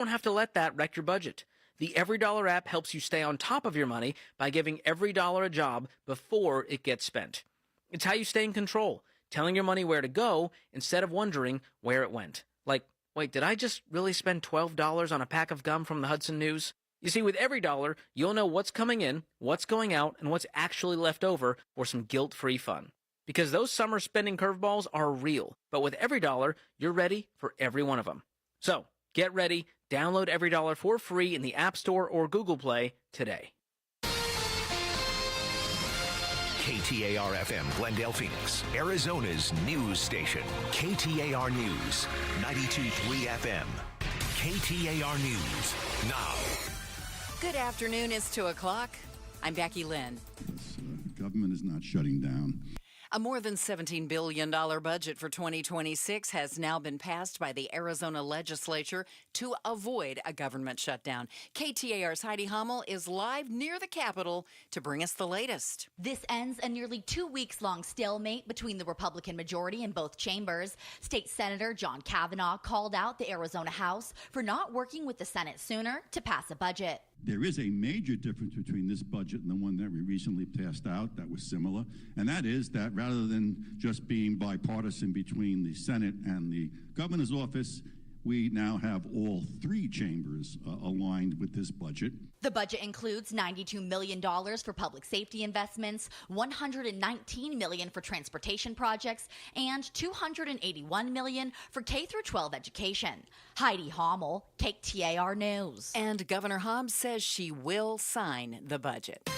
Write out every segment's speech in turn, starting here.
don't have to let that wreck your budget. The EveryDollar app helps you stay on top of your money by giving every dollar a job before it gets spent. It's how you stay in control, telling your money where to go instead of wondering where it went. Like, wait, did I just really spend $12 on a pack of gum from the Hudson News? You see, with EveryDollar, you'll know what's coming in, what's going out, and what's actually left over for some guilt-free fun. Because those summer spending curveballs are real, but with EveryDollar, you're ready for every one of them. So, get ready, download EveryDollar for free in the App Store or Google Play today. KTAR-FM, Glendale, Phoenix, Arizona's news station. KTAR News, 92.3 FM. KTAR News, now. Good afternoon. It's 2 o'clock. I'm Becky Lynn. Government is not shutting down. A more than $17 billion budget for 2026 has now been passed by the Arizona legislature to avoid a government shutdown. KTAR's Heidi Hummel is live near the Capitol to bring us the latest. This ends a nearly 2 weeks long stalemate between the Republican majority in both chambers. State Senator John Kavanaugh called out the Arizona House for not working with the Senate sooner to pass a budget. There is a major difference between this budget and the one that we recently passed out that was similar, and that is that rather than just being bipartisan between the Senate and the governor's office, we now have all three chambers aligned with this budget. The budget includes $92 million for public safety investments, $119 million for transportation projects, and $281 million for K-12 education. Heidi Hummel, KTAR News. And Governor Hobbs says she will sign the budget.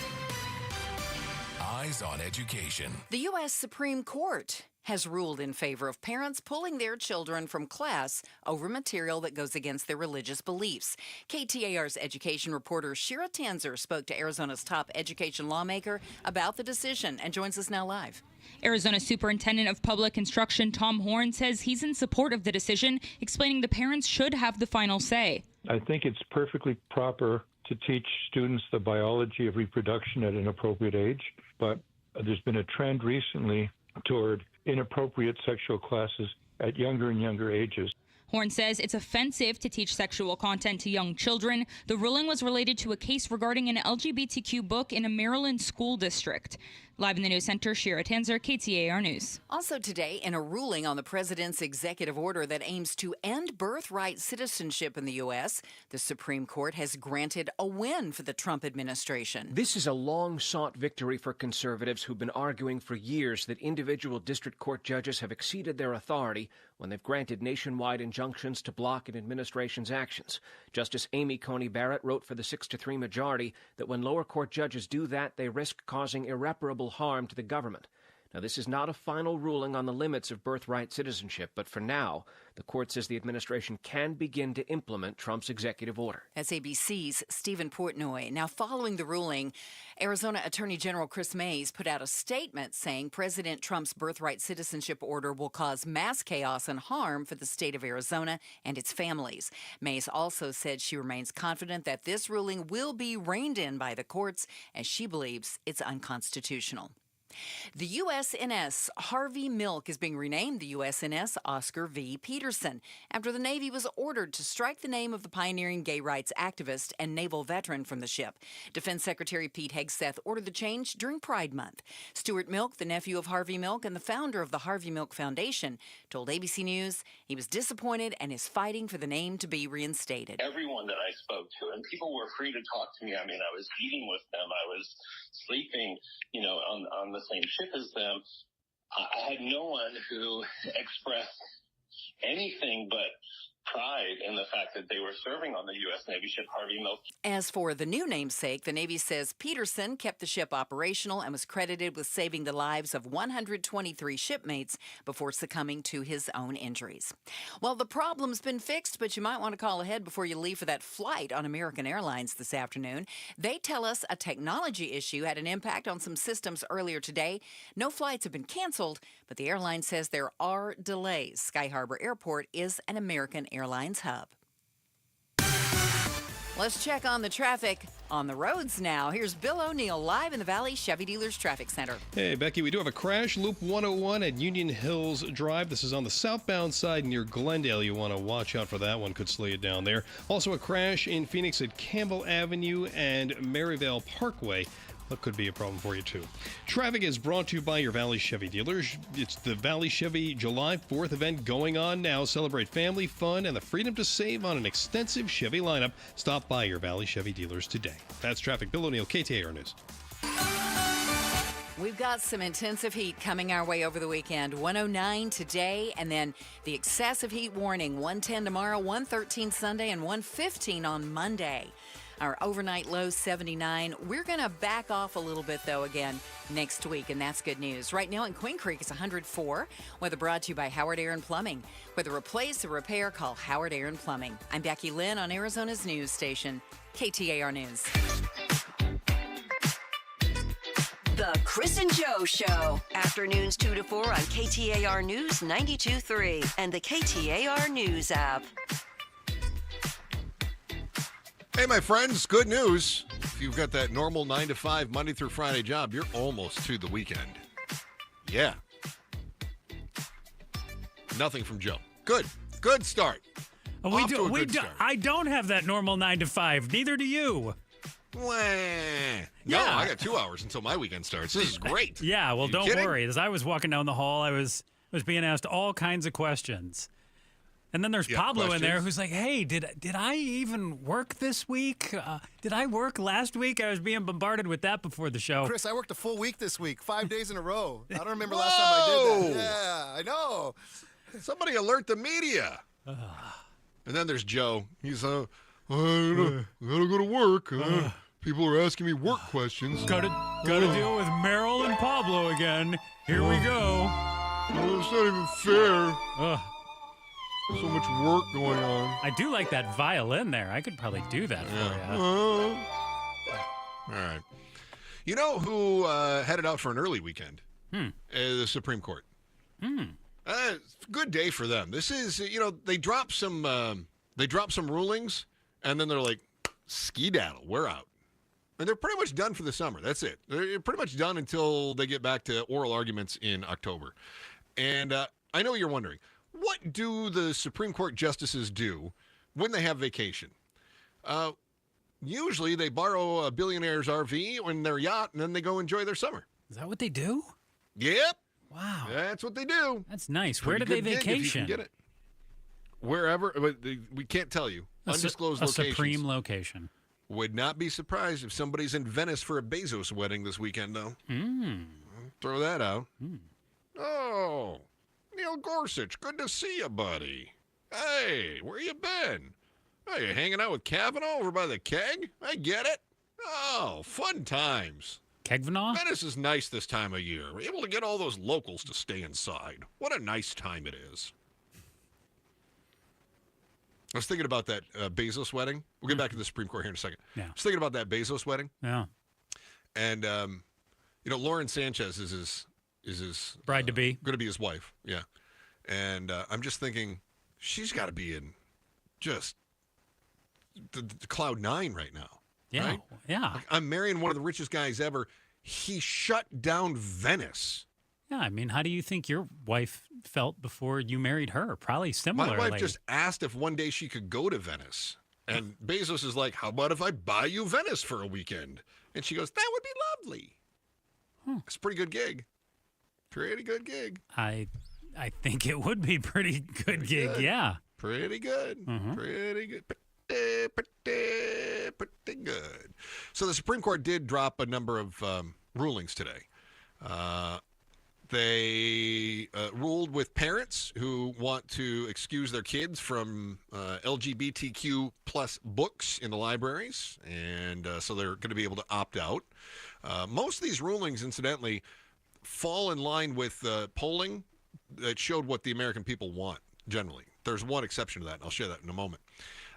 Eyes on education. The U.S. Supreme Court has ruled in favor of parents pulling their children from class over material that goes against their religious beliefs. KTAR's education reporter Shira Tanzer spoke to Arizona's top education lawmaker about the decision and joins us now live. Arizona Superintendent of Public Instruction Tom Horn says he's in support of the decision, explaining the parents should have the final say. I think it's perfectly proper to teach students the biology of reproduction at an appropriate age, but there's been a trend recently toward inappropriate sexual classes at younger and younger ages. Horn says it's offensive to teach sexual content to young children. The ruling was related to a case regarding an LGBTQ book in a Maryland school district. Live in the news center, Shira Tanzer, KTAR News. Also today, in a ruling on the president's executive order that aims to end birthright citizenship in the U.S., the Supreme Court has granted a win for the Trump administration. This is a long-sought victory for conservatives who've been arguing for years that individual district court judges have exceeded their authority when they've granted nationwide injunctions to block an administration's actions. Justice Amy Coney Barrett wrote for the 6-3 majority that when lower court judges do that, they risk causing irreparable harm to the government. Now, this is not a final ruling on the limits of birthright citizenship, but for now, the court says the administration can begin to implement Trump's executive order. That's ABC's Stephen Portnoy. Now, following the ruling, Arizona Attorney General Chris Mays put out a statement saying President Trump's birthright citizenship order will cause mass chaos and harm for the state of Arizona and its families. Mays also said she remains confident that this ruling will be reined in by the courts, as she believes it's unconstitutional. The USNS Harvey Milk is being renamed the USNS Oscar V. Peterson after the Navy was ordered to strike the name of the pioneering gay rights activist and naval veteran from the ship. Defense Secretary Pete Hegseth ordered the change during Pride Month. Stuart Milk, the nephew of Harvey Milk and the founder of the Harvey Milk Foundation, told ABC News he was disappointed and is fighting for the name to be reinstated. Everyone that I spoke to, and people were free to talk to me. I mean, I was eating with them. I was sleeping, on the same ship as them. I had no one who expressed anything but pride in the fact that they were serving on the U.S. Navy ship Harvey Milk. As for the new namesake, the Navy says Peterson kept the ship operational and was credited with saving the lives of 123 shipmates before succumbing to his own injuries. Well, the problem's been fixed, but you might want to call ahead before you leave for that flight on American Airlines this afternoon. They tell us a technology issue had an impact on some systems earlier today. No flights have been canceled, but the airline says there are delays. Sky Harbor Airport is an American Airlines hub. Let's check on the traffic On the roads now, here's Bill O'Neill live in the Valley Chevy Dealers Traffic Center. Hey, Becky, we do have a crash. Loop 101 at Union Hills Drive. This is on the southbound side near Glendale. You want to watch out for that one. Could slow you down there. Also a crash in Phoenix at Campbell Avenue and Maryvale Parkway. That could be a problem for you, too. Traffic is brought to you by your Valley Chevy dealers. It's the Valley Chevy July 4th event going on now. Celebrate family, fun, and the freedom to save on an extensive Chevy lineup. Stop by your Valley Chevy dealers today. That's traffic. Bill O'Neill, KTAR News. We've got some intensive heat coming our way over the weekend. 109 today, and then the excessive heat warning, 110 tomorrow, 113 Sunday, and 115 on Monday. Our overnight low 79. We're going to back off a little bit, though, again next week, and that's good news. Right now in Queen Creek, it's 104. Weather brought to you by Howard Air and Plumbing. Whether replace or repair, call Howard Air and Plumbing. I'm Becky Lynn on Arizona's news station, KTAR News. The Chris and Joe Show. Afternoons 2 to 4 on KTAR News 92.3 and the KTAR News app. Hey, my friends, good news. If you've got that normal 9 to 5 Monday through Friday job, you're almost to the weekend. Yeah. Nothing from Joe. Good start. I don't have that normal 9 to 5. Neither do you. No, Yeah. I got 2 hours until my weekend starts. This is great. Yeah, well, don't kidding? worry. As I was walking down the hall, I was being asked all kinds of questions. And then there's Pablo in there who's like, hey, did I even work this week? Did I work last week? I was being bombarded with that before the show. Chris, I worked a full week this week, 5 days in a row. I don't remember last time I did that. Yeah, I know. Somebody alert the media. And then there's Joe. He's, I gotta go to work. People are asking me work questions. Gotta deal with Meryl and Pablo again. Here we go. It's not even fair. So much work going on. I do like that violin there. I could probably do that for you. All right. You know who headed out for an early weekend? The Supreme Court. Good day for them. This is, they drop some rulings, and then they're like, ski-daddle, we're out. And they're pretty much done for the summer. That's it. They're pretty much done until they get back to oral arguments in October. And I know you're wondering, what do the Supreme Court justices do when they have vacation? Usually they borrow a billionaire's RV in their yacht, and then they go enjoy their summer. Is that what they do? Yep. Wow. That's what they do. That's nice. Where do they vacation? If you can get it. Wherever. But we can't tell you. Undisclosed locations. A supreme location. Would not be surprised if somebody's in Venice for a Bezos wedding this weekend, though. Throw that out. Oh, Neil Gorsuch, good to see you, buddy. Hey, where you been? Oh, you hanging out with Kavanaugh over by the keg? I get it. Oh, fun times. Kegvanaugh? Venice is nice this time of year. We're able to get all those locals to stay inside. What a nice time it is. I was thinking about that Bezos wedding. We'll get back to the Supreme Court here in a second. Yeah. I was thinking about that Bezos wedding. Yeah. And, Lauren Sanchez is his bride-to-be. Going to be his wife, yeah. And I'm just thinking, she's got to be in just the cloud nine right now. Yeah, right? yeah. Like, I'm marrying one of the richest guys ever. He shut down Venice. Yeah, I mean, how do you think your wife felt before you married her? Probably similarly. My wife just asked if one day she could go to Venice. And Bezos is like, how about if I buy you Venice for a weekend? And she goes, that would be lovely. It's a pretty good gig. Pretty good gig. I think it would be pretty good gig, yeah. Pretty good. Pretty good. Pretty good. So the Supreme Court did drop a number of rulings today. They ruled with parents who want to excuse their kids from LGBTQ plus books in the libraries, and so they're going to be able to opt out. Most of these rulings, incidentally, fall in line with polling that showed what the American people want, generally. There's one exception to that, and I'll share that in a moment.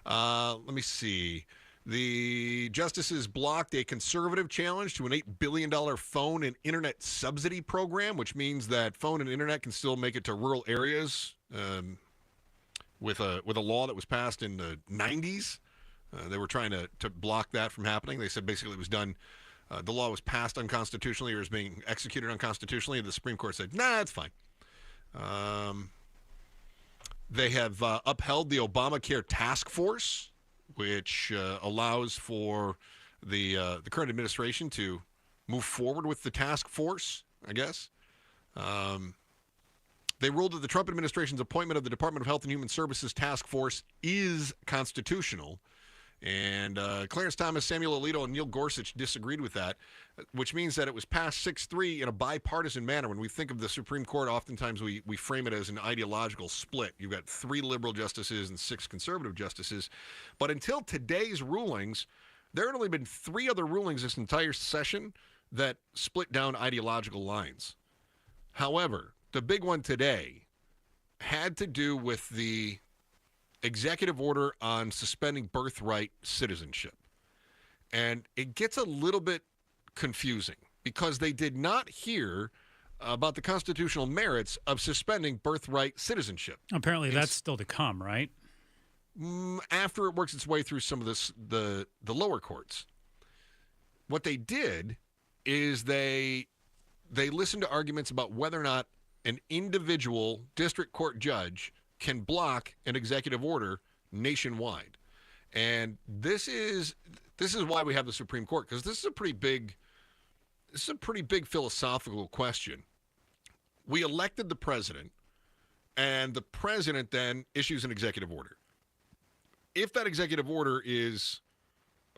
Let me see. The justices blocked a conservative challenge to an $8 billion phone and internet subsidy program, which means that phone and internet can still make it to rural areas with a law that was passed in the 90s. They were trying to block that from happening. They said basically it was done, the law was passed unconstitutionally or is being executed unconstitutionally, and the Supreme Court said, nah, it's fine. They have upheld the Obamacare task force, which allows for the current administration to move forward with the task force, I guess. They ruled that the Trump administration's appointment of the Department of Health and Human Services task force is constitutional. And Clarence Thomas, Samuel Alito, and Neil Gorsuch disagreed with that, which means that it was passed 6-3 in a bipartisan manner. When we think of the Supreme Court, oftentimes we frame it as an ideological split. You've got 3 liberal justices and 6 conservative justices. But until today's rulings, there had only been 3 other rulings this entire session that split down ideological lines. However, the big one today had to do with the executive order on suspending birthright citizenship. And it gets a little bit confusing because they did not hear about the constitutional merits of suspending birthright citizenship. Apparently that's still to come, right? After it works its way through some of the lower courts. What they did is they listened to arguments about whether or not an individual district court judge can block an executive order nationwide. And this is why we have the Supreme Court, because this is a pretty big philosophical question. We elected the president, and the president then issues an executive order. If that executive order is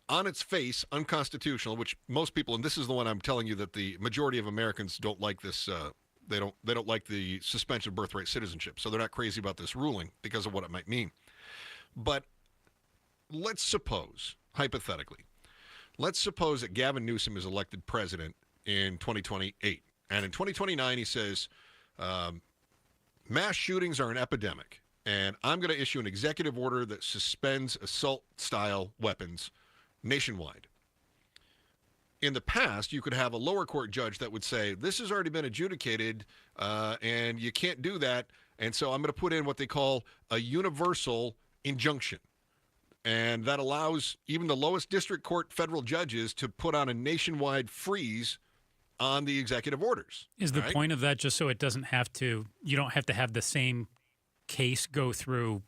on its face unconstitutional, which most people, and this is the one I'm telling you that the majority of Americans don't like this, they don't like the suspension of birthright citizenship, so they're not crazy about this ruling because of what it might mean. But let's suppose, hypothetically, that Gavin Newsom is elected president in 2028, and in 2029 he says, mass shootings are an epidemic, and I'm going to issue an executive order that suspends assault-style weapons nationwide. In the past, you could have a lower court judge that would say, this has already been adjudicated, and you can't do that, and so I'm going to put in what they call a universal injunction. And that allows even the lowest district court federal judges to put on a nationwide freeze on the executive orders. Is the point of that just so it doesn't have to, you don't have to have the same case go through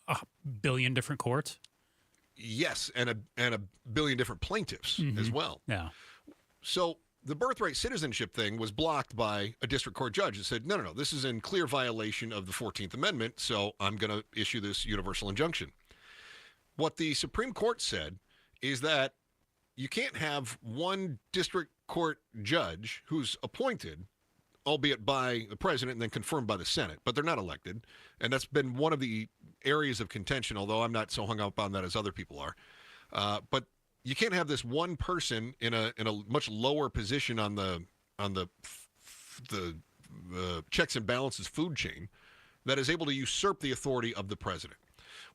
a billion different courts? Yes, and a billion different plaintiffs as well. Yeah. So the birthright citizenship thing was blocked by a district court judge that said, no, this is in clear violation of the 14th Amendment, so I'm going to issue this universal injunction. What the Supreme Court said is that you can't have one district court judge who's appointed, albeit by the president and then confirmed by the Senate, but they're not elected. And that's been one of the areas of contention, although I'm not so hung up on that as other people are. But you can't have this one person in a much lower position on the checks and balances food chain that is able to usurp the authority of the president.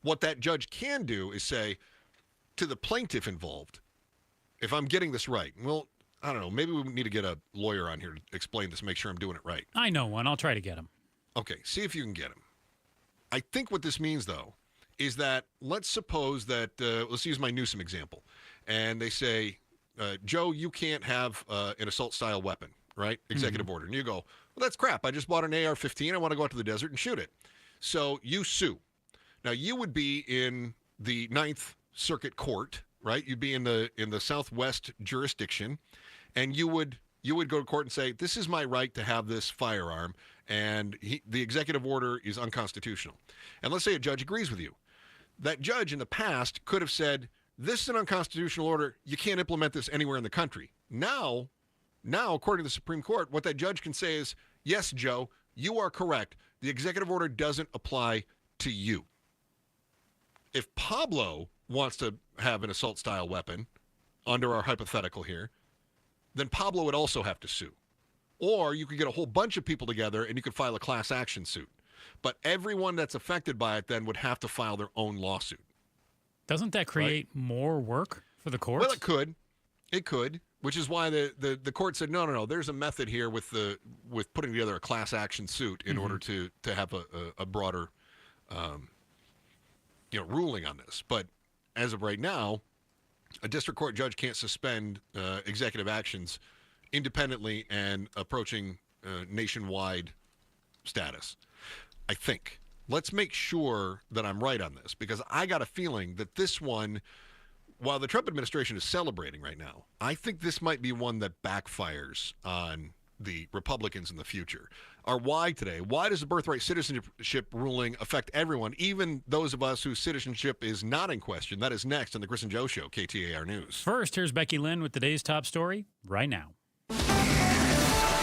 What that judge can do is say to the plaintiff involved, if I'm getting this right, well, I don't know, maybe we need to get a lawyer on here to explain this, make sure I'm doing it right. I know one. I'll try to get him. Okay, see if you can get him. I think what this means, though, is that let's suppose that, let's use my Newsom example, and they say, Joe, you can't have an assault-style weapon, right? Executive order. And you go, well, that's crap. I just bought an AR-15. I want to go out to the desert and shoot it. So you sue. Now, you would be in the Ninth Circuit Court, right? You'd be in the Southwest jurisdiction, and you would go to court and say, this is my right to have this firearm, and the executive order is unconstitutional. And let's say a judge agrees with you. That judge in the past could have said, this is an unconstitutional order. You can't implement this anywhere in the country. Now, according to the Supreme Court, what that judge can say is, yes, Joe, you are correct. The executive order doesn't apply to you. If Pablo wants to have an assault-style weapon, under our hypothetical here, then Pablo would also have to sue. Or you could get a whole bunch of people together and you could file a class action suit. But everyone that's affected by it then would have to file their own lawsuit. Doesn't that create more work for the courts? Well, it could. It could, which is why the court said, no, there's a method here with putting together a class action suit in order to have a broader ruling on this. But as of right now, a district court judge can't suspend executive actions independently and approaching nationwide status. I think. Let's make sure that I'm right on this, because I got a feeling that this one, while the Trump administration is celebrating right now, I think this might be one that backfires on the Republicans in the future. Our why today: why does the birthright citizenship ruling affect everyone, even those of us whose citizenship is not in question? That is next on the Chris and Joe Show, KTAR News. First, here's Becky Lynn with today's top story right now.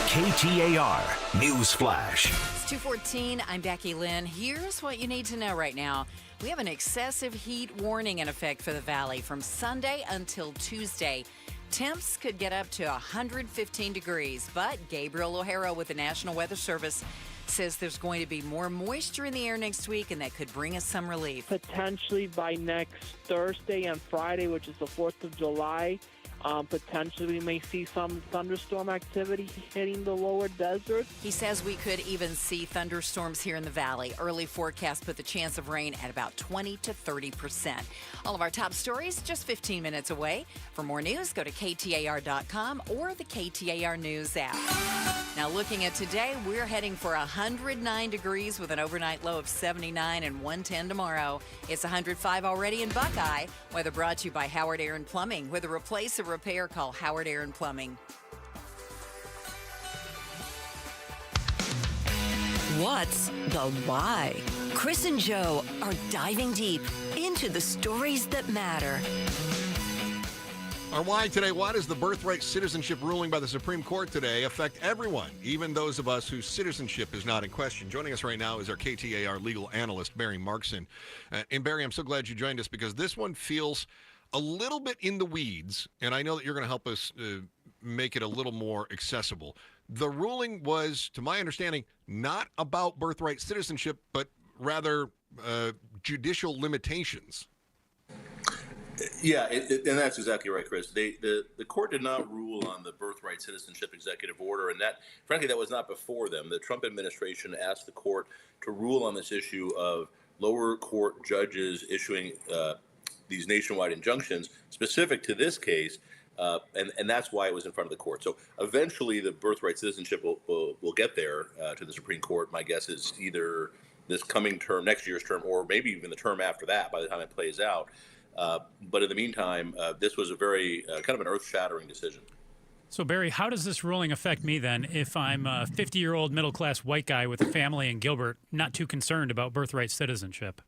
KTAR News Flash. It's 2:14. I'm Becky Lynn. Here's what you need to know right now. We have an excessive heat warning in effect for the valley from Sunday until Tuesday. Temps could get up to 115 degrees, but Gabriel O'Hara with the National Weather Service says there's going to be more moisture in the air next week, and that could bring us some relief. Potentially by next Thursday and Friday, which is the 4th of July, potentially we may see some thunderstorm activity hitting the lower desert. He says we could even see thunderstorms here in the valley. Early forecasts put the chance of rain at about 20 to 30%. All of our top stories just 15 minutes away. For more news, go to KTAR.com or the KTAR News app. Now looking at today, we're heading for 109 degrees with an overnight low of 79 and 110 tomorrow. It's 105 already in Buckeye. Weather brought to you by Howard Aaron Plumbing. With a replace or repair, call Howard Aaron Plumbing. What's the why? Chris and Joe are diving deep into the stories that matter. Our why today: why does the birthright citizenship ruling by the Supreme Court today affect everyone, even those of us whose citizenship is not in question? Joining us right now is our KTAR legal analyst, Barry Markson. And Barry, I'm so glad you joined us, because this one feels a little bit in the weeds, and I know that you're going to help us make it a little more accessible. The ruling was, to my understanding, not about birthright citizenship, but rather judicial limitations. Yeah, and that's exactly right, Chris. The court did not rule on the birthright citizenship executive order, and that, frankly, that was not before them. The Trump administration asked the court to rule on this issue of lower court judges issuing these nationwide injunctions specific to this case, and that's why it was in front of the court. So eventually the birthright citizenship will get there to the Supreme Court. My guess is either this coming term, next year's term, or maybe even the term after that by the time it plays out. But in the meantime, this was a very kind of an earth-shattering decision. So, Barry, how does this ruling affect me then if I'm a 50-year-old middle-class white guy with a family in Gilbert, not too concerned about birthright citizenship?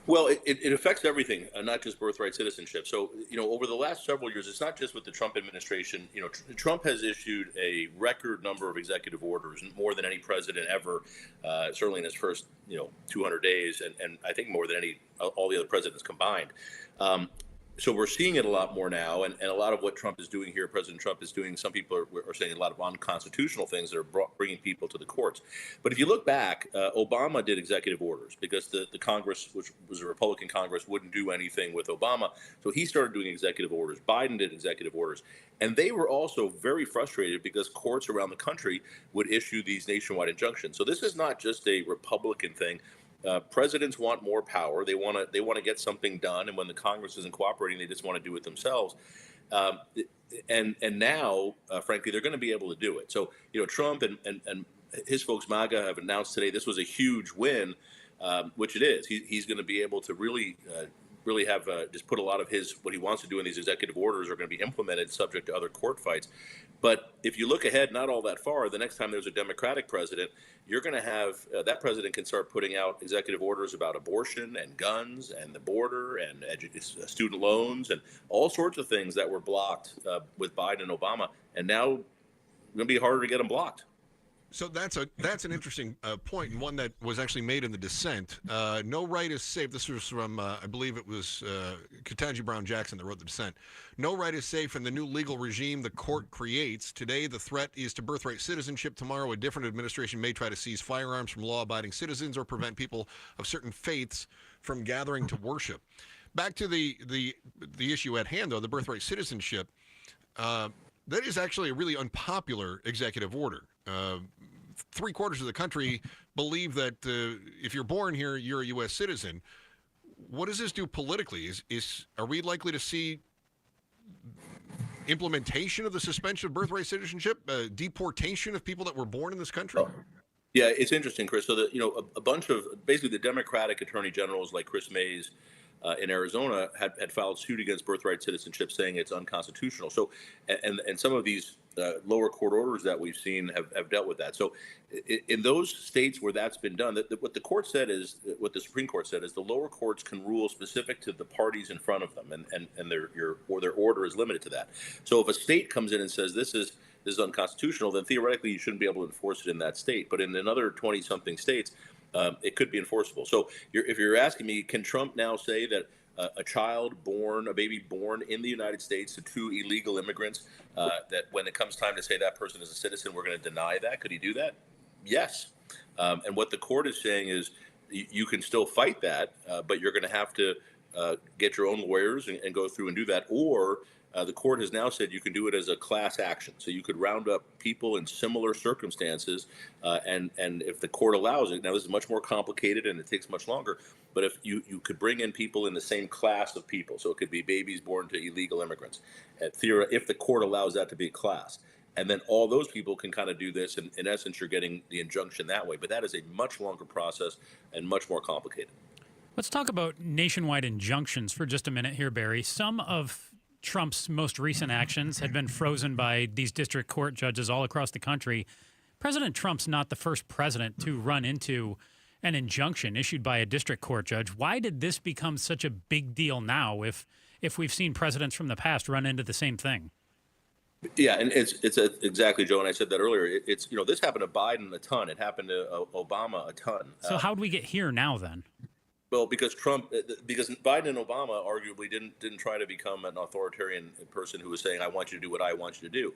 Well, it affects everything, not just birthright citizenship. So, over the last several years, it's not just with the Trump administration. Trump has issued a record number of executive orders, more than any president ever, certainly in his first, 200 days, and I think more than all the other presidents combined. So we're seeing it a lot more now, and a lot of what Trump is doing here, President Trump is doing, some people are saying a lot of unconstitutional things that are bringing people to the courts. But if you look back, Obama did executive orders because the Congress, which was a Republican Congress, wouldn't do anything with Obama. So he started doing executive orders. Biden did executive orders. And they were also very frustrated because courts around the country would issue these nationwide injunctions. So this is not just a Republican thing. Presidents want more power. They want to get something done, and when the Congress isn't cooperating, they just want to do it themselves. And now, frankly, they're going to be able to do it. So, Trump and his folks, MAGA, have announced today this was a huge win, which it is. He's going to be able to really have just put a lot of what he wants to do in these executive orders are going to be implemented, subject to other court fights. But if you look ahead, not all that far, the next time there's a Democratic president, you're going to have that president can start putting out executive orders about abortion and guns and the border and student loans and all sorts of things that were blocked with Biden and Obama. And now it's going to be harder to get them blocked. So that's an interesting point, and one that was actually made in the dissent. No right is safe. This was from, I believe it was Ketanji Brown Jackson that wrote the dissent. No right is safe in the new legal regime the court creates. Today, the threat is to birthright citizenship. Tomorrow, a different administration may try to seize firearms from law-abiding citizens or prevent people of certain faiths from gathering to worship. Back to the issue at hand, though, the birthright citizenship. That is actually a really unpopular executive order. 3/4 of the country believe that if you're born here, you're a U.S. citizen. what does this do politically? Are we likely to see implementation of the suspension of birthright citizenship, deportation of people that were born in this country? Yeah, it's interesting, Chris. So that a bunch of basically the Democratic attorney generals like Chris Mays in Arizona had filed suit against birthright citizenship, saying it's unconstitutional. So, and some of these lower court orders that we've seen have dealt with that. So, in those states where that's been done, what the court said is, what the Supreme Court said is, the lower courts can rule specific to the parties in front of them, and their order is limited to that. So, if a state comes in and says this is unconstitutional, then theoretically you shouldn't be able to enforce it in that state. But in another 20-something states, it could be enforceable. So if you're asking me, can Trump now say that a baby born in the United States to two illegal immigrants, that when it comes time to say that person is a citizen, we're going to deny that? Could he do that? Yes. And what the court is saying is you can still fight that, but you're going to have to get your own lawyers and go through and do that. Or the court has now said you can do it as a class action. So you could round up people in similar circumstances, and if the court allows it, now this is much more complicated and it takes much longer, but if you could bring in people in the same class of people, so it could be babies born to illegal immigrants, if the court allows that to be a class, and then all those people can kind of do this, and in essence you're getting the injunction that way. But that is a much longer process and much more complicated. Let's talk about nationwide injunctions for just a minute here, Barry. Some of Trump's most recent actions had been frozen by these district court judges all across the country. President Trump's not the first president to run into an injunction issued by a district court judge. Why did this become such a big deal now if we've seen presidents from the past run into the same thing? Yeah, and it's exactly, Joe, and I said that earlier. It's this happened to Biden a ton. It happened to Obama a ton. So how do we get here now then? Well, because Biden and Obama arguably didn't try to become an authoritarian person who was saying, I want you to do what I want you to do.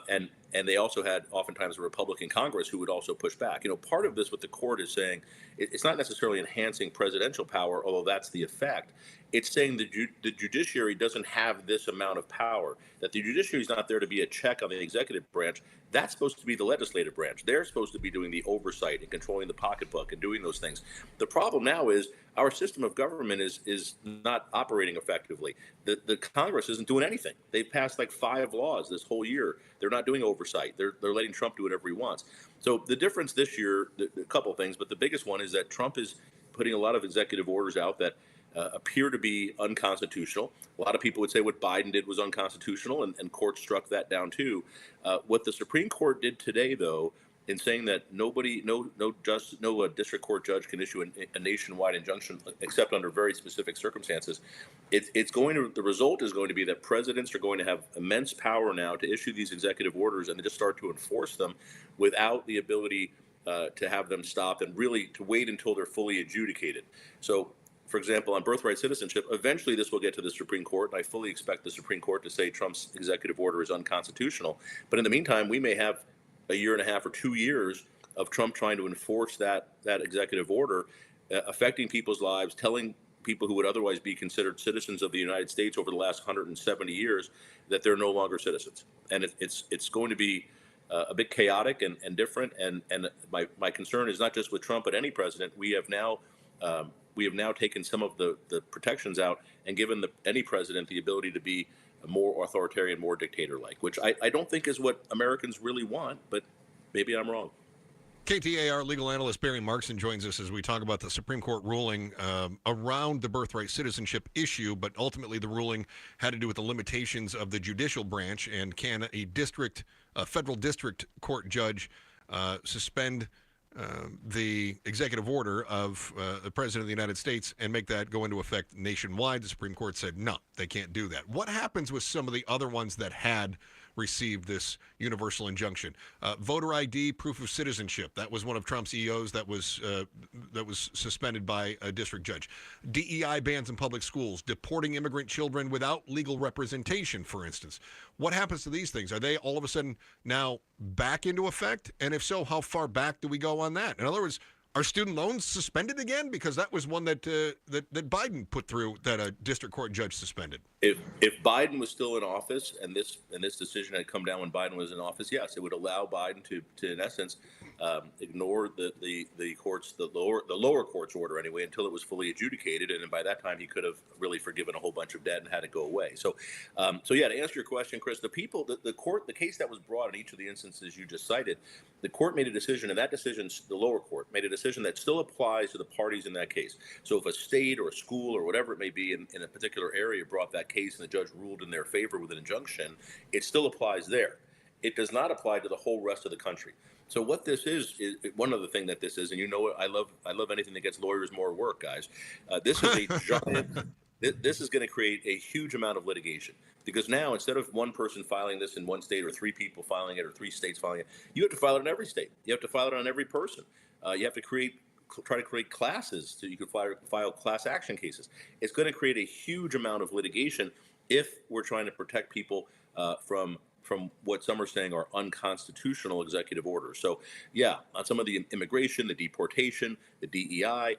And they also had oftentimes a Republican Congress who would also push back. Part of this, what the court is saying, it's not necessarily enhancing presidential power, although that's the effect. It's saying the judiciary doesn't have this amount of power, that the judiciary is not there to be a check on the executive branch. That's supposed to be the legislative branch. They're supposed to be doing the oversight and controlling the pocketbook and doing those things. The problem now is our system of government is not operating effectively. The Congress isn't doing anything. They've passed like 5 laws this whole year. They're not doing oversight. They're letting Trump do whatever he wants. So the difference this year, a couple of things, but the biggest one is that Trump is putting a lot of executive orders out that appear to be unconstitutional. A lot of people would say what Biden did was unconstitutional, and courts struck that down too. What the Supreme Court did today, though, in saying that no district court judge can issue a nationwide injunction except under very specific circumstances, the result is going to be that presidents are going to have immense power now to issue these executive orders and just start to enforce them without the ability to have them stopped and really to wait until they're fully adjudicated. So, for example, on birthright citizenship, eventually this will get to the Supreme Court, and I fully expect the Supreme Court to say Trump's executive order is unconstitutional. But in the meantime, we may have a year and a half or 2 years of Trump trying to enforce that executive order, affecting people's lives, telling people who would otherwise be considered citizens of the United States over the last 170 years that they're no longer citizens. And it's going to be a bit chaotic and different. And my concern is not just with Trump, but any president. We have now taken some of the protections out and given any president the ability to be more authoritarian, more dictator-like, which I don't think is what Americans really want, but maybe I'm wrong. KTAR legal analyst Barry Markson joins us as we talk about the Supreme Court ruling around the birthright citizenship issue, but ultimately the ruling had to do with the limitations of the judicial branch, and can a federal district court judge suspend the executive order of the President of the United States and make that go into effect nationwide. The Supreme Court said, no, they can't do that. What happens with some of the other ones that had received this universal injunction? Voter ID, proof of citizenship. That was one of Trump's EOs that was suspended by a district judge. DEI bans in public schools, deporting immigrant children without legal representation, for instance. What happens to these things? Are they all of a sudden now back into effect? And if so, how far back do we go on that? In other words, are student loans suspended again? Because that was one that Biden put through, that a district court judge suspended. If Biden was still in office and this decision had come down when Biden was in office, yes, it would allow Biden to in essence ignore the courts, the lower court's order anyway, until it was fully adjudicated, and by that time he could have really forgiven a whole bunch of debt and had it go away. So, yeah, to answer your question, Chris, the case that was brought in each of the instances you just cited, the court made a decision, and that decision, the lower court made a decision that still applies to the parties in that case. So if a state or a school or whatever it may be in a particular area brought that case and the judge ruled in their favor with an injunction, it still applies there. It does not apply to the whole rest of the country. So what this is one other thing that this is, and you know, I love anything that gets lawyers more work, guys. This is a giant. This is going to create a huge amount of litigation, because now instead of one person filing this in one state or three people filing it or three states filing it, you have to file it in every state. You have to file it on every person. You have to try to create classes so you can file class action cases. It's going to create a huge amount of litigation if we're trying to protect people from what some are saying are unconstitutional executive orders. So, yeah, on some of the immigration, the deportation, the DEI,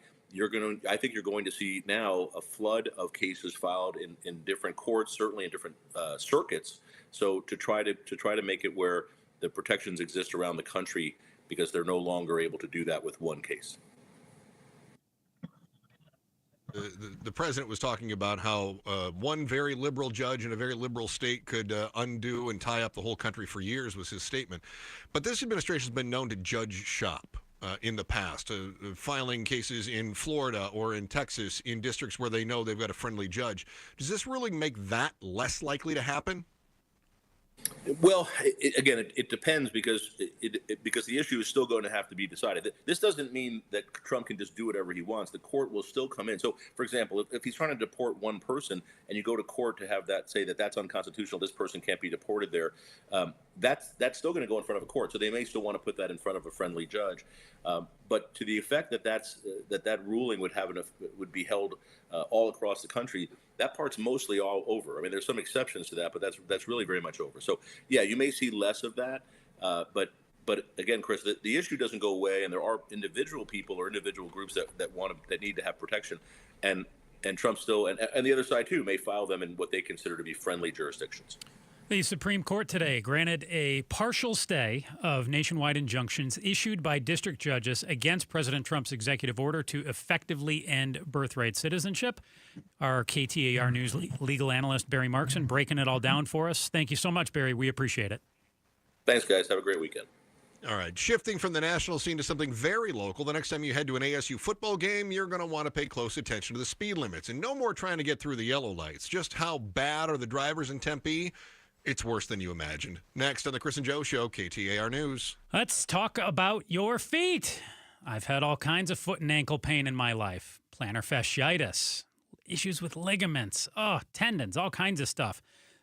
I think you're going to see now a flood of cases filed in different courts, certainly in different circuits. So to try to make it where the protections exist around the country, because they're no longer able to do that with one case. The president was talking about how one very liberal judge in a very liberal state could undo and tie up the whole country for years, was his statement. But this administration has been known to judge shop in the past, filing cases in Florida or in Texas in districts where they know they've got a friendly judge. Does this really make that less likely to happen? Well, it depends, because because the issue is still going to have to be decided. This doesn't mean that Trump can just do whatever he wants. The court will still come in. So, for example, if he's trying to deport one person and you go to court to have that say that that's unconstitutional, this person can't be deported there, that's still going to go in front of a court. So they may still want to put that in front of a friendly judge. But to the effect that that ruling would be held all across the country, that part's mostly all over. I mean, there's some exceptions to that, but that's really very much over. So, yeah, you may see less of that. But again, Chris, the issue doesn't go away, and there are individual people or individual groups that need to have protection, and Trump still and the other side too may file them in what they consider to be friendly jurisdictions. The Supreme Court today granted a partial stay of nationwide injunctions issued by district judges against President Trump's executive order to effectively end birthright citizenship. Our KTAR News legal analyst, Barry Markson, breaking it all down for us. Thank you so much, Barry. We appreciate it. Thanks, guys. Have a great weekend. All right, shifting from the national scene to something very local. The next time you head to an ASU football game, you're going to want to pay close attention to the speed limits. And no more trying to get through the yellow lights. Just how bad are the drivers in Tempe? It's worse than you imagined. Next on the Chris and Joe Show, KTAR News. Let's talk about your feet. I've had all kinds of foot and ankle pain in my life. Plantar fasciitis, issues with ligaments, tendons, all kinds of stuff.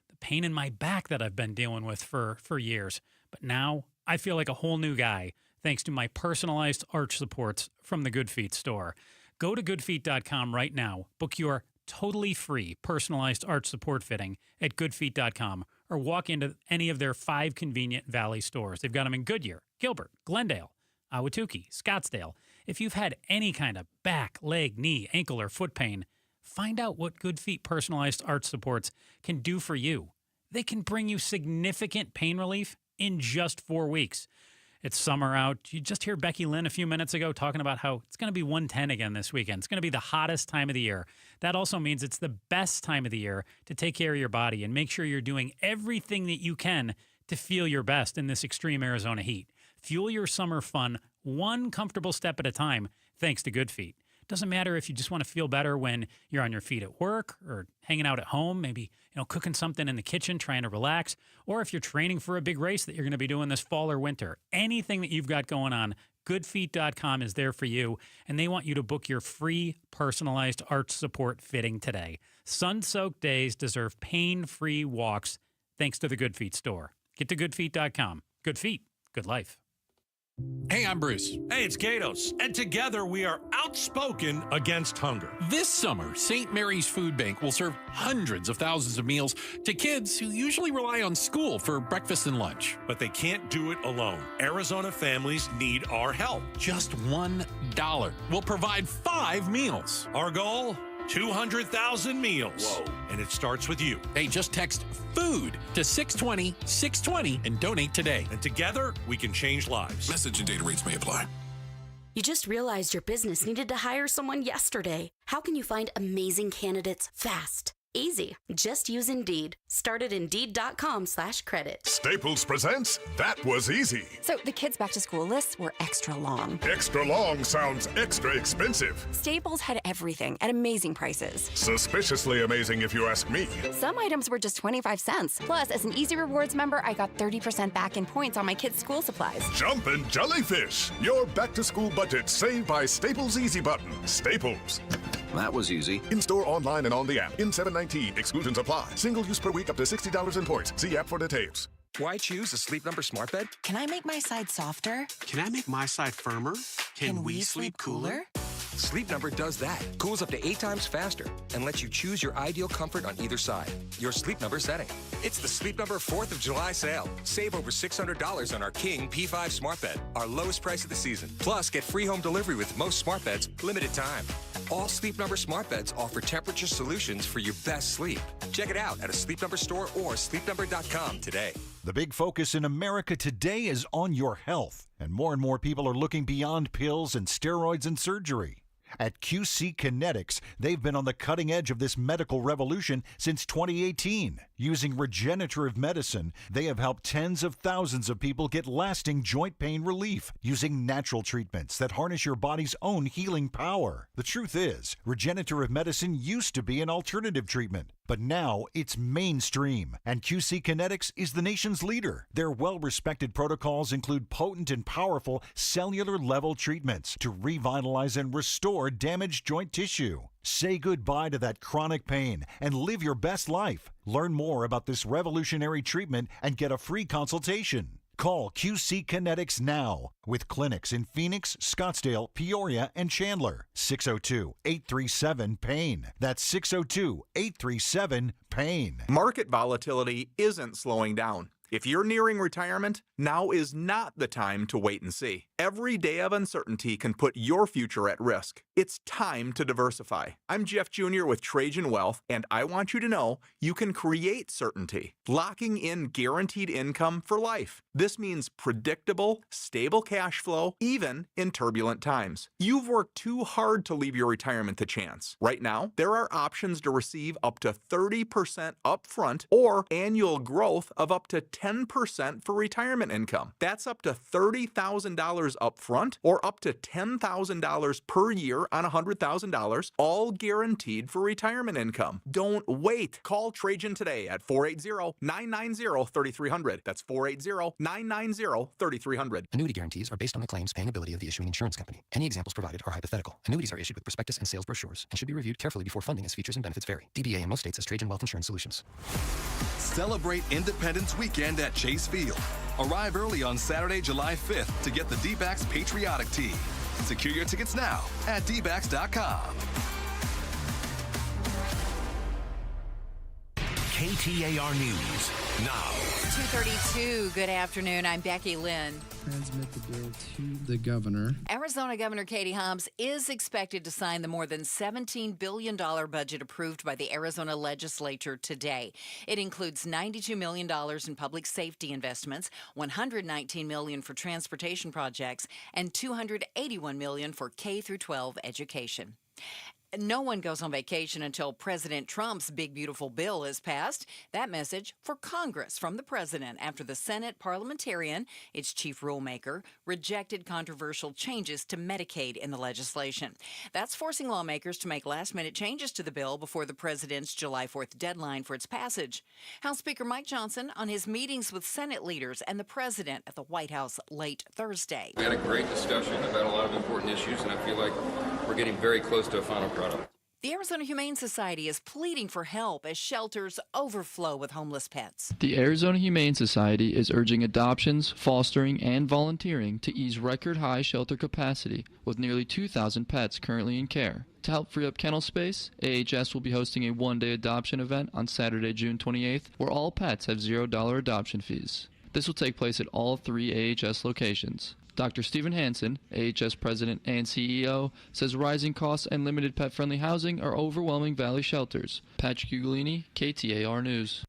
The pain in my back that I've been dealing with for years. But now I feel like a whole new guy thanks to my personalized arch supports from the Good Feet store. Go to goodfeet.com right now. Book your totally free personalized arch support fitting at goodfeet.com, or walk into any of their 5 convenient Valley stores. They've got them in Goodyear, Gilbert, Glendale, Ahwatukee, Scottsdale. If you've had any kind of back, leg, knee, ankle, or foot pain, find out what Good Feet personalized arch supports can do for you. They can bring you significant pain relief in just 4 weeks. It's summer out. You just hear Becky Lynn a few minutes ago talking about how it's going to be 110 again this weekend. It's going to be the hottest time of the year. That also means it's the best time of the year to take care of your body and make sure you're doing everything that you can to feel your best in this extreme Arizona heat. Fuel your summer fun one comfortable step at a time thanks to Good Feet. Doesn't matter if you just want to feel better when you're on your feet at work or hanging out at home, maybe cooking something in the kitchen, trying to relax, or if you're training for a big race that you're going to be doing this fall or winter. Anything that you've got going on, goodfeet.com is there for you, and they want you to book your free personalized arch support fitting today. Sun-soaked days deserve pain-free walks thanks to the Good Feet store. Get to goodfeet.com. Good feet, good life. Hey, I'm Bruce. Hey, it's Gatos. And together we are outspoken against hunger. This summer, St. Mary's Food Bank will serve hundreds of thousands of meals to kids who usually rely on school for breakfast and lunch. But they can't do it alone. Arizona families need our help. Just $1 will provide 5 meals. Our goal? 200,000 meals. Whoa. And it starts with you. Hey, just text FOOD to 620-620 and donate today. And together, we can change lives. Message and data rates may apply. You just realized your business needed to hire someone yesterday. How can you find amazing candidates fast? Easy. Just use Indeed. Start at Indeed.com/credit. Staples presents That Was Easy. So the kids' back-to-school lists were extra long. Extra long sounds extra expensive. Staples had everything at amazing prices. Suspiciously amazing if you ask me. Some items were just 25 cents. Plus, as an Easy Rewards member, I got 30% back in points on my kids' school supplies. Jumpin' Jellyfish. Your back-to-school budget saved by Staples Easy Button. Staples. That was easy. In-store, online, and on the app. In 719. Exclusions apply. Single use per week up to $60 in points. See app for details. Why choose a Sleep Number smart bed? Can I make my side softer? Can I make my side firmer? Can we sleep cooler? Sleep Number does that. Cools up to 8 times faster and lets you choose your ideal comfort on either side. Your Sleep Number setting. It's the Sleep Number 4th of July sale. Save over $600 on our King P5 smart bed, our lowest price of the season. Plus, get free home delivery with most smart beds, limited time. All Sleep Number smart beds offer temperature solutions for your best sleep. Check it out at a Sleep Number store or sleepnumber.com today. The big focus in America today is on your health, and more people are looking beyond pills and steroids and surgery. At QC Kinetics, they've been on the cutting edge of this medical revolution since 2018. Using regenerative medicine, they have helped tens of thousands of people get lasting joint pain relief using natural treatments that harness your body's own healing power. The truth is, regenerative medicine used to be an alternative treatment, but now it's mainstream, and QC Kinetics is the nation's leader. Their well-respected protocols include potent and powerful cellular-level treatments to revitalize and restore damaged joint tissue. Say goodbye to that chronic pain and live your best life. Learn more about this revolutionary treatment and get a free consultation. Call QC Kinetics now with clinics in Phoenix, Scottsdale, Peoria, and Chandler. 602-837-PAIN. That's 602-837-PAIN. Market volatility isn't slowing down. If you're nearing retirement, now is not the time to wait and see. Every day of uncertainty can put your future at risk. It's time to diversify. I'm Jeff Jr. with Trajan Wealth, and I want you to know you can create certainty, locking in guaranteed income for life. This means predictable, stable cash flow, even in turbulent times. You've worked too hard to leave your retirement to chance. Right now, there are options to receive up to 30% upfront or annual growth of up to 10% for retirement income. That's up to $30,000 upfront or up to $10,000 per year on $100,000, all guaranteed for retirement income. Don't wait. Call Trajan today at 480-990-3300. That's 480-990-3300. Annuity guarantees are based on the claims paying ability of the issuing insurance company. Any examples provided are hypothetical. Annuities are issued with prospectus and sales brochures and should be reviewed carefully before funding as features and benefits vary. DBA in most states as Trajan Wealth Insurance Solutions. Celebrate Independence Weekend at Chase Field. Arrive early on Saturday, July 5th to get the D-backs patriotic tee. Secure your tickets now at dbacks.com. KTAR News now. 2:32. Good afternoon. I'm Becky Lynn. Transmit the bill to the governor. Arizona Governor Katie Hobbs is expected to sign the more than $17 billion budget approved by the Arizona legislature today. It includes $92 million in public safety investments, $119 million for transportation projects, and $281 million for K-12 education. No one goes on vacation until President Trump's big, beautiful bill is passed. That message for Congress from the president after the Senate parliamentarian, its chief rulemaker, rejected controversial changes to Medicaid in the legislation. That's forcing lawmakers to make last-minute changes to the bill before the president's July 4th deadline for its passage. House Speaker Mike Johnson on his meetings with Senate leaders and the president at the White House late Thursday. We had a great discussion about a lot of important issues, and I feel like we're getting very close to a final product. The Arizona Humane Society is pleading for help as shelters overflow with homeless pets. The Arizona Humane Society is urging adoptions, fostering, and volunteering to ease record-high shelter capacity with nearly 2,000 pets currently in care. To help free up kennel space, AHS will be hosting a one-day adoption event on Saturday, June 28th, where all pets have $0 adoption fees. This will take place at all 3 AHS locations. Dr. Stephen Hansen, AHS President and CEO, says rising costs and limited pet-friendly housing are overwhelming Valley shelters. Patrick Ugolini, KTAR News.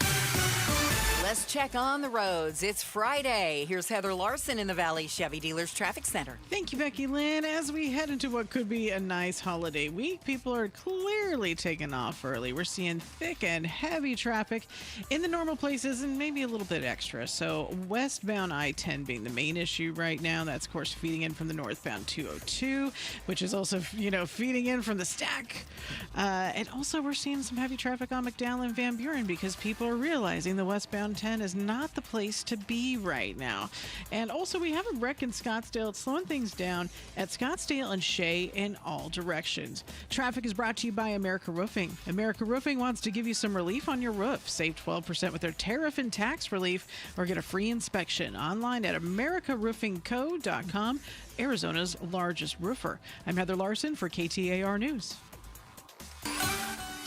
Let's check on the roads. It's Friday. Here's Heather Larson in the Valley Chevy Dealers Traffic Center. Thank you, Becky Lynn. As we head into what could be a nice holiday week, people are clearly taking off early. We're seeing thick and heavy traffic in the normal places and maybe a little bit extra. So westbound I-10 being the main issue right now. That's, of course, feeding in from the northbound 202, which is also, feeding in from the stack. And also we're seeing some heavy traffic on McDowell and Van Buren because people are realizing the westbound 10 is not the place to be right now. And also we have a wreck in Scottsdale. It's slowing things down at Scottsdale and Shea in all directions. Traffic is brought to you by America Roofing. America Roofing wants to give you some relief on your roof. Save 12% with their tariff and tax relief or get a free inspection online at americaroofingco.com, Arizona's largest roofer. I'm Heather Larson for KTAR News.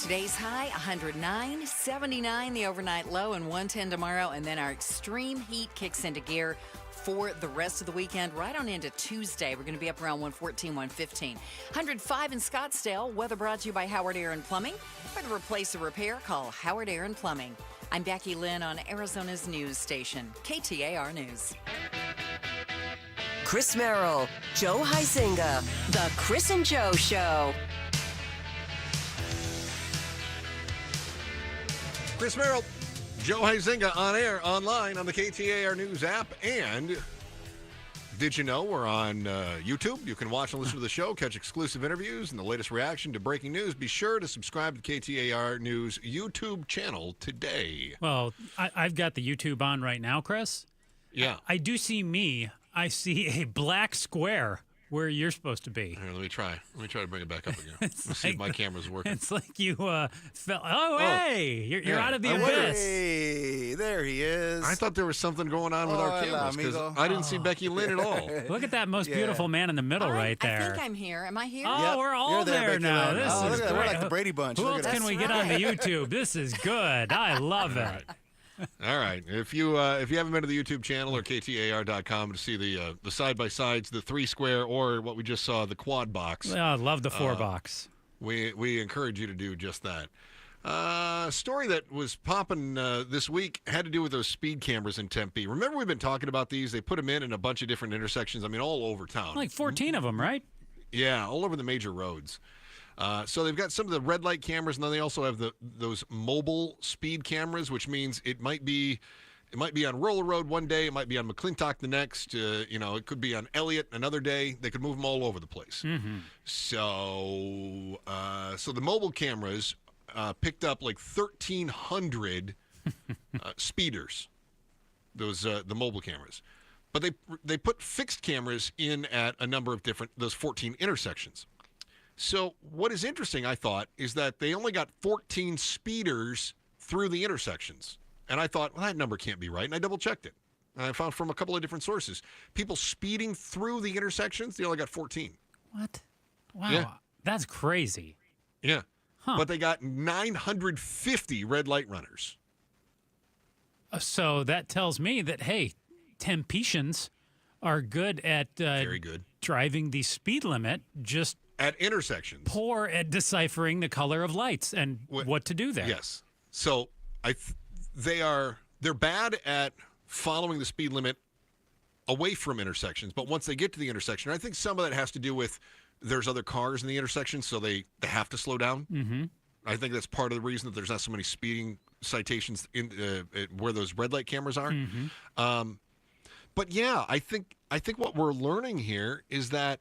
Today's high, 109, 79 the overnight low, and 110 tomorrow. And then our extreme heat kicks into gear for the rest of the weekend, right on into Tuesday. We're going to be up around 114, 115. 105 in Scottsdale. Weather brought to you by Howard Air and Plumbing. For the replace or repair, call Howard Air and Plumbing. I'm Becky Lynn on Arizona's news station, KTAR News. Chris Merrill, Joe Huizinga, The Chris and Joe Show. Chris Merrill, Joe Huizinga on air, online on the KTAR News app. And did you know we're on YouTube? You can watch and listen to the show, catch exclusive interviews, and the latest reaction to breaking news. Be sure to subscribe to KTAR News YouTube channel today. Well, I've got the YouTube on right now, Chris. Yeah. I do see me. I see a black square where you're supposed to be. Here, let me try to bring it back up again. Let's see if my camera's working. It's like you fell. Oh, hey, you're out of the abyss. Hey, there he is. I thought there was something going on with our cameras because I didn't see Becky Lynn at all. Look at that most beautiful man in the middle right there. I think I'm here. Am I here? Oh, Yep, we're all you're there now. This is great. We're like the Brady Bunch. Who else can we get on the YouTube? This is good. I love it. All right. If you haven't been to the YouTube channel or KTAR.com to see the side-by-sides, the 3-square, or what we just saw, the quad box. Oh, I love the 4-box. We encourage you to do just that. Story that was popping this week had to do with those speed cameras in Tempe. Remember we've been talking about these? They put them in a bunch of different intersections. I mean, all over town. Like 14 of them, right? Yeah, all over the major roads. So they've got some of the red light cameras, and then they also have those mobile speed cameras, which means it might be on Roller Road one day, it might be on McClintock the next. It could be on Elliott another day. They could move them all over the place. Mm-hmm. So the mobile cameras picked up like 1,300 speeders. The mobile cameras, but they put fixed cameras in at a number of those 14 intersections. So what is interesting, I thought, is that they only got 14 speeders through the intersections. And I thought, well, that number can't be right. And I double-checked it. And I found from a couple of different sources. People speeding through the intersections, they only got 14. What? Wow. Yeah. That's crazy. Yeah. Huh. But they got 950 red light runners. So that tells me that, hey, Tempetians are good at very good driving the speed limit, just at intersections. Poor at deciphering the color of lights and what to do there. Yes. So they're bad at following the speed limit away from intersections, but once they get to the intersection, I think some of that has to do with there's other cars in the intersection, so they have to slow down. Mm-hmm. I think that's part of the reason that there's not so many speeding citations in where those red light cameras are. Mm-hmm. But yeah, I think what we're learning here is that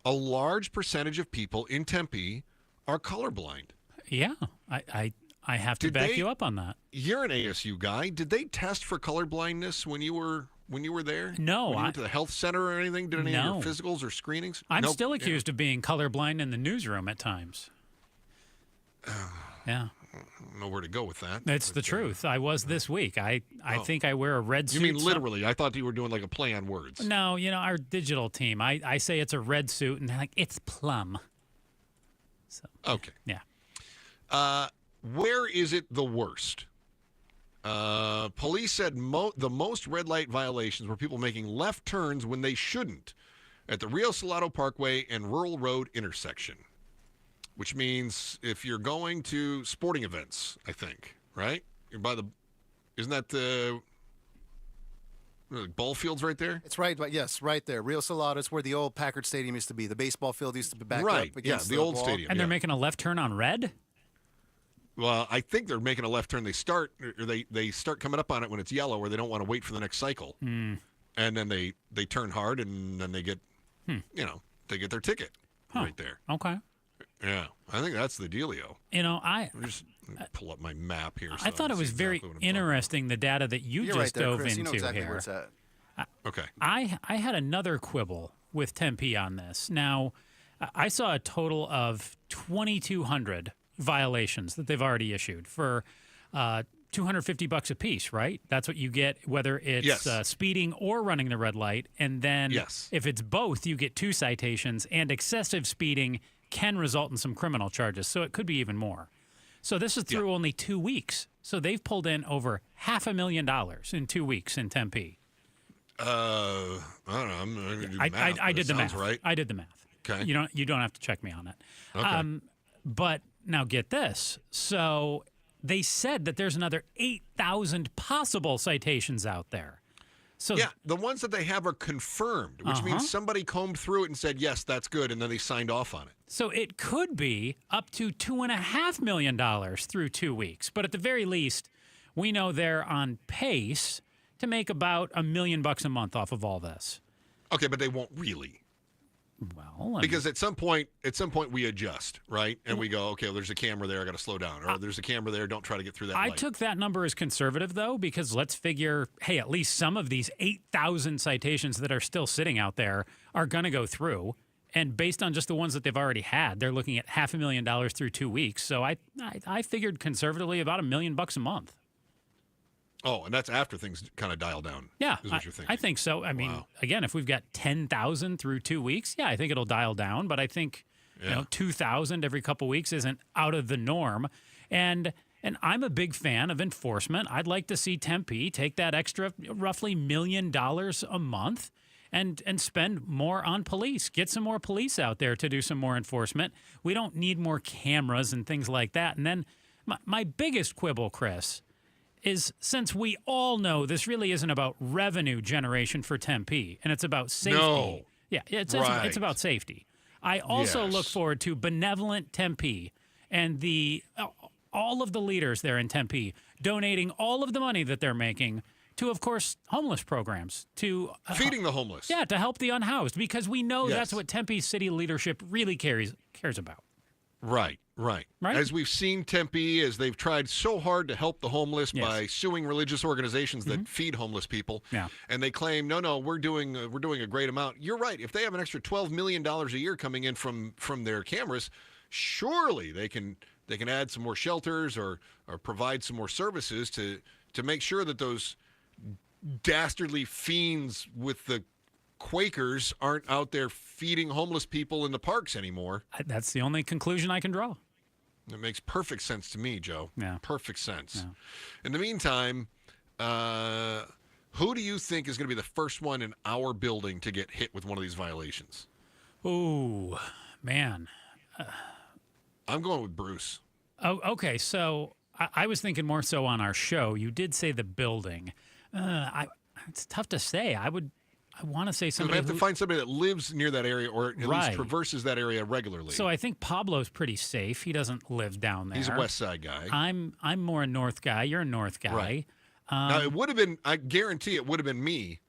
a large percentage of people in Tempe are colorblind. Yeah, I have to back you up on that. You're an ASU guy. Did they test for colorblindness when you were there? No. When you went to the health center or anything? Did any of your physicals or screenings? I'm still accused of being colorblind in the newsroom at times. Yeah. I don't know where to go with that. It's the truth. I was this week. I think I wear a red suit. You mean literally? I thought you were doing like a play on words. No, our digital team. I say it's a red suit, and they're like, it's plum. So, okay. Yeah. Where is it the worst? Police said the most red light violations were people making left turns when they shouldn't at the Rio Salado Parkway and Rural Road intersection, which means if you're going to sporting events, I think, right? You're by isn't that the ball fields right there? It's right, but yes, right there. Rio Salado is where the old Packard Stadium used to be. The baseball field used to be back right. up against the old wall. stadium. And they're making a left turn on red? Well, I think they're making a left turn. They start coming up on it when it's yellow, where they don't want to wait for the next cycle, and then they turn hard, and then they get, they get their ticket right there. Okay. Yeah, I think that's the dealio. I just pull up my map here. I thought it was very interesting the data that you You're just right there, dove Chris. into You know exactly here. where it's at. Okay. I had another quibble with Tempe on this. Now, I saw a total of 2,200 violations that they've already issued for $250 a piece, right? That's what you get, whether it's speeding or running the red light. And then if it's both, you get 2 citations, and excessive speeding can result in some criminal charges. So it could be even more. So this is through only 2 weeks. So they've pulled in over $500,000 in 2 weeks in Tempe. I don't know. I'm not going to do the math. I did the math. Right. I did the math. Okay. You don't have to check me on it. Okay. But now get this. So they said that there's another 8,000 possible citations out there. So the ones that they have are confirmed, which means somebody combed through it and said, yes, that's good, and then they signed off on it. So it could be up to $2.5 million through 2 weeks. But at the very least, we know they're on pace to make about $1 million a month off of all this. Okay, but they won't really. Well, because at some point we adjust, right? And we go, okay, well, there's a camera there, I got to slow down. Or there's a camera there, don't try to get through that light. I took that number as conservative, though, because let's figure, hey, at least some of these 8,000 citations that are still sitting out there are going to go through. And based on just the ones that they've already had, they're looking at $500,000 through 2 weeks. So I figured conservatively about $1 million a month. Oh, and that's after things kind of dial down. Yeah, is what you're thinking. I think so. I mean, again, if we've got 10,000 through 2 weeks, I think it'll dial down. But I think 2,000 every couple weeks isn't out of the norm. And I'm a big fan of enforcement. I'd like to see Tempe take that extra roughly $1 million a month and spend more on police. Get some more police out there to do some more enforcement. We don't need more cameras and things like that. And then my biggest quibble, Chris, is since we all know this really isn't about revenue generation for Tempe, and it's about safety. No. Yeah, it's about safety. I also look forward to benevolent Tempe and all of the leaders there in Tempe donating all of the money that they're making to, of course, homeless programs, to feeding the homeless. Yeah, to help the unhoused, because we know that's what Tempe city leadership really cares about. Right. As we've seen Tempe, as they've tried so hard to help the homeless by suing religious organizations that feed homeless people, and they claim, no, we're doing a great amount. You're right. If they have an extra $12 million a year coming in from their cameras, surely they can add some more shelters or provide some more services to make sure that those dastardly fiends with the Quakers aren't out there feeding homeless people in the parks anymore. That's the only conclusion I can draw. It makes perfect sense to me, Joe. Yeah. Perfect sense. Yeah. In the meantime, who do you think is going to be the first one in our building to get hit with one of these violations? Ooh, man. I'm going with Bruce. Oh, okay. So I was thinking more so on our show. You did say the building. It's tough to say. I want to say somebody. We have to find somebody that lives near that area or at least traverses that area regularly. So I think Pablo's pretty safe. He doesn't live down there. He's a West Side guy. I'm more a North guy. You're a North guy. Right. Now it would have been. I guarantee it would have been me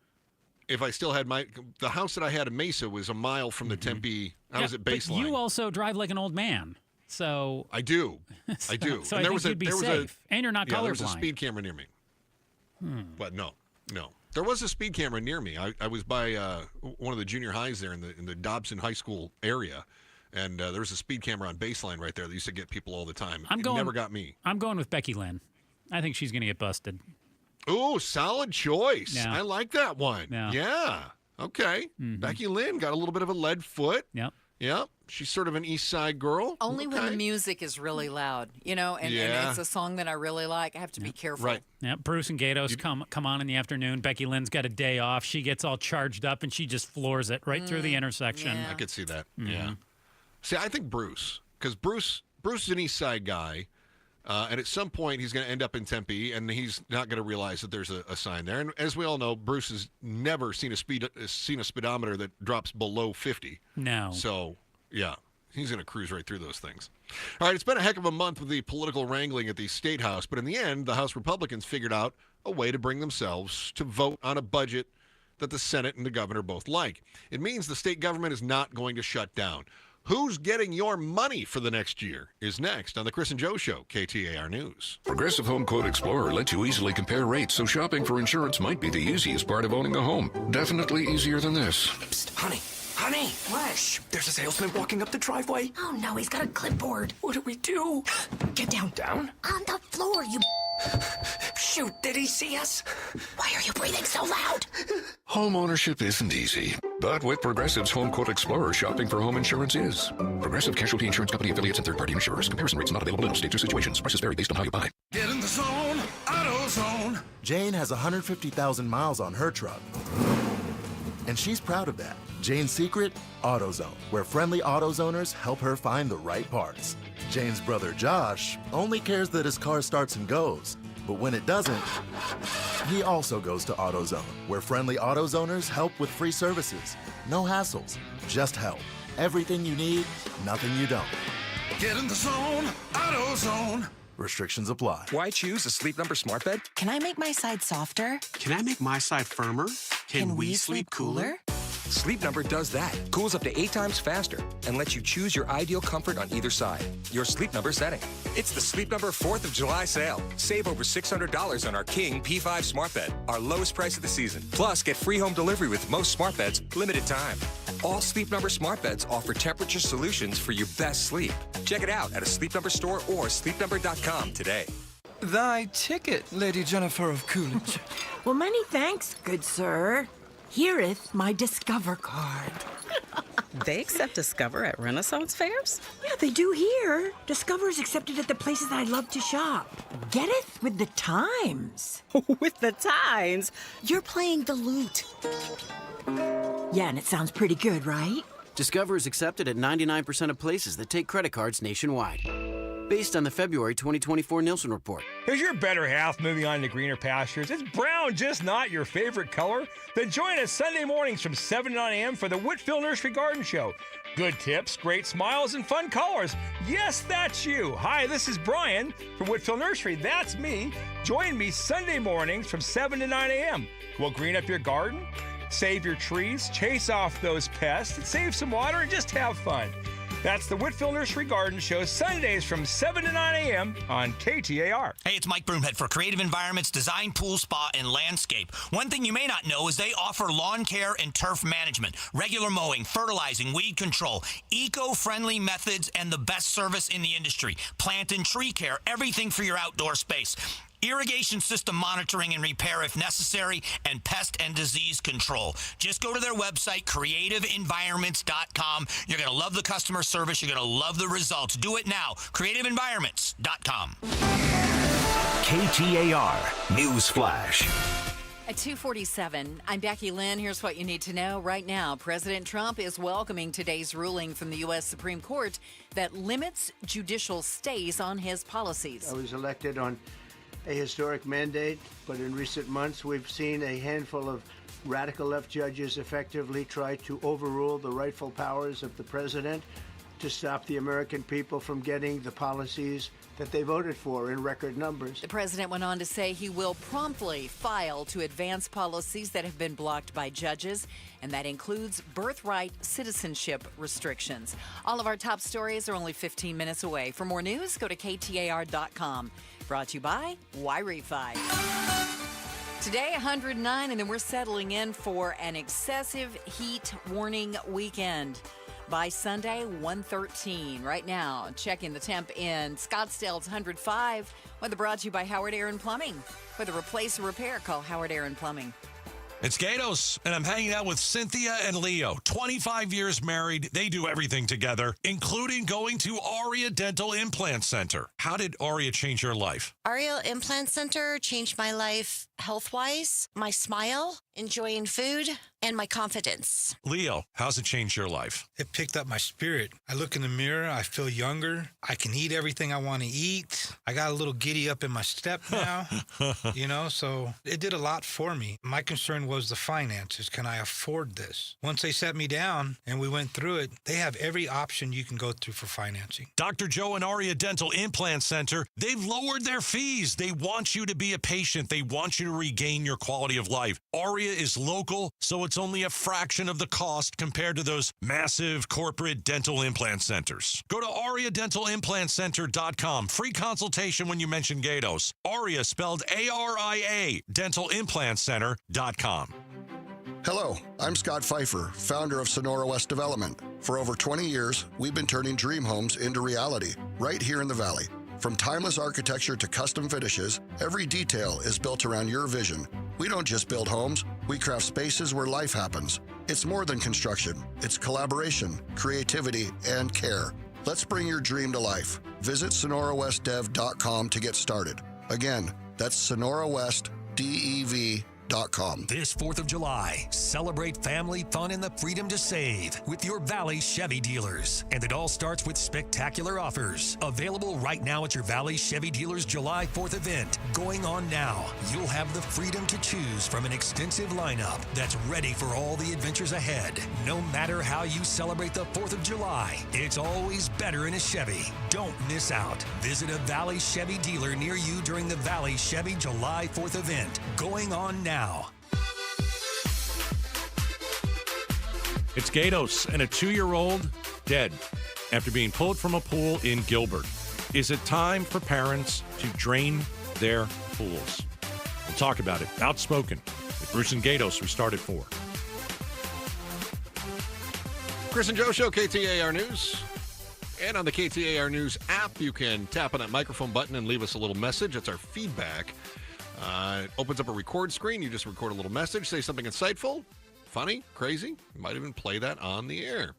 if I still had the house that I had in Mesa was a mile from the Tempe. I was at Baseline. But you also drive like an old man. So I do. So I think you'd be safe. And you're not colorblind. There was a speed camera near me. But no. There was a speed camera near me. I was by one of the junior highs there in the Dobson High School area, and there was a speed camera on Baseline right there that used to get people all the time. It never got me. I'm going with Becky Lynn. I think she's going to get busted. Oh, solid choice. Yeah. I like that one. Yeah. Okay. Becky Lynn got a little bit of a lead foot. Yep. She's sort of an East Side girl. Only when the music is really loud, and it's a song that I really like. I have to be careful. Right. Yeah, Bruce and Gatos come on in the afternoon. Becky Lynn's got a day off. She gets all charged up, and she just floors it right through the intersection. I could see that. Yeah. See, I think Bruce, because Bruce is an East Side guy, and at some point he's going to end up in Tempe, and he's not going to realize that there's a sign there. And as we all know, Bruce has never seen a speedometer that drops below 50. No. So, yeah, he's going to cruise right through those things. All right, it's been a heck of a month with the political wrangling at the State House, but in the end, the House Republicans figured out a way to bring themselves to vote on a budget that the Senate and the governor both like. It means the state government is not going to shut down. Who's getting your money for the next year is next on the Chris and Joe Show, KTAR News. Progressive Home Quote Explorer lets you easily compare rates, so shopping for insurance might be the easiest part of owning a home. Definitely easier than this. Psst, honey, what? Shh, there's a salesman walking up the driveway. Oh no, he's got a clipboard. What do we do? Get down. Down? On the floor, you... Shoot, did he see us? Why are you breathing so loud? Home ownership isn't easy, but with Progressive's Home Quote Explorer, shopping for home insurance is. Progressive Casualty Insurance Company affiliates and third-party insurers. Comparison rates not available in all states or situations. Prices vary based on how you buy. Get in the zone, AutoZone. Jane has 150,000 miles on her truck, and she's proud of that. Jane's secret? AutoZone, where friendly AutoZoners help her find the right parts. Jane's brother Josh only cares that his car starts and goes, but when it doesn't, he also goes to AutoZone, where friendly AutoZoners help with free services. No hassles, just help. Everything you need, nothing you don't. Get in the zone, AutoZone. Restrictions apply. Why choose a Sleep Number smart bed? Can I make my side softer? Can I make my side firmer? Can we sleep cooler? Sleep Number does that. Cools up to 8 times faster and lets you choose your ideal comfort on either side. Your Sleep Number setting. It's the Sleep Number 4th of July sale. Save over $600 on our King P5 smart bed, our lowest price of the season. Plus, get free home delivery with most smart beds, limited time. All Sleep Number smart beds offer temperature solutions for your best sleep. Check it out at a Sleep Number store or sleepnumber.com today. Thy ticket, Lady Jennifer of Coolidge. Well, many thanks, good sir. Here'th my Discover card. They accept Discover at Renaissance fairs? Yeah, they do here. Discover is accepted at the places I love to shop. Getteth with the times. With the times? You're playing the lute. Yeah, and it sounds pretty good, right? Discover is accepted at 99% of places that take credit cards nationwide. Based on the February 2024 Nielsen report. Is your better half moving on to greener pastures? Is brown just not your favorite color? Then join us Sunday mornings from 7 to 9 a.m. for the Whitfield Nursery Garden Show. Good tips, great smiles, and fun colors. Yes, that's you. Hi, this is Brian from Whitfield Nursery. That's me. Join me Sunday mornings from 7 to 9 a.m. We'll green up your garden, save your trees, chase off those pests, save some water, and just have fun. That's the Whitfield Nursery Garden Show, Sundays from 7 to 9 a.m. on KTAR. Hey, it's Mike Broomhead for Creative Environments Design, Pool, Spa, and Landscape. One thing you may not know is they offer lawn care and turf management, regular mowing, fertilizing, weed control, eco-friendly methods, and the best service in the industry. Plant and tree care, everything for your outdoor space. Irrigation system monitoring and repair if necessary, and pest and disease control. Just go to their website, creativeenvironments.com. You're going to love the customer service. You're going to love the results. Do it now. creativeenvironments.com. KTAR News Flash. At 2:47, I'm Becky Lynn. Here's what you need to know right now. President Trump is welcoming today's ruling from the U.S. Supreme Court that limits judicial stays on his policies. I was elected on a historic mandate, but in recent months we've seen a handful of radical left judges effectively try to overrule the rightful powers of the president to stop the American people from getting the policies that they voted for in record numbers. The president went on to say he will promptly file to advance policies that have been blocked by judges, and that includes birthright citizenship restrictions. All of our top stories are only 15 minutes away. For more news, go to KTAR.com. Brought to you by Y-Refi. Today, 109, and then we're settling in for an excessive heat warning weekend. By Sunday, 113. Right now, checking the temp in Scottsdale, it's 105. Weather brought to you by Howard Aaron Plumbing. Whether replace or repair, call Howard Aaron Plumbing. It's Gatos, and I'm hanging out with Cynthia and Leo. 25 years married. They do everything together, including going to Aria Dental Implant Center. How did Aria change your life? Aria Implant Center changed my life health-wise, my smile, enjoying food, and my confidence. Leo, how's it changed your life? It picked up my spirit. I look in the mirror, I feel younger. I can eat everything I want to eat. I got a little giddy up in my step now, so it did a lot for me. My concern was the finances. Can I afford this? Once they set me down and we went through it, they have every option you can go through for financing. Dr. Joe and Aria Dental Implant Center, they've lowered their fees. They want you to be a patient. They want you to regain your quality of life. Aria is local, so it's only a fraction of the cost compared to those massive corporate dental implant centers. Go to AriaDentalImplantCenter.com. Free consultation when you mention Gatos. Aria spelled A-R-I-A, DentalImplantCenter.com. Hello, I'm Scott Pfeiffer, founder of Sonora West Development. For over 20 years, we've been turning dream homes into reality right here in the Valley. From timeless architecture to custom finishes, every detail is built around your vision. We don't just build homes, we craft spaces where life happens. It's more than construction. It's collaboration, creativity, and care. Let's bring your dream to life. Visit SonoraWestDev.com to get started. Again, that's SonoraWestDev.com. This 4th of July, celebrate family fun and the freedom to save with your Valley Chevy dealers. And it all starts with spectacular offers. Available right now at your Valley Chevy dealers July 4th event. Going on now, you'll have the freedom to choose from an extensive lineup that's ready for all the adventures ahead. No matter how you celebrate the 4th of July, it's always better in a Chevy. Don't miss out. Visit a Valley Chevy dealer near you during the Valley Chevy July 4th event. Going on now. It's Gatos and a 2-year-old dead after being pulled from a pool in Gilbert. Is it time for parents to drain their pools? We'll talk about it. Outspoken with Bruce and Gatos. We start at 4. Chris and Joe Show, KTAR News. And on the KTAR News app, you can tap on that microphone button and leave us a little message. That's our feedback. It opens up a record screen. You just record a little message, say something insightful, funny, crazy. You might even play that on the air.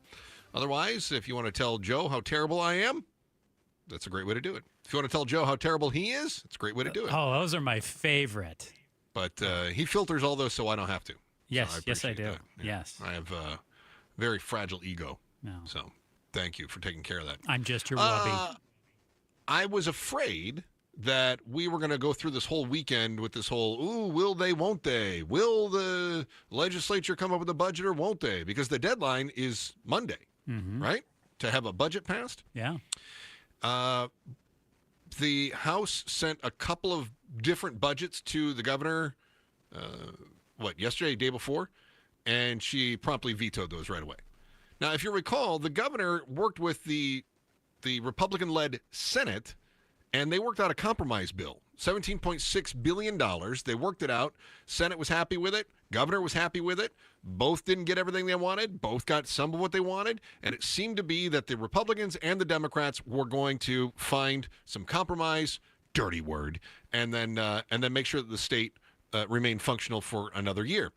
Otherwise, if you want to tell Joe how terrible I am, that's a great way to do it. If you want to tell Joe how terrible he is, it's a great way to do it. Oh, those are my favorite. But he filters all those so I don't have to. Yes, so yes, I do. Yeah. Yes. I have a very fragile ego. No. So thank you for taking care of that. I'm just your wubby. I was afraid that we were going to go through this whole weekend with this whole, ooh, will they, won't they? Will the legislature come up with a budget or won't they? Because the deadline is Monday, right? To have a budget passed? Yeah. The House sent a couple of different budgets to the governor, yesterday, day before? And she promptly vetoed those right away. Now, if you recall, the governor worked with the Republican-led Senate, and they worked out a compromise bill, $17.6 billion. They worked it out. Senate was happy with it. Governor was happy with it. Both didn't get everything they wanted. Both got some of what they wanted. And it seemed to be that the Republicans and the Democrats were going to find some compromise, dirty word, and then make sure that the state remained functional for another year.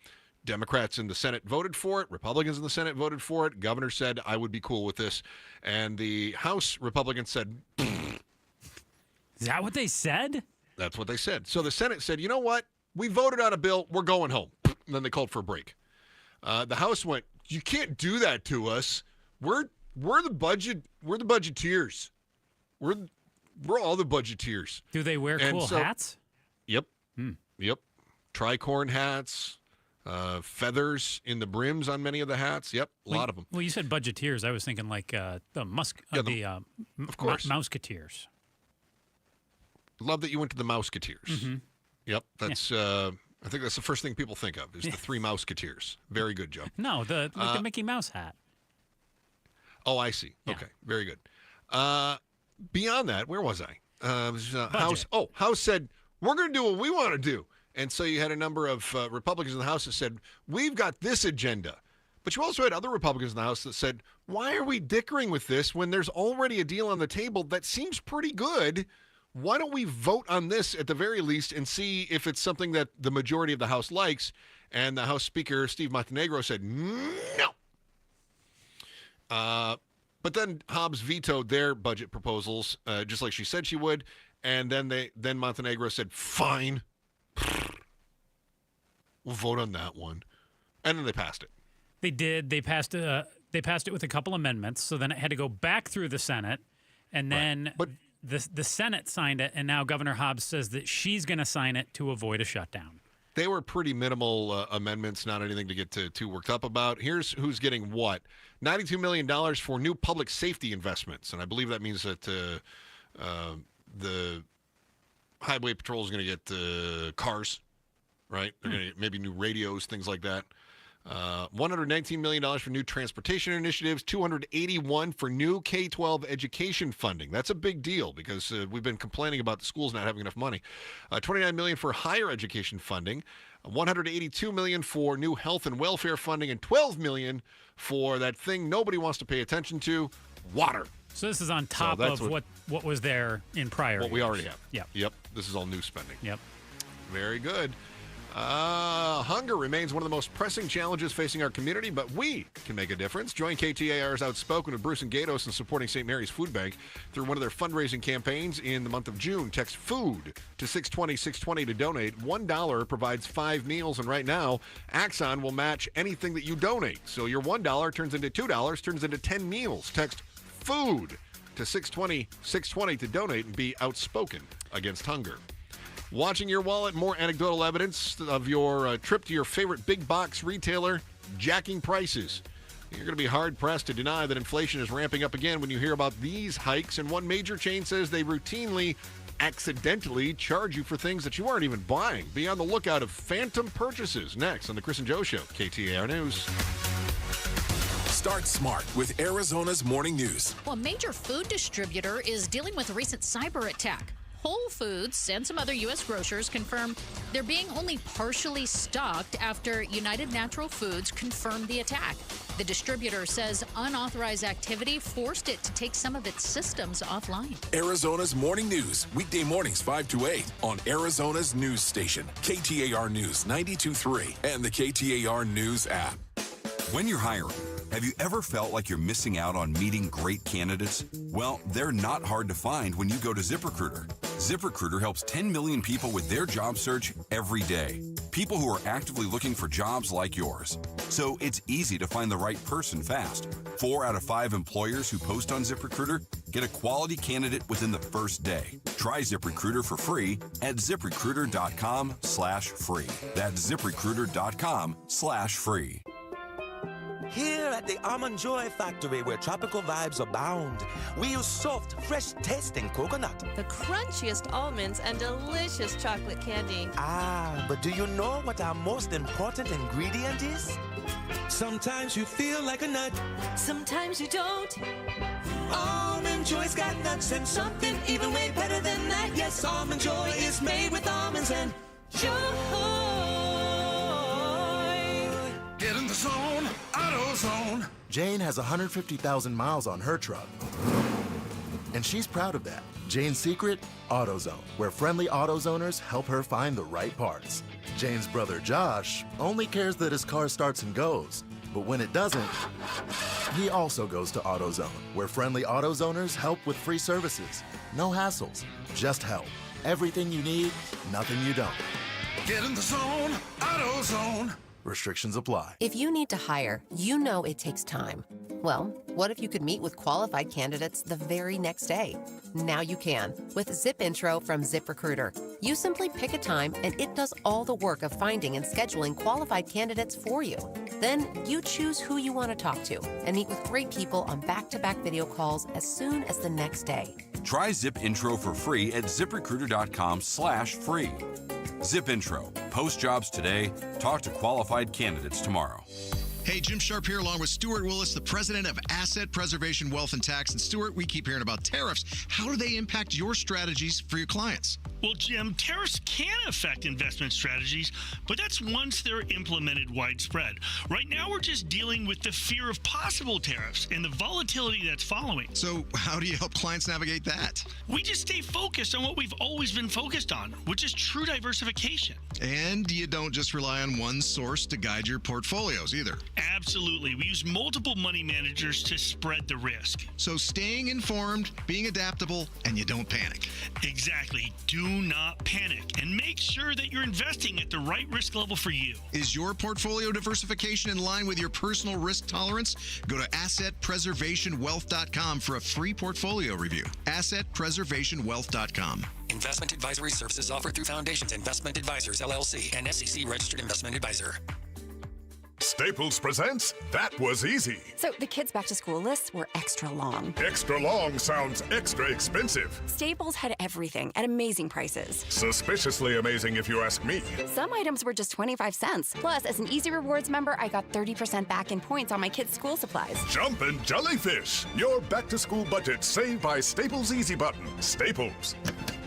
Democrats in the Senate voted for it. Republicans in the Senate voted for it. Governor said, I would be cool with this. And the House Republicans said, is that what they said? That's what they said. So the Senate said, you know what? We voted on a bill. We're going home. And then they called for a break. The House went, you can't do that to us. We're the budget. We're the budgeteers. We're all the budgeteers. Do they wear cool hats? Yep. Yep. Tricorn hats. Feathers in the brims on many of the hats. Yep, a lot of them. Well, you said budgeteers. I was thinking like the of course, Mouseketeers. Love that you went to the Mouseketeers. Yep, that's. I think that's the first thing people think of is the 3 Mouseketeers. Very good, Joe. No, the Mickey Mouse hat. Oh, I see. Yeah. Okay, very good. Beyond that, where was I? House. Oh, House said we're going to do what we want to do. And so you had a number of Republicans in the House that said, we've got this agenda. But you also had other Republicans in the House that said, why are we dickering with this when there's already a deal on the table that seems pretty good? Why don't we vote on this at the very least and see if it's something that the majority of the House likes? And the House Speaker, Steve Montenegro, said no. But then Hobbs vetoed their budget proposals, just like she said she would. And then Montenegro said, fine. We'll vote on that one. And then they passed it. They did. They passed it with a couple amendments. So then it had to go back through the Senate. And then the Senate signed it. And now Governor Hobbs says that she's going to sign it to avoid a shutdown. They were pretty minimal amendments, not anything to get too worked up about. Here's who's getting what. $92 million for new public safety investments. And I believe that means that the Highway Patrol is going to get cars, right? They're going to get maybe new radios, things like that. $119 million for new transportation initiatives, $281 for new K-12 education funding. That's a big deal because we've been complaining about the schools not having enough money. $29 million for higher education funding, $182 million for new health and welfare funding, and $12 million for that thing nobody wants to pay attention to, water. So this is on top of what was there in prior What years. we already have. Yep. This is all new spending. Yep. Very good. Hunger remains one of the most pressing challenges facing our community, but we can make a difference. Join KTAR's Outspoken with Bruce and Gatos in supporting St. Mary's Food Bank through one of their fundraising campaigns in the month of June. Text FOOD to 620-620 to donate. $1 provides 5 meals, and right now, Axon will match anything that you donate. So your $1 turns into $2, turns into 10 meals. Text FOOD to 620-620 to donate and be outspoken against hunger. Watching your wallet, more anecdotal evidence of your trip to your favorite big box retailer jacking prices. You're going to be hard-pressed to deny that inflation is ramping up again when you hear about these hikes, and one major chain says they routinely, accidentally charge you for things that you aren't even buying. Be on the lookout of phantom purchases. Next on The Chris and Joe Show, KTAR News. Start smart with Arizona's Morning News. Well, a major food distributor is dealing with a recent cyber attack. Whole Foods and some other U.S. grocers confirm they're being only partially stocked after United Natural Foods confirmed the attack. The distributor says unauthorized activity forced it to take some of its systems offline. Arizona's Morning News, weekday mornings 5 to 8 on Arizona's news station, KTAR News 92.3 and the KTAR News app. When you're hiring, have you ever felt like you're missing out on meeting great candidates? Well, they're not hard to find when you go to ZipRecruiter. ZipRecruiter helps 10 million people with their job search every day. People who are actively looking for jobs like yours. So it's easy to find the right person fast. 4 out of 5 employers who post on ZipRecruiter get a quality candidate within the first day. Try ZipRecruiter for free at ZipRecruiter.com/free. That's ZipRecruiter.com/free. Here at the Almond Joy Factory, where tropical vibes abound, we use soft, fresh-tasting coconut. The crunchiest almonds and delicious chocolate candy. Ah, but do you know what our most important ingredient is? Sometimes you feel like a nut. Sometimes you don't. Almond Joy's got nuts and something even way better than that. Yes, Almond Joy is made with almonds and joy. Get in the zone, AutoZone. Jane has 150,000 miles on her truck, and she's proud of that. Jane's secret? AutoZone, where friendly AutoZoners help her find the right parts. Jane's brother Josh only cares that his car starts and goes, but when it doesn't, he also goes to AutoZone, where friendly AutoZoners help with free services. No hassles, just help. Everything you need, nothing you don't. Get in the zone, AutoZone. Restrictions apply. If you need to hire, you know it takes time. Well, what if you could meet with qualified candidates the very next day? Now you can with Zip Intro from ZipRecruiter. You simply pick a time and it does all the work of finding and scheduling qualified candidates for you. Then you choose who you want to talk to and meet with great people on back-to-back video calls as soon as the next day. Try Zip Intro for free at ZipRecruiter.com/free. Zip Intro. Post jobs today. Talk to qualified candidates tomorrow. Hey, Jim Sharp here along with Stuart Willis, the president of Asset Preservation Wealth and Tax. And Stuart, we keep hearing about tariffs. How do they impact your strategies for your clients? Well, Jim, tariffs can affect investment strategies, but that's once they're implemented widespread. Right now, we're just dealing with the fear of possible tariffs and the volatility that's following. So how do you help clients navigate that? We just stay focused on what we've always been focused on, which is true diversification. And you don't just rely on one source to guide your portfolios either. Absolutely. We use multiple money managers to spread the risk. So staying informed, being adaptable, and you don't panic. Exactly. Do not panic and make sure that you're investing at the right risk level for you. Is your portfolio diversification in line with your personal risk tolerance? Go to AssetPreservationWealth.com for a free portfolio review. AssetPreservationWealth.com. Investment advisory services offered through Foundations Investment Advisors, LLC, and SEC Registered Investment Advisor. Staples presents That Was Easy. So the kids' back-to-school lists were extra long. Extra long sounds extra expensive. Staples had everything at amazing prices. Suspiciously amazing if you ask me. Some items were just 25 cents. Plus, as an Easy Rewards member, I got 30% back in points on my kids' school supplies. Jumpin' Jellyfish. Your back-to-school budget saved by Staples Easy Button. Staples.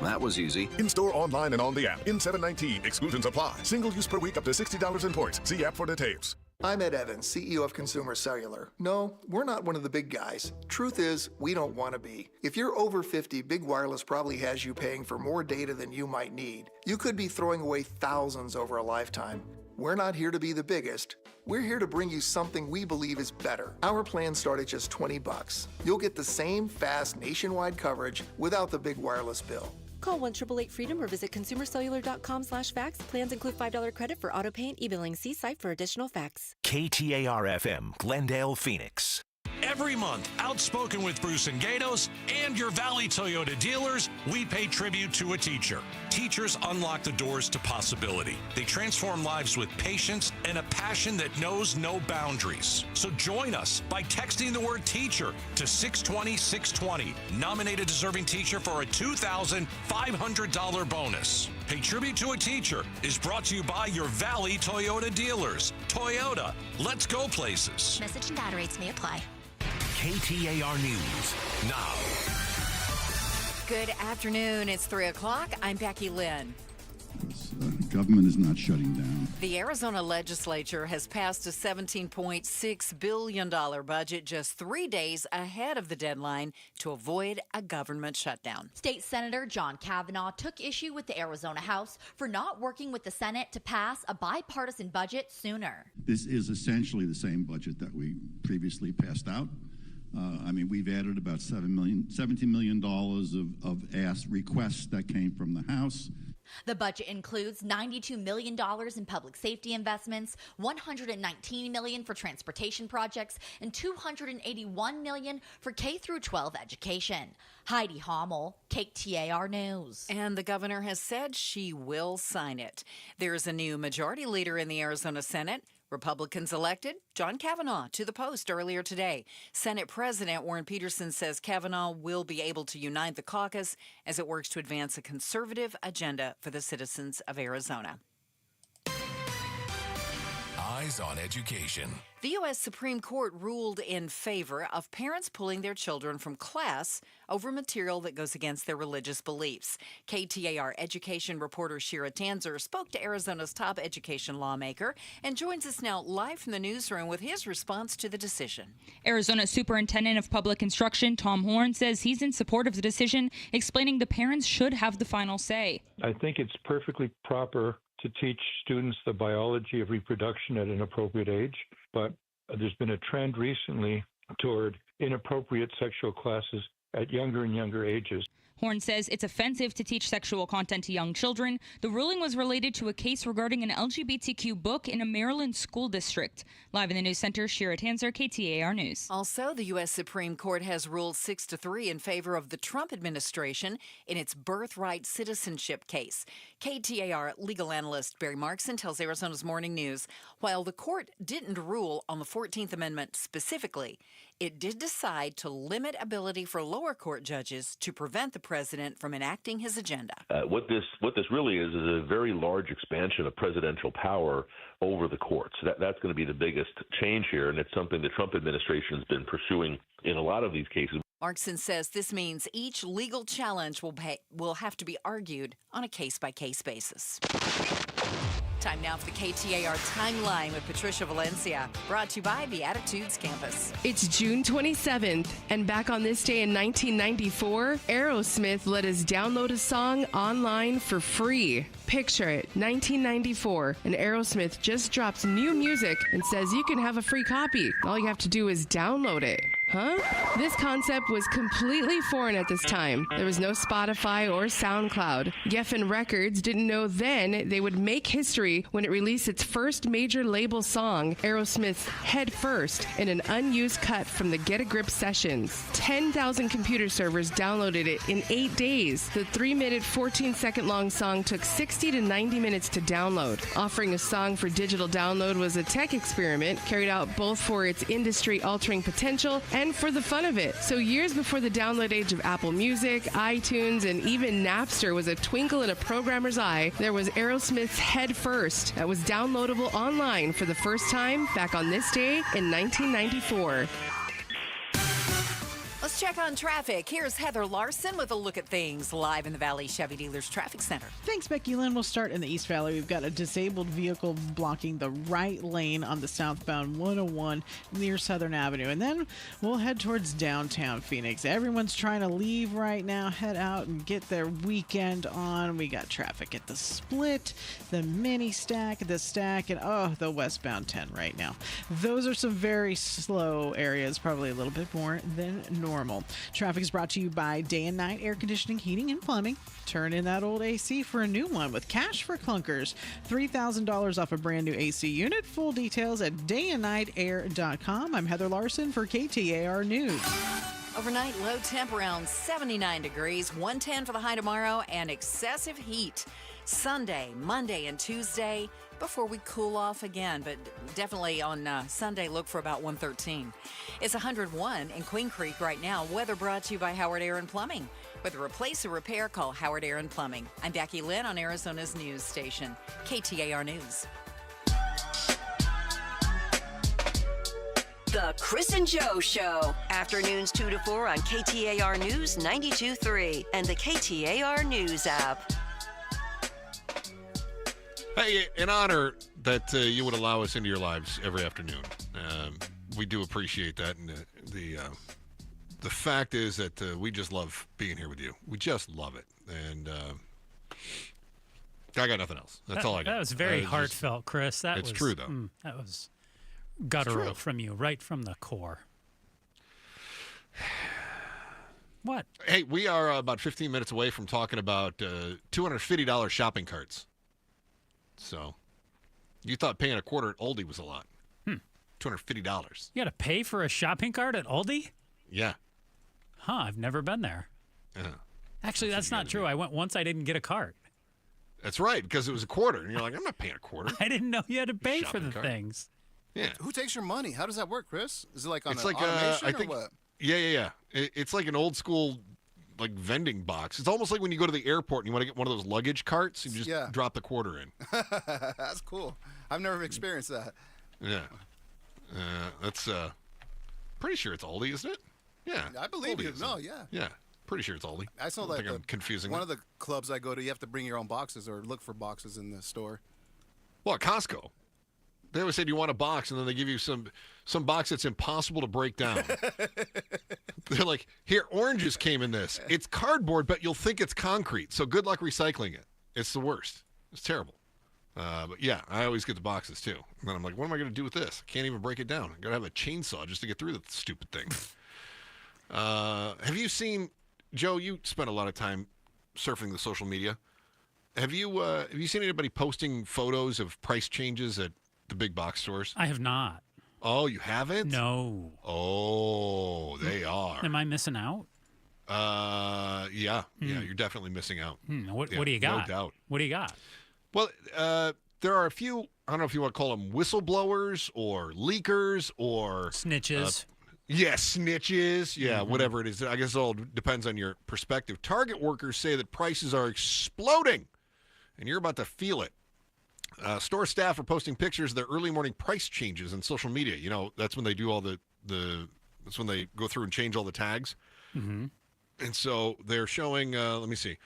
That was easy. In-store, online, and on the app. In 719. Exclusions apply. Single use per week up to $60 in points. See app for details. I'm Ed Evans, CEO of Consumer Cellular. No, we're not one of the big guys. Truth is, we don't want to be. If you're over 50, Big Wireless probably has you paying for more data than you might need. You could be throwing away thousands over a lifetime. We're not here to be the biggest. We're here to bring you something we believe is better. Our plans start at just $20. You'll get the same fast nationwide coverage without the Big Wireless bill. Call 1-888-FREEDOM or visit consumercellular.com/facts. Plans include $5 credit for auto pay and e-billing. See site for additional facts. KTAR-FM, Glendale, Phoenix. Every month, Outspoken with Bruce and Gatos and your Valley Toyota dealers, we pay tribute to a teacher. Teachers unlock the doors to possibility. They transform lives with patience and a passion that knows no boundaries. So join us by texting the word teacher to 620-620. Nominate a deserving teacher for a $2,500 bonus. Pay tribute to a teacher is brought to you by your Valley Toyota dealers. Toyota, let's go places. Message and data rates may apply. KTAR News now. Good afternoon. It's 3 o'clock. I'm Becky Lynn. Government is not shutting down. The Arizona legislature has passed a $17.6 billion budget just 3 days ahead of the deadline to avoid a government shutdown. State Senator John Kavanaugh took issue with the Arizona House for not working with the Senate to pass a bipartisan budget sooner. This is essentially the same budget that we previously passed out. We've added about $17 million of asked requests that came from the House. The budget includes $92 million in public safety investments, $119 million for transportation projects, and $281 million for K-12 education. Heidi Hommel, KTAR News. And the governor has said she will sign it. There's a new majority leader in the Arizona Senate. Republicans elected John Kavanaugh to the post earlier today. Senate President Warren Peterson says Kavanaugh will be able to unite the caucus as it works to advance a conservative agenda for the citizens of Arizona. Eyes on Education. The U.S. Supreme Court ruled in favor of parents pulling their children from class over material that goes against their religious beliefs. KTAR education reporter Shira Tanzer spoke to Arizona's top education lawmaker and joins us now live from the newsroom with his response to the decision. Arizona Superintendent of Public Instruction Tom Horn says he's in support of the decision, explaining the parents should have the final say. I think it's perfectly proper to teach students the biology of reproduction at an appropriate age, but there's been a trend recently toward inappropriate sexual classes at younger and younger ages. Horn says it's offensive to teach sexual content to young children. The ruling was related to a case regarding an LGBTQ book in a Maryland school district. Live in the news center, Shira Tanzer, KTAR News. Also, the U.S. Supreme Court has ruled 6-3 in favor of the Trump administration in its Birthright citizenship case. KTAR legal analyst Barry Markson tells Arizona's Morning News, while the court didn't rule on the 14th Amendment specifically, it did decide to limit ability for lower court judges to prevent the president from enacting his agenda. What this really is a very large expansion of presidential power over the courts. That's going to be the biggest change here, and it's something the Trump administration has been pursuing in a lot of these cases. Markson says this means each legal challenge will have to be argued on a case-by-case basis. Time now for the KTAR Timeline with Patricia Valencia, brought to you by the Attitudes Campus. It's June 27th, and back on this day in 1994, Aerosmith let us download a song online for free. Picture it, 1994, and Aerosmith just drops new music and says you can have a free copy. All you have to do is download it. Huh? This concept was completely foreign at this time. There was no Spotify or SoundCloud. Geffen Records didn't know then they would make history when it released its first major label song, Aerosmith's Head First, in an unused cut from the Get a Grip sessions. 10,000 computer servers downloaded it in 8 days. The 3-minute, 14-second long song took 60 to 90 minutes to download. Offering a song for digital download was a tech experiment carried out both for its industry-altering potential and for the fun of it. So years before the download age of Apple Music, iTunes, and even Napster was a twinkle in a programmer's eye, there was Aerosmith's Head First that was downloadable online for the first time back on this day in 1994. Let's check on traffic. Here's Heather Larson with a look at things live in the Valley Chevy Dealers Traffic Center. Thanks, Becky Lynn. We'll start in the East Valley. We've got a disabled vehicle blocking the right lane on the southbound 101 near Southern Avenue. And then we'll head towards downtown Phoenix. Everyone's trying to leave right now, head out and get their weekend on. We got traffic at the Split, the Mini Stack, the Stack, and the westbound 10 right now. Those are some very slow areas, probably a little bit more than normal. Traffic is brought to you by Day and Night Air Conditioning, Heating, and Plumbing. Turn in that old AC for a new one with cash for clunkers. $3,000 off a brand new AC unit. Full details at dayandnightair.com. I'm Heather Larson for KTAR News. Overnight, low temp around 79 degrees, 110 for the high tomorrow, and excessive heat Sunday, Monday, and Tuesday before we cool off again. But definitely on Sunday, look for about 113. It's 101 in Queen Creek right now. Weather brought to you by Howard Air and Plumbing. Whether replace or repair, call Howard Air and Plumbing. I'm Becky Lynn on Arizona's news station, KTAR News. The Chris and Joe Show. Afternoons 2 to 4 on KTAR News 92.3 and the KTAR News app. Hey, in honor that you would allow us into your lives every afternoon. We do appreciate that. And the fact is that we just love being here with you. We just love it. And I got nothing else. That's all I got. That was very heartfelt, Chris. It's true, though. That was guttural from you, right from the core. What? Hey, we are about 15 minutes away from talking about $250 shopping carts. So, you thought paying a quarter at Aldi was a lot. $250. You got to pay for a shopping cart at Aldi? Yeah. Huh, I've never been there. Actually, that's not true. I went once, I didn't get a cart. That's right, because it was a quarter. And you're like, I'm not paying a quarter. I didn't know you had to pay for the things. Yeah. Who takes your money? How does that work, Chris? Is it like on it's an like, automation I think, or what? Yeah. It's like an old school vending box. It's almost like when you go to the airport and you want to get one of those luggage carts, you just drop the quarter in. That's cool. I've never experienced that. Yeah. That's pretty sure it's Aldi, isn't it? Yeah. I believe Aldi you. is No, it? yeah. Yeah. Pretty sure it's Aldi. I saw think I'm confusing one it. of the clubs I go to, you have to bring your own boxes or look for boxes in the store. Well, at Costco, they always say, do you want a box? And then they give you some box that's impossible to break down. They're like, here, oranges came in this. It's cardboard, but you'll think it's concrete. So good luck recycling it. It's the worst. It's terrible. But yeah, I always get the boxes too. And then I'm like, what am I going to do with this? I can't even break it down. I got to have a chainsaw just to get through the stupid thing. Have you seen, Joe, you spent a lot of time surfing the social media. Have you seen anybody posting photos of price changes at the big box stores? I have not. Oh, you haven't? No. Oh, they are. Am I missing out? Yeah, you're definitely missing out. What do you got? No doubt. What do you got? Well, there are a few, I don't know if you want to call them whistleblowers or leakers or... Snitches. Snitches. Yeah, whatever it is. I guess it all depends on your perspective. Target workers say that prices are exploding, and you're about to feel it. Store staff are posting pictures of their early morning price changes on social media. You know, that's when they do all that's when they go through and change all the tags. And so they're showing, let me see,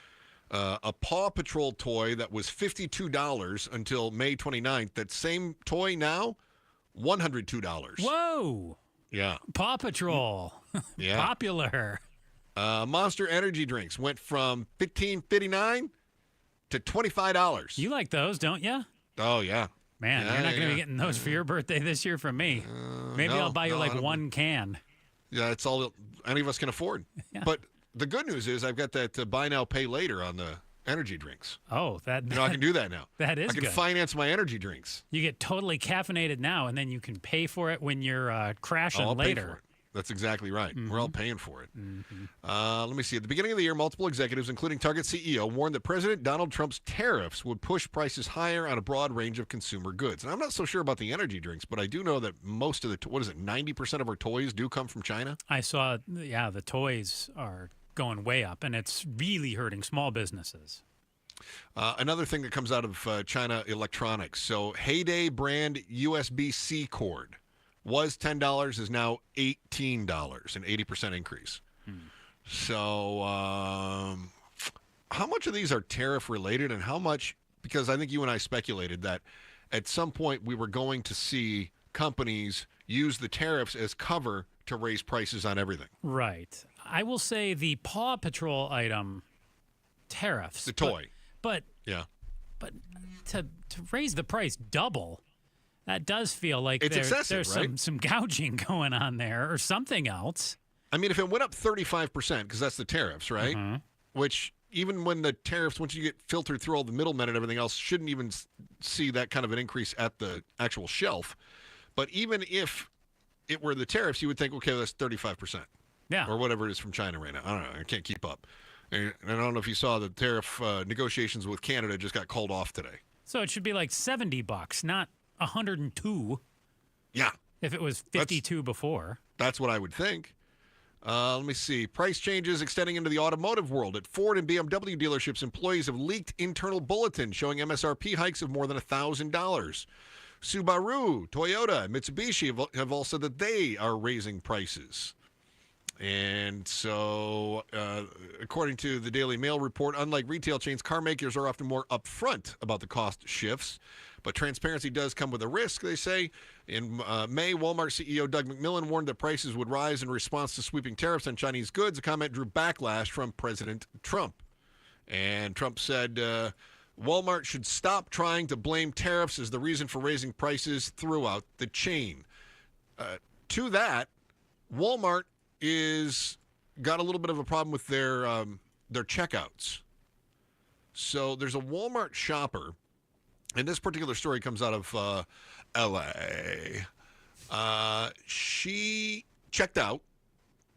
a Paw Patrol toy that was $52 until May 29th. That same toy now, $102. Whoa. Yeah. Paw Patrol. Yeah. Popular. Monster energy drinks went from $15.59 to $25. You like those, don't you? Oh, yeah. Man, Yeah, you're not going to yeah. be getting those for your birthday this year from me. Maybe no, I'll buy you no, I like don't- one can. Yeah, that's all any of us can afford. But the good news is I've got that buy now, pay later on the energy drinks. Oh, that I can do that now. That is I can good. finance my energy drinks. You get totally caffeinated now, and then you can pay for it when you're crashing I'll pay later. for it. That's exactly right. We're all paying for it. Mm-hmm. Let me see. At the beginning of the year, multiple executives, including Target CEO, warned that President Donald Trump's tariffs would push prices higher on a broad range of consumer goods. And I'm not so sure about the energy drinks, but I do know that most of the, 90% of our toys do come from China? I saw, the toys are going way up, and it's really hurting small businesses. Another thing that comes out of China electronics. So Heyday brand USB-C cord was $10, is now $18, an 80% increase. So how much of these are tariff related and how much, because I think you and I speculated that at some point we were going to see companies use the tariffs as cover to raise prices on everything. Right. I will say the Paw Patrol item tariffs. The toy. But yeah. But to raise the price double, that does feel like It's excessive, there's right? some gouging going on there or something else. I mean, if it went up 35%, because that's the tariffs, right? Which even when the tariffs, once you get filtered through all the middlemen and everything else, shouldn't even see that kind of an increase at the actual shelf. But even if it were the tariffs, you would think, okay, that's 35%. Yeah. Or whatever it is from China right now. I don't know. I can't keep up. And I don't know if you saw the tariff negotiations with Canada just got called off today. So it should be like $70, not $102. Yeah. If it was 52 before. That's what I would think. Let me see. Price changes extending into the automotive world. At Ford and BMW dealerships, employees have leaked internal bulletins showing MSRP hikes of more than $1,000. Subaru, Toyota, and Mitsubishi have all said that they are raising prices. And so, according to the Daily Mail report, unlike retail chains, car makers are often more upfront about the cost shifts. But transparency does come with a risk, they say. In May, Walmart CEO Doug McMillon warned that prices would rise in response to sweeping tariffs on Chinese goods. A comment drew backlash from President Trump. And Trump said Walmart should stop trying to blame tariffs as the reason for raising prices throughout the chain. To that, Walmart got a little bit of a problem with their checkouts. So there's a Walmart shopper, and this particular story comes out of L.A. She checked out.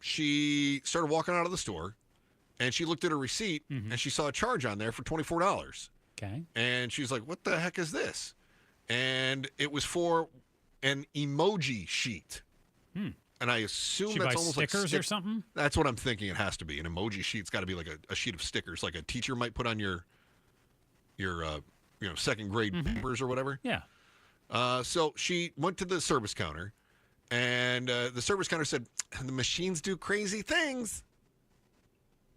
She started walking out of the store, and she looked at her receipt, and she saw a charge on there for $24. Okay. And she's like, what the heck is this? And it was for an emoji sheet. And I assume She that's buys almost stickers like or something? That's what I'm thinking it has to be. An emoji sheet's got to be like a sheet of stickers, like a teacher might put on your second grade papers or whatever. Yeah. So she went to the service counter, and the service counter said, the machines do crazy things.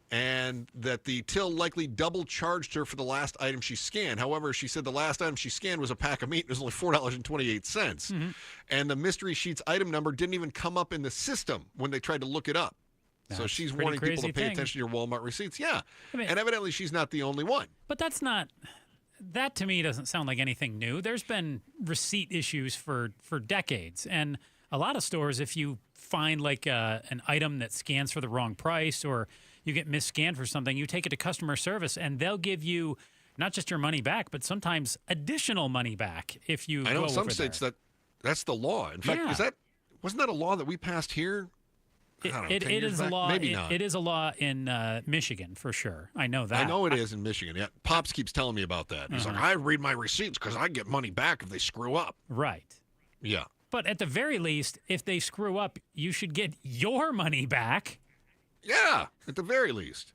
And that the till likely double charged her for the last item she scanned. However, she said the last item she scanned was a pack of meat. It was only $4.28. And the mystery sheet's item number didn't even come up in the system when they tried to look it up. So That's she's a pretty warning people to crazy pay thing. attention to your Walmart receipts. Yeah. I mean- and evidently she's not the only one. But that to me doesn't sound like anything new. There's been receipt issues for decades. And a lot of stores, if you find like an item that scans for the wrong price or you get misscanned for something, you take it to customer service and they'll give you not just your money back, but sometimes additional money back if you I know go in some over states there. that's the law. In fact, Yeah. wasn't that a law that we passed here? I don't know, 10 It years is a back? law. Maybe not. It is a law in Michigan for sure. I know that. I know it is in Michigan. Yeah, Pops keeps telling me about that. He's like, I read my receipts because I get money back if they screw up. Right. Yeah. But at the very least, if they screw up, you should get your money back. Yeah, at the very least.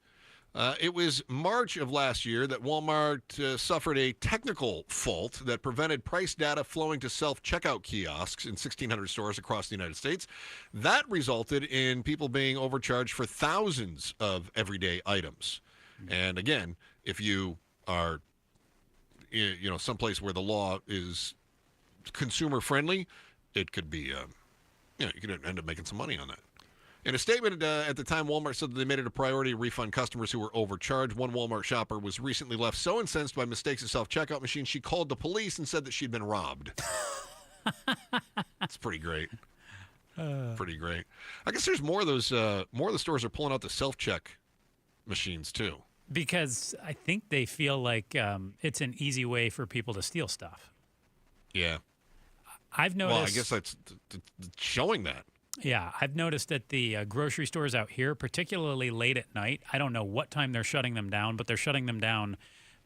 It was March of last year that Walmart suffered a technical fault that prevented price data flowing to self-checkout kiosks in 1,600 stores across the United States. That resulted in people being overcharged for thousands of everyday items. And again, if you are, someplace where the law is consumer-friendly, it could be, you could end up making some money on that. In a statement at the time, Walmart said that they made it a priority to refund customers who were overcharged. One Walmart shopper was recently left so incensed by mistakes at self-checkout machines, she called the police and said that she'd been robbed. That's pretty great. Pretty great. I guess there's more of those. More of the stores are pulling out the self-check machines too, because I think they feel like it's an easy way for people to steal stuff. Yeah, I've noticed. Well, I guess that's showing that. Yeah, I've noticed at the grocery stores out here, particularly late at night, I don't know what time they're shutting them down, but they're shutting them down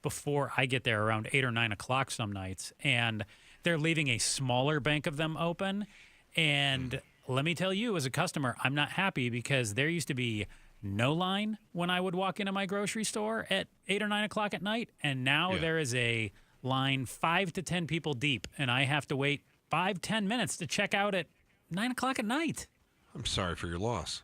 before I get there around 8 or 9 o'clock some nights. And they're leaving a smaller bank of them open. And let me tell you, as a customer, I'm not happy because there used to be no line when I would walk into my grocery store at 8 or 9 o'clock at night. And now there is a line 5 to 10 people deep, and I have to wait 5-10 minutes to check out at 9 o'clock at night. I'm sorry for your loss.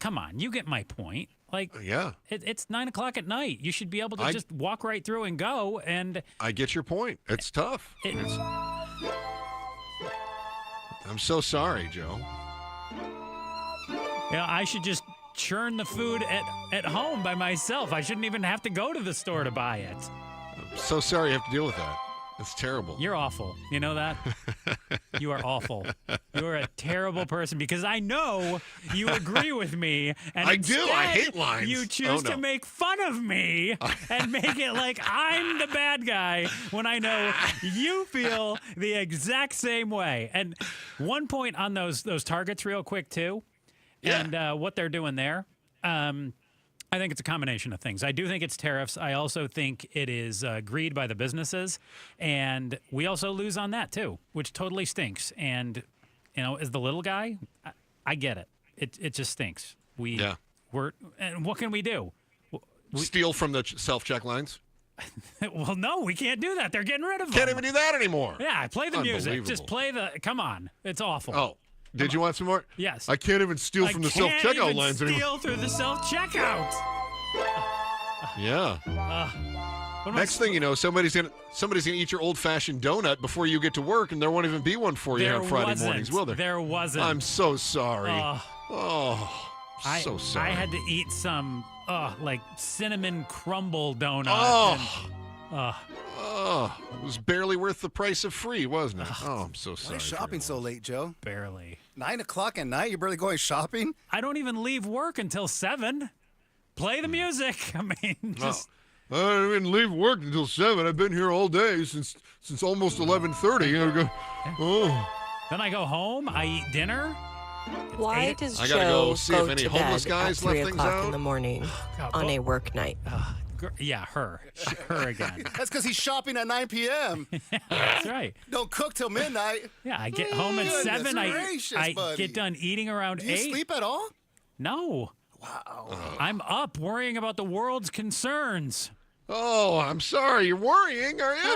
Come on, you get my point. Like, yeah, it's 9 o'clock at night. You should be able to just walk right through and go. And I get your point. It's tough. I'm so sorry, Joe. I should just churn the food at home by myself. I shouldn't even have to go to the store to buy it. I'm so sorry you have to deal with that. It's terrible. You're awful. You know that? You are awful. You're a terrible person because I know you agree with me. And I do. I hate lines. You choose to make fun of me and make it like I'm the bad guy when I know you feel the exact same way. And one point on those Targets real quick, too, and what they're doing there. I think it's a combination of things. I do think it's tariffs. I also think it is greed by the businesses. And we also lose on that, too, which totally stinks. And, as the little guy, I get it. It just stinks. And what can we do? Steal from the self-check lines? Well, no, we can't do that. They're getting rid of them. Can't even do that anymore. Yeah, play the music. Just play come on. It's awful. Oh. Did you want some more? Yes. I can't even steal from the self-checkout lines anymore. Steal through the self-checkout. Yeah. Next thing you know, somebody's gonna eat your old-fashioned donut before you get to work, and there won't even be one for you on Friday mornings, will there? There wasn't. I'm so sorry. So sorry. I had to eat some like cinnamon crumble donut. It was barely worth the price of free, wasn't it? I'm so sorry. Why is shopping so late, Joe? Barely. 9 o'clock at night? You're barely going shopping? I don't even leave work until 7. Play the music. I mean, just... I don't even leave work until 7. I've been here all day since almost 11:30. Then I go home. I eat dinner. Why does I Joe gotta go see if any to homeless bed guys at left 3 things o'clock out? in the morning on a work night? Yeah, her again. That's because he's shopping at 9 p.m. That's right. Don't cook till midnight. Yeah, I get home at 7. I buddy. get done eating around 8. Do you sleep at all? No. Wow. I'm up worrying about the world's concerns. Oh, I'm sorry. You're worrying, are you?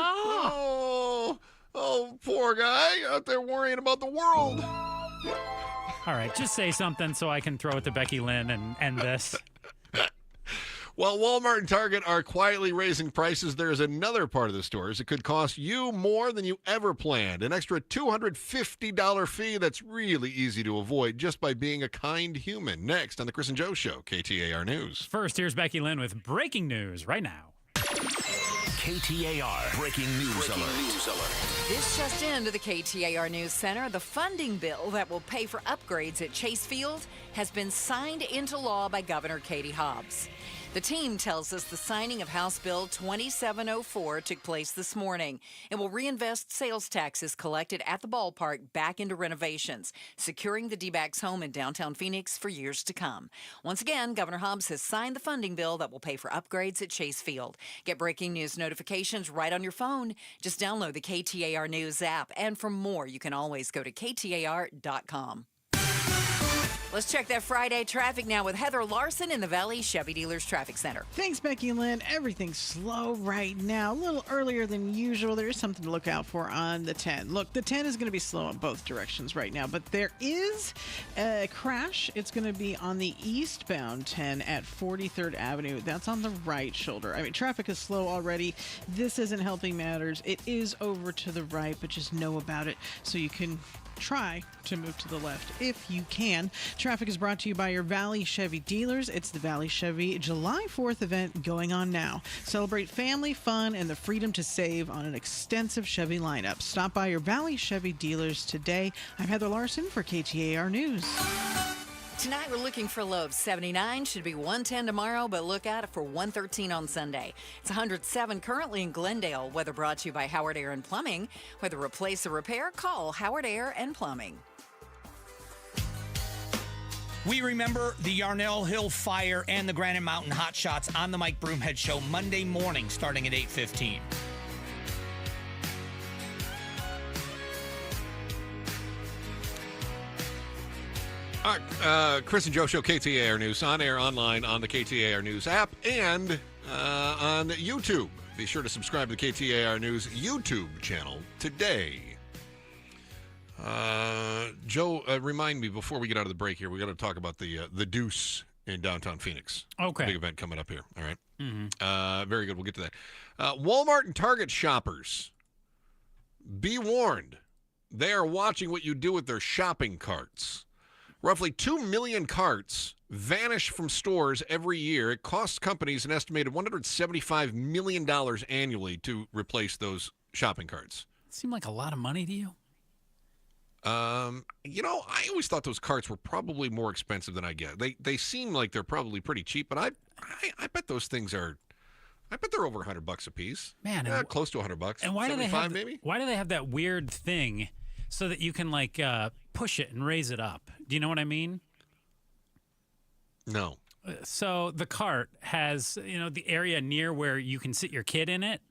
Oh, poor guy out there worrying about the world. All right, just say something so I can throw it to Becky Lynn and end this. While Walmart and Target are quietly raising prices, there's another part of the stores that could cost you more than you ever planned. An extra $250 fee that's really easy to avoid just by being a kind human. Next on The Chris and Joe Show, KTAR News. First, here's Becky Lynn with breaking news right now. KTAR Breaking News Alert. This just into the KTAR News Center. The funding bill that will pay for upgrades at Chase Field has been signed into law by Governor Katie Hobbs. The team tells us the signing of House Bill 2704 took place this morning. It will reinvest sales taxes collected at the ballpark back into renovations, securing the D-backs home in downtown Phoenix for years to come. Once again, Governor Hobbs has signed the funding bill that will pay for upgrades at Chase Field. Get breaking news notifications right on your phone. Just download the KTAR News app. And for more, you can always go to KTAR.com. Let's check that Friday traffic now with Heather Larson in the Valley Chevy Dealers Traffic Center. Thanks, Becky and Lynn. Everything's slow right now. A little earlier than usual. There is something to look out for on the 10. Look, the 10 is going to be slow in both directions right now, but there is a crash. It's going to be on the eastbound 10 at 43rd Avenue. That's on the right shoulder. I mean, traffic is slow already. This isn't helping matters. It is over to the right, but just know about it so you can try to move to the left if you can. Traffic is brought to you by your Valley Chevy dealers. It's the Valley Chevy July 4th event going on now. Celebrate family, fun, and the freedom to save on an extensive Chevy lineup. Stop by your Valley Chevy dealers today. I'm Heather Larson for KTAR News. Tonight, we're looking for a low of 79. Should be 110 tomorrow, but look out for 113 on Sunday. It's 107 currently in Glendale. Weather brought to you by Howard Air and Plumbing. Whether replace or repair, call Howard Air and Plumbing. We remember the Yarnell Hill Fire and the Granite Mountain Hot Shots on the Mike Broomhead Show Monday morning starting at 8:15. All right, Chris and Joe Show, KTAR News, on air, online, on the KTAR News app, and on YouTube. Be sure to subscribe to the KTAR News YouTube channel today. Joe, remind me before we get out of the break here, we got to talk about the Deuce in downtown Phoenix. Okay. Big event coming up here. All right. Mm-hmm. Very good. We'll get to that. Walmart and Target shoppers, be warned. They are watching what you do with their shopping carts. Roughly 2 million carts vanish from stores every year. It costs companies an estimated $175 million annually to replace those shopping carts. Seem like a lot of money to you? I always thought those carts were probably more expensive than I get. They seem like they're probably pretty cheap, but I bet those things are. I bet they're over $100 a piece. Man, close to $100. And why do they have maybe? Why do they have that weird thing so that you can push it and raise it up? Do you know what I mean? No. So the cart has, the area near where you can sit your kid in it.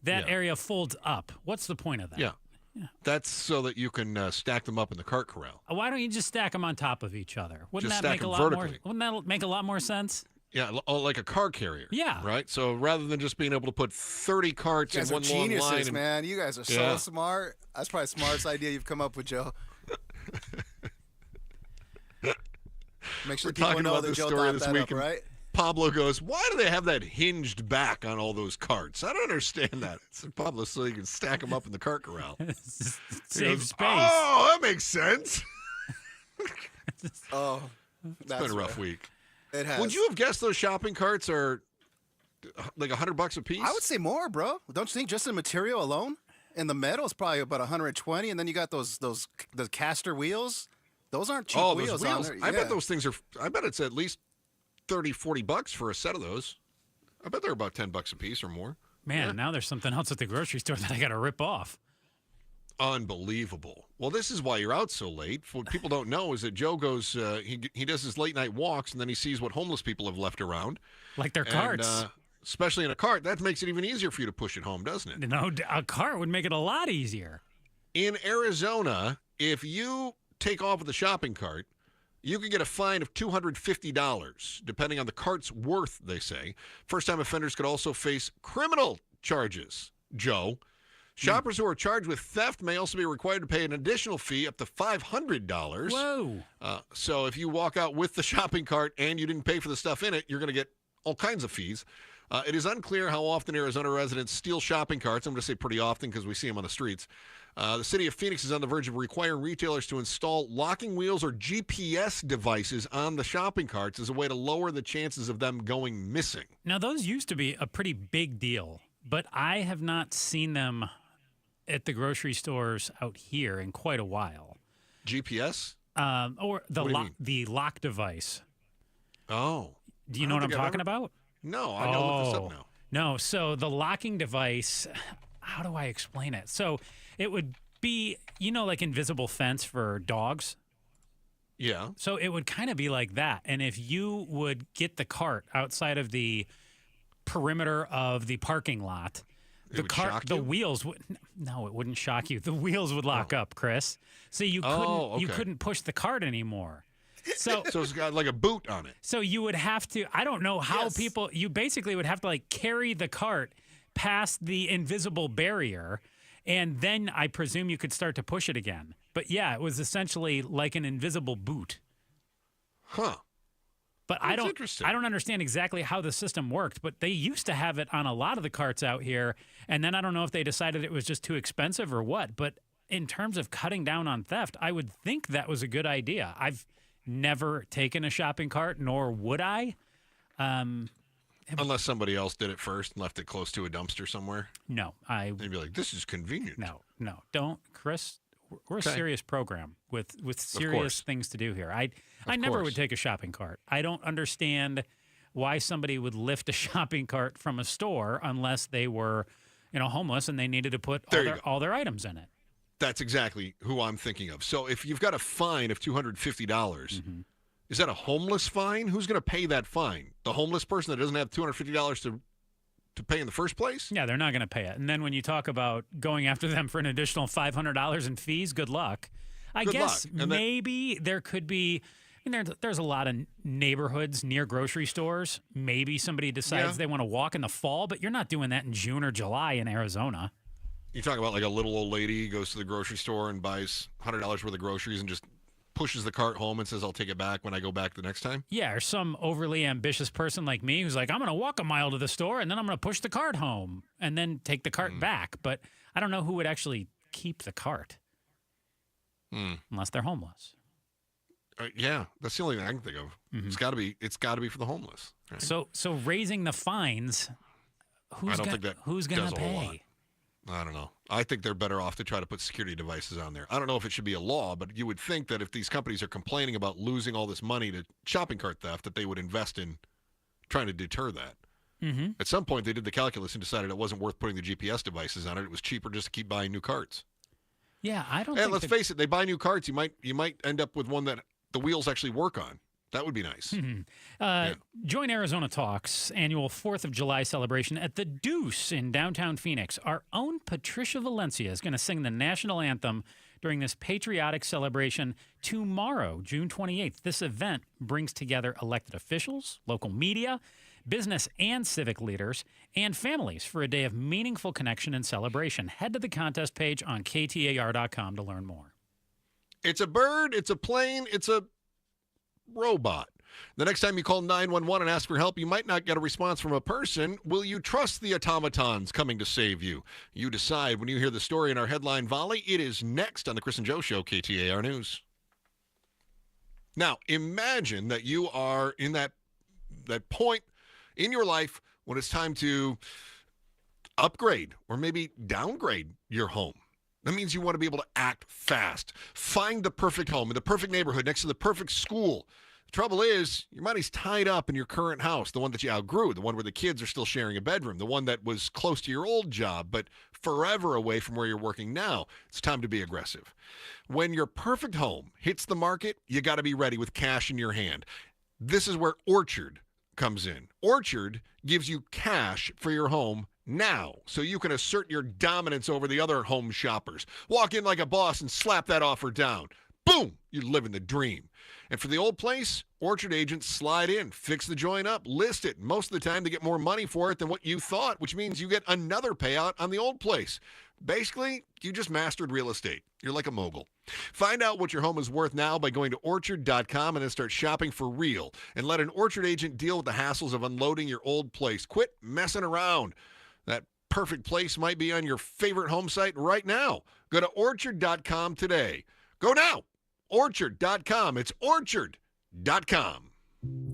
That area folds up. What's the point of that? Yeah. That's so that you can stack them up in the cart corral. Why don't you just stack them on top of each other? Wouldn't Just that stack make a them lot vertically. more? Wouldn't that make a lot more sense? Yeah, like a car carrier. Yeah. Right? So rather than just being able to put 30 carts You guys in are one long geniuses, line. man. You guys are so smart. That's probably the smartest idea you've come up with, Joe. Make sure We're people talking know about that this Joe story thought this that week, up, and right? Pablo goes, why do they have that hinged back on all those carts? I don't understand that. It's Pablo, so you can stack them up in the cart corral. Save space. Oh, that makes sense. Oh, It's been a rough week. It has. Would you have guessed those shopping carts are like $100 a piece? I would say more, bro. Don't you think just the material alone? And the metal is probably about 120, and then you got the caster wheels. Those aren't cheap those wheels on there. I bet those things are. I bet it's at least $30-$40 for a set of those. I bet they're about $10 a piece or more. Man, now there's something else at the grocery store that I got to rip off. Unbelievable. Well, this is why you're out so late. What people don't know is that Joe goes, he does his late night walks, and then he sees what homeless people have left around. Like their carts. Especially in a cart. That makes it even easier for you to push it home, doesn't it? No, a cart would make it a lot easier. In Arizona, if you take off with a shopping cart, you could get a fine of $250, depending on the cart's worth, they say. First-time offenders could also face criminal charges, Joe. Shoppers who are charged with theft may also be required to pay an additional fee up to $500. Whoa. So if you walk out with the shopping cart and you didn't pay for the stuff in it, you're going to get all kinds of fees. It is unclear how often Arizona residents steal shopping carts. I'm going to say pretty often because we see them on the streets. The city of Phoenix is on the verge of requiring retailers to install locking wheels or GPS devices on the shopping carts as a way to lower the chances of them going missing. Now, those used to be a pretty big deal, but I have not seen them at the grocery stores out here in quite a while. GPS? Or the lock device. Oh. Do you know what I'm talking about? No, I gotta look this up now. No, so the locking device, how do I explain it? So it would be, like invisible fence for dogs. Yeah. So it would kind of be like that. And if you would get the cart outside of the perimeter of the parking lot, the wheels would it wouldn't shock you. The wheels would lock up, Chris. So you couldn't push the cart anymore. So it's got like a boot on it. So you would have to, I don't know how people, you basically would have to like carry the cart past the invisible barrier, and then I presume you could start to push it again. But yeah, it was essentially like an invisible boot. Huh. But I don't understand exactly how the system worked, but they used to have it on a lot of the carts out here, and then I don't know if they decided it was just too expensive or what, but in terms of cutting down on theft, I would think that was a good idea. I've never taken a shopping cart, nor would I. Unless somebody else did it first and left it close to a dumpster somewhere. No, They'd be like, this is convenient. No, don't, Chris. We're a serious program with serious things to do here. I never would take a shopping cart. I don't understand why somebody would lift a shopping cart from a store unless they were, homeless and they needed to put all their items in it. That's exactly who I'm thinking of. So if you've got a fine of $250, is that a homeless fine? Who's going to pay that fine? The homeless person that doesn't have $250 to pay in the first place? Yeah, they're not going to pay it. And then when you talk about going after them for an additional $500 in fees, good luck. I guess maybe there could be, there's a lot of neighborhoods near grocery stores. Maybe somebody decides they want to walk in the fall, but you're not doing that in June or July in Arizona. You talk about like a little old lady goes to the grocery store and buys $100 worth of groceries and just pushes the cart home and says, I'll take it back when I go back the next time? Yeah, or some overly ambitious person like me who's like, I'm going to walk a mile to the store and then I'm going to push the cart home and then take the cart back. But I don't know who would actually keep the cart unless they're homeless. Yeah, that's the only thing I can think of. It's got to be for the homeless. Right? So raising the fines, who's going to pay? I don't know. I think they're better off to try to put security devices on there. I don't know if it should be a law, but you would think that if these companies are complaining about losing all this money to shopping cart theft, that they would invest in trying to deter that. At some point, they did the calculus and decided it wasn't worth putting the GPS devices on it. It was cheaper just to keep buying new carts. Yeah, I don't. And let's face it, they buy new carts. You might end up with one that the wheels actually work on. That would be nice. Join Arizona Talks annual 4th of July celebration at the Deuce in downtown Phoenix. Our own Patricia Valencia is going to sing the national anthem during this patriotic celebration tomorrow, June 28th. This event brings together elected officials, local media, business and civic leaders, and families for a day of meaningful connection and celebration. Head to the contest page on KTAR.com to learn more. It's a bird, it's a plane, it's a robot. The next time you call 911 and ask for help, you might not get a response from a person. Will you trust the automatons coming to save you? You decide when you hear the story in our headline volley. It is next on the Chris and Joe Show, KTAR News. Now, imagine that you are in that point in your life when it's time to upgrade or maybe downgrade your home. That means you want to be able to act fast. Find the perfect home in the perfect neighborhood next to the perfect school. The trouble is, your money's tied up in your current house, the one that you outgrew, the one where the kids are still sharing a bedroom, the one that was close to your old job, but forever away from where you're working now. It's time to be aggressive. When your perfect home hits the market, you got to be ready with cash in your hand. This is where Orchard comes in. Orchard gives you cash for your home now, so you can assert your dominance over the other home shoppers. Walk in like a boss and slap that offer down. Boom! You're living the dream. And for the old place, Orchard agents slide in, fix the joint up, list it. Most of the time, they get more money for it than what you thought, which means you get another payout on the old place. Basically, you just mastered real estate. You're like a mogul. Find out what your home is worth now by going to Orchard.com and then start shopping for real. And let an Orchard agent deal with the hassles of unloading your old place. Quit messing around. That perfect place might be on your favorite home site right now. Go to Orchard.com today. Go now. Orchard.com. It's Orchard.com.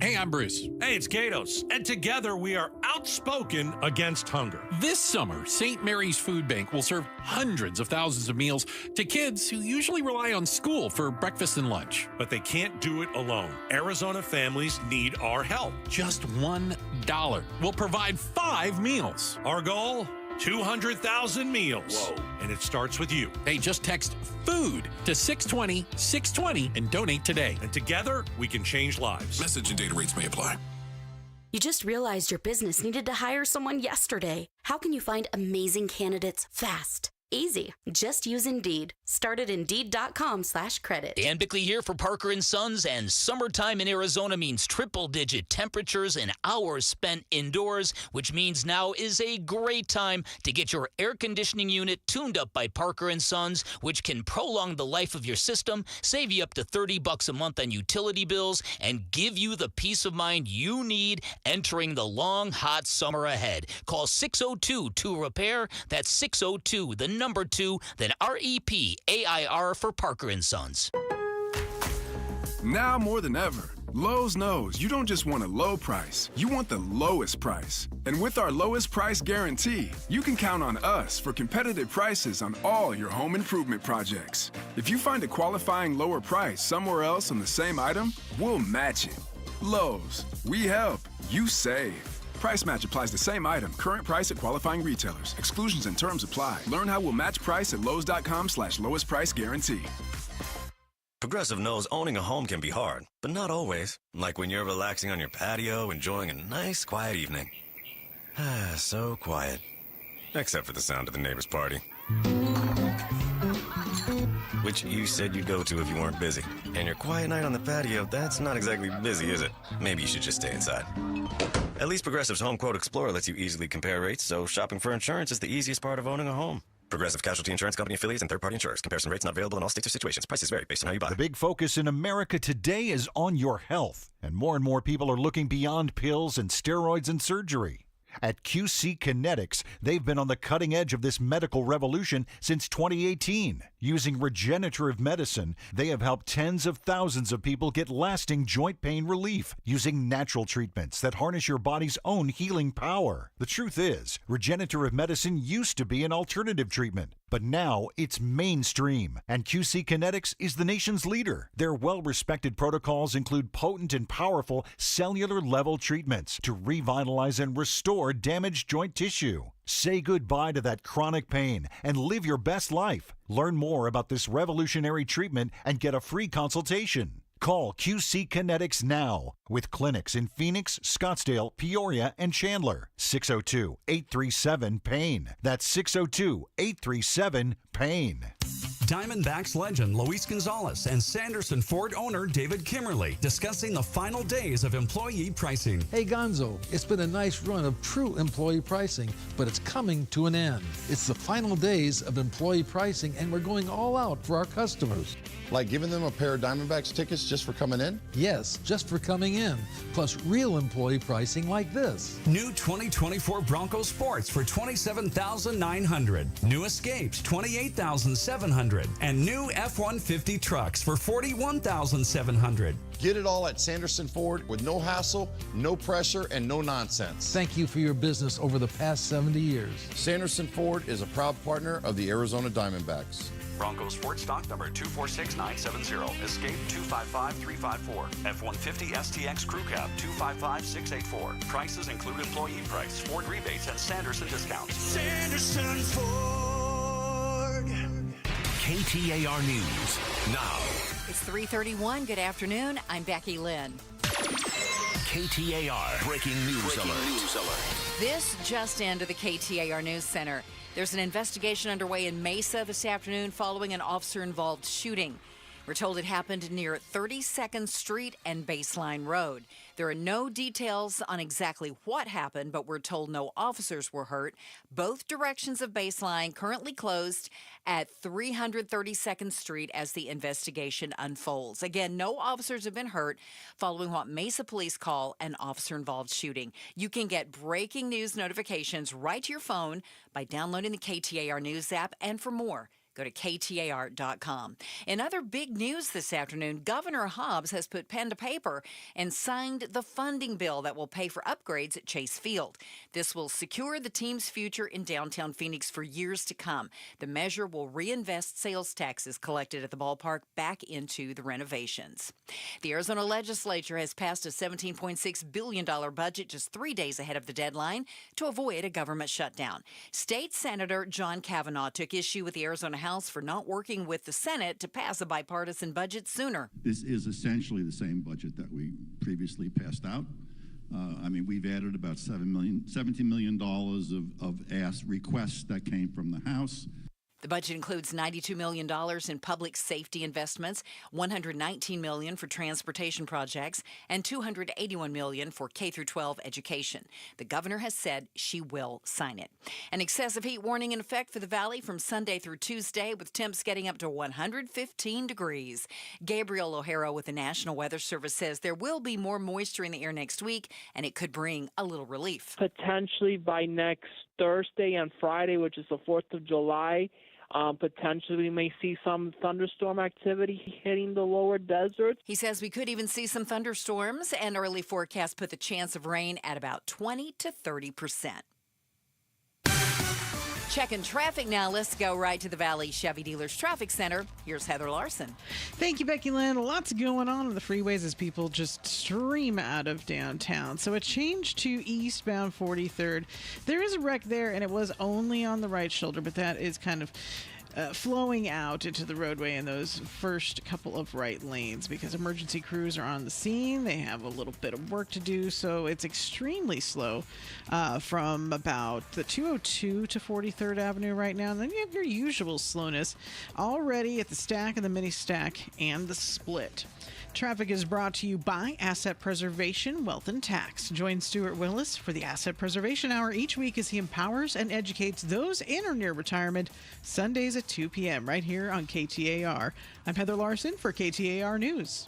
Hey, I'm Bruce. Hey, it's Gatos. And together we are outspoken against hunger. This summer, St. Mary's Food Bank will serve hundreds of thousands of meals to kids who usually rely on school for breakfast and lunch. But they can't do it alone. Arizona families need our help. Just $1 will provide 5 meals. Our goal? 200,000 meals. Whoa. And it starts with you. Hey, just text FOOD to 620-620 and donate today. And together, we can change lives. Message and data rates may apply. You just realized your business needed to hire someone yesterday. How can you find amazing candidates fast? Easy. Just use Indeed. Start at Indeed.com/credit. Dan Bickley here for Parker & Sons, and summertime in Arizona means triple-digit temperatures and hours spent indoors, which means now is a great time to get your air conditioning unit tuned up by Parker & Sons, which can prolong the life of your system, save you up to $30 a month on utility bills, and give you the peace of mind you need entering the long, hot summer ahead. Call 602-2-REPAIR. That's 602, the number 2, then REPAIR for Parker & Sons. Now more than ever, Lowe's knows you don't just want a low price, you want the lowest price. And with our lowest price guarantee, you can count on us for competitive prices on all your home improvement projects. If you find a qualifying lower price somewhere else on the same item, we'll match it. Lowe's, we help, you save. Price match applies to same item. Current price at qualifying retailers. Exclusions and terms apply. Learn how we'll match price at Lowes.com/lowest price guarantee. Progressive knows owning a home can be hard, but not always. Like when you're relaxing on your patio, enjoying a nice, quiet evening. So quiet. Except for the sound of the neighbor's party. Which you said you'd go to if you weren't busy. And your quiet night on the patio, that's not exactly busy, is it? Maybe you should just stay inside. At least Progressive's Home Quote Explorer lets you easily compare rates, so shopping for insurance is the easiest part of owning a home. Progressive Casualty Insurance Company affiliates and third-party insurers. Comparison rates not available in all states or situations. Prices vary based on how you buy. The big focus in America today is on your health, and more people are looking beyond pills and steroids and surgery. At QC Kinetics, they've been on the cutting edge of this medical revolution since 2018. Using regenerative medicine, they have helped tens of thousands of people get lasting joint pain relief using natural treatments that harness your body's own healing power. The truth is, regenerative medicine used to be an alternative treatment, but now it's mainstream, and QC Kinetics is the nation's leader. Their well-respected protocols include potent and powerful cellular-level treatments to revitalize and restore damaged joint tissue. Say goodbye to that chronic pain and live your best life. Learn more about this revolutionary treatment and get a free consultation. Call QC Kinetics now with clinics in Phoenix, Scottsdale, Peoria, and Chandler. 602-837-PAIN. That's 602-837-PAIN. Diamondbacks legend Luis Gonzalez and Sanderson Ford owner David Kimmerly discussing the final days of employee pricing. Hey Gonzo, it's been a nice run of true employee pricing, but it's coming to an end. It's the final days of employee pricing, and we're going all out for our customers. Like giving them a pair of Diamondbacks tickets just for coming in? Yes, just for coming in. Plus real employee pricing like this. New 2024 Bronco Sports for $27,900. New Escapes, $28,700. And new F-150 trucks for $41,700. Get it all at Sanderson Ford with no hassle, no pressure, and no nonsense. Thank you for your business over the past 70 years. Sanderson Ford is a proud partner of the Arizona Diamondbacks. Bronco Sport stock number 246970. Escape 255354. F-150 STX Crew Cab 255684. Prices include employee price, Ford rebates, and Sanderson discounts. Sanderson Ford. KTAR News now. It's 3:31. Good afternoon. I'm Becky Lynn. KTAR breaking news alert. This just into the KTAR News Center. There's an investigation underway in Mesa this afternoon following an officer-involved shooting. We're told it happened near 32nd Street and Baseline Road. There are no details on exactly what happened, but we're told no officers were hurt. Both directions of Baseline currently closed at 332nd Street as the investigation unfolds. Again, no officers have been hurt following what Mesa police call an officer-involved shooting. You can get breaking news notifications right to your phone by downloading the KTAR News app, and for more, go to KTAR.com. In other big news this afternoon, Governor Hobbs has put pen to paper and signed the funding bill that will pay for upgrades at Chase Field. This will secure the team's future in downtown Phoenix for years to come. The measure will reinvest sales taxes collected at the ballpark back into the renovations. The Arizona legislature has passed a $17.6 billion budget just 3 days ahead of the deadline to avoid a government shutdown. State Senator John Kavanaugh took issue with the Arizona House for not working with the Senate to pass a bipartisan budget sooner. This is essentially the same budget that we previously passed out. We've added about $17 million of asked requests that came from the House. The budget includes $92 million in public safety investments, $119 million for transportation projects, and $281 million for K-12 education. The governor has said she will sign it. An excessive heat warning in effect for the valley from Sunday through Tuesday, with temps getting up to 115 degrees. Gabriel O'Hara with the National Weather Service says there will be more moisture in the air next week, and it could bring a little relief. Potentially by next Thursday and Friday, which is the 4th of July, potentially we may see some thunderstorm activity hitting the lower deserts. He says we could even see some thunderstorms, and early forecasts put the chance of rain at about 20 to 30%. Checking traffic now. Let's go right to the Valley Chevy Dealers Traffic Center. Here's Heather Larson. Thank you, Becky Lynn. Lots going on the freeways as people just stream out of downtown. So a change to eastbound 43rd. There is a wreck there, and it was only on the right shoulder, but that is kind of flowing out into the roadway in those first couple of right lanes because emergency crews are on the scene. They have a little bit of work to do, so it's extremely slow from about the 202 to 43rd Avenue right now. And then you have your usual slowness already at the stack and the mini stack and the split. Traffic is brought to you by Asset Preservation, Wealth and Tax. Join Stuart Willis for the Asset Preservation Hour each week as he empowers and educates those in or near retirement, Sundays at 2 p.m. right here on KTAR. I'm Heather Larson for KTAR News.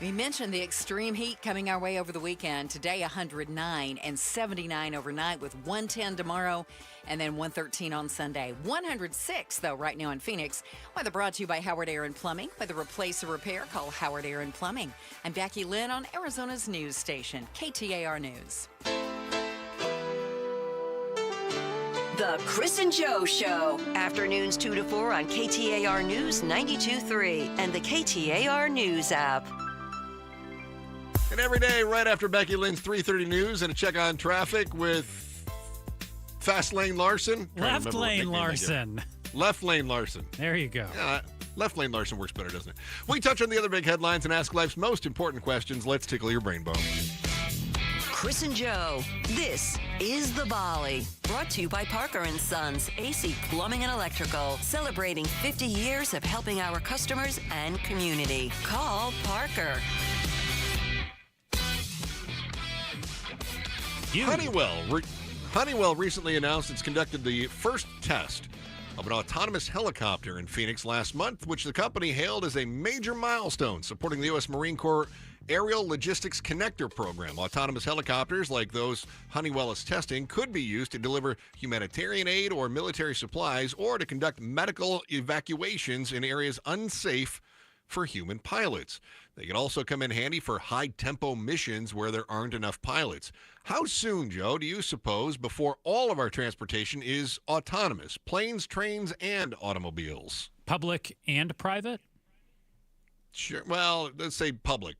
We mentioned the extreme heat coming our way over the weekend. Today, 109 and 79 overnight with 110 tomorrow and then 113 on Sunday. 106, though, right now in Phoenix. Weather brought to you by Howard Air and Plumbing. Whether replace or repair, call Howard Air and Plumbing. I'm Becky Lynn on Arizona's news station, KTAR News. The Chris and Joe Show. Afternoons 2 to 4 on KTAR News 92.3 and the KTAR News app. And every day, right after Becky Lynn's 3:30 news and a check on traffic with Fast Lane Larson. Left Lane Larson. Left Lane Larson. There you go. Yeah, Left Lane Larson works better, doesn't it? We touch on the other big headlines and ask life's most important questions. Let's tickle your brain bone. Chris and Joe, this is The Volley. Brought to you by Parker & Sons, AC Plumbing and Electrical. Celebrating 50 years of helping our customers and community. Call Parker. Honeywell recently announced it's conducted the first test of an autonomous helicopter in Phoenix last month, which the company hailed as a major milestone supporting the U.S. Marine Corps Aerial Logistics Connector Program. Autonomous helicopters like those Honeywell is testing could be used to deliver humanitarian aid or military supplies or to conduct medical evacuations in areas unsafe for human pilots. They could also come in handy for high-tempo missions where there aren't enough pilots. How soon, Joe, do you suppose before all of our transportation is autonomous? Planes, trains, and automobiles. Public and private? Sure. Well, let's say public.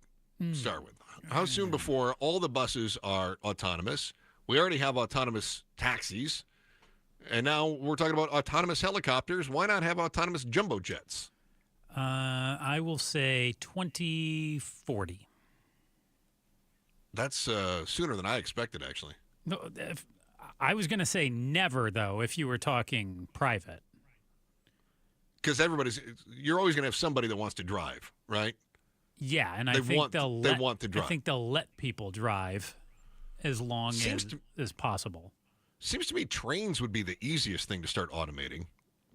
Start with. How soon before all the buses are autonomous? We already have autonomous taxis. And now we're talking about autonomous helicopters. Why not have autonomous jumbo jets? I will say 2040. That's sooner than I expected, actually. No, I was going to say never, though, if you were talking private. Because you're always going to have somebody that wants to drive, right? Yeah, and I think they want to drive. I think they'll let people drive as long as possible. Seems to me trains would be the easiest thing to start automating.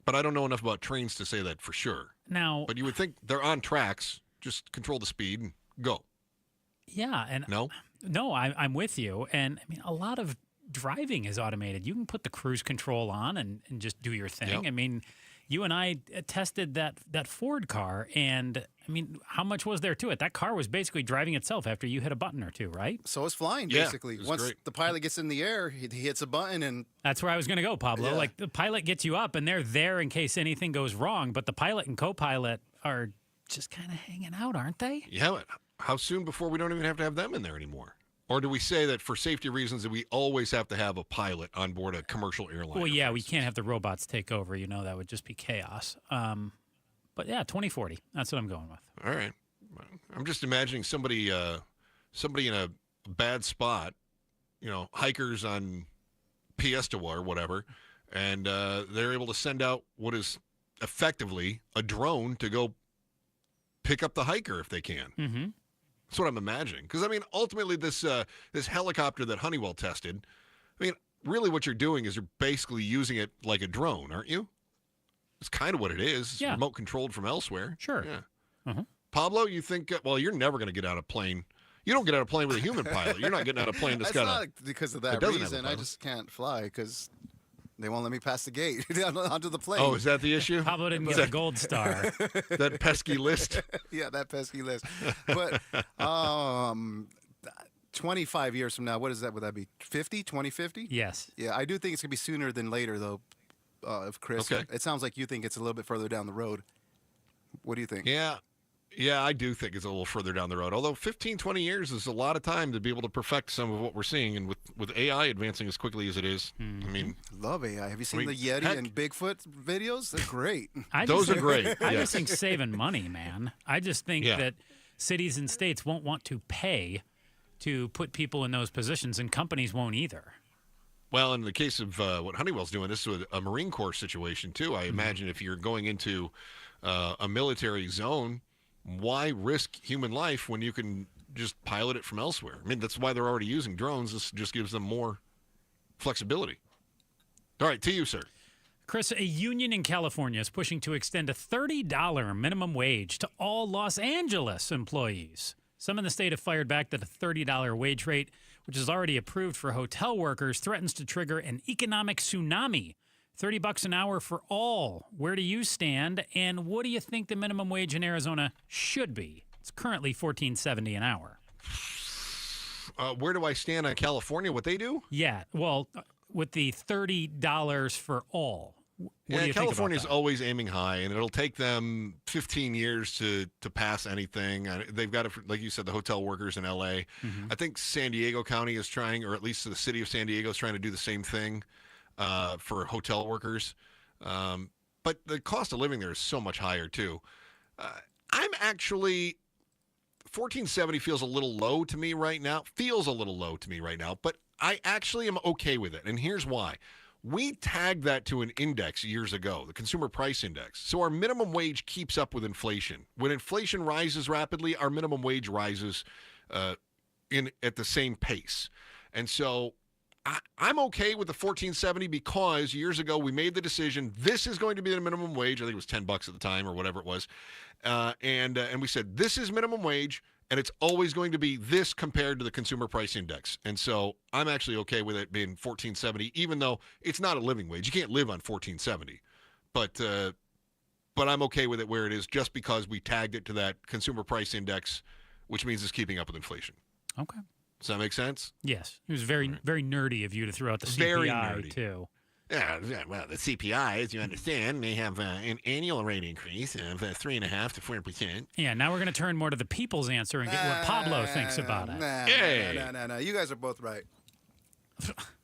But I don't know enough about trains to say that for sure. But you would think they're on tracks. Just control the speed and go. Yeah, and no, I'm with you. And I mean, a lot of driving is automated. You can put the cruise control on and just do your thing. Yep. I mean, you and I tested that Ford car, and I mean, how much was there to it? That car was basically driving itself after you hit a button or two, right? So it's flying, basically. Once the pilot gets in the air, he hits a button, and that's where I was going to go, Pablo. Yeah. Like, the pilot gets you up, and they're there in case anything goes wrong, but the pilot and co-pilot are just kind of hanging out, aren't they? Yeah, but how soon before we don't even have to have them in there anymore? Or do we say that for safety reasons that we always have to have a pilot on board a commercial airline? Well, yeah, we can't have the robots take over. You know, that would just be chaos. But yeah, 2040. That's what I'm going with. All right. I'm just imagining somebody in a bad spot, hikers on Piestewa or whatever, And they're able to send out what is effectively a drone to go pick up the hiker if they can. Mm-hmm. That's what I'm imagining. Because, I mean, ultimately, this helicopter that Honeywell tested, I mean, really what you're doing is you're basically using it like a drone, aren't you? It's kind of what it is. It's remote controlled from elsewhere. Sure. Yeah. Pablo, you think, well, you're never going to get out of a plane. You don't get out of a plane with a human pilot. You're not getting out of a plane that's got not because of that reason. I just can't fly because they won't let me pass the gate onto the plane. Oh, is that the issue? Pablo didn't get a gold star. That pesky list. Yeah, that pesky list. But 25 years from now, what is that? Would that be 50, 2050? Yes. Yeah, I do think it's going to be sooner than later, though, Chris. Okay. It sounds like you think it's a little bit further down the road. What do you think? Yeah, I do think it's a little further down the road. Although 15, 20 years is a lot of time to be able to perfect some of what we're seeing. And with AI advancing as quickly as it is, I mean... Love AI. Have you seen the Yeti and Bigfoot videos? They're great. Those are great. I just think saving money, man. I just think that cities and states won't want to pay to put people in those positions, and companies won't either. Well, in the case of what Honeywell's doing, this is a Marine Corps situation, too. I imagine if you're going into a military zone, why risk human life when you can just pilot it from elsewhere? I mean, that's why they're already using drones. This just gives them more flexibility. All right, to you, sir. Chris, a union in California is pushing to extend a $30 minimum wage to all Los Angeles employees. Some in the state have fired back that a $30 wage rate, which is already approved for hotel workers, threatens to trigger an economic tsunami. $30 an hour for all. Where do you stand, and what do you think the minimum wage in Arizona should be? It's currently $14.70 an hour. Where do I stand on California? What they do? Yeah, well, with the $30 for all. What do you think about California's that? always aiming high, and it'll take them 15 years to pass anything. They've got, like you said, the hotel workers in L.A. I think San Diego County is trying, or at least the city of San Diego is trying to do the same thing. For hotel workers. But the cost of living there is so much higher, too. I'm actually, $14.70 feels a little low to me right now. But I actually am okay with it. And here's why. We tagged that to an index years ago, the Consumer Price Index. So our minimum wage keeps up with inflation. When inflation rises rapidly, our minimum wage rises at the same pace. And so I'm okay with the $14.70 because years ago we made the decision this is going to be the minimum wage. I think it was $10 at the time or whatever it was, and we said this is minimum wage and it's always going to be this compared to the Consumer Price Index. And so I'm actually okay with it being $14.70, even though it's not a living wage. You can't live on $14.70, but I'm okay with it where it is just because we tagged it to that Consumer Price Index, which means it's keeping up with inflation. Okay. Does that make sense? Yes. It was very nerdy of you to throw out the CPI, Very nerdy. too. Yeah, well, the CPI, as you understand, may have an annual rate increase of 3.5% to 4%. Yeah, now we're going to turn more to the people's answer and get what Pablo thinks about it. No. You guys are both right.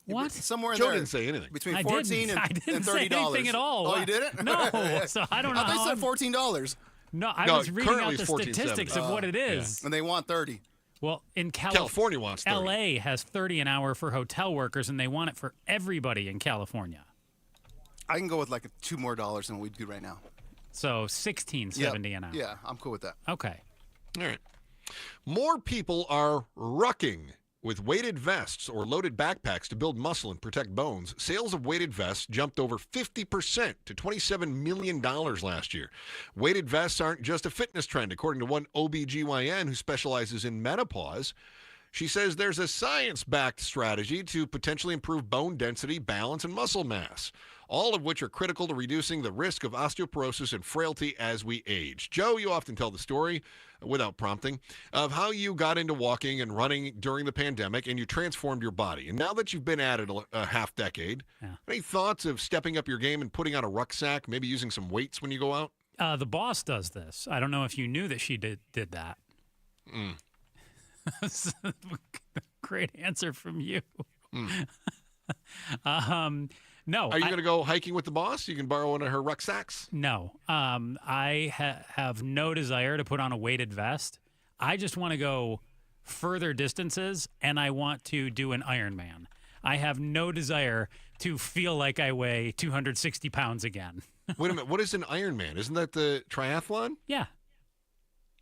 What? Somewhere in Joe there. didn't say anything. Between I $14 didn't and $30. say anything at all. Oh, you didn't? No. So I don't know. I thought you said $14. No, I was reading out the statistics of what it is. And they want 30. Well, in California wants 30. LA has $30 an hour for hotel workers, and they want it for everybody in California. I can go with like $2 more than we do right now. So $16.70 an hour. Yeah, I'm cool with that. Okay. All right. More people are rucking with weighted vests or loaded backpacks to build muscle and protect bones. Sales of weighted vests jumped over 50% to $27 million last year. Weighted vests aren't just a fitness trend, according to one OBGYN who specializes in menopause. She says there's a science-backed strategy to potentially improve bone density, balance, and muscle mass, all of which are critical to reducing the risk of osteoporosis and frailty as we age. Joe, you often tell the story, without prompting, of how you got into walking and running during the pandemic and you transformed your body. And now that you've been at it a half decade, any thoughts of stepping up your game and putting on a rucksack, maybe using some weights when you go out? The boss does this. I don't know if you knew that she did that. Great answer from you. No. Are you going to go hiking with the boss? You can borrow one of her rucksacks? No. I have no desire to put on a weighted vest. I just want to go further distances, and I want to do an Ironman. I have no desire to feel like I weigh 260 pounds again. Wait a minute. What is an Ironman? Isn't that the triathlon? Yeah.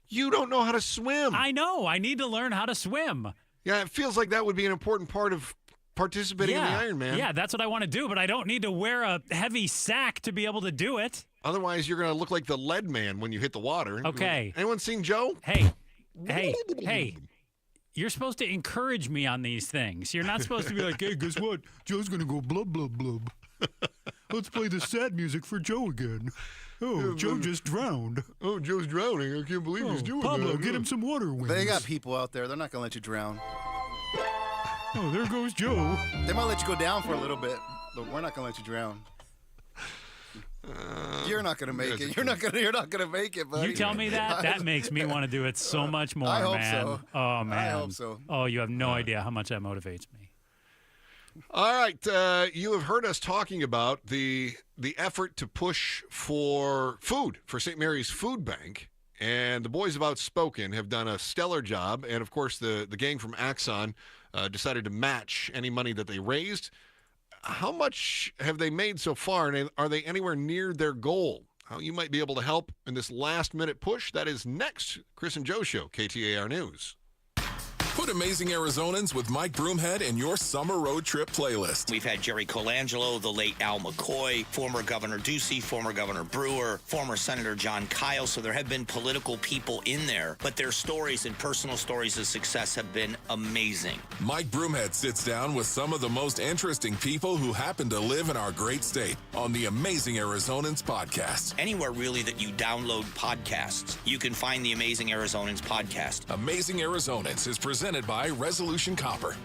You don't know how to swim. I know. I need to learn how to swim. Yeah, it feels like that would be an important part of participating in the Ironman. Yeah, that's what I want to do, but I don't need to wear a heavy sack to be able to do it. Otherwise, you're going to look like the lead man when you hit the water. Okay. Anyone seen Joe? Hey. You're supposed to encourage me on these things. You're not supposed to be like, hey, guess what? Joe's going to go blub, blub, blub. Let's play the sad music for Joe again. Oh, Joe just drowned. Oh, Joe's drowning. I can't believe he's doing Pablo, that. get him some water wings. They got people out there. They're not going to let you drown. Oh, there goes Joe. They might let you go down for a little bit, but we're not going to let you drown. You're not going to make it. You're not going to make it, buddy. You tell me that? That makes me want to do it so much more, I hope man. so. Oh, man. I hope so. Oh, you have no idea how much that motivates me. All right, you have heard us talking about the effort to push for food for St. Mary's Food Bank, and the boys of Outspoken have done a stellar job, and of course the gang from Axon decided to match any money that they raised. How much have they made so far, and are they anywhere near their goal? How you might be able to help in this last-minute push, that is next. Chris and Joe Show, KTAR News. Put Amazing Arizonans with Mike Broomhead in your summer road trip playlist. We've had Jerry Colangelo, the late Al McCoy, former Governor Ducey, former Governor Brewer, former Senator John Kyle. So there have been political people in there, but their stories and personal stories of success have been amazing. Mike Broomhead sits down with some of the most interesting people who happen to live in our great state on the Amazing Arizonans podcast. Anywhere really that you download podcasts, you can find the Amazing Arizonans podcast. Amazing Arizonans is presented by Resolution Copper.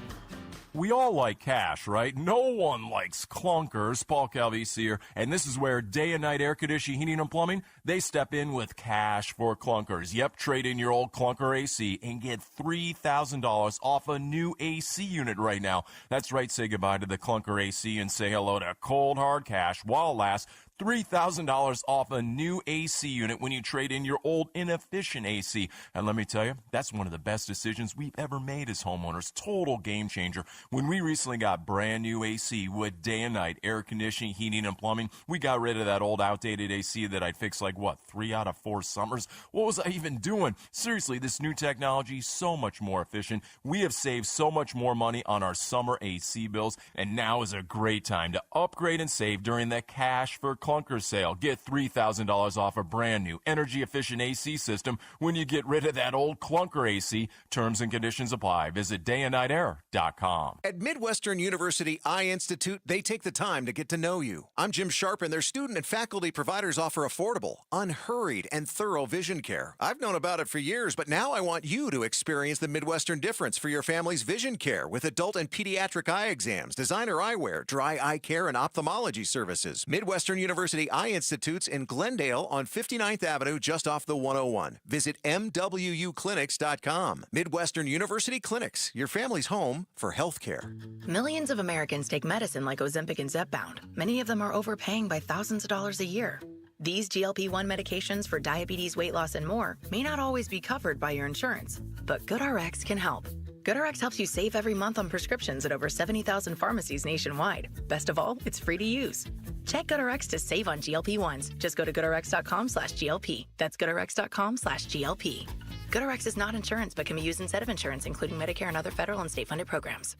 We all like cash, right? No one likes clunkers. Paul Calvisi here, and this is where Day and Night Air Conditioning, Heating, and Plumbing, they step in with cash for clunkers. Yep, trade in your old clunker AC and get $3,000 off a new AC unit right now. That's right, say goodbye to the clunker AC and say hello to cold, hard cash while it lasts. $3,000 off a new AC unit when you trade in your old inefficient AC. And let me tell you, that's one of the best decisions we've ever made as homeowners. Total game changer. When we recently got brand new AC with Day and Night Air Conditioning, Heating, and Plumbing, we got rid of that old outdated AC that I'd fixed 3 out of 4 summers. What was I even doing? Seriously, this new technology is so much more efficient. We have saved so much more money on our summer AC bills, and now is a great time to upgrade and save during the Cash for Clunkers sale. Get $3,000 off a brand new energy-efficient AC system when you get rid of that old clunker AC. Terms and conditions apply. Visit dayandnightair.com. At Midwestern University Eye Institute, they take the time to get to know you. I'm Jim Sharp, and their student and faculty providers offer affordable, unhurried, and thorough vision care. I've known about it for years, but now I want you to experience the Midwestern difference for your family's vision care with adult and pediatric eye exams, designer eyewear, dry eye care, and ophthalmology services. Midwestern University Eye Institutes in Glendale on 59th Avenue, just off the 101. Visit MWUclinics.com. Midwestern University Clinics, your family's home for health care. Millions of Americans take medicine like Ozempic and Zepbound. Many of them are overpaying by thousands of dollars a year. These GLP-1 medications for diabetes, weight loss, and more may not always be covered by your insurance, but GoodRx can help. GoodRx helps you save every month on prescriptions at over 70,000 pharmacies nationwide. Best of all, it's free to use. Check GoodRx to save on GLP-1s. Just go to GoodRx.com/GLP. That's GoodRx.com/GLP. GoodRx is not insurance, but can be used instead of insurance, including Medicare and other federal and state-funded programs.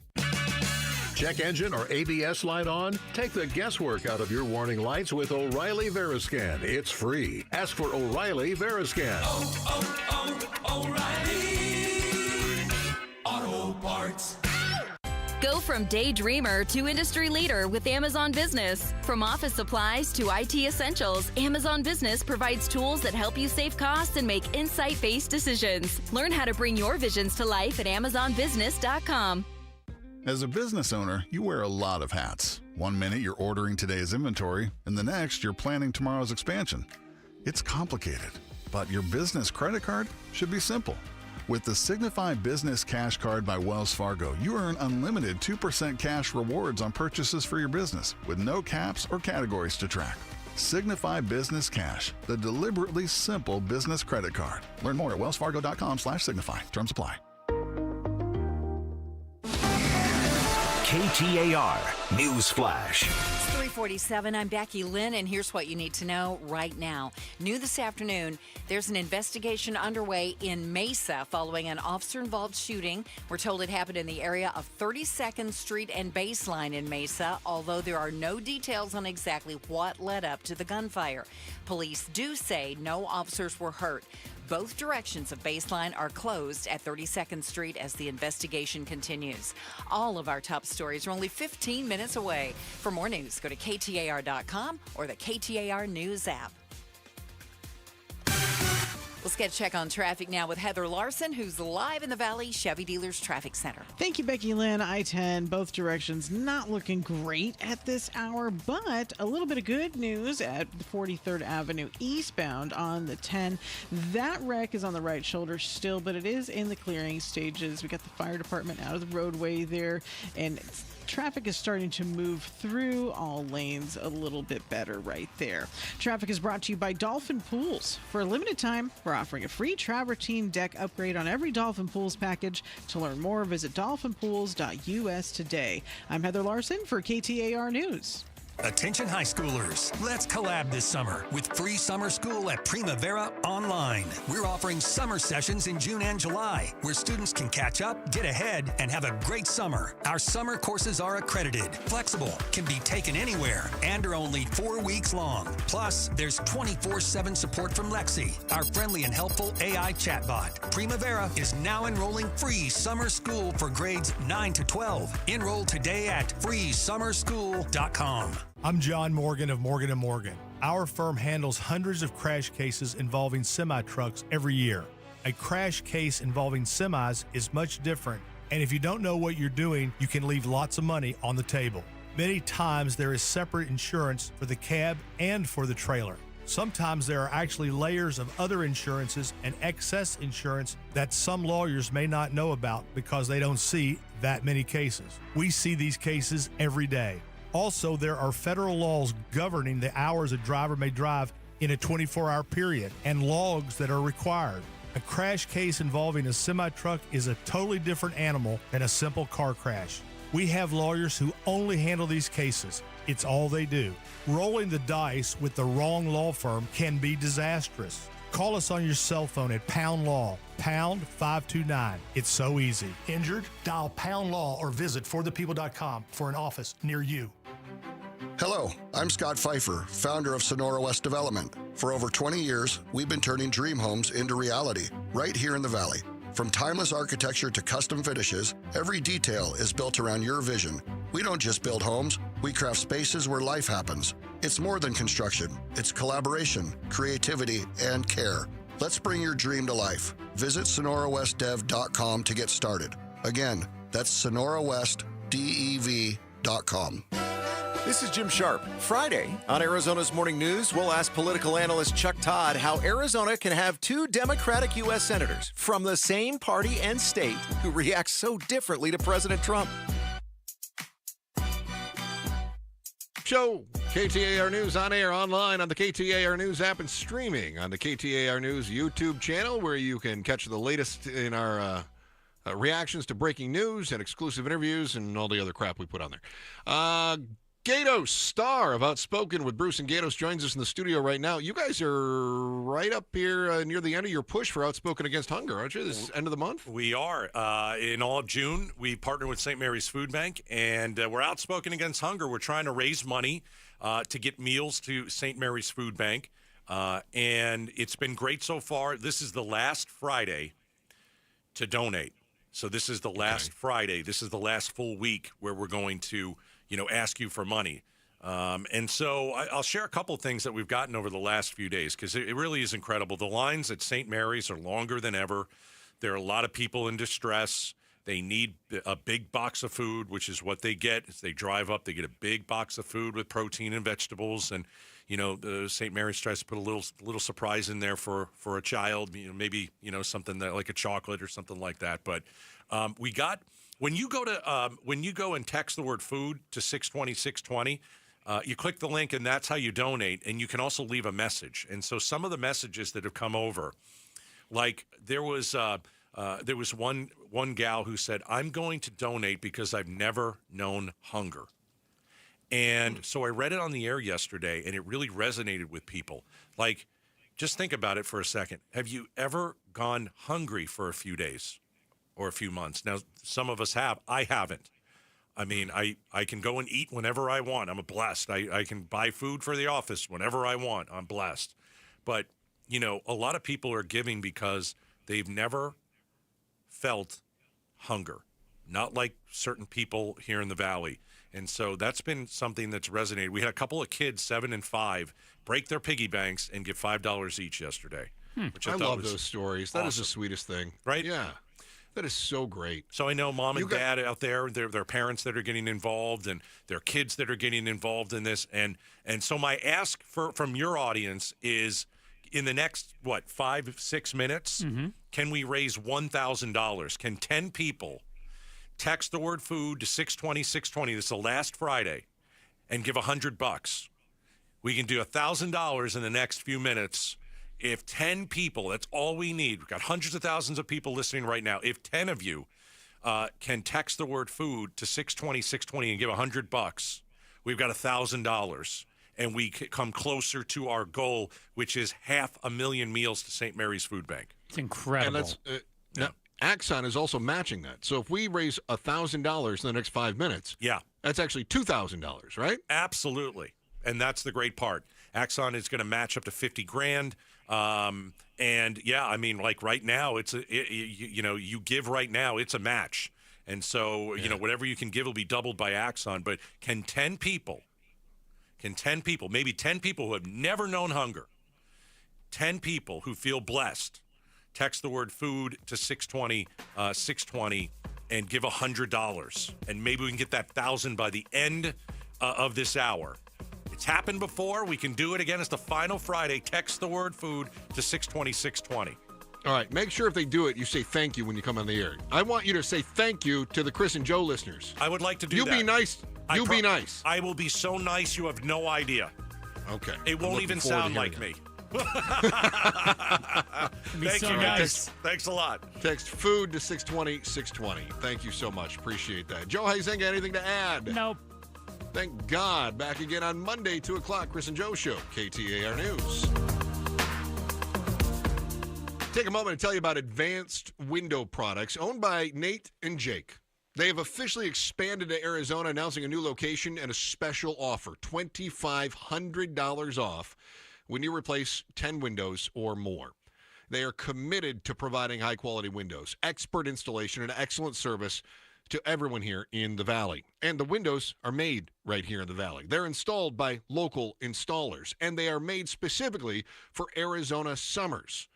Check engine or ABS light on? Take the guesswork out of your warning lights with O'Reilly Veriscan. It's free. Ask for O'Reilly Veriscan. O'Reilly Auto Parts. Go from daydreamer to industry leader with Amazon Business. From office supplies to IT essentials, Amazon Business provides tools that help you save costs and make insight-based decisions. Learn how to bring your visions to life at AmazonBusiness.com. As a business owner, you wear a lot of hats. One minute you're ordering today's inventory, and the next you're planning tomorrow's expansion. It's complicated, but your business credit card should be simple. With the Signify Business Cash Card by Wells Fargo, you earn unlimited 2% cash rewards on purchases for your business, with no caps or categories to track. Signify Business Cash, the deliberately simple business credit card. Learn more at wellsfargo.com/signify. Terms apply. KTAR, News Flash. It's 3:47. I'm Becky Lynn, and here's what you need to know right now. New this afternoon, there's an investigation underway in Mesa following an officer-involved shooting. We're told it happened in the area of 32nd Street and Baseline in Mesa, although there are no details on exactly what led up to the gunfire. Police do say no officers were hurt. Both directions of Baseline are closed at 32nd Street as the investigation continues. All of our top stories are only 15 minutes away. For more news, go to KTAR.com or the KTAR News app. Let's get a check on traffic now with Heather Larson, who's live in the Valley Chevy Dealers Traffic Center. Thank you, Becky Lynn. I-10, both directions, not looking great at this hour, but a little bit of good news at 43rd Avenue eastbound on the 10. That wreck is on the right shoulder still, but it is in the clearing stages. We got the fire department out of the roadway there, and traffic is starting to move through all lanes a little bit better right there. Traffic is brought to you by Dolphin Pools. For a limited time, we're offering a free travertine deck upgrade on every Dolphin Pools package. To learn more, visit dolphinpools.us today. I'm Heather Larson for KTAR News. Attention high schoolers, let's collab this summer with free summer school at Primavera Online. We're offering summer sessions in June and July where students can catch up, get ahead, and have a great summer. Our summer courses are accredited, flexible, can be taken anywhere, and are only 4 weeks long. Plus, there's 24/7 support from Lexi, our friendly and helpful AI chatbot. Primavera is now enrolling free summer school for grades 9 to 12. Enroll today at freesummerschool.com. I'm John Morgan of Morgan & Morgan. Our firm handles hundreds of crash cases involving semi-trucks every year. A crash case involving semis is much different, and if you don't know what you're doing, you can leave lots of money on the table. Many times there is separate insurance for the cab and for the trailer. Sometimes there are actually layers of other insurances and excess insurance that some lawyers may not know about because they don't see that many cases. We see these cases every day. Also, there are federal laws governing the hours a driver may drive in a 24-hour period and logs that are required. A crash case involving a semi-truck is a totally different animal than a simple car crash. We have lawyers who only handle these cases. It's all they do. Rolling the dice with the wrong law firm can be disastrous. Call us on your cell phone at Pound Law, pound 529. It's so easy. Injured? Dial Pound Law or visit forthepeople.com for an office near you. Hello, I'm Scott Pfeiffer, founder of Sonora West Development. For over 20 years, we've been turning dream homes into reality right here in the Valley. From timeless architecture to custom finishes, every detail is built around your vision. We don't just build homes, we craft spaces where life happens. It's more than construction. It's collaboration, creativity, and care. Let's bring your dream to life. Visit SonoraWestDev.com to get started. Again, that's SonoraWestDev.com. This is Jim Sharp. Friday on Arizona's Morning News, we'll ask political analyst Chuck Todd how Arizona can have two Democratic U.S. senators from the same party and state who react so differently to President Trump. Show KTAR News on air, online on the KTAR News app, and streaming on the KTAR News YouTube channel, where you can catch the latest in our reactions to breaking news and exclusive interviews and all the other crap we put on there. Gatos, star of Outspoken with Bruce and Gatos, joins us in the studio right now. You guys are right up here near the end of your push for Outspoken Against Hunger, aren't you? This is end of the month? We are. In all of June, we partner with St. Mary's Food Bank, and we're Outspoken Against Hunger. We're trying to raise money to get meals to St. Mary's Food Bank, and it's been great so far. This is the last Friday to donate. So this is the last Friday. This is the last full week where we're going to ask you for money. And so I'll share a couple of things that we've gotten over the last few days, because it really is incredible. The lines at St. Mary's are longer than ever. There are a lot of people in distress. They need a big box of food, which is what they get. As they drive up, they get a big box of food with protein and vegetables. And, St. Mary's tries to put a little surprise in there for a child, maybe, something that, like a chocolate or something like that. But we got... When you go and text the word food to 620, you click the link, and that's how you donate. And you can also leave a message. And so some of the messages that have come over, like there was one gal who said, "I'm going to donate because I've never known hunger." And so I read it on the air yesterday, and it really resonated with people. Like, just think about it for a second. Have you ever gone hungry for a few days or a few months? Now, some of us have. I haven't. I mean, I can go and eat whenever I want. I'm blessed. I can buy food for the office whenever I want. I'm blessed. But, you know, a lot of people are giving because they've never felt hunger, not like certain people here in the Valley. And so that's been something that's resonated. We had a couple of kids, 7 and 5, break their piggy banks and give $5 each yesterday. Which I thought love was those stories. awesome. That is the sweetest thing. Right? Yeah. That is so great. So I know mom and dad out there, their parents that are getting involved and their kids that are getting involved in this. And so my ask from your audience is, in the next, 5-6 minutes, can we raise $1,000? Can 10 people text the word food to 620-620, this is the last Friday, and give $100? We can do $1,000 in the next few minutes. If 10 people, that's all we need. We've got hundreds of thousands of people listening right now. If 10 of you can text the word food to 620-620 and give $100, we've got $1,000. And we come closer to our goal, which is 500,000 meals to St. Mary's Food Bank. It's incredible. And that's, Axon is also matching that. So if we raise $1,000 in the next 5 minutes, that's actually $2,000, right? Absolutely. And that's the great part. Axon is going to match up to $50,000. And yeah, I mean, like right now, you give right now, it's a match. And so, you know, whatever you can give will be doubled by Axon. But can 10 people, maybe 10 people who have never known hunger, 10 people who feel blessed, text the word food to 620 and give $100. And maybe we can get that 1,000 by the end of this hour. It's happened before. We can do it again. It's the final Friday. Text the word food to 620. All right. Make sure if they do it, you say thank you when you come on the air. I want you to say thank you to the Chris and Joe listeners. I would like to do that. You be nice. You be nice. I will be so nice you have no idea. Okay. It won't even sound like me. Thank you, guys. Thanks a lot. Text food to 620. Thank you so much. Appreciate that. Joe Huizenga, anything to add? Nope. Thank God. Back again on Monday, 2 o'clock. Chris and Joe Show, KTAR News. Take a moment to tell you about Advanced Window Products, owned by Nate and Jake. They have officially expanded to Arizona, announcing a new location and a special offer, $2,500 off when you replace 10 windows or more. They are committed to providing high-quality windows, expert installation, and excellent service to everyone here in the Valley. And the windows are made right here in the Valley. They're installed by local installers, and they are made specifically for Arizona summers.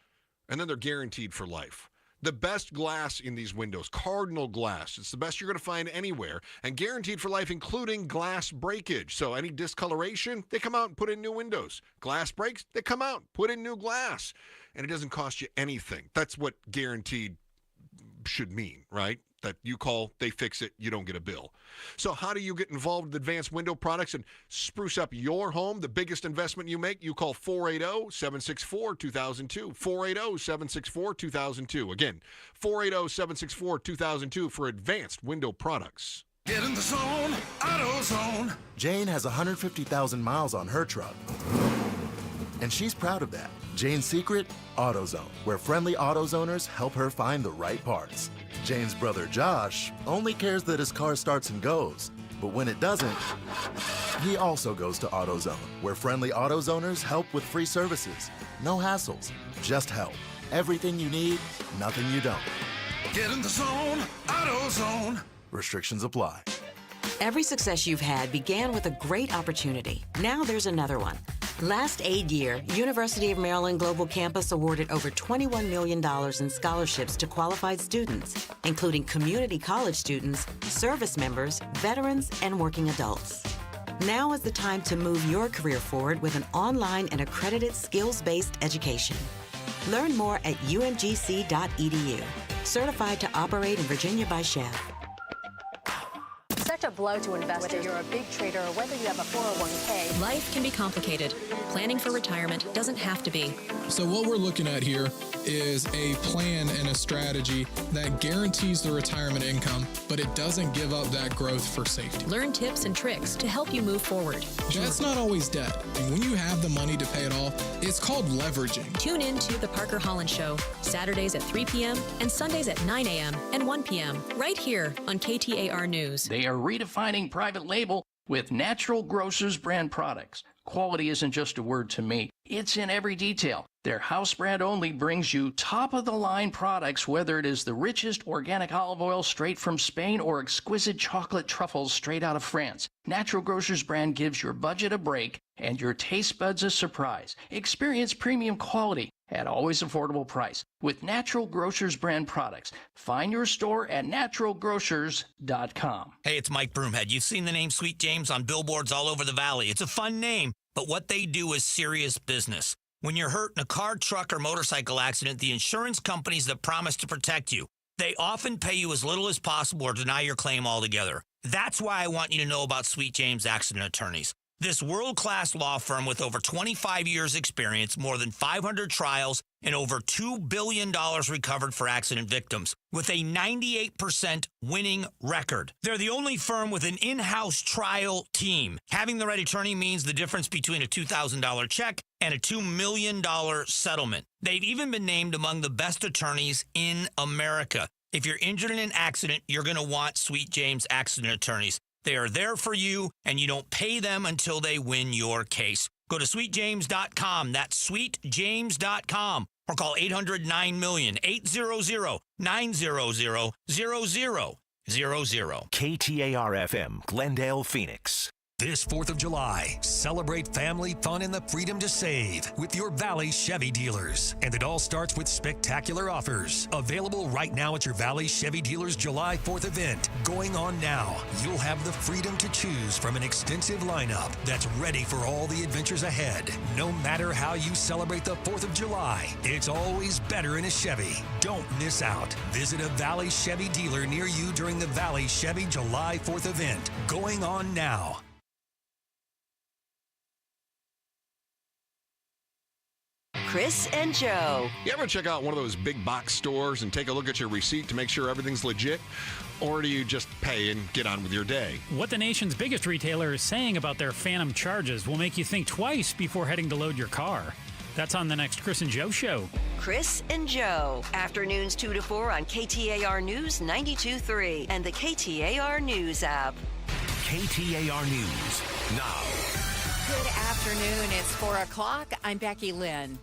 And then they're guaranteed for life. The best glass in these windows, Cardinal glass. It's the best you're going to find anywhere, and guaranteed for life, including glass breakage. So any discoloration, they come out and put in new windows. Glass breaks, they come out, put in new glass. And it doesn't cost you anything. That's what guaranteed should mean, right? That you call, they fix it, you don't get a bill. So how do you get involved with Advanced Window Products and spruce up your home? The biggest investment you make, you call 480-764-2002. 480-764-2002. Again, 480-764-2002 for Advanced Window Products. Get in the zone, AutoZone. Jane has 150,000 miles on her truck, and she's proud of that. Jane's secret? AutoZone, where friendly AutoZoners help her find the right parts. Jane's brother Josh only cares that his car starts and goes, but when it doesn't, he also goes to AutoZone, where friendly AutoZoners help with free services. No hassles, just help. Everything you need, nothing you don't. Get in the zone, AutoZone. Restrictions apply. Every success you've had began with a great opportunity. Now there's another one. Last aid year, University of Maryland Global Campus awarded over $21 million in scholarships to qualified students, including community college students, service members, veterans, and working adults. Now is the time to move your career forward with an online and accredited skills-based education. Learn more at umgc.edu. Certified to operate in Virginia by Chef. Such a blow to investors. Whether you're a big trader or whether you have a 401k. Life can be complicated. Planning for retirement doesn't have to be. So what we're looking at here is a plan and a strategy that guarantees the retirement income, but it doesn't give up that growth for safety. Learn tips and tricks to help you move forward. That's not always debt. And when you have the money to pay it off, it's called leveraging. Tune in to The Parker Holland Show, Saturdays at 3 p.m. and Sundays at 9 a.m. and 1 p.m. right here on KTAR News. They are redefining private label with Natural Grocers brand products. Quality isn't just a word to me. It's in every detail. Their house brand only brings you top-of-the-line products, whether it is the richest organic olive oil straight from Spain or exquisite chocolate truffles straight out of France. Natural Grocers brand gives your budget a break and your taste buds a surprise. Experience premium quality at always affordable price with Natural Grocers brand products. Find your store at naturalgrocers.com. Hey, it's Mike Broomhead. You've seen the name Sweet James on billboards all over the valley. It's a fun name, but what they do is serious business. When you're hurt in a car, truck, or motorcycle accident, the insurance companies that promise to protect you, they often pay you as little as possible or deny your claim altogether. That's why I want you to know about Sweet James Accident Attorneys. This world-class law firm with over 25 years experience, more than 500 trials, and over $2 billion recovered for accident victims, with a 98% winning record. They're the only firm with an in-house trial team. Having the right attorney means the difference between a $2,000 check and a $2 million settlement. They've even been named among the best attorneys in America. If you're injured in an accident, you're going to want Sweet James Accident Attorneys. They are there for you, and you don't pay them until they win your case. Go to sweetjames.com. That's sweetjames.com. Or call 800-9-MILLION, 800-900-0000. KTAR-FM, Glendale, Phoenix. This 4th of July, celebrate family fun and the freedom to save with your Valley Chevy dealers. And it all starts with spectacular offers. Available right now at your Valley Chevy dealers July 4th event. Going on now, you'll have the freedom to choose from an extensive lineup that's ready for all the adventures ahead. No matter how you celebrate the 4th of July, it's always better in a Chevy. Don't miss out. Visit a Valley Chevy dealer near you during the Valley Chevy July 4th event. Going on now. Chris and Joe. You ever check out one of those big box stores and take a look at your receipt to make sure everything's legit? Or do you just pay and get on with your day? What the nation's biggest retailer is saying about their phantom charges will make you think twice before heading to load your car. That's on the next Chris and Joe show. Chris and Joe. Afternoons 2 to 4 on KTAR News 92.3 and the KTAR News app. KTAR News now. Good afternoon. It's 4 o'clock. I'm Becky Lynn.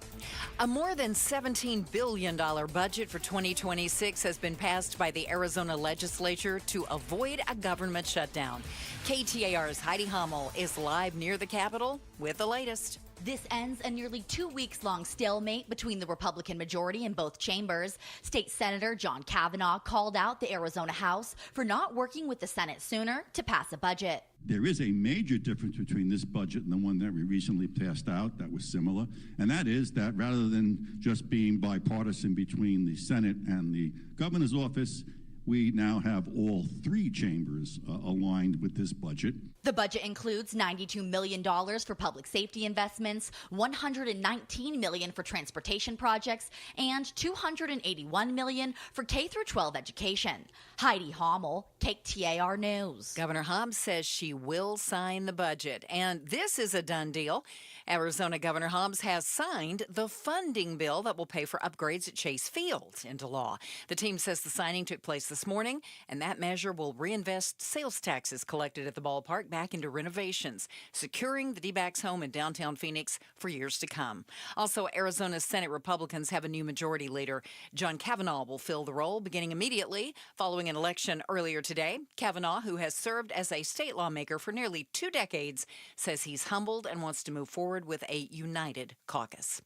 A more than $17 billion budget for 2026 has been passed by the Arizona legislature to avoid a government shutdown. KTAR's Heidi Hummel is live near the Capitol with the latest. This ends a nearly 2 weeks long stalemate between the Republican majority in both chambers. State Senator John Kavanaugh called out the Arizona House for not working with the Senate sooner to pass a budget. There is a major difference between this budget and the one that we recently passed out that was similar, and that is that rather than just being bipartisan between the Senate and the governor's office, we now have all three chambers aligned with this budget. The budget includes $92 million for public safety investments, $119 million for transportation projects, and $281 million for K-12 education. Heidi Hummel, KTAR News. Governor Hobbs says she will sign the budget, and this is a done deal. Arizona Governor Hobbs has signed the funding bill that will pay for upgrades at Chase Field into law. The team says the signing took place this morning, and that measure will reinvest sales taxes collected at the ballpark back into renovations, securing the D-backs home in downtown Phoenix for years to come. Also, Arizona's Senate Republicans have a new majority leader. John Kavanaugh will fill the role beginning immediately following an election earlier today. Kavanaugh, who has served as a state lawmaker for nearly 2 decades, says he's humbled and wants to move forward with a united caucus.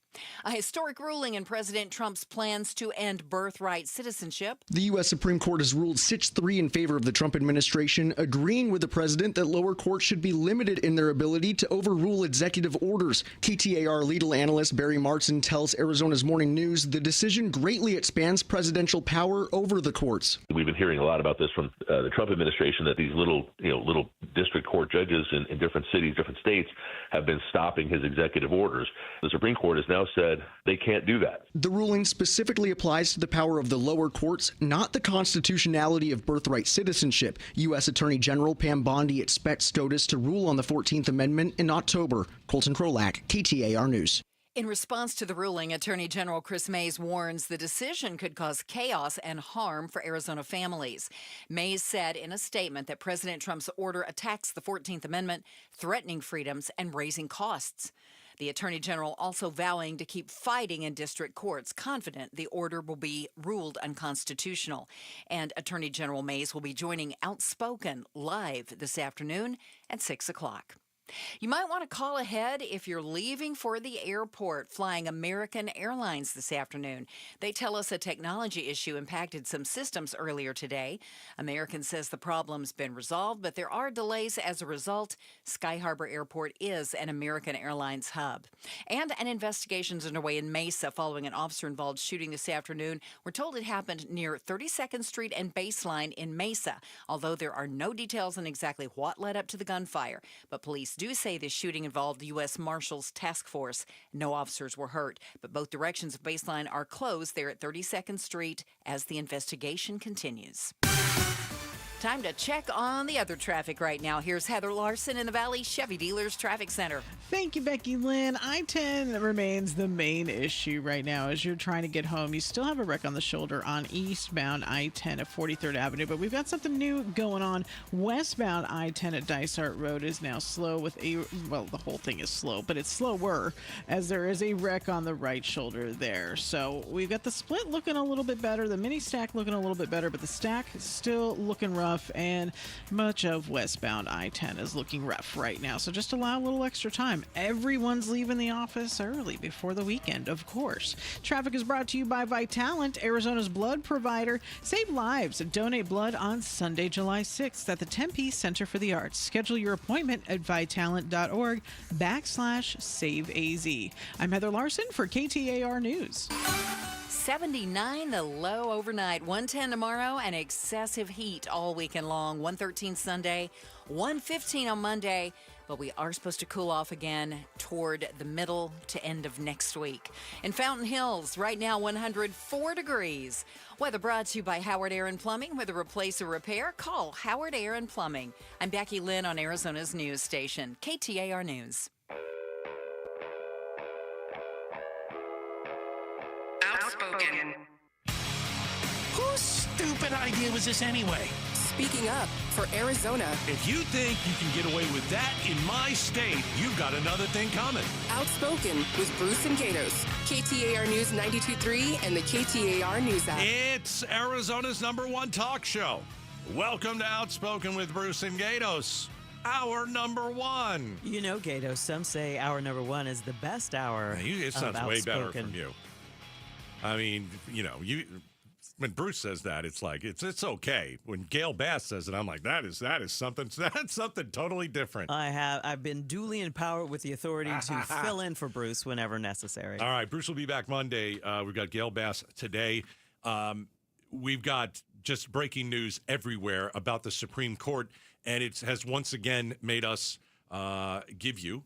A historic ruling in President Trump's plans to end birthright citizenship. The U.S. Supreme Court has ruled 6-3 in favor of the Trump administration, agreeing with the president that lower courts should be limited in their ability to overrule executive orders. KTAR legal analyst Barry Martin tells Arizona's Morning News the decision greatly expands presidential power over the courts. We've been hearing a lot about this from the Trump administration, that these little district court judges in different cities, different states, have been stopping his executive orders. The Supreme Court has now House said they can't do that. The ruling specifically applies to the power of the lower courts, not the constitutionality of birthright citizenship. U.S. Attorney General Pam Bondi expects SCOTUS to rule on the 14th Amendment in October. Colton Krolak, KTAR News. In response to the ruling, Attorney General Chris Mays warns the decision could cause chaos and harm for Arizona families. Mays said in a statement that President Trump's order attacks the 14th Amendment, threatening freedoms and raising costs. The Attorney General also vowing to keep fighting in district courts, confident the order will be ruled unconstitutional. And Attorney General Mays will be joining Outspoken live this afternoon at 6 o'clock. You might want to call ahead if you're leaving for the airport flying American Airlines this afternoon. They tell us a technology issue impacted some systems earlier today. American says the problem's been resolved, but there are delays as a result. Sky Harbor Airport is an American Airlines hub. And an investigation's underway in Mesa following an officer-involved shooting this afternoon. We're told it happened near 32nd Street and Baseline in Mesa, although there are no details on exactly what led up to the gunfire. But police do say this shooting involved the U.S. Marshals Task Force. No officers were hurt, but both directions of Baseline are closed there at 32nd Street as the investigation continues. Time to check on the other traffic right now. Here's Heather Larson in the Valley Chevy Dealers Traffic Center. Thank you, Becky Lynn. I-10 remains the main issue right now as you're trying to get home. You still have a wreck on the shoulder on eastbound I-10 at 43rd Avenue, but we've got something new going on. Westbound I-10 at Dysart Road is now slow with the whole thing is slow, but it's slower as there is a wreck on the right shoulder there. So we've got the split looking a little bit better, the mini stack looking a little bit better, but the stack is still looking rough, and much of westbound I-10 is looking rough right now. So just allow a little extra time. Everyone's leaving the office early before the weekend, of course. Traffic is brought to you by Vitalant, Arizona's blood provider. Save lives and donate blood on Sunday, July 6th at the Tempe Center for the Arts. Schedule your appointment at vitalant.org/saveaz. I'm Heather Larson for KTAR News. 79 the low overnight, 110 tomorrow, and excessive heat all weekend long. 113 Sunday, 115 on Monday, but we are supposed to cool off again toward the middle to end of next week. In Fountain Hills, right now 104 degrees. Weather brought to you by Howard Air and Plumbing. Whether replace or repair, call Howard Air and Plumbing. I'm Becky Lynn on Arizona's news station, KTAR News. Outspoken. Whose stupid idea was this anyway? Speaking up for Arizona. If you think you can get away with that in my state, you've got another thing coming. Outspoken with Bruce and Gatos. KTAR News 92.3 and the KTAR News app. It's Arizona's #1 talk show. Welcome to Outspoken with Bruce and Gatos. Hour number 1. You know, Gatos, some say hour number 1 is the best hour. It sounds way better from you. I mean, when Bruce says that, it's like it's okay. When Gail Bass says it, I'm like, that is something. That's something totally different. I've been duly empowered with the authority to fill in for Bruce whenever necessary. All right, Bruce will be back Monday. We've got Gail Bass today. We've got just breaking news everywhere about the Supreme Court, and it has once again made us give you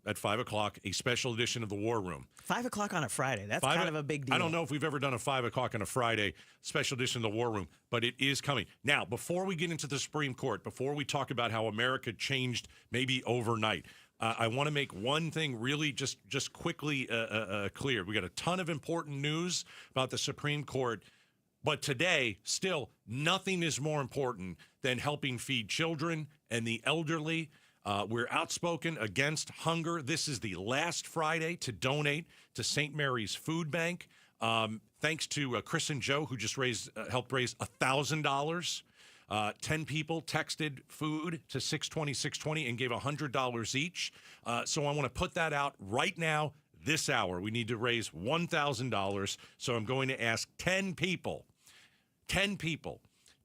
at 5 o'clock a special edition of the War Room. 5 o'clock on a Friday. That's kind of a big deal. I don't know if we've ever done a 5 o'clock on a Friday special edition of the War Room, but it is coming. Now, before we get into the Supreme Court, before we talk about how America changed maybe overnight, I want to make one thing really just quickly clear. We got a ton of important news about the Supreme Court, but today, still, nothing is more important than helping feed children and the elderly. We're outspoken against hunger. This is the last Friday to donate to St. Mary's Food Bank. Thanks to Chris and Joe, who just helped raise $1,000. 10 people texted food to 620 and gave $100 each. So I want to put that out right now, this hour. We need to raise $1,000. So I'm going to ask 10 people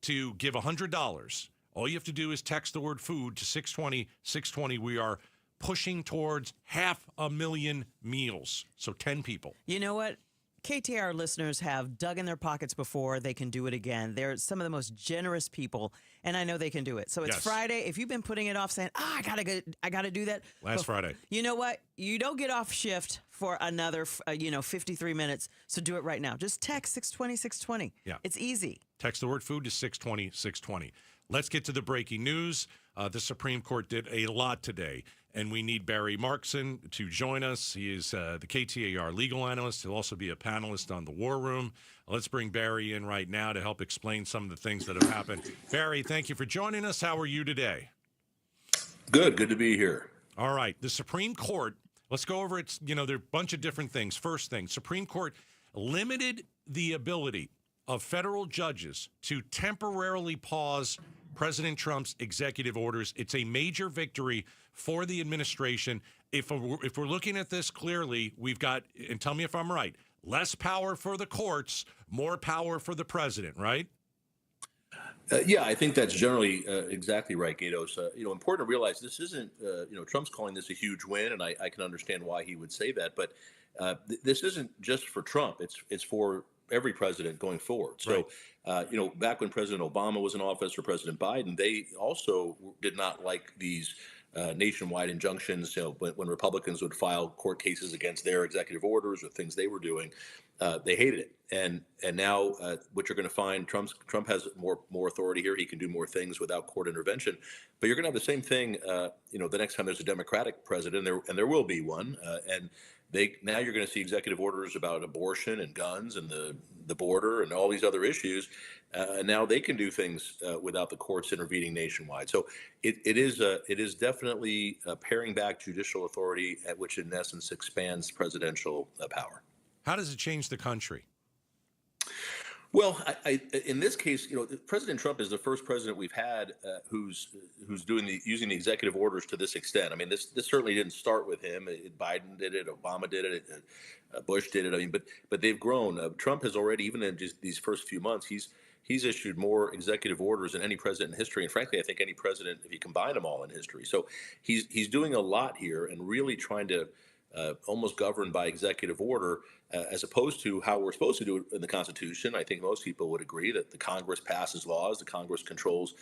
to give $100. All you have to do is text the word food to 620. We are pushing towards 500,000 meals. So 10 people. You know what? KTAR listeners have dug in their pockets before. They can do it again. They're some of the most generous people, and I know they can do it. So it's Friday. If you've been putting it off saying, I gotta do that. Last Friday. You know what? You don't get off shift for another 53 minutes, so do it right now. Just text 620-620. Yeah. It's easy. Text the word food to 620-620. Let's get to the breaking news. The Supreme Court did a lot today, and we need Barry Markson to join us. He is the KTAR legal analyst. He'll also be a panelist on the War Room. Let's bring Barry in right now to help explain some of the things that have happened. Barry, thank you for joining us. How are you today? Good to be here. All right. The Supreme Court, let's go over it. There are a bunch of different things. First thing, Supreme Court limited the ability of federal judges to temporarily pause President Trump's executive orders. It's a major victory for the administration. If we're looking at this clearly, we've got, and tell me if I'm right, less power for the courts, more power for the president, right? Yeah, I think that's generally exactly right, Gatos. Important to realize this isn't, Trump's calling this a huge win, and I can understand why he would say that. But this isn't just for Trump. It's for every president going forward. So, back when President Obama was in office or President Biden, they also did not like these nationwide injunctions. When Republicans would file court cases against their executive orders or things they were doing, they hated it. And now what you're going to find, Trump has more authority here. He can do more things without court intervention. But you're going to have the same thing, the next time there's a Democratic president, and there will be one. Now you're going to see executive orders about abortion and guns and the border and all these other issues. And now they can do things without the courts intervening nationwide. So it is definitely paring back judicial authority, which in essence expands presidential power. How does it change the country? Well, in this case, President Trump is the first president we've had who's using the executive orders to this extent. I mean, this certainly didn't start with him. Biden did it, Obama did it, Bush did it. I mean, but they've grown. Trump has already, even in just these first few months, he's issued more executive orders than any president in history, and frankly, I think any president, if you combine them all, in history. So he's doing a lot here and really trying to almost governed by executive order, as opposed to how we're supposed to do it in the Constitution. I think most people would agree that the Congress passes laws, the Congress controls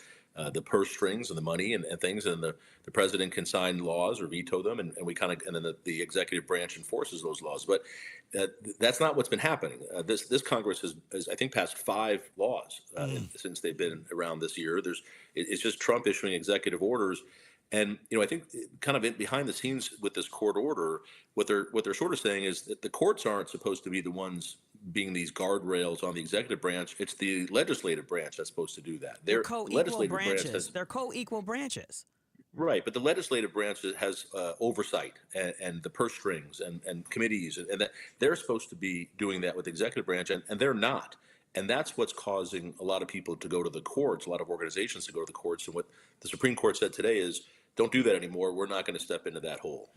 the purse strings and the money and things, and the president can sign laws or veto them, and then the executive branch enforces those laws. But that's not what's been happening. This Congress has I think passed 5 laws since they've been around this year. It's just Trump issuing executive orders. And I think kind of behind the scenes with this court order, what they're sort of saying is that the courts aren't supposed to be the ones being these guardrails on the executive branch. It's the legislative branch that's supposed to do that. They're co-equal branches. They're co-equal branches. Right, but the legislative branch has oversight and the purse strings and committees, and that they're supposed to be doing that with the executive branch, and they're not. And that's what's causing a lot of people to go to the courts, a lot of organizations to go to the courts. And what the Supreme Court said today is, don't do that anymore. We're not going to step into that hole.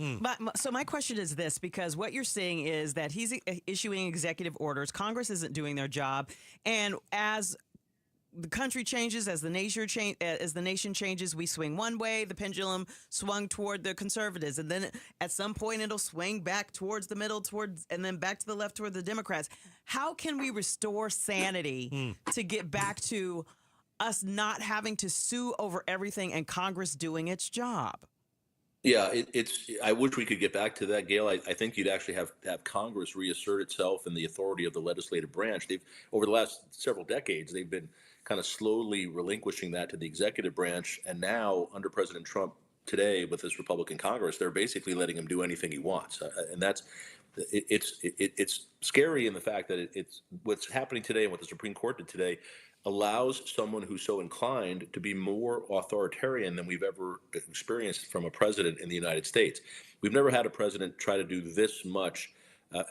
So my question is this, because what you're saying is that he's issuing executive orders. Congress isn't doing their job. And as the country changes, as the nation changes, we swing one way. The pendulum swung toward the conservatives, and then at some point it'll swing back towards the middle, and then back to the left toward the Democrats. How can we restore sanity to get back to us not having to sue over everything and Congress doing its job? Yeah, I wish we could get back to that, Gail. I think you'd actually have Congress reassert itself and the authority of the legislative branch. Over the last several decades, they've been kind of slowly relinquishing that to the executive branch. And now, under President Trump today, with this Republican Congress, they're basically letting him do anything he wants. And it's scary in the fact that it's what's happening today and what the Supreme Court did today allows someone who's so inclined to be more authoritarian than we've ever experienced from a president in the United States. We've never had a president try to do this much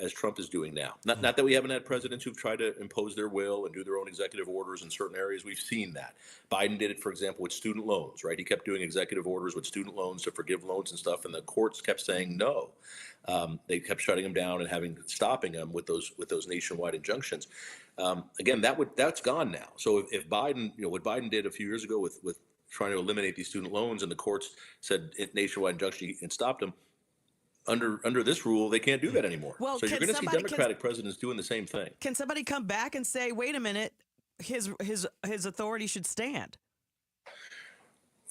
as Trump is doing now. Not that we haven't had presidents who've tried to impose their will and do their own executive orders in certain areas. We've seen that. Biden did it, for example, with student loans, right? He kept doing executive orders with student loans to forgive loans and stuff, and the courts kept saying no. They kept shutting him down and stopping him with those nationwide injunctions. Again, that's gone now. So if Biden, what Biden did a few years ago with trying to eliminate these student loans, and the courts said nationwide injunction and stopped him, under this rule, they can't do that anymore. Well, so you're can going to see somebody- Democratic presidents doing the same thing. Can somebody come back and say, wait a minute, his authority should stand?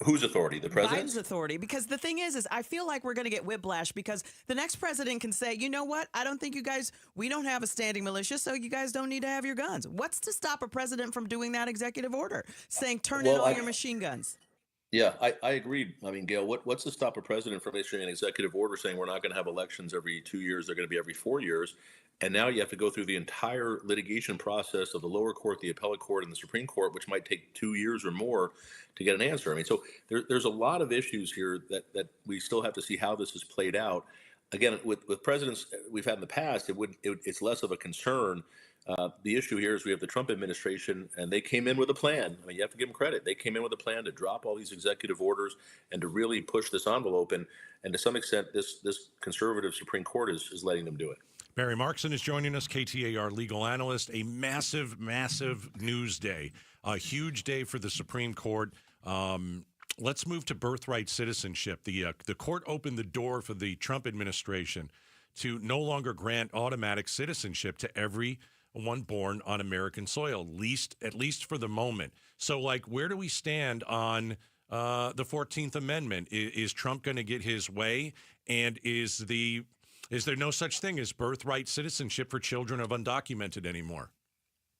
Whose authority? The president's? Biden's authority. Because the thing is I feel like we're going to get whiplash because the next president can say, you know what? I don't think we don't have a standing militia, so you guys don't need to have your guns. What's to stop a president from doing that executive order, saying turn in all your machine guns? Yeah, I agree. I mean, Gail, what's to stop a president from issuing an executive order saying we're not going to have elections every 2 years, they're going to be every 4 years, and now you have to go through the entire litigation process of the lower court, the appellate court, and the Supreme Court, which might take 2 years or more to get an answer. I mean, so there's a lot of issues here that we still have to see how this is played out. Again, with presidents we've had in the past, it's less of a concern. The issue here is we have the Trump administration, and they came in with a plan. I mean, you have to give them credit. They came in with a plan to drop all these executive orders and to really push this envelope. And to some extent, this conservative Supreme Court is letting them do it. Barry Markson is joining us, KTAR legal analyst. A massive, massive news day, a huge day for the Supreme Court. Let's move to birthright citizenship. The court opened the door for the Trump administration to no longer grant automatic citizenship to everyone born on American soil, at least for the moment. So, where do we stand on the 14th Amendment? Is Trump going to get his way? And is there no such thing as birthright citizenship for children of undocumented anymore?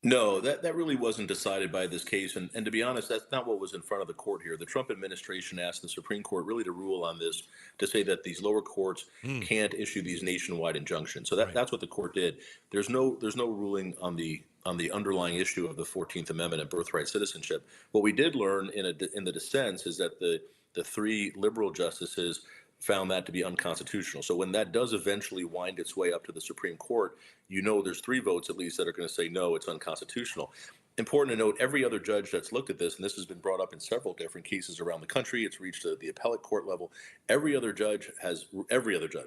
No, that really wasn't decided by this case. And to be honest, that's not what was in front of the court here. The Trump administration asked the Supreme Court really to rule on this, to say that these lower courts can't issue these nationwide injunctions. So that's what the court did. There's no ruling on the underlying issue of the 14th Amendment and birthright citizenship. What we did learn in the dissents is that the three liberal justices found that to be unconstitutional. So when that does eventually wind its way up to the Supreme Court, there's 3 votes at least that are going to say, no, it's unconstitutional. Important to note, every other judge that's looked at this, and this has been brought up in several different cases around the country, it's reached the appellate court level. Every other judge,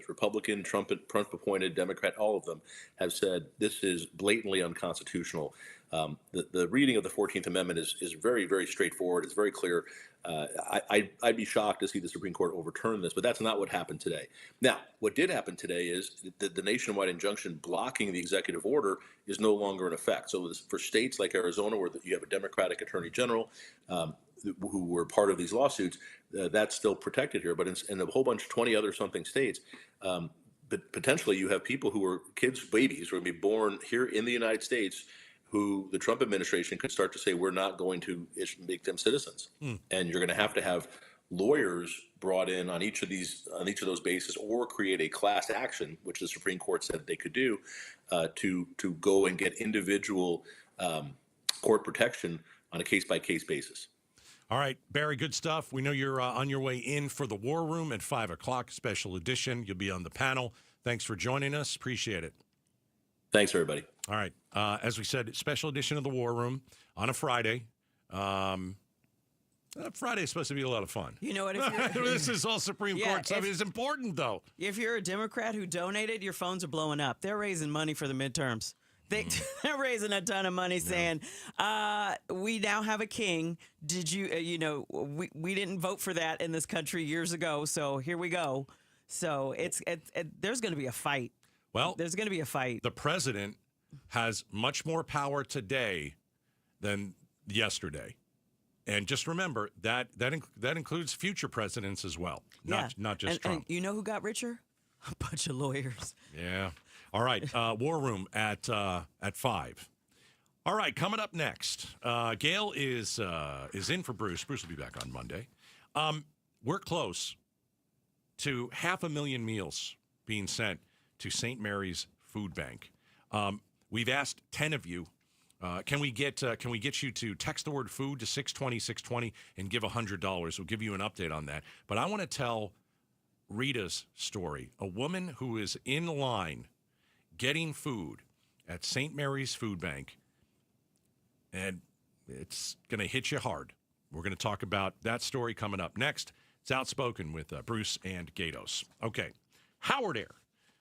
Republican, Trump appointed, Democrat, all of them have said this is blatantly unconstitutional. The reading of the 14th Amendment is very, very straightforward. It's very clear. I'd be shocked to see the Supreme Court overturn this, but that's not what happened today. Now, what did happen today is the nationwide injunction blocking the executive order is no longer in effect. So for states like Arizona, where you have a Democratic attorney general who were part of these lawsuits, that's still protected here. But in a whole bunch, 20 other something states, but potentially you have people who are babies who are going to be born here in the United States who the Trump administration could start to say, we're not going to make them citizens. And you're going to have lawyers brought in on each of those bases, or create a class action, which the Supreme Court said they could do, to go and get individual court protection on a case-by-case basis. All right, Barry, good stuff. We know you're on your way in for the War Room at 5 o'clock, special edition. You'll be on the panel. Thanks for joining us. Appreciate it. Thanks, everybody. All right. As we said, special edition of the War Room on a Friday. Friday is supposed to be a lot of fun. You know what? This is all Supreme Court stuff. It's important, though. If you're a Democrat who donated, your phones are blowing up. They're raising money for the midterms. They're raising a ton of money saying, we now have a king. Did you, we didn't vote for that in this country years ago, so here we go. So there's going to be a fight. Well, there's going to be a fight. The president has much more power today than yesterday. And just remember that includes future presidents as well, not just Trump. And you know who got richer? A bunch of lawyers. Yeah. All right. War Room at 5. All right. Coming up next, Gail is in for Bruce. Bruce will be back on Monday. We're close to 500,000 meals being sent to St. Mary's Food Bank. We've asked 10 of you, can we get you to text the word food to 620-620 and give $100? We'll give you an update on that. But I want to tell Rita's story, a woman who is in line getting food at St. Mary's Food Bank, and it's going to hit you hard. We're going to talk about that story coming up next. It's Outspoken with Bruce and Gatos. Okay, Howard Air.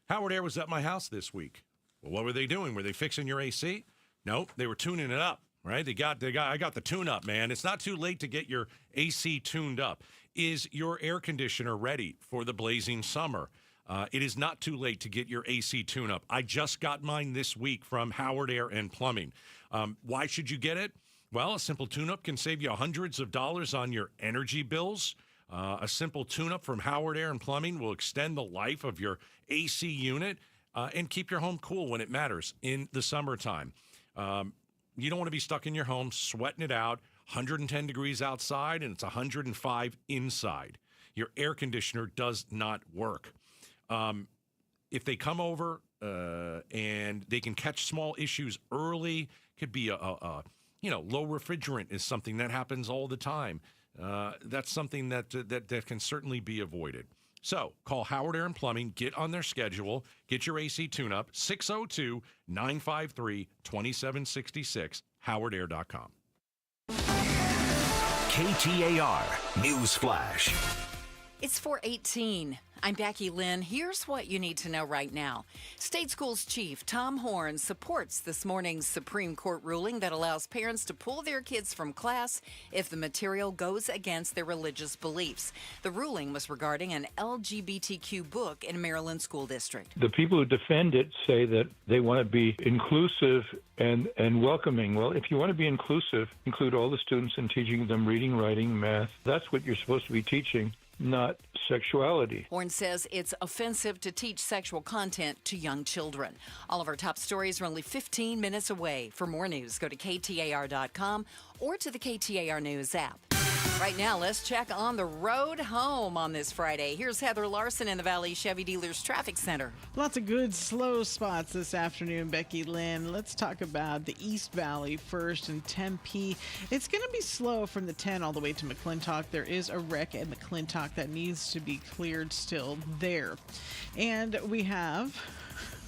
Howard Air was at my house this week. Well, what were they doing? Were they fixing your AC? No, they were tuning it up, right? I got the tune up, man. It's not too late to get your AC tuned up. Is your air conditioner ready for the blazing summer? It is not too late to get your AC tune-up. I just got mine this week from Howard Air and Plumbing. Why should you get it? Well, a simple tune-up can save you hundreds of dollars on your energy bills. A simple tune-up from Howard Air and Plumbing will extend the life of your AC unit and keep your home cool when it matters in the summertime. You don't want to be stuck in your home sweating it out, 110 degrees outside, and it's 105 inside. Your air conditioner does not work. If they come over and they can catch small issues early, could be low refrigerant is something that happens all the time. That's something that can certainly be avoided. So call Howard Air and Plumbing, get on their schedule, get your AC tune-up, 602-953-2766, howardair.com. KTAR News Flash. It's 4:18. I'm Becky Lynn. Here's what you need to know right now. State Schools Chief Tom Horn supports this morning's Supreme Court ruling that allows parents to pull their kids from class if the material goes against their religious beliefs. The ruling was regarding an LGBTQ book in a Maryland school district. The people who defend it say that they want to be inclusive and welcoming. Well, if you want to be inclusive, include all the students and teaching them reading, writing, math. That's what you're supposed to be teaching, not sexuality. Horn says it's offensive to teach sexual content to young children. All of our top stories are only 15 minutes away. For more news, go to KTAR.com or to the KTAR News app. Right now, let's check on the road home on this Friday. Here's Heather Larson in the Valley Chevy Dealers Traffic Center. Lots of good slow spots this afternoon, Becky Lynn. Let's talk about the East Valley first in Tempe. It's going to be slow from the 10 all the way to McClintock. There is a wreck at McClintock that needs to be cleared still there. And we have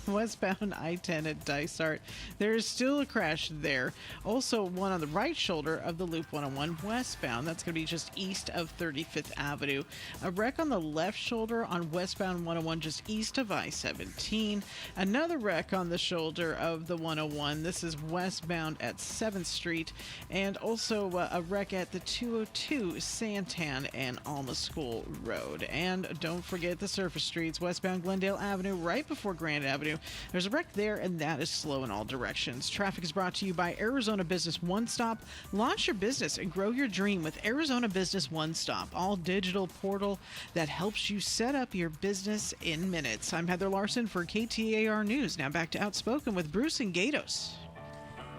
westbound I-10 at Dysart. There is still a crash there. Also, one on the right shoulder of the Loop 101 westbound. That's going to be just east of 35th Avenue. A wreck on the left shoulder on westbound 101 just east of I-17. Another wreck on the shoulder of the 101. This is westbound at 7th Street. And also a wreck at the 202 Santan and Alma School Road. And don't forget the surface streets, westbound Glendale Avenue right before Grand Avenue. There's a wreck there, and that is slow in all directions. Traffic is brought to you by Arizona Business One Stop. Launch your business and grow your dream with Arizona Business One Stop, all digital portal that helps you set up your business in minutes. I'm Heather Larson for KTAR News. Now back to Outspoken with Bruce and Gatos.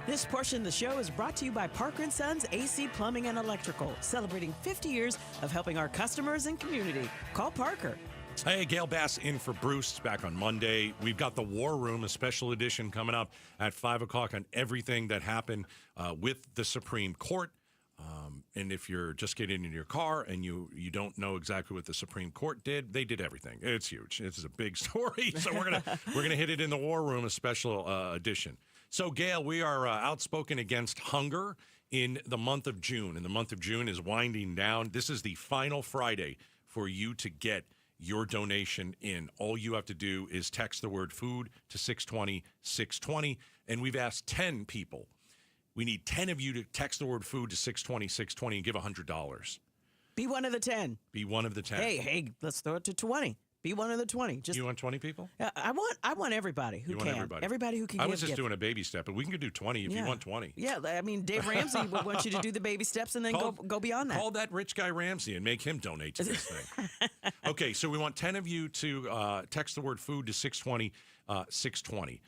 This portion of the show is brought to you by Parker & Sons AC Plumbing and Electrical, celebrating 50 years of helping our customers and community. Call Parker. Hey, Gail Bass in for Bruce, back on Monday. We've got the War Room, a special edition coming up at 5 o'clock on everything that happened with the Supreme Court. And if you're just getting in your car and you don't know exactly what the Supreme Court did, they did everything. It's huge. It's a big story. So we're gonna hit it in the War Room, a special edition. So, Gail, we are outspoken against hunger in the month of June. And the month of June is winding down. This is the final Friday for you to get your donation in. All you have to do is text the word food to 620-620. And we've asked 10 people. We need 10 of you to text the word food to 620-620 and give $100. Be one of the 10. Be one of the 10. Hey, let's throw it to 20. Be one of the 20. You want 20 people? I want everybody who can. Everybody who can. I was just doing a baby step, but we can do 20 if you want 20. Yeah, I mean, Dave Ramsey would want you to do the baby steps and then go beyond that. Call that rich guy Ramsey and make him donate to this thing. Okay, so we want 10 of you to text the word food to 620-620.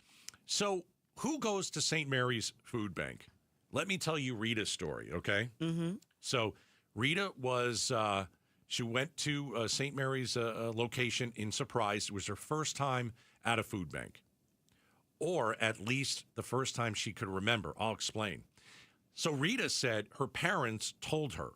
So who goes to St. Mary's Food Bank? Let me tell you Rita's story, okay? Mm-hmm. So Rita was... She went to St. Mary's location in Surprise. It was her first time at a food bank, or at least the first time she could remember. I'll explain. So Rita said her parents told her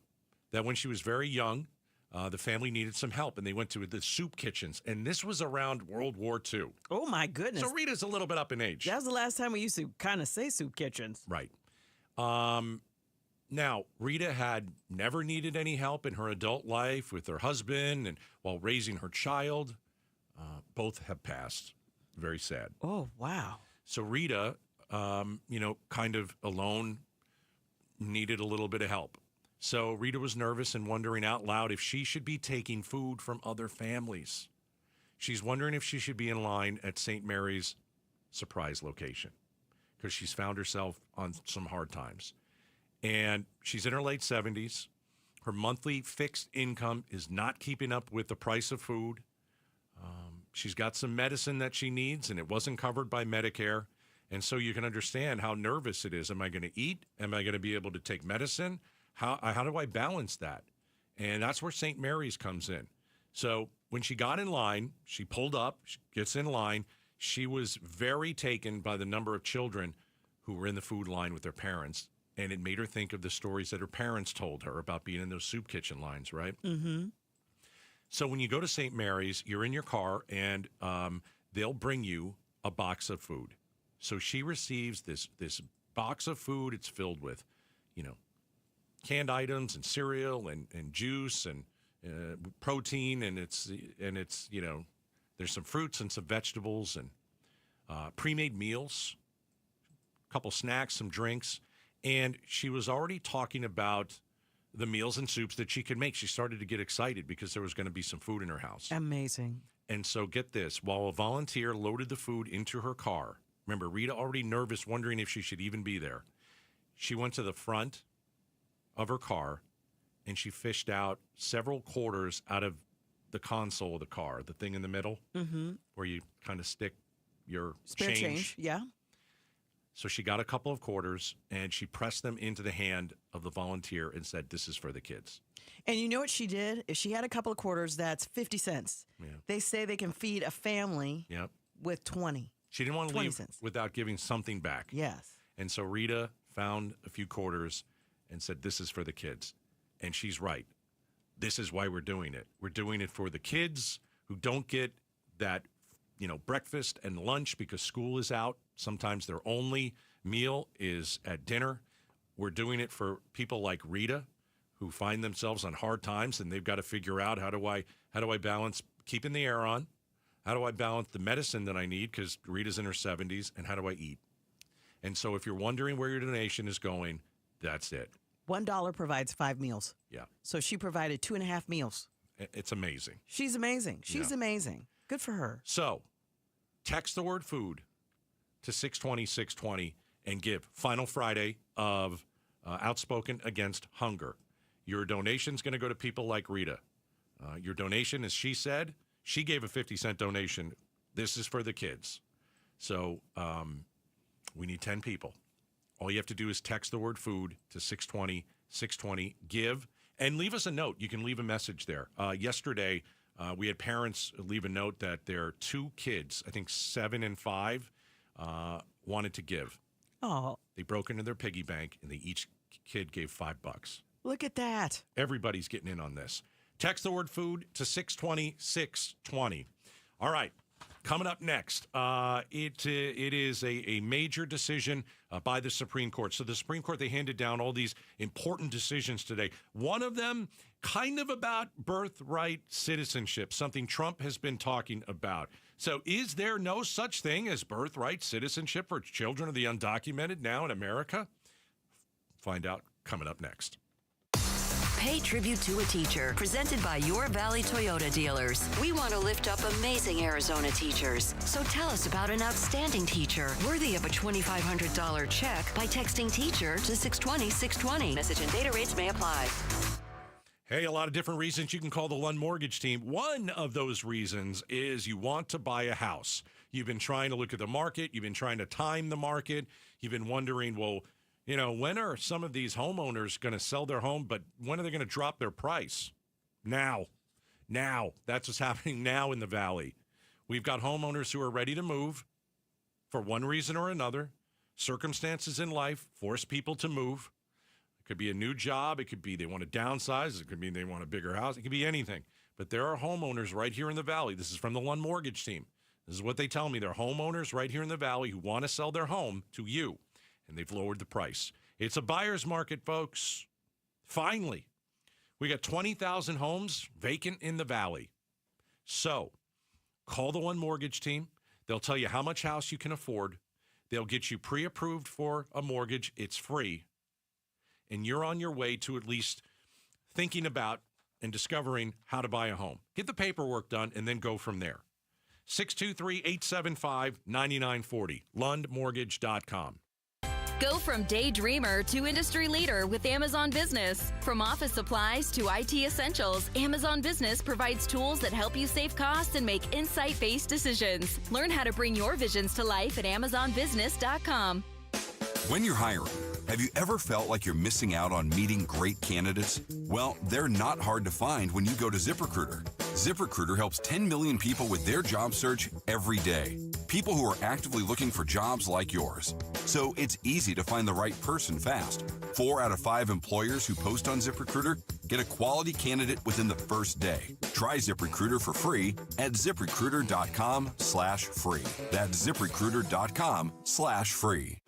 that when she was very young, the family needed some help, and they went to the soup kitchens. And this was around World War II. Oh, my goodness. So Rita's a little bit up in age. That was the last time we used to kind of say soup kitchens. Right. Now, Rita had never needed any help in her adult life with her husband and while raising her child. Both have passed. Very sad. Oh, wow. So Rita, kind of alone, needed a little bit of help. So Rita was nervous and wondering out loud if she should be taking food from other families. She's wondering if she should be in line at St. Mary's surprise location because she's found herself on some hard times. And she's in her late 70s. Her monthly fixed income is not keeping up with the price of food. She's got some medicine that she needs, and it wasn't covered by Medicare. And so you can understand how nervous it is. Am I going to eat? Am I going to be able to take medicine? How do I balance that? And that's where St. Mary's comes in. So when she got in line, she pulled up, she gets in line. She was very taken by the number of children who were in the food line with their parents. And it made her think of the stories that her parents told her about being in those soup kitchen lines, right? Mm-hmm. So when you go to St. Mary's, you're in your car, and they'll bring you a box of food. So she receives this box of food. It's filled with, canned items and cereal and juice and protein, and it's there's some fruits and some vegetables and pre-made meals, a couple snacks, some drinks. And she was already talking about the meals and soups that she could make. She started to get excited because there was going to be some food in her house. Amazing. And so get this, while a volunteer loaded the food into her car, remember, Rita already nervous, wondering if she should even be there. She went to the front of her car and she fished out several quarters out of the console of the car, the thing in the middle, where you kind of stick your Spare change. Yeah. So she got a couple of quarters and she pressed them into the hand of the volunteer and said, "This is for the kids." And you know what she did? If she had a couple of quarters, that's 50 cents. Yeah. They say they can feed a family with 20. She didn't want to 20 leave cents. without giving something back. Yes. And so Rita found a few quarters and said, "This is for the kids." And she's right. This is why we're doing it. We're doing it for the kids who don't get that, breakfast and lunch because school is out. Sometimes their only meal is at dinner. We're doing it for people like Rita who find themselves on hard times and they've got to figure out how do I balance keeping the air on? How do I balance the medicine that I need because Rita's in her 70s, and how do I eat? And so if you're wondering where your donation is going, that's it. $1 provides 5 meals. Yeah. So she provided 2.5 meals. It's amazing. She's amazing. She's amazing. Good for her. So text the word food to 620-620 and give. Final Friday of Outspoken Against Hunger. Your donation's going to go to people like Rita. Your donation, as she said, she gave a 50-cent donation. This is for the kids. So we need 10 people. All you have to do is text the word food to 620-620, give, and leave us a note. You can leave a message there. Yesterday, we had parents leave a note that their 2 kids, I think 7 and 5, wanted to give. Oh. They broke into their piggy bank, and each kid gave $5. Look at that. Everybody's getting in on this. Text the word food to 620-620. All right. Coming up next, it is a major decision by the Supreme Court. So the Supreme Court, they handed down all these important decisions today. One of them kind of about birthright citizenship, something Trump has been talking about. So is there no such thing as birthright citizenship for children of the undocumented now in America? Find out coming up next. Pay tribute to a teacher, presented by Your Valley Toyota dealers. We want to lift up amazing Arizona teachers. So tell us about an outstanding teacher worthy of a $2,500 check by texting teacher to 620-620. Message and data rates may apply. Hey, a lot of different reasons you can call the Lund Mortgage Team. One of those reasons is you want to buy a house. You've been trying to look at the market. You've been trying to time the market. You've been wondering, well, when are some of these homeowners going to sell their home, but when are they going to drop their price? Now. That's what's happening now in the Valley. We've got homeowners who are ready to move for one reason or another. Circumstances in life force people to move. It could be a new job. It could be they want to downsize. It could be they want a bigger house. It could be anything. But there are homeowners right here in the Valley. This is from the Lund Mortgage Team. This is what they tell me. There are homeowners right here in the Valley who want to sell their home to you. And they've lowered the price. It's a buyer's market, folks. Finally, we got 20,000 homes vacant in the Valley. So call the One Mortgage Team. They'll tell you how much house you can afford. They'll get you pre-approved for a mortgage. It's free. And you're on your way to at least thinking about and discovering how to buy a home. Get the paperwork done and then go from there. 623-875-9940. LundMortgage.com. Go from daydreamer to industry leader with Amazon Business. From office supplies to IT essentials, Amazon Business provides tools that help you save costs and make insight-based decisions. Learn how to bring your visions to life at AmazonBusiness.com. When you're hiring, have you ever felt like you're missing out on meeting great candidates? Well, they're not hard to find when you go to ZipRecruiter. ZipRecruiter helps 10 million people with their job search every day. People who are actively looking for jobs like yours. So it's easy to find the right person fast. 4 out of 5 employers who post on ZipRecruiter get a quality candidate within the first day. Try ZipRecruiter for free at ZipRecruiter.com/free. That's ZipRecruiter.com/free.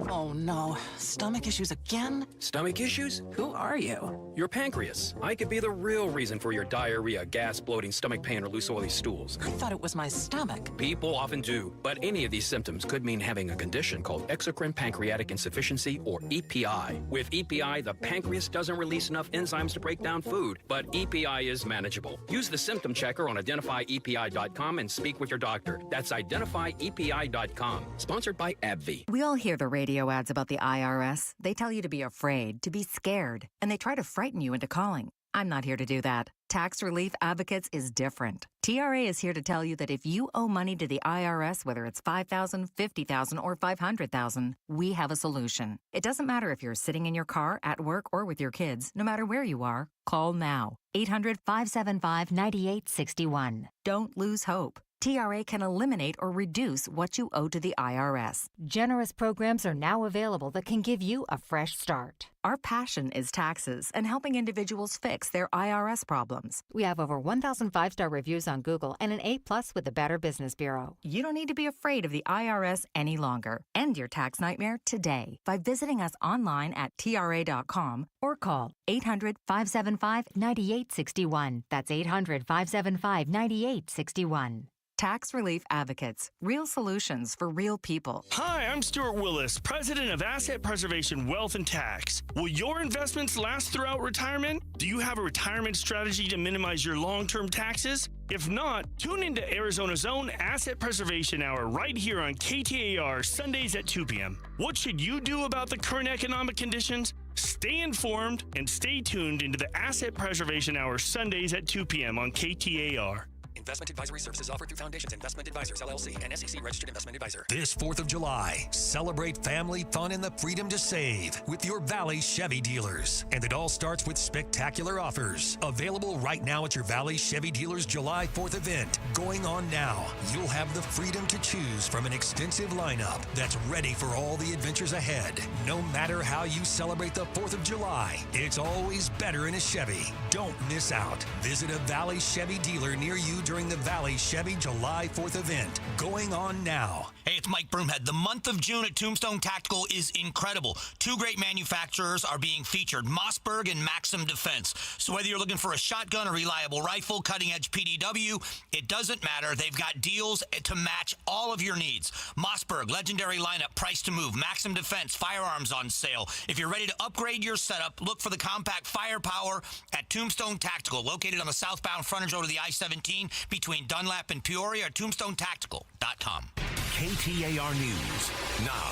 Oh no, stomach issues again? Stomach issues? Who are you? Your pancreas. I could be the real reason for your diarrhea, gas, bloating, stomach pain, or loose oily stools. I thought it was my stomach. People often do, but any of these symptoms could mean having a condition called exocrine pancreatic insufficiency, or EPI. With EPI, the pancreas doesn't release enough enzymes to break down food, but EPI is manageable. Use the symptom checker on identifyepi.com and speak with your doctor. That's identifyepi.com. Sponsored by AbbVie. We all hear the radio ads about the IRS. They tell you to be afraid, to be scared, and they try to frighten you into calling. I'm not here to do that. Tax Relief Advocates is different. TRA is here to tell you that if you owe money to the IRS, whether it's $5,000, $50,000, or $500,000, we have a solution. It doesn't matter if you're sitting in your car, at work, or with your kids. No matter where you are, call now. 800-575-9861. Don't lose hope. TRA can eliminate or reduce what you owe to the IRS. Generous programs are now available that can give you a fresh start. Our passion is taxes and helping individuals fix their IRS problems. We have over 1,000 5-star reviews on Google and an A+ with the Better Business Bureau. You don't need to be afraid of the IRS any longer. End your tax nightmare today by visiting us online at TRA.com or call 800-575-9861. That's 800-575-9861. Tax Relief Advocates. Real solutions for real people. Hi, I'm Stuart Willis, president of Asset Preservation Wealth and Tax. Will your investments last throughout retirement? Do you have a retirement strategy to minimize your long-term taxes? If not, tune into Arizona's own Asset Preservation Hour right here on KTAR Sundays at 2 p.m. What should you do about the current economic conditions? Stay informed and stay tuned into the Asset Preservation Hour Sundays at 2 p.m. on KTAR. Investment advisory services offered through Foundations Investment Advisors, LLC, and SEC Registered Investment Advisor. This 4th of July, celebrate family fun and the freedom to save with your Valley Chevy dealers. And it all starts with spectacular offers. Available right now at your Valley Chevy dealers July 4th event. Going on now, you'll have the freedom to choose from an extensive lineup that's ready for all the adventures ahead. No matter how you celebrate the 4th of July, it's always better in a Chevy. Don't miss out. Visit a Valley Chevy dealer near you during the Valley Chevy July 4th event. Going on now. Hey, it's Mike Broomhead. The month of June at Tombstone Tactical is incredible. 2 great manufacturers are being featured, Mossberg and Maxim Defense. So whether you're looking for a shotgun, a reliable rifle, cutting-edge PDW, it doesn't matter. They've got deals to match all of your needs. Mossberg, legendary lineup, price to move. Maxim Defense, firearms on sale. If you're ready to upgrade your setup, look for the compact firepower at Tombstone Tactical, located on the southbound frontage road of the I-17 between Dunlap and Peoria, at tombstonetactical.com. KTAR News now.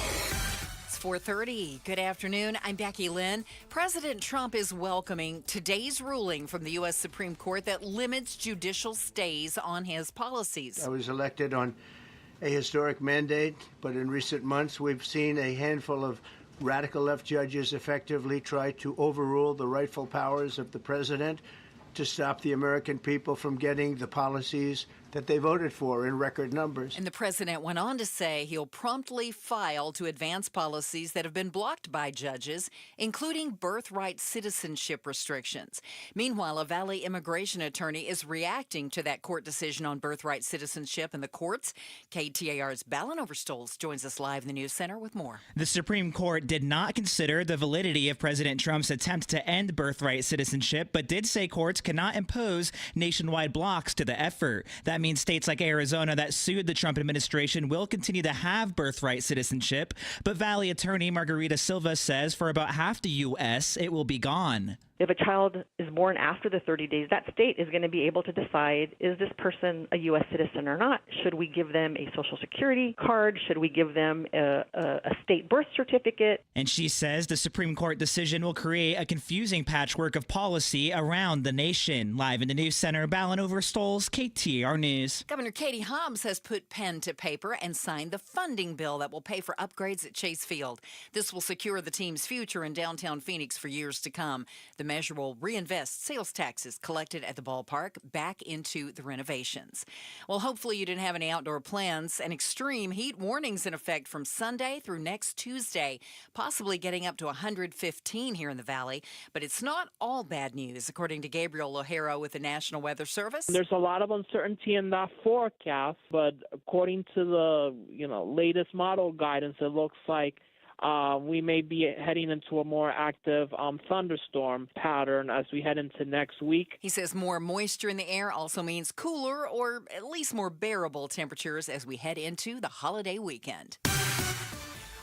It's 4:30. Good afternoon. I'm Becky Lynn. President Trump is welcoming today's ruling from the U.S. Supreme Court that limits judicial stays on his policies. I was elected on a historic mandate, but in recent months we've seen a handful of radical left judges effectively try to overrule the rightful powers of the president to stop the American people from getting the policies that they voted for in record numbers. And the president went on to say he'll promptly file to advance policies that have been blocked by judges, including birthright citizenship restrictions. Meanwhile, a Valley immigration attorney is reacting to that court decision on birthright citizenship in the courts. KTAR's Ballin Overstoles joins us live in the News Center with more. The Supreme Court did not consider the validity of President Trump's attempt to end birthright citizenship, but did say courts cannot impose nationwide blocks to the effort. That means states like Arizona that sued the Trump administration will continue to have birthright citizenship, but Valley attorney Margarita Silva says for about half the U.S., it will be gone. If a child is born after the 30 days, that state is going to be able to decide, is this person a U.S. citizen or not? Should we give them a Social Security card? Should we give them a state birth certificate? And she says the Supreme Court decision will create a confusing patchwork of policy around the nation. Live in the News Center, Ballin Overstoles, KTAR News. Governor Katie Hobbs has put pen to paper and signed the funding bill that will pay for upgrades at Chase Field. This will secure the team's future in downtown Phoenix for years to come. The measure will reinvest sales taxes collected at the ballpark back into the renovations. Well, hopefully you didn't have any outdoor plans. And extreme heat warnings in effect from Sunday through next Tuesday, possibly getting up to 115 here in the Valley. But it's not all bad news, according to Gabriel O'Hara with the National Weather Service. There's a lot of uncertainty in that forecast, but according to the latest model guidance, it looks like we may be heading into a more active thunderstorm pattern as we head into next week. He says more moisture in the air also means cooler or at least more bearable temperatures as we head into the holiday weekend.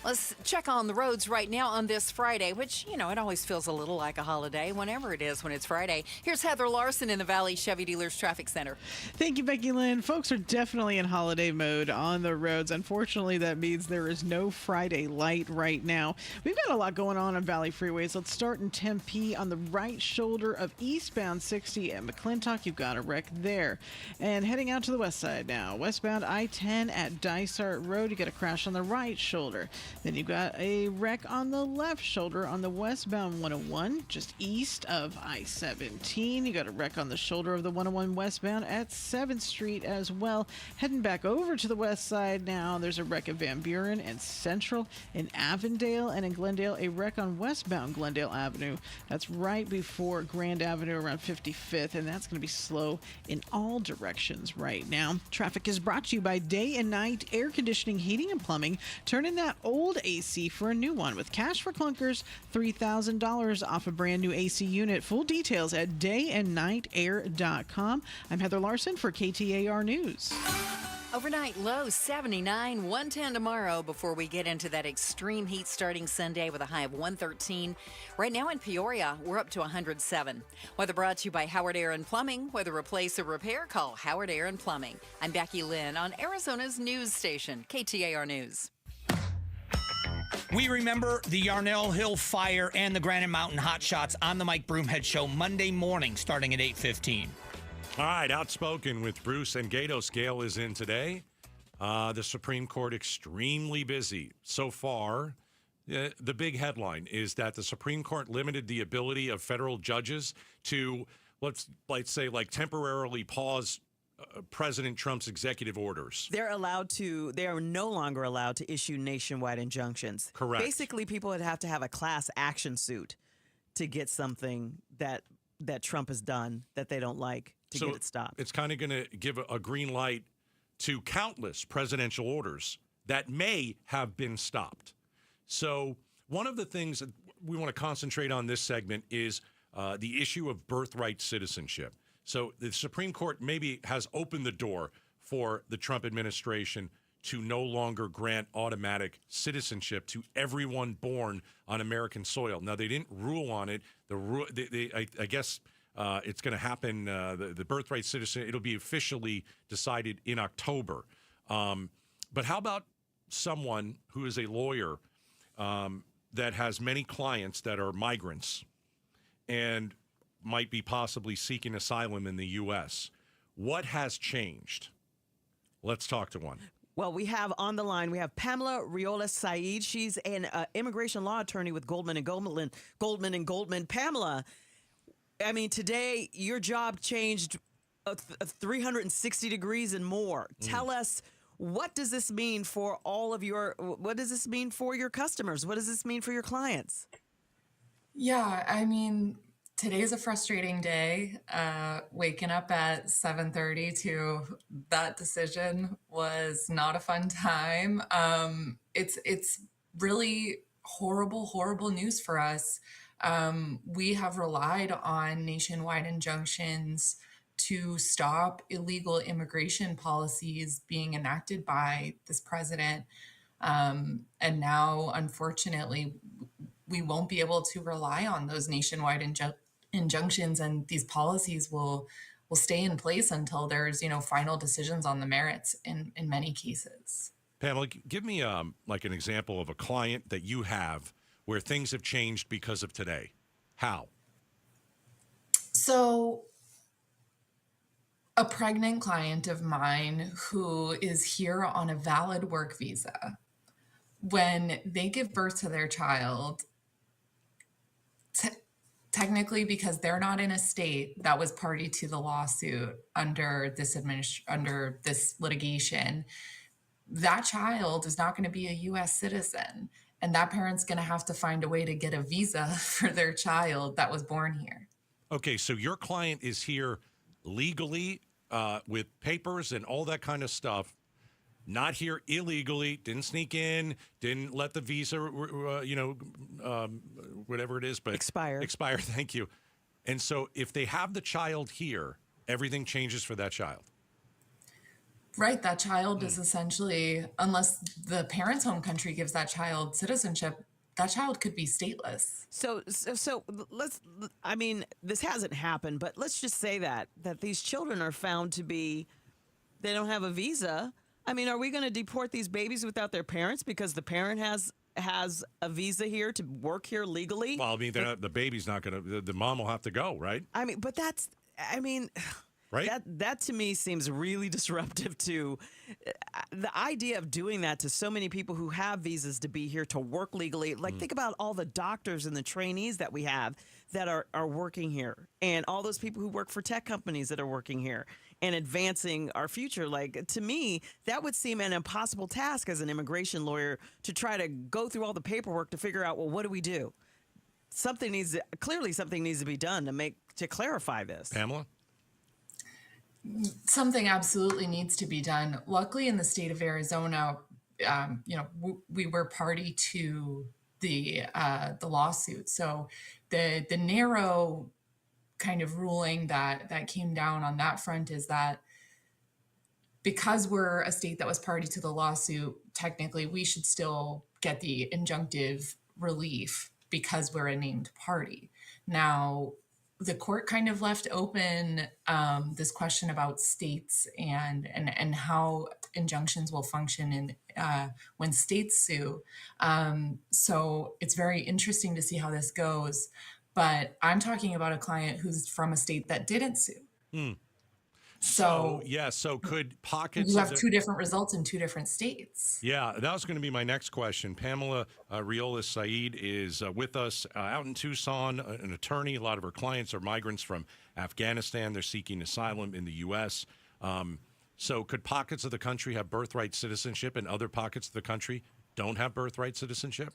Let's check on the roads right now on this Friday, which, it always feels a little like a holiday whenever it is when it's Friday. Here's Heather Larson in the Valley Chevy Dealers Traffic Center. Thank you, Becky Lynn. Folks are definitely in holiday mode on the roads. Unfortunately, that means there is no Friday light right now. We've got a lot going on Valley freeways. Let's start in Tempe on the right shoulder of eastbound 60 at McClintock. You've got a wreck there. And heading out to the west side now, westbound I-10 at Dysart Road. You got a crash on the right shoulder. Then you've got a wreck on the left shoulder on the westbound 101, just east of I-17. You got a wreck on the shoulder of the 101 westbound at 7th Street as well. Heading back over to the west side now, there's a wreck at Van Buren and Central in Avondale, and in Glendale, a wreck on westbound Glendale Avenue. That's right before Grand Avenue around 55th, and that's going to be slow in all directions right now. Traffic is brought to you by Day and Night Air Conditioning, Heating, and Plumbing. Turn in that old AC for a new one with cash for clunkers, $3,000 off a brand new AC unit. Full details at dayandnightair.com. I'm Heather Larson for KTAR News. Overnight low 79, 110 tomorrow before we get into that extreme heat starting Sunday with a high of 113. Right now in Peoria, we're up to 107. Weather brought to you by Howard Air and Plumbing. Whether replace or repair, call Howard Air and Plumbing. I'm Becky Lynn on Arizona's news station, KTAR News. We remember the Yarnell Hill fire and the Granite Mountain hotshots on the Mike Broomhead Show Monday morning starting at 8:15. All right, Outspoken with Bruce and Gato. Scale is in today. The Supreme Court extremely busy. So far, the big headline is that the Supreme Court limited the ability of federal judges to, let's say, temporarily pause President Trump's executive orders. They are no longer allowed to issue nationwide injunctions. Correct. Basically, people would have to have a class action suit to get something that Trump has done that they don't like to get it stopped. It's kind of going to give a green light to countless presidential orders that may have been stopped. So one of the things that we want to concentrate on this segment is the issue of birthright citizenship. So the Supreme Court maybe has opened the door for the Trump administration to no longer grant automatic citizenship to everyone born on American soil. Now, they didn't rule on it. I guess it's going to happen. The birthright citizen, it'll be officially decided in October. But how about someone who is a lawyer that has many clients that are migrants and might be possibly seeking asylum in the U.S.? What has changed? Let's talk to one. Well, we have on the line, we have Pamela Riola Saeed. She's an immigration law attorney with Goldman & Goldman. Pamela, I mean, today your job changed 360 degrees and more. Tell us, what does this mean for what does this mean for your customers? What does this mean for your clients? Yeah, I mean, today's a frustrating day. Waking up at 7:30 to that decision was not a fun time. It's really horrible news for us. We have relied on nationwide injunctions to stop illegal immigration policies being enacted by this president. And now, unfortunately, we won't be able to rely on those nationwide injunctions and these policies will stay in place until there's, final decisions on the merits in many cases. Pamela, give me like an example of a client that you have where things have changed because of today. How? So a pregnant client of mine who is here on a valid work visa, when they give birth to their child, technically, because they're not in a state that was party to the lawsuit under this litigation, that child is not going to be a U.S. citizen, and that parent's going to have to find a way to get a visa for their child that was born here. Okay, so your client is here legally with papers and all that kind of stuff, not here illegally, didn't sneak in, didn't let the visa, whatever it is, but expire, thank you. And so if they have the child here, everything changes for that child. Right, that child is essentially, unless the parent's home country gives that child citizenship, that child could be stateless. So let's, I mean, this hasn't happened, but let's just say that these children are found to be, they don't have a visa. I mean, are we going to deport these babies without their parents because the parent has a visa here to work here legally? Well, I mean, the baby's not going to, the mom will have to go, right? I mean, but right? That to me seems really disruptive to the idea of doing that to so many people who have visas to be here to work legally. Like, think about all the doctors and the trainees that we have that are working here, and all those people who work for tech companies that are working here and advancing our future. Like, to me, that would seem an impossible task as an immigration lawyer to try to go through all the paperwork to figure out, well, what do we do? Clearly something needs to be done to clarify this. Pamela? Something absolutely needs to be done. Luckily, in the state of Arizona, we were party to the lawsuit. So the narrow kind of ruling that came down on that front is that because we're a state that was party to the lawsuit, technically we should still get the injunctive relief because we're a named party. Now, the court kind of left open this question about states and how injunctions will function when states sue. So it's very interesting to see how this goes. But I'm talking about a client who's from a state that didn't sue. So could pockets... You have two different results in two different states. Yeah, that was going to be my next question. Pamela Riolas Saeed is with us out in Tucson, an attorney. A lot of her clients are migrants from Afghanistan. They're seeking asylum in the U.S. So could pockets of the country have birthright citizenship and other pockets of the country don't have birthright citizenship?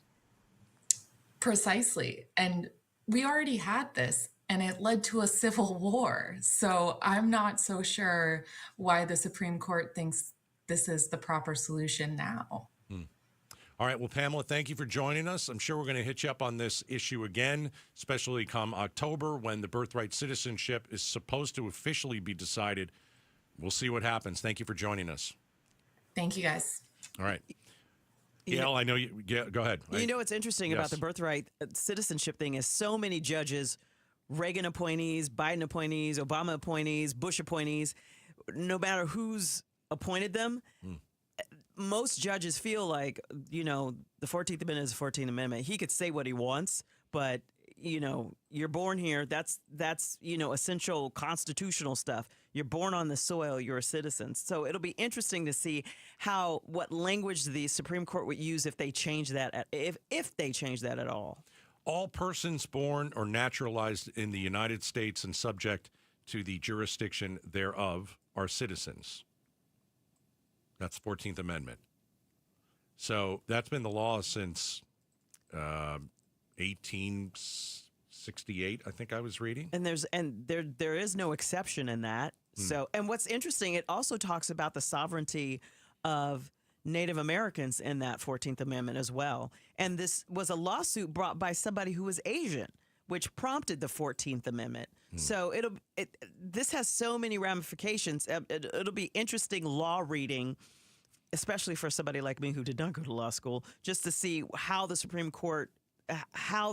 Precisely. And we already had this, and it led to a civil war. So I'm not so sure why the Supreme Court thinks this is the proper solution now. All right. Well, Pamela, thank you for joining us. I'm sure we're going to hit you up on this issue again, especially come October when the birthright citizenship is supposed to officially be decided. We'll see what happens. Thank you for joining us. Thank you, guys. All right. Gail, I know you. Go ahead. You know what's interesting about the birthright citizenship thing is so many judges, Reagan appointees, Biden appointees, Obama appointees, Bush appointees, no matter who's appointed them, most judges feel like, the 14th Amendment is the 14th Amendment. He could say what he wants, but, you're born here. That's essential constitutional stuff. You're born on the soil. You're a citizen. So it'll be interesting to see what language the Supreme Court would use if they change that, if they change that at all. All persons born or naturalized in the United States and subject to the jurisdiction thereof are citizens. That's 14th Amendment. So that's been the law since 1868, I think I was reading. And there is no exception in that. So, and what's interesting, it also talks about the sovereignty of Native Americans in that 14th Amendment as well. And this was a lawsuit brought by somebody who was Asian, which prompted the 14th Amendment. So this has so many ramifications. It'll be interesting law reading, especially for somebody like me who did not go to law school, just to see how the Supreme Court, how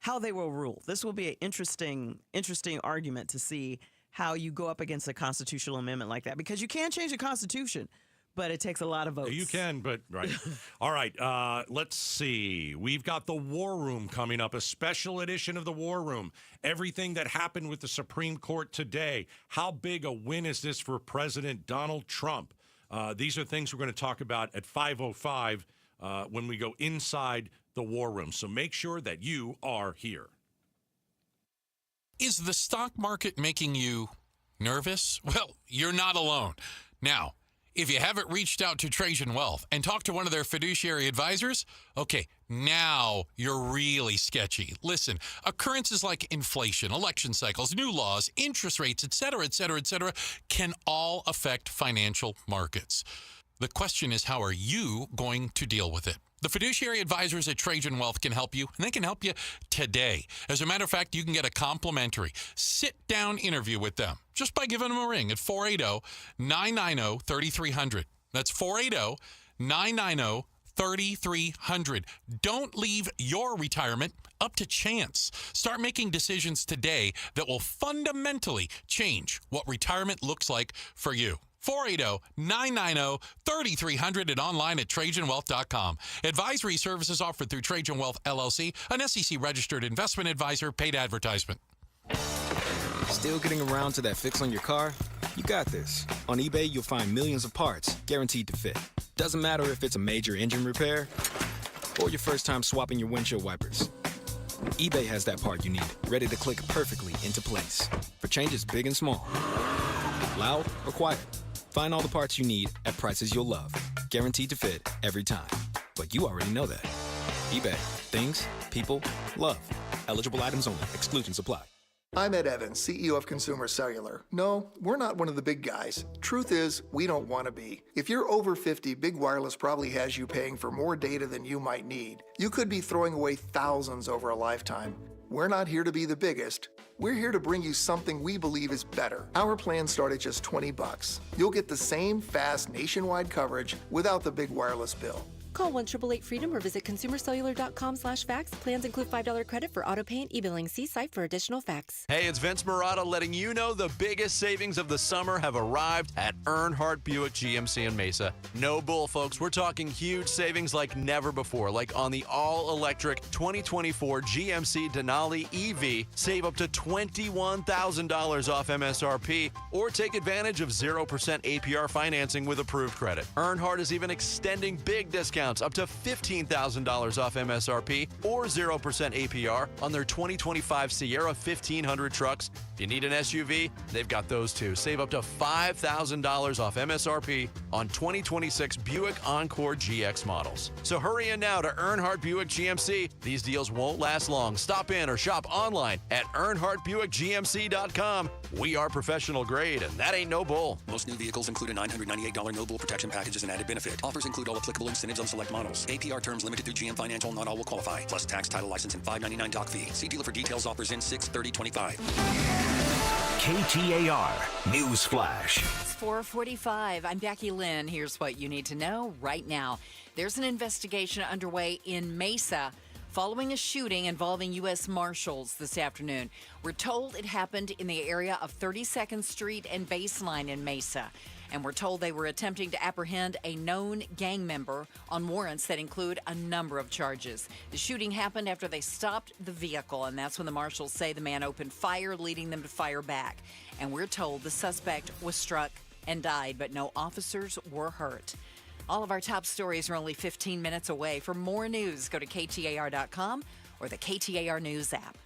how they will rule. This will be an interesting argument to see how you go up against a constitutional amendment like that, because you can change the Constitution, but it takes a lot of votes. You can, but right. All right, let's see. We've got the War Room coming up, a special edition of the War Room. Everything that happened with the Supreme Court today. How big a win is this for President Donald Trump? These are things we're going to talk about at 5:05 when we go inside the War Room. So make sure that you are here. Is the stock market making you nervous? Well, you're not alone. Now, if you haven't reached out to Trajan Wealth and talked to one of their fiduciary advisors, okay, now you're really sketchy. Listen, occurrences like inflation, election cycles, new laws, interest rates, et cetera, can all affect financial markets. The question is, how are you going to deal with it? The fiduciary advisors at Trajan Wealth can help you, and they can help you today. As a matter of fact, you can get a complimentary sit-down interview with them just by giving them a ring at 480-990-3300. That's 480-990-3300. Don't leave your retirement up to chance. Start making decisions today that will fundamentally change what retirement looks like for you. 480-990-3300 and online at TrajanWealth.com. Advisory services offered through Trajan Wealth, LLC, an SEC-registered investment advisor, paid advertisement. Still getting around to that fix on your car? You got this. On eBay, you'll find millions of parts, guaranteed to fit. Doesn't matter if it's a major engine repair or your first time swapping your windshield wipers. eBay has that part you need, ready to click perfectly into place for changes big and small. Loud or quiet. Find all the parts you need at prices you'll love. Guaranteed to fit every time. But you already know that. eBay. Things, people, love. Eligible items only. Exclusions apply. I'm Ed Evans, CEO of Consumer Cellular. No, we're not one of the big guys. Truth is, we don't want to be. If you're over 50, Big Wireless probably has you paying for more data than you might need. You could be throwing away thousands over a lifetime. We're not here to be the biggest. We're here to bring you something we believe is better. Our plans start at just $20. You'll get the same fast nationwide coverage without the big wireless bill. Call 1-888-FREEDOM or visit consumercellular.com/facts. Plans include $5 credit for auto pay and e-billing. See site for additional facts. Hey, it's Vince Murata letting you know the biggest savings of the summer have arrived at Earnhardt Buick GMC in Mesa. No bull, folks. We're talking huge savings like never before, like on the all-electric 2024 GMC Denali EV. Save up to $21,000 off MSRP or take advantage of 0% APR financing with approved credit. Earnhardt is even extending big discounts up to $15,000 off MSRP or 0% APR on their 2025 Sierra 1500 trucks. If you need an SUV, they've got those too. Save up to $5,000 off MSRP on 2026 Buick Encore GX models. So hurry in now to Earnhardt Buick GMC. These deals won't last long. Stop in or shop online at EarnhardtBuickGMC.com. We are professional grade, and that ain't no bull. Most new vehicles include a $998 no bull protection package as an added benefit. Offers include all applicable incentives on select models. APR terms limited through GM Financial. Not all will qualify. Plus tax, title, license, and $599 doc fee. See dealer for details. Offers in 6/30/25. KTAR News Flash. It's 4:45. I'm Becky Lynn. Here's what you need to know right now. There's an investigation underway in Mesa following a shooting involving U.S. Marshals this afternoon. We're told it happened in the area of 32nd Street and Baseline in Mesa. And we're told they were attempting to apprehend a known gang member on warrants that include a number of charges. The shooting happened after they stopped the vehicle, and that's when the marshals say the man opened fire, leading them to fire back. And we're told the suspect was struck and died, but no officers were hurt. All of our top stories are only 15 minutes away. For more news, go to KTAR.com or the KTAR News app.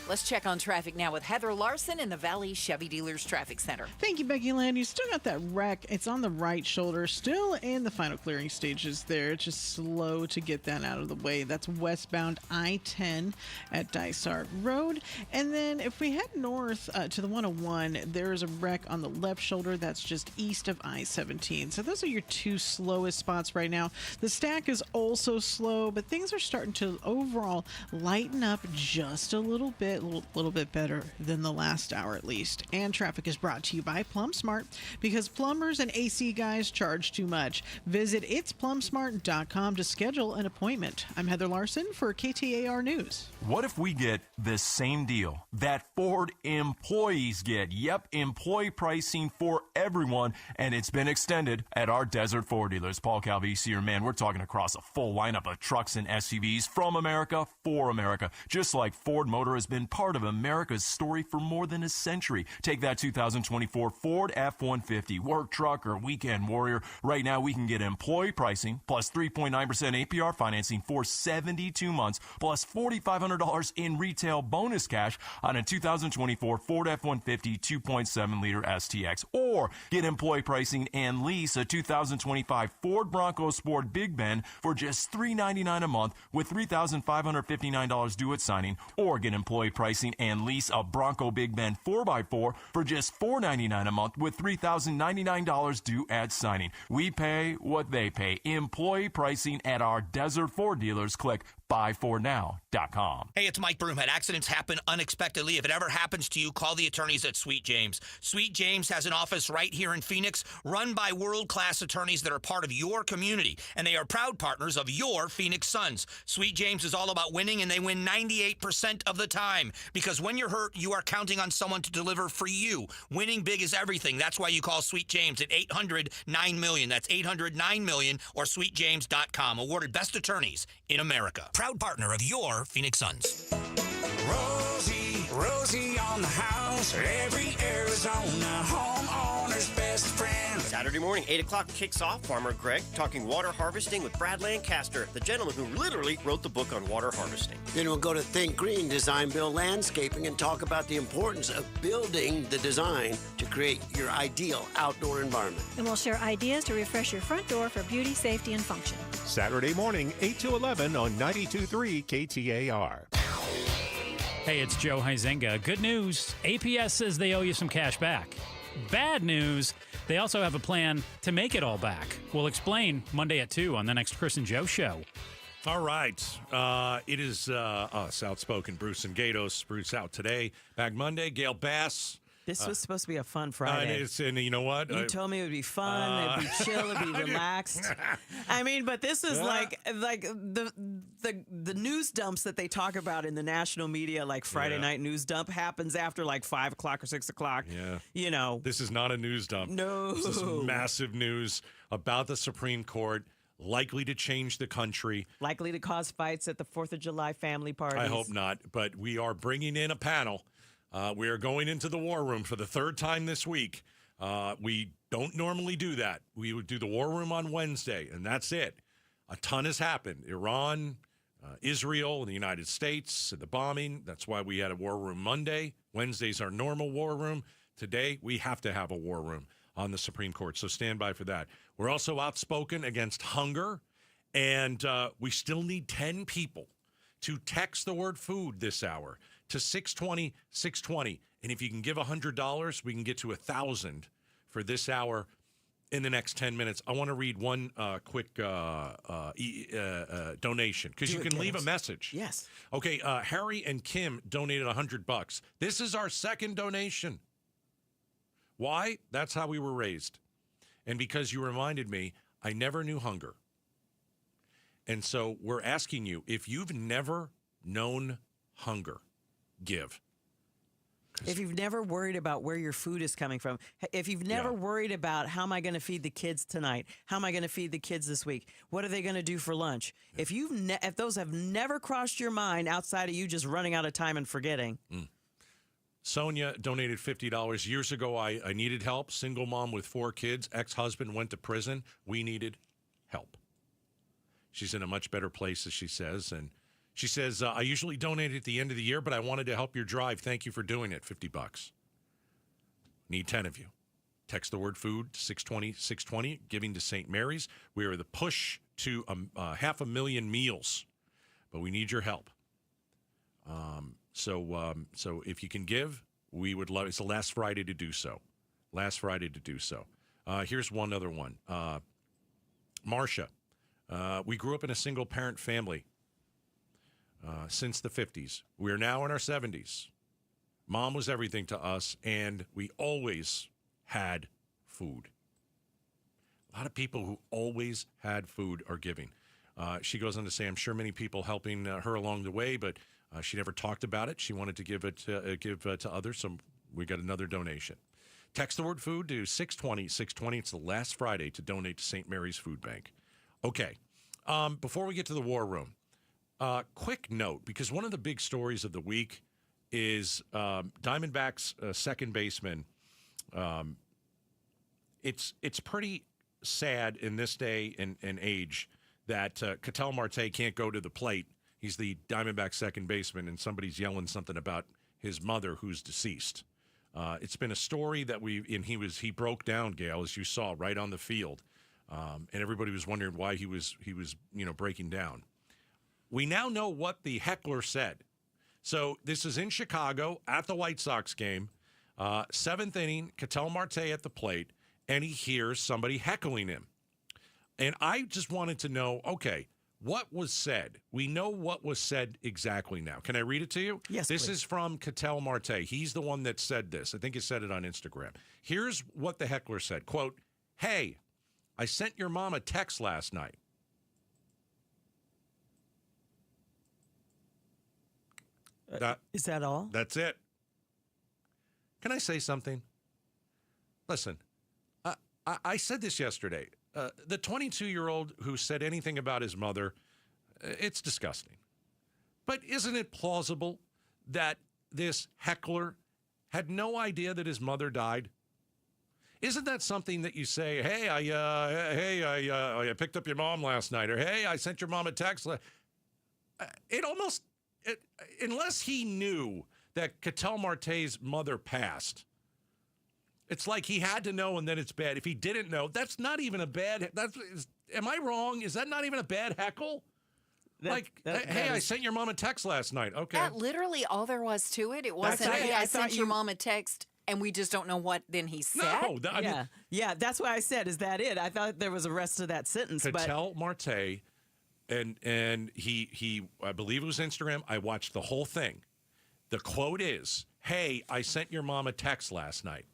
Let's check on traffic now with Heather Larson in the Valley Chevy Dealers Traffic Center. Thank you, Becky Lynn. You still got that wreck. It's on the right shoulder, still in the final clearing stages there. It's just slow to get that out of the way. That's westbound I-10 at Dysart Road. And then if we head north to the 101, there is a wreck on the left shoulder. That's just east of I-17. So those are your two slowest spots right now. The stack is also slow, but things are starting to overall lighten up just a little bit a little bit better than the last hour at least. And traffic is brought to you by PlumSmart, because plumbers and AC guys charge too much. Visit itsplumsmart.com to schedule an appointment. I'm Heather Larson for KTAR News. What if we get the same deal that Ford employees get? Yep, employee pricing for everyone, and it's been extended at our Desert Ford dealers. Paul Calvisi here, man, we're talking across a full lineup of trucks and SUVs from America for America. Just like Ford Motor has been part of America's story for more than a century. Take that 2024 Ford F-150, work truck or weekend warrior. Right now, we can get employee pricing plus 3.9% APR financing for 72 months, plus $4,500 in retail bonus cash on a 2024 Ford F-150 2.7-liter STX. Or get employee pricing and lease a 2025 Ford Bronco Sport Big Ben for just $399 a month with $3,559 due at signing. Or get employee pricing and lease a Bronco Big Ben 4x4 for just $499 a month with $3,099 due at signing. We pay what they pay. Employee pricing at our Desert Ford dealers. Click buyfordnow.com. Hey, it's Mike Broomhead. Accidents happen unexpectedly. If it ever happens to you, call the attorneys at Sweet James. Sweet James has an office right here in Phoenix, run by world-class attorneys that are part of your community, and they are proud partners of your Phoenix Suns. Sweet James is all about winning, and they win 98% of the time, because when you're hurt, you are counting on someone to deliver for you. Winning big is everything. That's why you call Sweet James at 800-9-MILLION. That's 800-9-MILLION or sweetjames.com. Awarded best attorneys in America. Proud partner of your Phoenix Suns. Rosie on the house, every Arizona homeowner's best friend. Saturday morning, 8 o'clock kicks off. Farmer Greg talking water harvesting with Brad Lancaster, the gentleman who literally wrote the book on water harvesting. Then we'll go to Think Green, Design, Build Landscaping, and talk about the importance of building the design to create your ideal outdoor environment. And we'll share ideas to refresh your front door for beauty, safety, and function. Saturday morning, 8 to 11 on 92.3 KTAR. Hey, it's Joe Huizenga. Good news, APS says they owe you some cash back. Bad news, they also have a plan to make it all back. We'll explain Monday at 2 on the next Chris and Joe show. All right. It is us, Outspoken, Bruce and Gatos. Bruce out today. Back Monday, Gail Bass. This was supposed to be a fun Friday. And you know what? You told me it would be fun, it'd be chill, it'd be relaxed. I mean, but this is like the news dumps that they talk about in the national media, like Friday night news dump happens after like 5 o'clock or 6 o'clock. Yeah. You know. This is not a news dump. No. This is massive news about the Supreme Court. Likely to change the country. Likely to cause fights at the 4th of July family parties. I hope not. But we are bringing in a panel. We are going into the war room for the 3rd time this week. We don't normally do that. We would do the war room on Wednesday, and that's it. A ton has happened. Iran, Israel, and the United States, and the bombing. That's why we had a war room Monday. Wednesday's our normal war room. Today, we have to have a war room on the Supreme Court, so stand by for that. We're also outspoken against hunger, and we still need 10 people to text the word food this hour to 620-620. And if you can give $100, we can get to 1,000 for this hour in the next 10 minutes. I want to read one quick donation, because you can leave a message. Yes. Okay, Harry and Kim donated $100. This is our second donation. Why? That's how we were raised. And because you reminded me, I never knew hunger. And so we're asking you, if you've never known hunger, give. If you've never worried about where your food is coming from, if you've never worried about how am I going to feed the kids tonight, how am I going to feed the kids this week, what are they going to do for lunch? If if those have never crossed your mind outside of you just running out of time and forgetting. Sonia donated $50. Years ago, I needed help. Single mom with 4 kids. Ex-husband went to prison. We needed help. She's in a much better place, as she says. And she says, I usually donate at the end of the year, but I wanted to help your drive. Thank you for doing it. $50. Need 10 of you. Text the word food to 620-620, giving to St. Mary's. We are the push to 500,000 meals, but we need your help. So if you can give, we would love. It's the last Friday to do so. Last Friday to do so. Here's one other one. Marcia, we grew up in a single-parent family. since the 50s. We're now in our 70s. Mom was everything to us, and we always had food. A lot of people who always had food are giving. She goes on to say, I'm sure many people helping her along the way, but she never talked about it. She wanted to give it to others, so we got another donation. Text the word food to 620. 620, it's the last Friday to donate to St. Mary's Food Bank. Okay, before we get to the war room, quick note, because one of the big stories of the week is Diamondbacks second baseman. It's pretty sad in this day and age that Ketel Marte can't go to the plate. He's the Diamondbacks second baseman, and somebody's yelling something about his mother who's deceased. It's been a story that he broke down, Gail, as you saw, right on the field. And everybody was wondering why he was breaking down. We now know what the heckler said. So this is in Chicago at the White Sox game. Seventh inning, Ketel Marte at the plate, and he hears somebody heckling him. And I just wanted to know, okay, what was said? We know what was said exactly now. Can I read it to you? Yes, This please. is from Ketel Marte. He's the one that said this. I think he said it on Instagram. Here's what the heckler said. Quote, "Hey, I sent your mom a text last night." Is that all? That's it. Can I say something? Listen, I said this yesterday. The 22-year-old who said anything about his mother, it's disgusting. But isn't it plausible that this heckler had no idea that his mother died? Isn't that something that you say, hey, I picked up your mom last night, or hey, I sent your mom a text. Unless he knew that Ketel Marte's mother passed, it's like he had to know, and then it's bad. If he didn't know, that's not even a bad. Am I wrong? Is that not even a bad heckle? I sent your mom a text last night. Okay. That literally all there was to it. It wasn't, hey, I sent your mom a text, and we just don't know what then he said. No, yeah, that's why I said, is that it? I thought there was a rest of that sentence. Ketel Marte, and he I believe it was Instagram. I watched the whole thing. The quote is, "Hey, I sent your mom a text last night."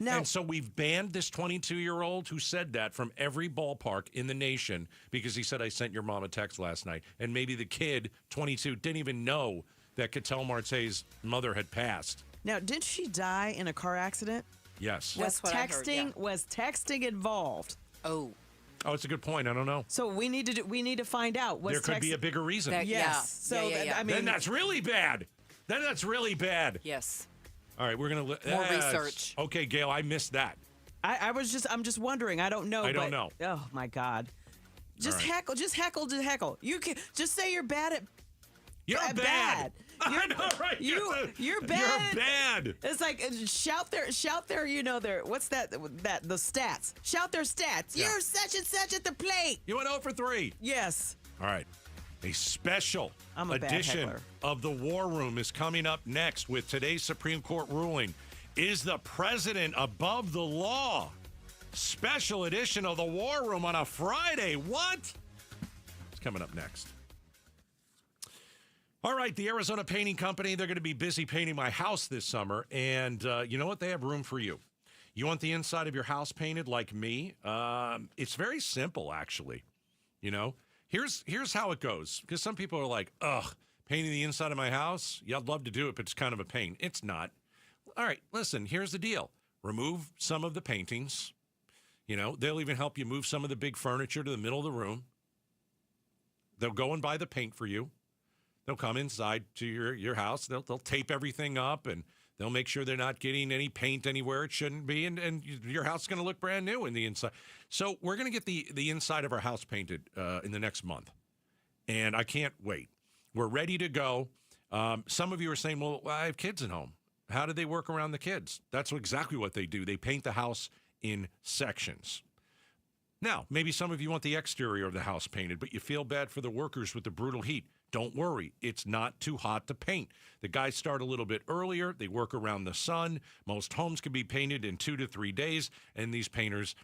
Now, and so we've banned this 22-year-old who said that from every ballpark in the nation because he said, I sent your mom a text last night. And maybe the kid, 22, didn't even know that Ketel Marte's mother had passed. Now, didn't she die in a car accident? Yes. Was texting involved? Oh, it's a good point. I don't know. So we need to find out. There could be a bigger reason. Yes. I mean, then that's really bad. Yes. All right, we're gonna more research. Okay, Gail, I missed that. I'm just wondering. I don't know. I don't know. Oh my God! Just right. heckle. Just heckle. You can just say you're bad at. You're bad. I know, right? You're bad. You're bad. It's like shout their. You know their what's that the stats. Shout their stats. Yeah. You're such and such at the plate. You went 0 for 3. Yes. All right. A special I'm a bad edition heckler. of the War Room is coming up next with today's Supreme Court ruling. Is the president above the law? Special edition of the War Room on a Friday. What? It's coming up next. All right, the Arizona Painting Company, they're going to be busy painting my house this summer. And you know what? They have room for you. You want the inside of your house painted like me? It's very simple, actually. You know? Here's how it goes, because some people are like, ugh, painting the inside of my house? Yeah, I'd love to do it, but it's kind of a pain. It's not. All right, listen, here's the deal. Remove some of the paintings. You know, they'll even help you move some of the big furniture to the middle of the room. They'll go and buy the paint for you. They'll come inside to your house. They'll tape everything up, and they'll make sure they're not getting any paint anywhere it shouldn't be, and your house is going to look brand new in the inside. So we're going to get the inside of our house painted in the next month, and I can't wait. We're ready to go. Some of you are saying, well, I have kids at home. How do they work around the kids? That's exactly what they do. They paint the house in sections. Now, maybe some of you want the exterior of the house painted, but you feel bad for the workers with the brutal heat. Don't worry. It's not too hot to paint. The guys start a little bit earlier. They work around the sun. Most homes can be painted in 2 to 3 days, and these painters,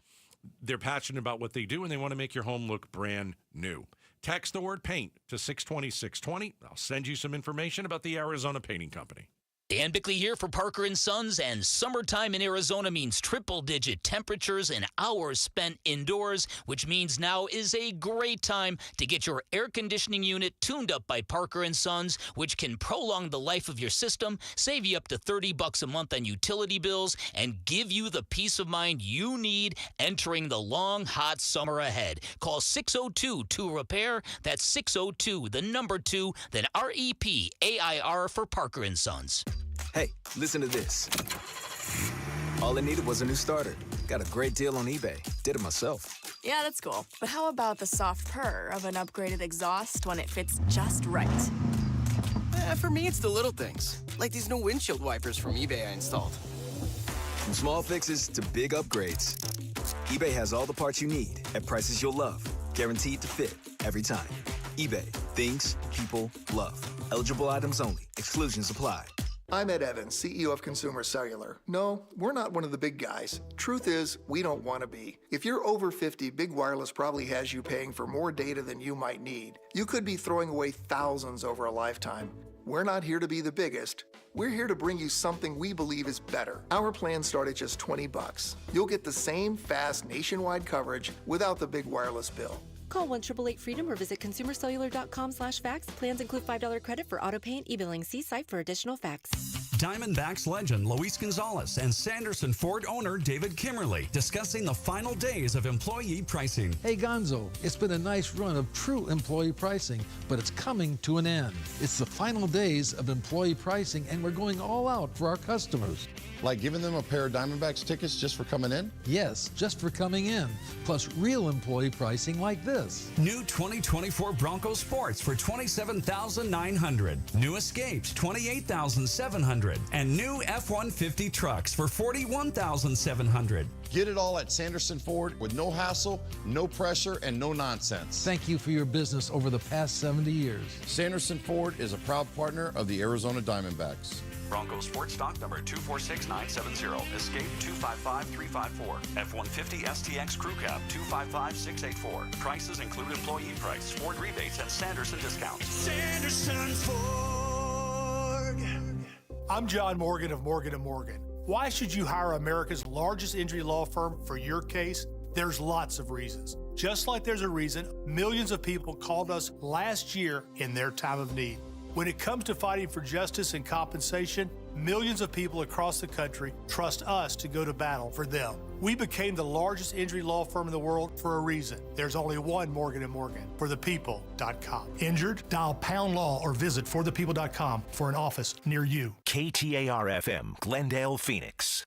they're passionate about what they do, and they want to make your home look brand new. Text the word paint to 620-620. I'll send you some information about the Arizona Painting Company. Dan Bickley here for Parker & Sons, and summertime in Arizona means triple-digit temperatures and hours spent indoors, which means now is a great time to get your air conditioning unit tuned up by Parker & Sons, which can prolong the life of your system, save you up to $30 a month on utility bills, and give you the peace of mind you need entering the long, hot summer ahead. Call 602-2-REPAIR. That's 602-2, then REPAIR for Parker & Sons. Hey, listen to this. All I needed was a new starter. Got a great deal on eBay. Did it myself. Yeah, that's cool. But how about the soft purr of an upgraded exhaust when it fits just right? For me, it's the little things, like these new windshield wipers from eBay I installed. From small fixes to big upgrades, eBay has all the parts you need at prices you'll love. Guaranteed to fit every time. eBay. Things people love. Eligible items only. Exclusions apply. I'm Ed Evans, CEO of Consumer Cellular. No, we're not one of the big guys. Truth is, we don't want to be. If you're over 50, Big Wireless probably has you paying for more data than you might need. You could be throwing away thousands over a lifetime. We're not here to be the biggest. We're here to bring you something we believe is better. Our plans start at just $20. You'll get the same fast nationwide coverage without the big wireless bill. Call 1-888-FREEDOM or visit consumercellular.com/facts. Plans include $5 credit for auto pay and e-billing. See site for additional facts. Diamondbacks legend Luis Gonzalez and Sanderson Ford owner David Kimmerly discussing the final days of employee pricing. Hey Gonzo, it's been a nice run of true employee pricing, but it's coming to an end. It's the final days of employee pricing and we're going all out for our customers. Like giving them a pair of Diamondbacks tickets just for coming in? Yes, just for coming in. Plus real employee pricing like this. New 2024 Bronco Sports for $27,900. New Escapes, $28,700. And new F-150 trucks for $41,700. Get it all at Sanderson Ford with no hassle, no pressure, and no nonsense. Thank you for your business over the past 70 years. Sanderson Ford is a proud partner of the Arizona Diamondbacks. Bronco Sports stock number 246970. Escape 255354. F-150 STX Crew Cab 255684. Prices include employee price, Ford rebates, and Sanderson discounts. Sanderson Ford. I'm John Morgan of Morgan & Morgan. Why should you hire America's largest injury law firm for your case? There's lots of reasons. Just like there's a reason millions of people called us last year in their time of need. When it comes to fighting for justice and compensation, millions of people across the country trust us to go to battle for them. We became the largest injury law firm in the world for a reason. There's only one Morgan & Morgan, forthepeople.com. Injured? Dial pound law or visit forthepeople.com for an office near you. KTAR-FM, Glendale, Phoenix.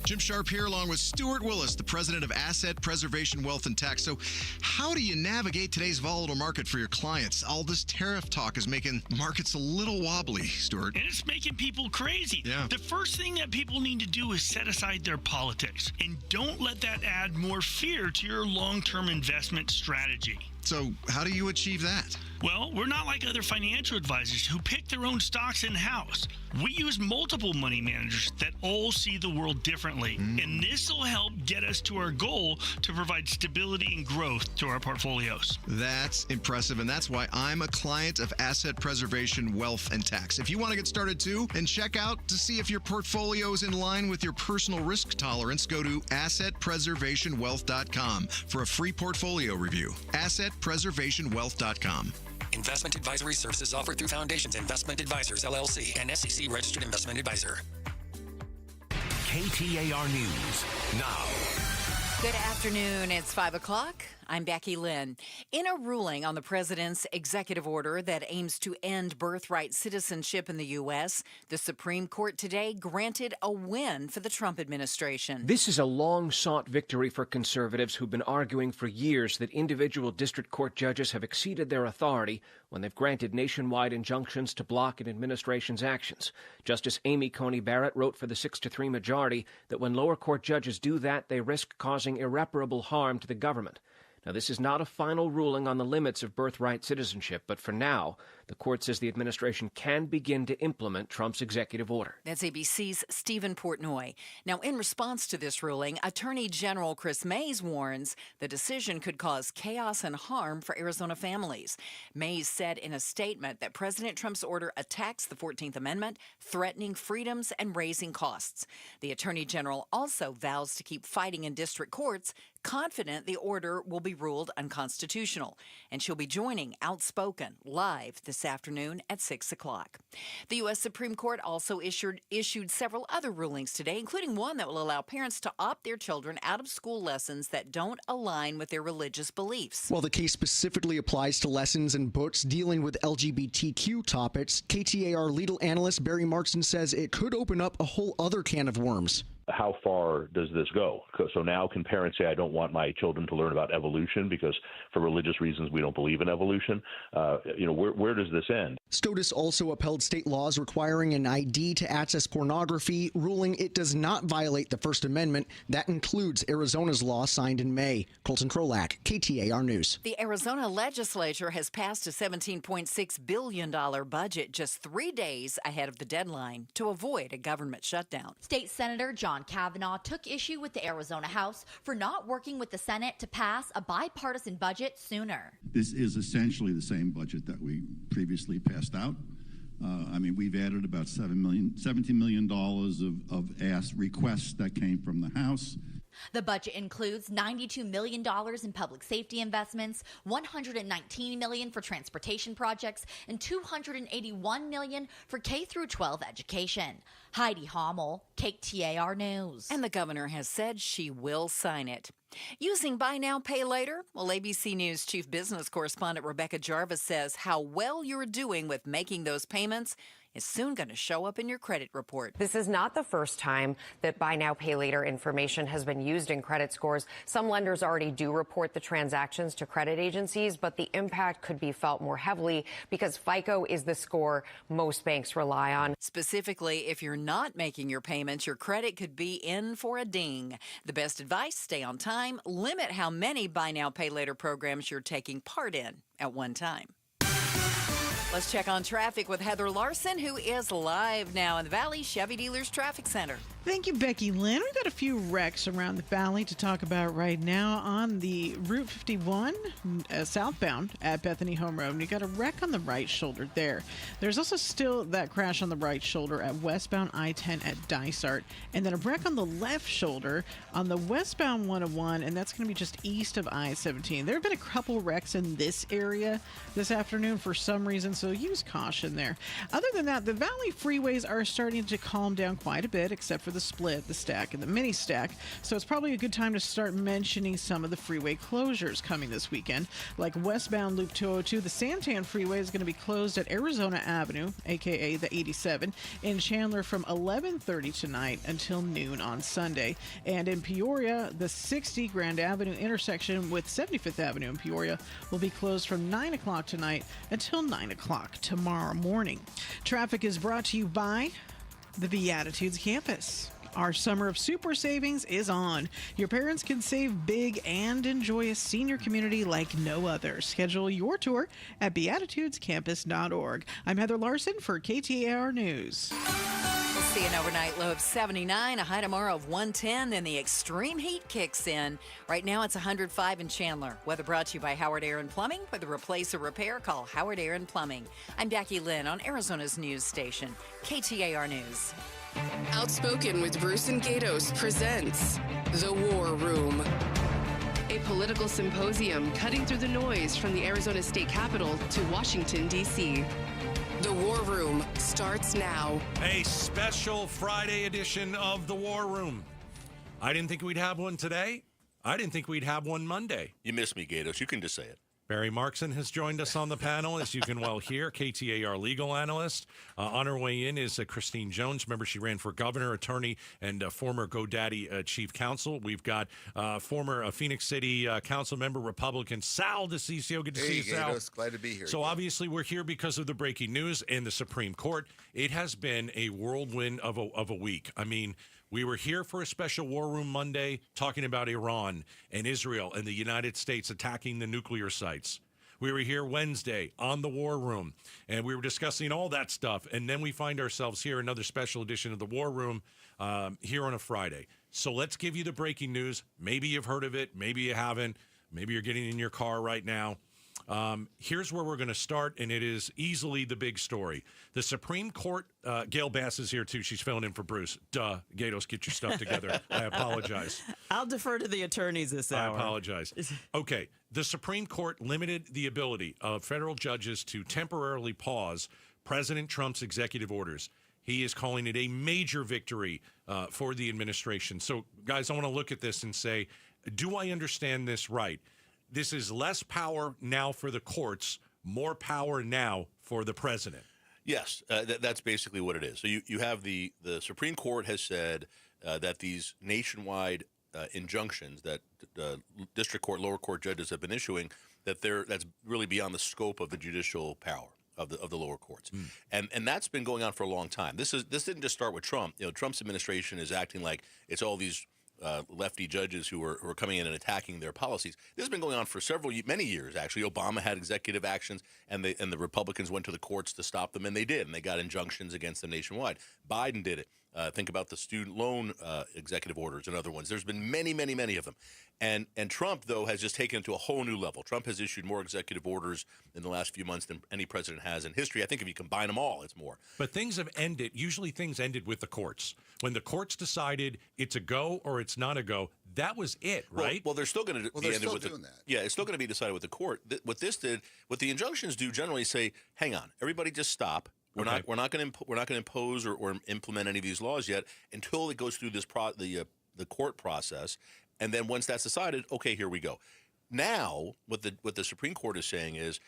Jim Sharp here along with Stuart Willis, the president of Asset Preservation Wealth and Tax. So how do you navigate today's volatile market for your clients? All this tariff talk is making markets a little wobbly, Stuart. And it's making people crazy. Yeah. The first thing that people need to do is set aside their politics and don't let that add more fear to your long-term investment strategy. So how do you achieve that? Well, we're not like other financial advisors who pick their own stocks in-house. We use multiple money managers that all see the world differently, and this will help get us to our goal to provide stability and growth to our portfolios. That's impressive, and that's why I'm a client of Asset Preservation Wealth and Tax. If you want to get started too and check out to see if your portfolio is in line with your personal risk tolerance, go to AssetPreservationWealth.com for a free portfolio review. AssetPreservationWealth.com. Investment advisory services offered through Foundations Investment Advisors, LLC, and SEC Registered Investment Advisor. KTAR News now. Good afternoon. It's 5 o'clock. I'm Becky Lynn. In a ruling on the president's executive order that aims to end birthright citizenship in the U.S., the Supreme Court today granted a win for the Trump administration. This is a long-sought victory for conservatives who've been arguing for years that individual district court judges have exceeded their authority when they've granted nationwide injunctions to block an administration's actions. Justice Amy Coney Barrett wrote for the 6-3 majority that when lower court judges do that, they risk causing irreparable harm to the government. Now, this is not a final ruling on the limits of birthright citizenship, but for now, the court says the administration can begin to implement Trump's executive order. That's ABC's Stephen Portnoy. Now, in response to this ruling, Attorney General Chris Mays warns the decision could cause chaos and harm for Arizona families. Mays said in a statement that President Trump's order attacks the 14th Amendment, threatening freedoms and raising costs. The Attorney General also vows to keep fighting in district courts, confident the order will be ruled unconstitutional. And she'll be joining Outspoken live this afternoon at 6 o'clock. The U.S. Supreme Court also issued several other rulings today, including one that will allow parents to opt their children out of school lessons that don't align with their religious beliefs. While the case specifically applies to lessons and books dealing with LGBTQ topics, KTAR legal analyst Barry Markson says it could open up a whole other can of worms. How far does this go? So now can parents say, I don't want my children to learn about evolution because for religious reasons we don't believe in evolution? Where does this end? SCOTUS also upheld state laws requiring an ID to access pornography, ruling it does not violate the First Amendment. That includes Arizona's law signed in May. Colton Krolak, KTAR News. The Arizona legislature has passed a $17.6 billion budget just 3 days ahead of the deadline to avoid a government shutdown. State Senator John Kavanaugh took issue with the Arizona House for not working with the Senate to pass a bipartisan budget sooner. This is essentially the same budget that we previously passed out. We've added about $17 million of asked requests that came from the House. The budget includes $92 million in public safety investments, $119 million for transportation projects, and $281 million for K-12 education. Heidi Hommel, KTAR News. And the governor has said she will sign it. Using Buy Now, Pay Later? Well, ABC News chief business correspondent Rebecca Jarvis says how well you're doing with making those payments is soon going to show up in your credit report. This is not the first time that Buy Now, Pay Later information has been used in credit scores. Some lenders already do report the transactions to credit agencies, but the impact could be felt more heavily because FICO is the score most banks rely on. Specifically, if you're not making your payments, your credit could be in for a ding. The best advice, stay on time, limit how many Buy Now, Pay Later programs you're taking part in at one time. Let's check on traffic with Heather Larson, who is live now in the Valley Chevy Dealers Traffic Center. Thank you, Becky Lynn. We've got a few wrecks around the valley to talk about right now on the Route 51 southbound at Bethany Home Road. And you got a wreck on the right shoulder there. There's also still that crash on the right shoulder at westbound I-10 at Dysart. And then a wreck on the left shoulder on the westbound 101, and that's going to be just east of I-17. There have been a couple wrecks in this area this afternoon for some reason, so use caution there. Other than that, the valley freeways are starting to calm down quite a bit, except for the split, the stack, and the mini stack. So it's probably a good time to start mentioning some of the freeway closures coming this weekend. Like westbound Loop 202, the Santan freeway is going to be closed at Arizona Avenue, aka the 87, in Chandler from 11:30 tonight until noon on Sunday. And in Peoria, the 60 Grand Avenue intersection with 75th Avenue in Peoria will be closed from 9 o'clock tonight until 9 o'clock tomorrow morning. Traffic is brought to you by the Beatitudes Campus. Our summer of super savings is on. Your parents can save big and enjoy a senior community like no other. Schedule your tour at beatitudescampus.org. I'm Heather Larson for KTAR News. We'll see an overnight low of 79, a high tomorrow of 110, then the extreme heat kicks in. Right now it's 105 in Chandler. Weather brought to you by Howard Air and Plumbing. Whether replace or repair, call Howard Air and Plumbing. I'm Becky Lynn on Arizona's news station, KTAR News. Outspoken with Bruce and Gatos presents The War Room, a political symposium cutting through the noise from the Arizona State Capitol to Washington, D.C. The War Room starts now. A special Friday edition of The War Room. I didn't think we'd have one today. I didn't think we'd have one Monday. You missed me, Gatos. You can just say it. Barry Markson has joined us on the panel, as you can well hear, KTAR legal analyst. On her way in is Christine Jones. Remember, she ran for governor, attorney, and former GoDaddy chief counsel. We've got former Phoenix City council member, Republican Sal DeCiccio. Good to see you, Sal. Glad to be here. So obviously we're here because of the breaking news and the Supreme Court. It has been a whirlwind of a week. I mean, We were here for a special War Room Monday talking about Iran and Israel and the United States attacking the nuclear sites. We were here Wednesday on the War Room, and we were discussing all that stuff. And then we find ourselves here, another special edition of the War Room, here on a Friday. So let's give you the breaking news. Maybe you've heard of it. Maybe you haven't. Maybe you're getting in your car right now. Here's where we're going to start, and it is easily the big story. The Supreme Court, Gail Bass is here, too. She's filling in for Bruce. Duh. Gatos, get your stuff together. I apologize. I'll defer to the attorneys this hour. I apologize. Okay. The Supreme Court limited the ability of federal judges to temporarily pause President Trump's executive orders. He is calling it a major victory for the administration. So, guys, I want to look at this and say, do I understand this right? This is less power now for the courts, more power now for the president. Yes, that's basically what it is. So you have the Supreme Court has said that these nationwide injunctions that district court, lower court judges have been issuing, that's really beyond the scope of the judicial power of the lower courts, and that's been going on for a long time. This didn't just start with Trump. Trump's administration is acting like it's all these lefty judges who are coming in and attacking their policies. This has been going on for many years, actually. Obama had executive actions, and the Republicans went to the courts to stop them, and they did, and they got injunctions against them nationwide. Biden did it. Think about the student loan executive orders and other ones. There's been many, many, many of them. And Trump, though, has just taken it to a whole new level. Trump has issued more executive orders in the last few months than any president has in history. I think if you combine them all, it's more. But things have ended. Usually things ended with the courts. When the courts decided it's a go or it's not a go, that was it, right? Well, they're still going to be ended with that. Yeah, it's still going to be decided with the court. What the injunctions do generally say, hang on, everybody just stop. We're not going to impose or implement any of these laws yet until it goes through this the court process, and then once that's decided, okay, here we go. Now, what the Supreme Court is saying is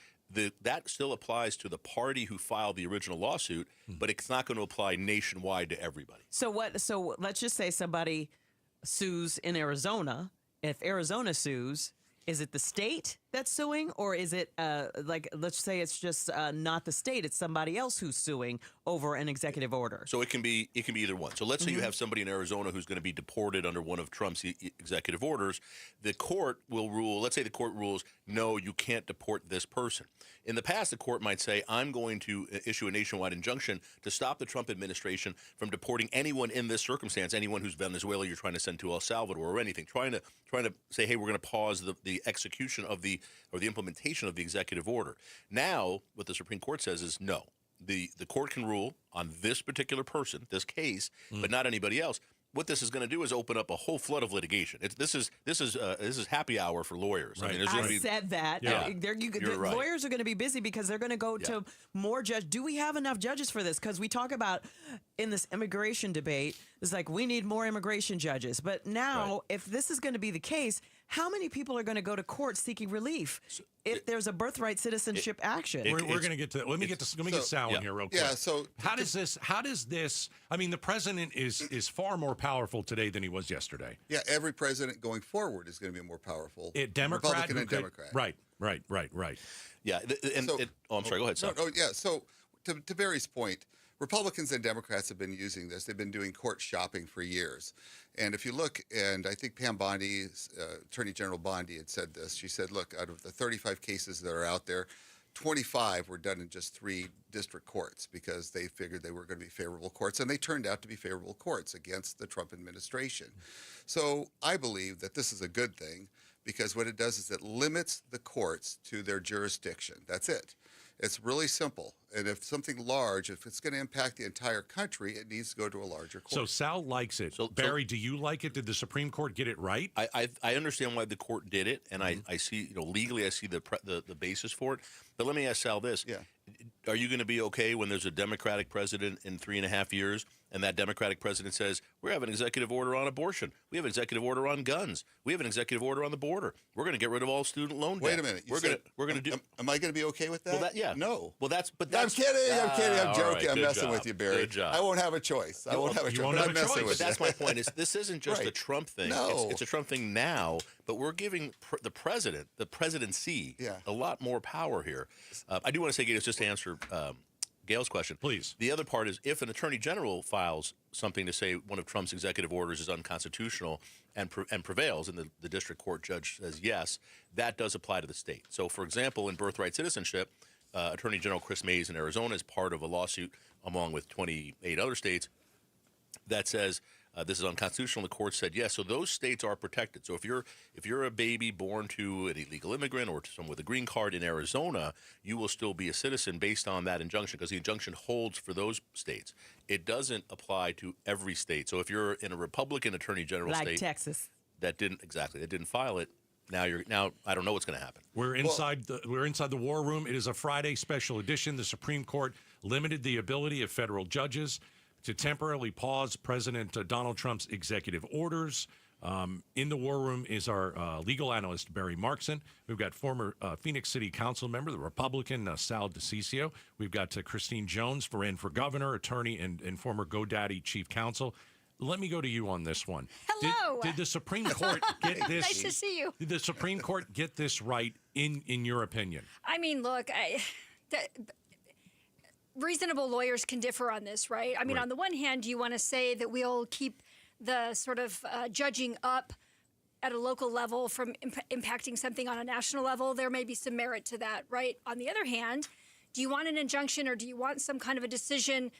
that still applies to the party who filed the original lawsuit, but it's not going to apply nationwide to everybody. So let's just say somebody sues in Arizona. If Arizona sues, is it the state that's suing, or is it let's say it's just not the state, it's somebody else who's suing over an executive order? So it can be either one. So let's say you have somebody in Arizona who's going to be deported under one of Trump's executive orders. The court will rule. Let's say the court rules, no, you can't deport this person. In the past, the court might say, I'm going to issue a nationwide injunction to stop the Trump administration from deporting anyone in this circumstance, anyone who's Venezuela you're trying to send to El Salvador or anything, trying to say, hey, we're going to pause the execution of the implementation of the executive order. Now, what the Supreme Court says is no. The court can rule on this particular person, this case, but not anybody else. What this is going to do is open up a whole flood of litigation. This is happy hour for lawyers. Right. I mean, I said that. Yeah. Right. Lawyers are going to be busy because they're going to go to more judges. Do we have enough judges for this? Because we talk about in this immigration debate, it's like we need more immigration judges. But now, if this is going to be the case, how many people are going to go to court seeking relief if there's a birthright citizenship action? We're going to get to that. Let me get Sal in here real quick. Yeah. So how does this? I mean, the president is far more powerful today than he was yesterday. Yeah, every president going forward is going to be more powerful. Democrat, Republican and Democrat. Right. Yeah. I'm sorry. Go ahead, Sal. So to Barry's point, Republicans and Democrats have been using this. They've been doing court shopping for years. And if you look, and I think Pam Bondi, Attorney General Bondi had said this. She said, look, out of the 35 cases that are out there, 25 were done in just 3 district courts because they figured they were going to be favorable courts, and they turned out to be favorable courts against the Trump administration. So I believe that this is a good thing because what it does is it limits the courts to their jurisdiction. That's it. It's really simple. And if something large, if it's going to impact the entire country, it needs to go to a larger court. So Sal likes it. Barry, do you like it? Did the Supreme Court get it right? I understand why the court did it, and I see, legally I see the basis for it. But let me ask Sal this. Yeah. Are you going to be okay when there's a Democratic president in 3.5 years, and that Democratic president says, we have an executive order on abortion, we have an executive order on guns, we have an executive order on the border, we're going to get rid of all student loan debt. Wait a minute. We're going to do. Am I going to be okay with that? Well, yeah. No. Well, that's. I'm kidding. I'm joking. Right, I'm messing job. with you, Barry. Good job. I won't have a choice. I won't have a choice. I'm messing with you. That's my point. This isn't just a Trump thing. No. It's a Trump thing now, but we're giving the presidency, a lot more power here. I do want to say, Gatos, just to answer Gail's question. Please. The other part is if an attorney general files something to say one of Trump's executive orders is unconstitutional and prevails, and the district court judge says yes, that does apply to the state. So, for example, in Birthright Citizenship, Attorney General Chris Mays in Arizona is part of a lawsuit along with 28 other states that says this is unconstitutional. The court said yes. So those states are protected. So if you're a baby born to an illegal immigrant or to someone with a green card in Arizona, you will still be a citizen based on that injunction because the injunction holds for those states. It doesn't apply to every state. So if you're in a Republican attorney general like state, Texas, that didn't file it. Now I don't know what's going to happen. We're inside the war room. It is a Friday special edition. The Supreme Court limited the ability of federal judges to temporarily pause President Donald Trump's executive orders. In the war room is our legal analyst, Barry Markson. We've got former Phoenix City Council member, the Republican Sal DeCiccio. We've got Christine Jones, ran for governor, attorney, and former GoDaddy chief counsel. Let me go to you on this one. Hello. Did the Supreme Court get this? Nice to see you. Did the Supreme Court get this right in your opinion? I mean, look, reasonable lawyers can differ on this, right? I mean, Right. on the one hand, you want to say that we'll keep the sort of judging up at a local level from impacting something on a national level. There may be some merit to that, right? On the other hand, do you want an injunction or do you want some kind of a decision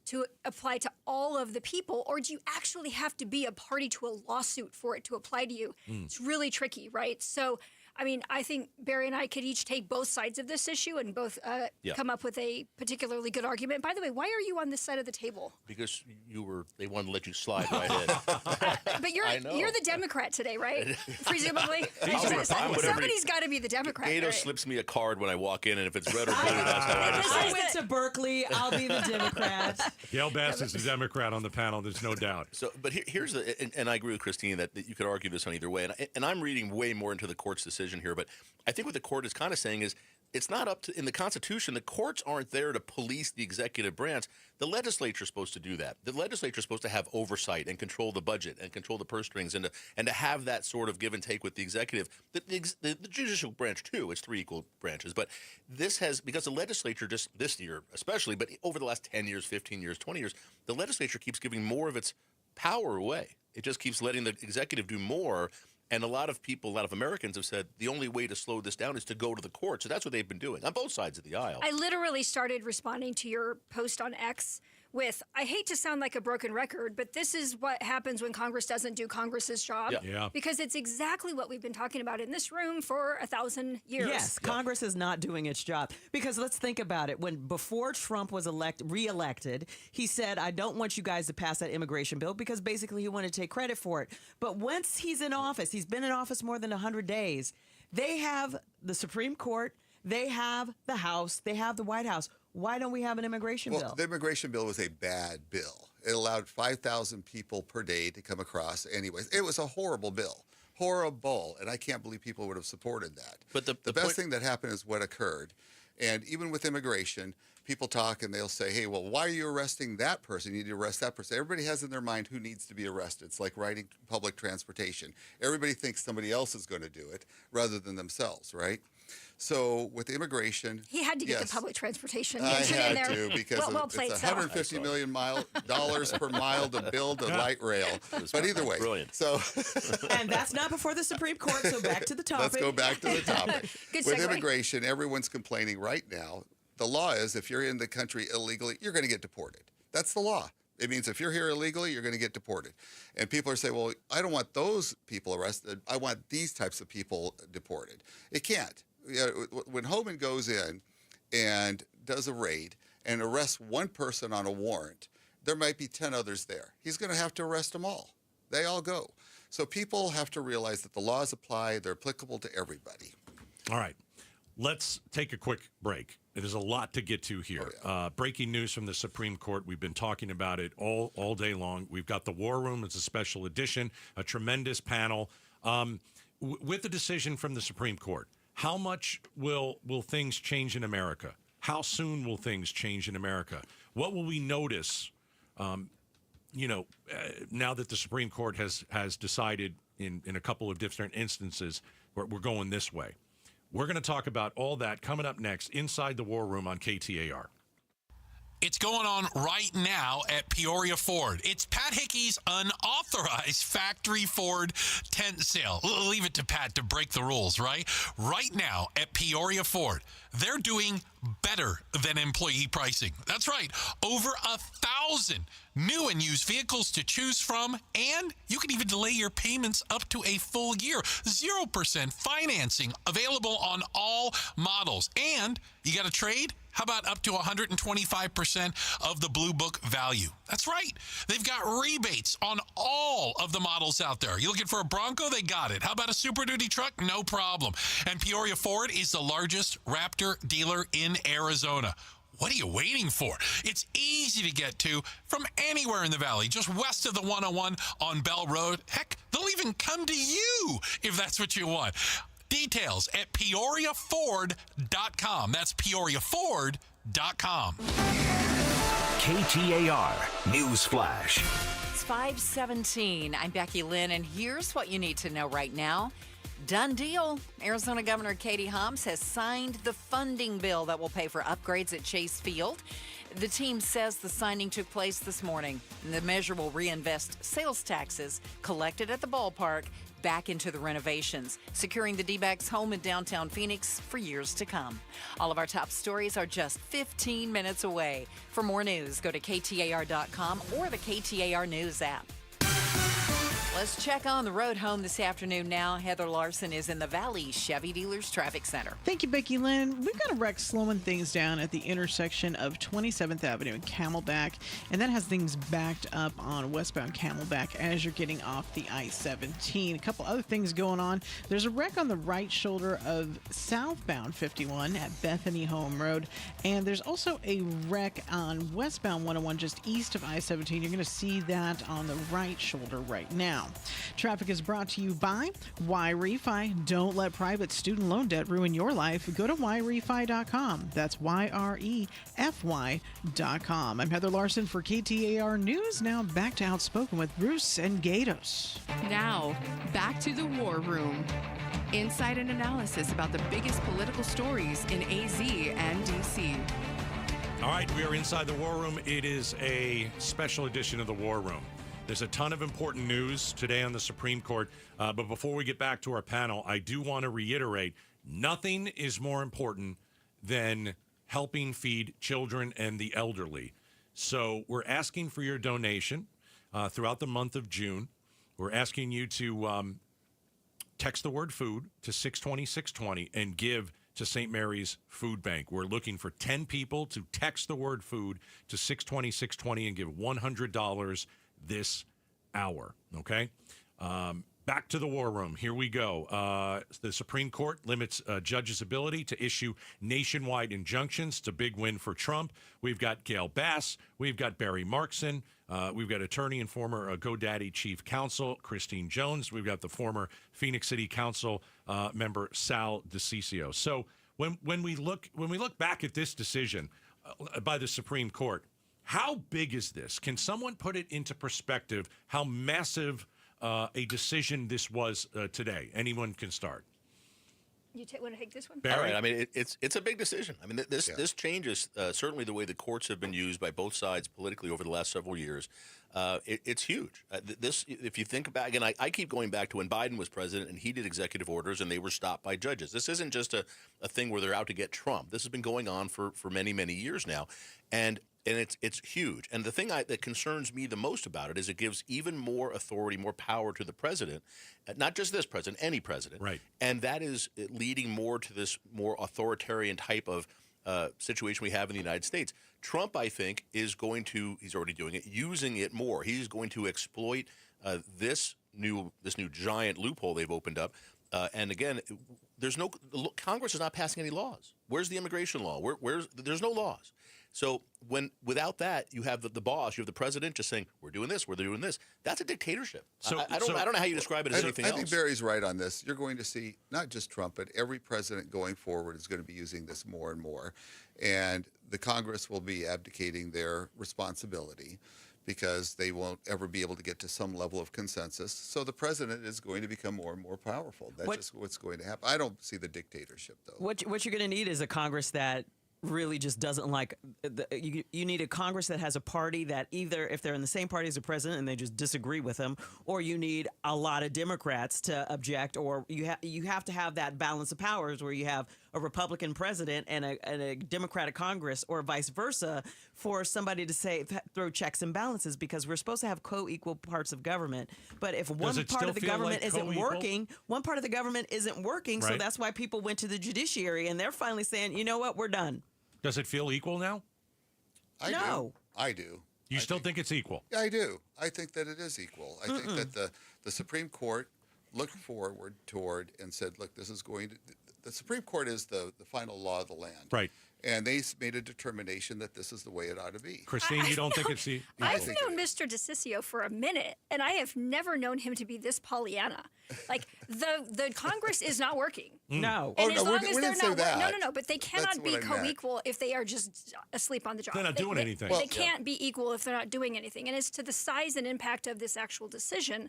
to apply to all of the people, or do you actually have to be a party to a lawsuit for it to apply to you? It's really tricky, right? So, I mean, I think Barry and I could each take both sides of this issue and both come up with a particularly good argument. By the way, why are you on this side of the table? Because they wanted to let you slide right in. But you're the Democrat today, right? Presumably. Somebody's got to be the Democrat. Gato right? slips me a card when I walk in, and if it's red or blue, that's how I decide. I went to Berkeley. I'll be the Democrat. Gail Bass is the Democrat on the panel. There's no doubt. So, but here's and I agree with Christine that you could argue this on either way. And I'm reading way more into the court's decision here, but I think what the court is kind of saying is it's not up to, in the Constitution, the courts aren't there to police the executive branch. The legislature is supposed to do that. The legislature is supposed to have oversight and control the budget and control the purse strings and to have that sort of give and take with the executive. The judicial branch, too, it's 3 equal branches. But this has, because the legislature just this year especially, but over the last 10 years, 15 years, 20 years, the legislature keeps giving more of its power away. It just keeps letting the executive do more. And a lot of Americans have said the only way to slow this down is to go to the court. So that's what they've been doing on both sides of the aisle. I literally started responding to your post on X with, I hate to sound like a broken record, but this is what happens when Congress doesn't do Congress's job. Yeah. Because it's exactly what we've been talking about in this room for 1,000 years. Yes, Congress is not doing its job. Because let's think about it. Before Trump was reelected, he said, I don't want you guys to pass that immigration bill because basically he wanted to take credit for it. But once he's in office, he's been in office more than 100 days, they have the Supreme Court, they have the House, they have the White House. Why don't we have an immigration bill? The immigration bill was a bad bill. It allowed 5,000 people per day to come across anyways. It was a horrible bill. Horrible. And I can't believe people would have supported that. But the best thing that happened is what occurred. And even with immigration, people talk and they'll say, hey, well, why are you arresting that person? You need to arrest that person. Everybody has in their mind who needs to be arrested. It's like riding public transportation. Everybody thinks somebody else is going to do it rather than themselves, right? So with immigration, he had to get the public transportation I mentioned in there. had to because it's $150 million per mile to build a light rail. But either way, brilliant. So, and that's not before the Supreme Court. So back to the topic. Let's go back to the topic. Good With segue. immigration, everyone's complaining right now. The law is if you're in the country illegally, you're going to get deported. That's the law. It means if you're here illegally, you're going to get deported. And people are saying, well, I don't want those people arrested. I want these types of people deported. It can't. When Homan goes in and does a raid and arrests one person on a warrant, there might be 10 others there. He's going to have to arrest them all. They all go. So people have to realize that the laws apply. They're applicable to everybody. All right. Let's take a quick break. There's a lot to get to here. Breaking news from the Supreme Court. We've been talking about it all day long. We've got the War Room. It's a special edition, a tremendous panel. With the decision from the Supreme Court, how much will things change in America? How soon will things change in America? What will we notice, now that the Supreme Court has decided in a couple of different instances we're going this way? We're going to talk about all that coming up next inside the War Room on KTAR. It's going on right now at Peoria Ford. It's Pat Hickey's unauthorized factory Ford tent sale. We'll leave it to Pat to break the rules, right? Right now at Peoria Ford, they're doing better than employee pricing. That's right. Over 1,000 new and used vehicles to choose from, and you can even delay your payments up to a full year. 0% financing available on all models. And you got a trade? How about up to 125% of the Blue Book value? That's right. They've got rebates on all of the models out there. You looking for a Bronco? They got it. How about a Super Duty truck? No problem. And Peoria Ford is the largest Raptor dealer in Arizona. What are you waiting for? It's easy to get to from anywhere in the valley, just west of the 101 on Bell Road. Heck, they'll even come to you if that's what you want. Details at PeoriaFord.com. That's PeoriaFord.com. KTAR News Flash. It's 5:17. I'm Becky Lynn, and here's what you need to know right now. Done deal. Arizona Governor Katie Hobbs has signed the funding bill that will pay for upgrades at Chase Field. The team says the signing took place this morning, and the measure will reinvest sales taxes collected at the ballpark back into the renovations, securing the D-backs home in downtown Phoenix for years to come. All of our top stories are just 15 minutes away. For more news, go to KTAR.com or the KTAR News app. Let's check on the road home this afternoon now. Heather Larson is in the Valley Chevy Dealers Traffic Center. Thank you, Becky Lynn. We've got a wreck slowing things down at the intersection of 27th Avenue and Camelback, and that has things backed up on westbound Camelback as you're getting off the I-17. A couple other things going on. There's a wreck on the right shoulder of southbound 51 at Bethany Home Road, and there's also a wreck on westbound 101 just east of I-17. You're going to see that on the right shoulder right now. Traffic is brought to you by YRefi. Don't let private student loan debt ruin your life. Go to YRefi.com. That's YREFY.com. I'm Heather Larson for KTAR News. Now back to Outspoken with Bruce and Gatos. Now, back to the War Room. Insight and analysis about the biggest political stories in AZ and DC. All right, we are inside the War Room. It is a special edition of the War Room. There's a ton of important news today on the Supreme Court. But before we get back to our panel, I do want to reiterate, nothing is more important than helping feed children and the elderly. So we're asking for your donation throughout the month of June. We're asking you to text the word food to 620-620 and give to St. Mary's Food Bank. We're looking for 10 people to text the word food to 620-620 and give $100 this hour, okay? Back to the War Room. Here we go. The Supreme Court limits judges' ability to issue nationwide injunctions. It's a big win for Trump. We've got Gail Bass. We've got Barry Markson. We've got attorney and former GoDaddy chief counsel Christine Jones. We've got the former Phoenix City Council member Sal DeCiccio. So when we look back at this decision by the Supreme Court, how big is this? Can someone put it into perspective how massive a decision this was today? Anyone can start. You want to take this one? All right. I mean, it's a big decision. I mean, this changes certainly the way the courts have been used by both sides politically over the last several years. It's huge. This, if you think back, and I keep going back to when Biden was president and he did executive orders and they were stopped by judges. This isn't just a thing where they're out to get Trump. This has been going on for many, many years now. And it's huge. And the thing that concerns me the most about it is it gives even more authority, more power to the president, not just this president, any president. Right. And that is leading more to this more authoritarian type of situation we have in the United States. Trump, I think, is going to, he's already doing it, using it more. He's going to exploit this new giant loophole they've opened up. And again, Congress is not passing any laws. Where's the immigration law? There's no laws. So without that, you have the boss, you have the president just saying, we're doing this, we're doing this. That's a dictatorship. So I don't know how you describe it as anything else. I think Barry's right on this. You're going to see not just Trump, but every president going forward is going to be using this more and more. And the Congress will be abdicating their responsibility because they won't ever be able to get to some level of consensus. So the president is going to become more and more powerful. That's just what's going to happen. I don't see the dictatorship, though. What you're going to need is a Congress that really just doesn't like you need a Congress that has a party that either if they're in the same party as the president and they just disagree with him, or you need a lot of Democrats to object, or you have to have that balance of powers where you have a Republican president and a Democratic Congress, or vice versa, for somebody to say throw checks and balances, because we're supposed to have co-equal parts of government. But if one part of the government isn't working, one part of the government isn't working, so that's why people went to the judiciary, and they're finally saying, you know what, we're done. Does it feel equal now? I do. You still think it's equal? Yeah, I do. I think that it is equal. I think that the Supreme Court looked forward toward and said, look, this is going to... The Supreme Court is the final law of the land. Right. And they made a determination that this is the way it ought to be. Christine, you don't think it's the... I've known Mr. DeCiccio for a minute, and I have never known him to be this Pollyanna. Like, the Congress is not working. No. And Oh, as no, long we as didn't they're say not... that. No, but they cannot be co-equal if they are just asleep on the job. They're not doing anything. They can't be equal if they're not doing anything. And as to the size and impact of this actual decision,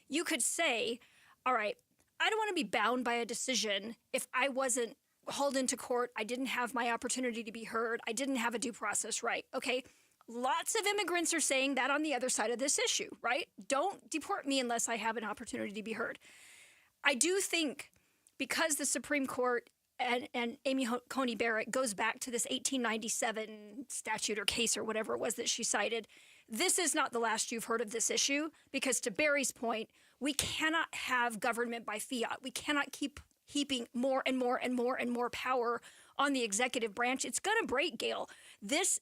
you could say, all right, I don't want to be bound by a decision if I wasn't hauled into court, I didn't have my opportunity to be heard, I didn't have a due process right. Okay, lots of immigrants are saying that on the other side of this issue, right? Don't deport me unless I have an opportunity to be heard. I do think because the Supreme Court and Amy Coney Barrett goes back to this 1897 statute or case or whatever it was that she cited, this is not the last you've heard of this issue, because to Barry's point, we cannot have government by fiat. We cannot keep heaping more and more and more and more power on the executive branch. It's going to break, Gail. This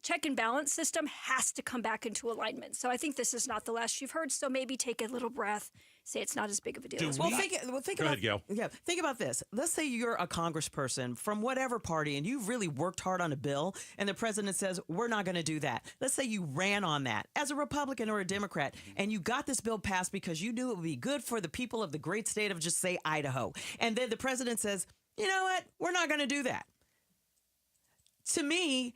check and balance system has to come back into alignment. So I think this is not the last you've heard. So maybe take a little breath, say it's not as big of a deal. Think about this. Let's say you're a congressperson from whatever party and you've really worked hard on a bill and the president says, we're not going to do that. Let's say you ran on that as a Republican or a Democrat and you got this bill passed because you knew it would be good for the people of the great state of, just say, Idaho. And then the president says, you know what? We're not going to do that. To me,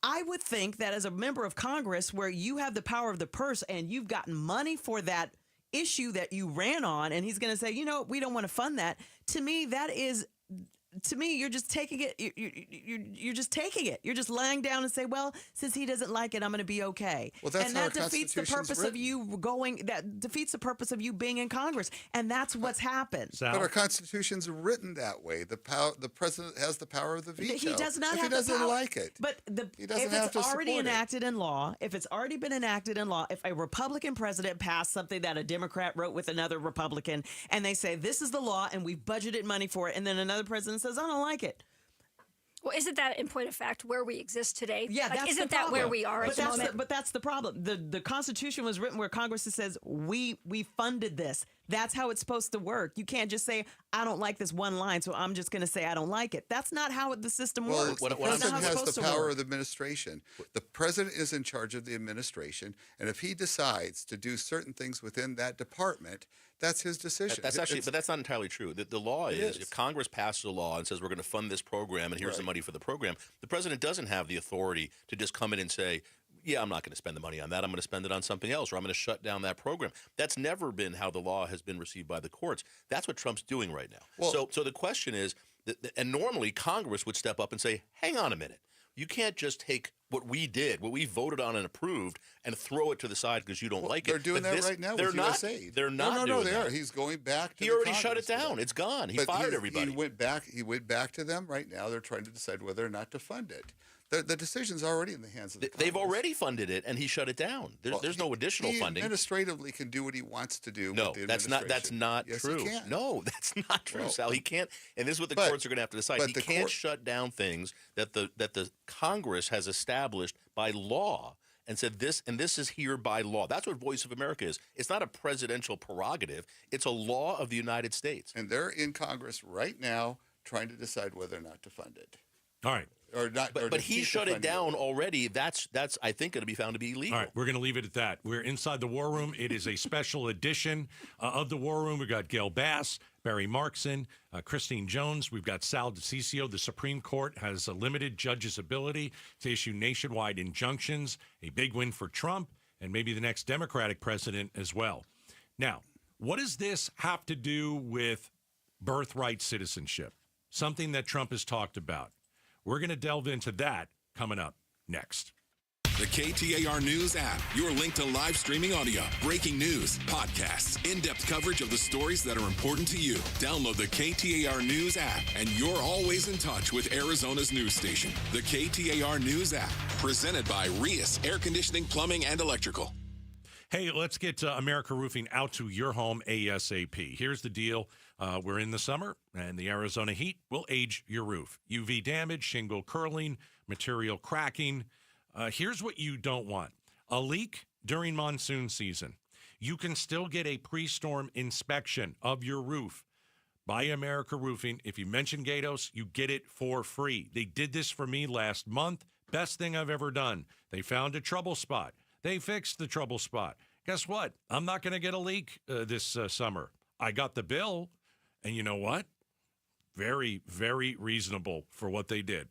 I would think that as a member of Congress, where you have the power of the purse and you've gotten money for that issue that you ran on, and he's going to say, you know, we don't want to fund that. To me, you're just taking it. You're just taking it. You're just lying down and say, well, since he doesn't like it, I'm going to be okay. Well, that's and how that our defeats the Constitution's purpose of you going. That defeats the purpose of you being in Congress, and that's what's happened. But our Constitution's written that way. The president has the power of the veto. He does not if have he doesn't the power. like it. But he doesn't if have it's to already support enacted in law, if it's already been enacted in law, if a Republican president passed something that a Democrat wrote with another Republican, and they say this is the law and we've budgeted money for it, and then another president says I don't like it. Well, isn't that, in point of fact, where we exist today? Yeah, like, that's isn't the problem. that where we are at the moment? But that's the problem. The Constitution was written where Congress says we funded this. That's how it's supposed to work. You can't just say, I don't like this one line, so I'm just going to say I don't like it. That's not how the system works. The president has the power of the administration. The president is in charge of the administration, and if he decides to do certain things within that department, that's his decision. That's actually, but that's not entirely true. The law is if Congress passes a law and says we're going to fund this program and here's the money for the program, the president doesn't have the authority to just come in and say, yeah, I'm not going to spend the money on that. I'm going to spend it on something else, or I'm going to shut down that program. That's never been how the law has been received by the courts. That's what Trump's doing right now. Well, so the question is, and normally Congress would step up and say, hang on a minute. You can't just take what we did, what we voted on and approved, and throw it to the side because you don't like it. They're doing that right now with USAID. They're not No, doing they that. are. He's going back to He the already Congress shut it down. It's gone. He fired everybody. He went back to them right now. They're trying to decide whether or not to fund it. The decision's already in the hands of the Congress. They've already funded it, and he shut it down. There's no additional funding. He administratively can do what he wants to do. No, with the that's not yes, true. He can. No, that's not true, Well, Sal. He can't, and this is what the courts are going to have to decide. He can't shut down things that the Congress has established by law and said this is here by law. That's what Voice of America is. It's not a presidential prerogative. It's a law of the United States. And they're in Congress right now trying to decide whether or not to fund it. All right. Or not, but he shut it down already. That's I think going to be found to be illegal. All right, we're going to leave it at that. We're inside the War Room. It is a special edition of the War Room. We've got Gail Bass, Barry Markson, Christine Jones. We've got Sal DiCiccio. The Supreme Court has a limited judge's ability to issue nationwide injunctions. A big win for Trump and maybe the next Democratic president as well. Now, what does this have to do with birthright citizenship? Something that Trump has talked about. We're going to delve into that coming up next. The KTAR News app, your link to live streaming audio, breaking news, podcasts, in-depth coverage of the stories that are important to you. Download the KTAR News app, and you're always in touch with Arizona's news station. The KTAR News app, presented by Rias Air Conditioning, Plumbing, and Electrical. Hey, let's get America Roofing out to your home ASAP. Here's the deal. We're in the summer, and the Arizona heat will age your roof. UV damage, shingle curling, material cracking. Here's what you don't want. A leak during monsoon season. You can still get a pre-storm inspection of your roof by America Roofing. If you mention Gatos, you get it for free. They did this for me last month. Best thing I've ever done. They found a trouble spot. They fixed the trouble spot. Guess what? I'm not going to get a leak this summer. I got the bill, and you know what? Very, very reasonable for what they did.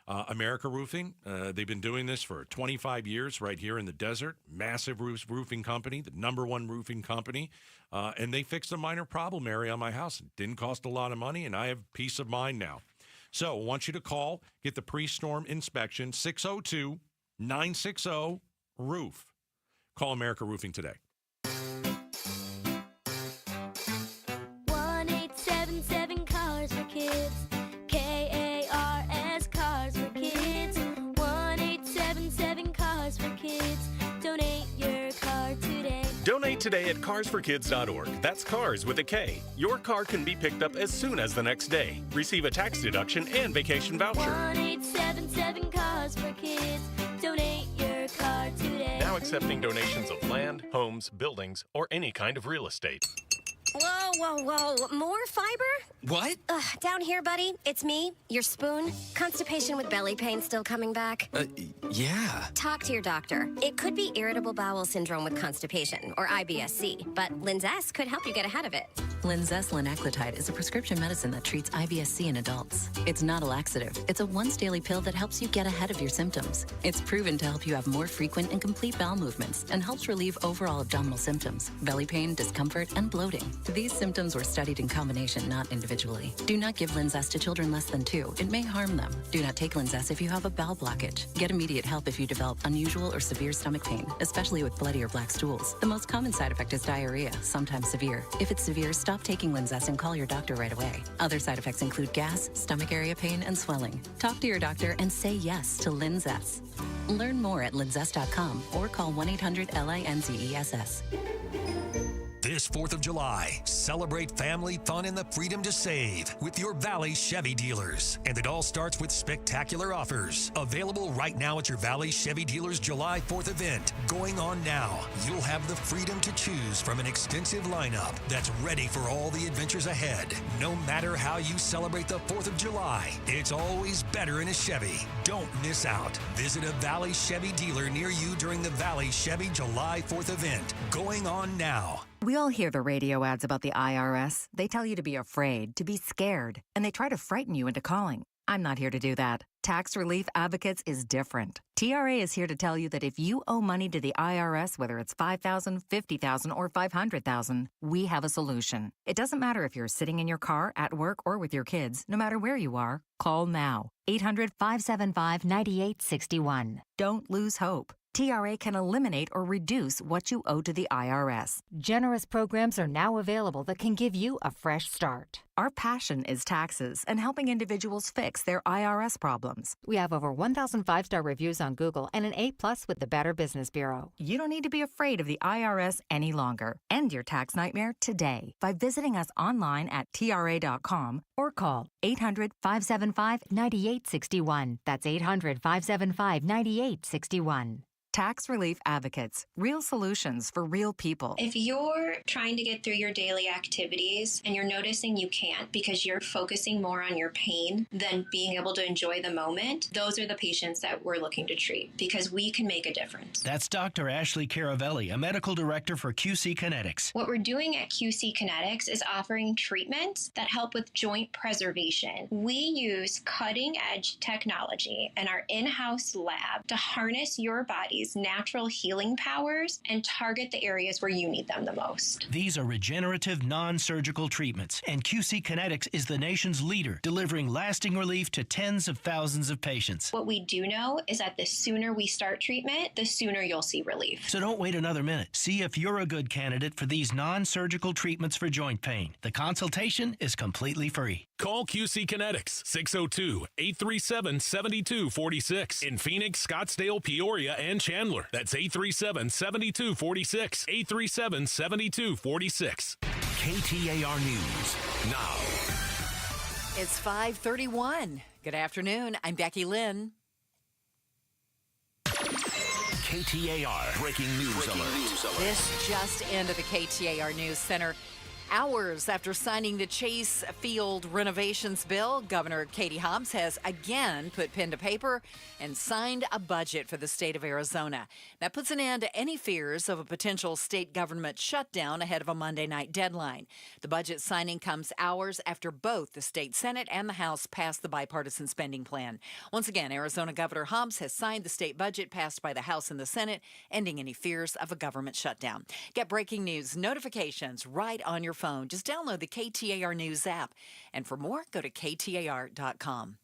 America Roofing, they've been doing this for 25 years right here in the desert. Massive roofing company, the #1 roofing company. And they fixed a minor problem area on my house. It didn't cost a lot of money, and I have peace of mind now. So I want you to call, get the pre-storm inspection, 602-960-ROOF. Call America Roofing today. 1-877 Cars for Kids. KARS Cars for Kids. 1-877 Cars for Kids. Donate your car today. Donate today at carsforkids.org. That's cars with a K. Your car can be picked up as soon as the next day. Receive a tax deduction and vacation voucher. 1-877 Cars for Kids. Donate your car today. Now accepting donations of land, homes, buildings, or any kind of real estate. Whoa, whoa, whoa. More fiber? What? Down here, buddy. It's me, your spoon. Constipation with belly pain still coming back? Yeah. Talk to your doctor. It could be irritable bowel syndrome with constipation, or IBS-C, but Linzess could help you get ahead of it. Linzess linaclotide is a prescription medicine that treats IBS-C in adults. It's not a laxative. It's a once-daily pill that helps you get ahead of your symptoms. It's proven to help you have more frequent and complete bowel movements and helps relieve overall abdominal symptoms, belly pain, discomfort, and bloating. These symptoms were studied in combination, not individually. Do not give Linzess to children less than 2. It may harm them. Do not take Linzess if you have a bowel blockage. Get immediate help if you develop unusual or severe stomach pain, especially with bloody or black stools. The most common side effect is diarrhea, sometimes severe. If it's severe, stop taking Linzess and call your doctor right away. Other side effects include gas, stomach area pain, and swelling. Talk to your doctor and say yes to Linzess. Learn more at linzess.com or call 1-800-LINZESS. This 4th of July, celebrate family, fun, and the freedom to save with your Valley Chevy dealers. And it all starts with spectacular offers. Available right now at your Valley Chevy dealers July 4th event. Going on now. You'll have the freedom to choose from an extensive lineup that's ready for all the adventures ahead. No matter how you celebrate the 4th of July, it's always better in a Chevy. Don't miss out. Visit a Valley Chevy dealer near you during the Valley Chevy July 4th event. Going on now. We all hear the radio ads about the IRS. They tell you to be afraid, to be scared, and they try to frighten you into calling. I'm not here to do that. Tax Relief Advocates is different. TRA is here to tell you that if you owe money to the IRS, whether it's $5,000, $50,000, or $500,000, we have a solution. It doesn't matter if you're sitting in your car, at work, or with your kids. No matter where you are, call now. 800-575-9861. Don't lose hope. TRA can eliminate or reduce what you owe to the IRS. Generous programs are now available that can give you a fresh start. Our passion is taxes and helping individuals fix their IRS problems. We have over 1,000 five-star reviews on Google and an A+ with the Better Business Bureau. You don't need to be afraid of the IRS any longer. End your tax nightmare today by visiting us online at TRA.com or call 800-575-9861. That's 800-575-9861. Tax Relief Advocates. Real solutions for real people. If you're trying to get through your daily activities and you're noticing you can't because you're focusing more on your pain than being able to enjoy the moment, those are the patients that we're looking to treat because we can make a difference. That's Dr. Ashley Caravelli, a medical director for QC Kinetics. What we're doing at QC Kinetics is offering treatments that help with joint preservation. We use cutting-edge technology in our in-house lab to harness your body's body's natural healing powers and target the areas where you need them the most. These are regenerative, non-surgical treatments, and QC Kinetics is the nation's leader, delivering lasting relief to tens of thousands of patients. What we do know is that the sooner we start treatment, the sooner you'll see relief. So don't wait another minute. See if you're a good candidate for these non-surgical treatments for joint pain. The consultation is completely free. Call QC Kinetics 602-837-7246 in Phoenix, Scottsdale, Peoria, and Chandler. That's 837-7246. 837-7246. KTAR News now. It's 5:31. Good afternoon. I'm Becky Lynn. KTAR breaking news alert. This just into the KTAR News Center. Hours after signing the Chase Field renovations bill, Governor Katie Hobbs has again put pen to paper and signed a budget for the state of Arizona. That puts an end to any fears of a potential state government shutdown ahead of a Monday night deadline. The budget signing comes hours after both the state Senate and the House passed the bipartisan spending plan. Once again, Arizona Governor Hobbs has signed the state budget passed by the House and the Senate, ending any fears of a government shutdown. Get breaking news notifications right on your phone. Just download the KTAR News app. And for more, go to KTAR.com.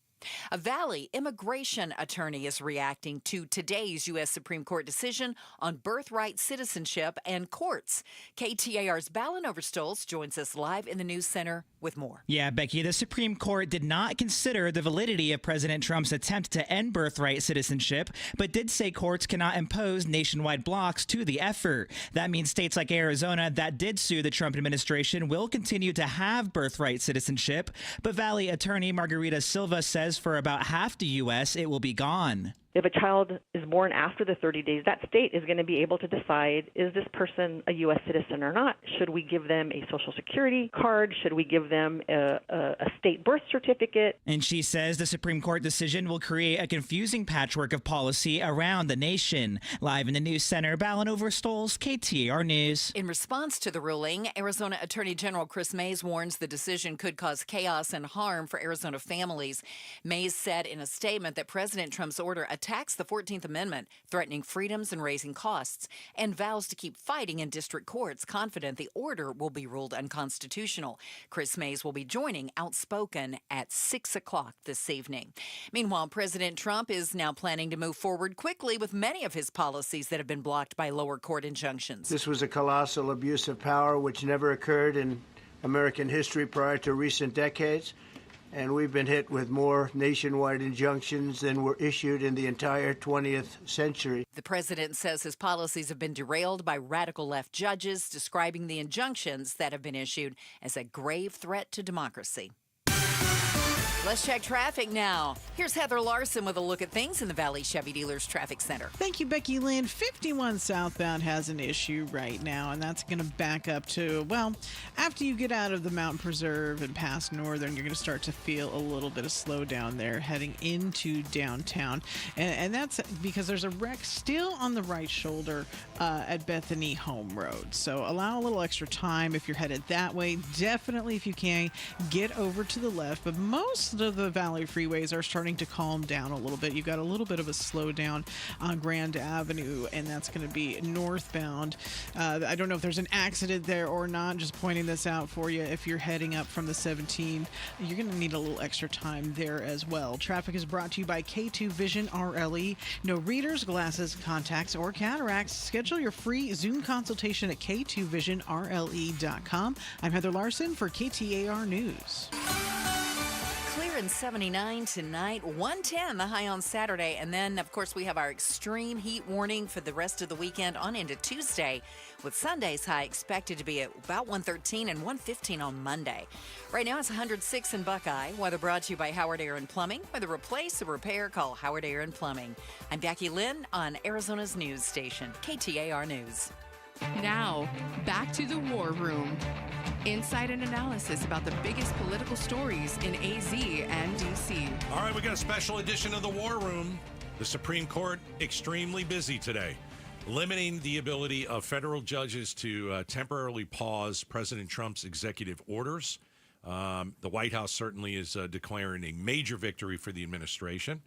A Valley immigration attorney is reacting to today's U.S. Supreme Court decision on birthright citizenship and courts. KTAR's Balin Overstolz joins us live in the News Center with more. Yeah, Becky, the Supreme Court did not consider the validity of President Trump's attempt to end birthright citizenship, but did say courts cannot impose nationwide blocks to the effort. That means states like Arizona that did sue the Trump administration will continue to have birthright citizenship, but Valley attorney Margarita Silva says for about half the U.S., it will be gone. If a child is born after the 30 days, that state is going to be able to decide, is this person a U.S. citizen or not? Should we give them a Social Security card? Should we give them a state birth certificate? And she says the Supreme Court decision will create a confusing patchwork of policy around the nation. Live in the News Center, Balin Overstolz, KTAR News. In response to the ruling, Arizona Attorney General Chris Mays warns the decision could cause chaos and harm for Arizona families. Mays said in a statement that President Trump's order attacks the 14th Amendment, threatening freedoms and raising costs, and vows to keep fighting in district courts, confident the order will be ruled unconstitutional. Chris Mays will be joining Outspoken at 6 o'clock this evening. Meanwhile, President Trump is now planning to move forward quickly with many of his policies that have been blocked by lower court injunctions. This was a colossal abuse of power which never occurred in American history prior to recent decades. And we've been hit with more nationwide injunctions than were issued in the entire 20th century. The president says his policies have been derailed by radical left judges, describing the injunctions that have been issued as a grave threat to democracy. Let's check traffic now. Here's Heather Larson with a look at things in the Valley Chevy Dealers Traffic Center. Thank you, Becky Lynn. 51 southbound has an issue right now, and that's going to back up to, well, after you get out of the Mountain Preserve and past Northern, you're going to start to feel a little bit of slowdown there heading into downtown. And that's because there's a wreck still on the right shoulder at Bethany Home Road. So allow a little extra time if you're headed that way. Definitely, if you can, get over to the left. But most of the Valley freeways are starting to calm down a little bit. You've got a little bit of a slowdown on Grand Avenue, and that's going to be northbound. I don't know if there's an accident there or not. Just pointing this out for you. If you're heading up from the 17, you're going to need a little extra time there as well. Traffic is brought to you by K2 Vision RLE. No readers, glasses, contacts, or cataracts. Schedule your free Zoom consultation at k2visionrle.com. I'm Heather Larson for KTAR News. Clear in 79 tonight, 110 the high on Saturday, and then, of course, we have our extreme heat warning for the rest of the weekend on into Tuesday, with Sunday's high expected to be at about 113 and 115 on Monday. Right now, it's 106 in Buckeye. Weather brought to you by Howard Air and Plumbing. Whether replace or repair, call Howard Air and Plumbing. I'm Becky Lynn on Arizona's news station, KTAR News. Now, back to the War Room. Insight and analysis about the biggest political stories in AZ and DC. All right, we got a special edition of the War Room. The Supreme Court extremely busy today, limiting the ability of federal judges to temporarily pause President Trump's executive orders. The White House certainly is declaring a major victory for the administration.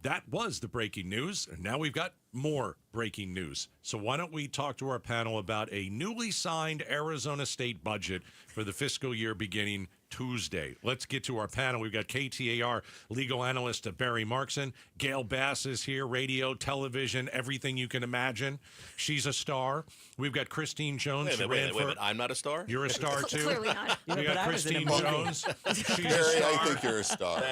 That was the breaking news, and now we've got more breaking news. So why don't we talk to our panel about a newly signed Arizona state budget for the fiscal year beginning Tuesday. Let's get to our panel. We've got KTAR legal analyst Barry Markson. Gail Bass is here, radio, television, everything you can imagine. She's a star. We've got Christine Jones. Wait a minute. I'm not a star? You're a star, too? Clearly not. We got Christine Jones. She's a Barry, star. I think you're a star.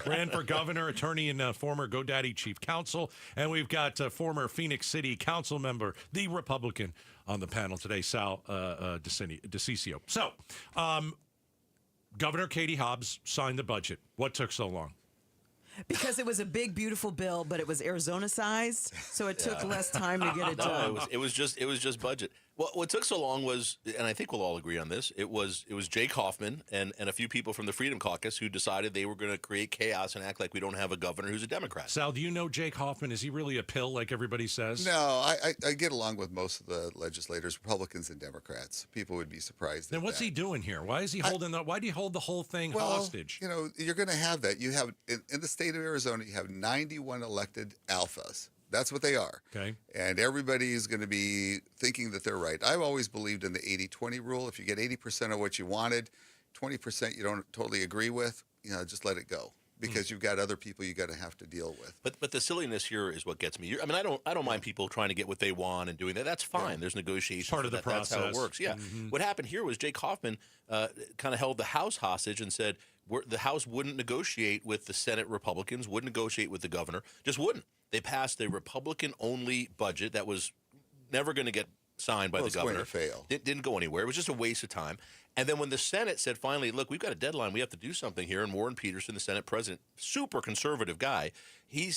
Ran for governor, attorney, and former GoDaddy chief counsel. And we've got former Phoenix City council member, the Republican, on the panel today, Sal DeCiccio. So, Governor Katie Hobbs signed the budget. What took so long? Because it was a big, beautiful bill, but it was Arizona-sized, so it took less time to get it done. No, it was just budget. Well, what took so long was, and I think we'll all agree on this, it was Jake Hoffman and a few people from the Freedom Caucus who decided they were going to create chaos and act like we don't have a governor who's a Democrat. Sal, do you know Jake Hoffman? Is he really a pill like everybody says? No, I get along with most of the legislators, Republicans and Democrats. People would be surprised. Then what's he doing here? Why is he holding why do you hold the whole thing hostage? You know, you're going to have that. You have in the state of Arizona, you have 91 elected alphas. That's what they are. Okay. And everybody is going to be thinking that they're right. I've always believed in the 80-20 rule. If you get 80% of what you wanted, 20% you don't totally agree with, just let it go. Because you've got other people you got to have to deal with. But the silliness here is what gets me. I mean, I don't mind people trying to get what they want and doing that. That's fine. There's negotiations. Part of the process. That's how it works. Yeah. Mm-hmm. What happened here was Jake Hoffman kind of held the House hostage and said the House wouldn't negotiate with the Senate Republicans, wouldn't negotiate with the governor, just wouldn't. They passed a Republican-only budget that was never going to get signed by the governor. Going to fail. It didn't go anywhere. It was just a waste of time. And then when the Senate said finally, look, we've got a deadline, we have to do something here, and Warren Peterson, the Senate president, super conservative guy, he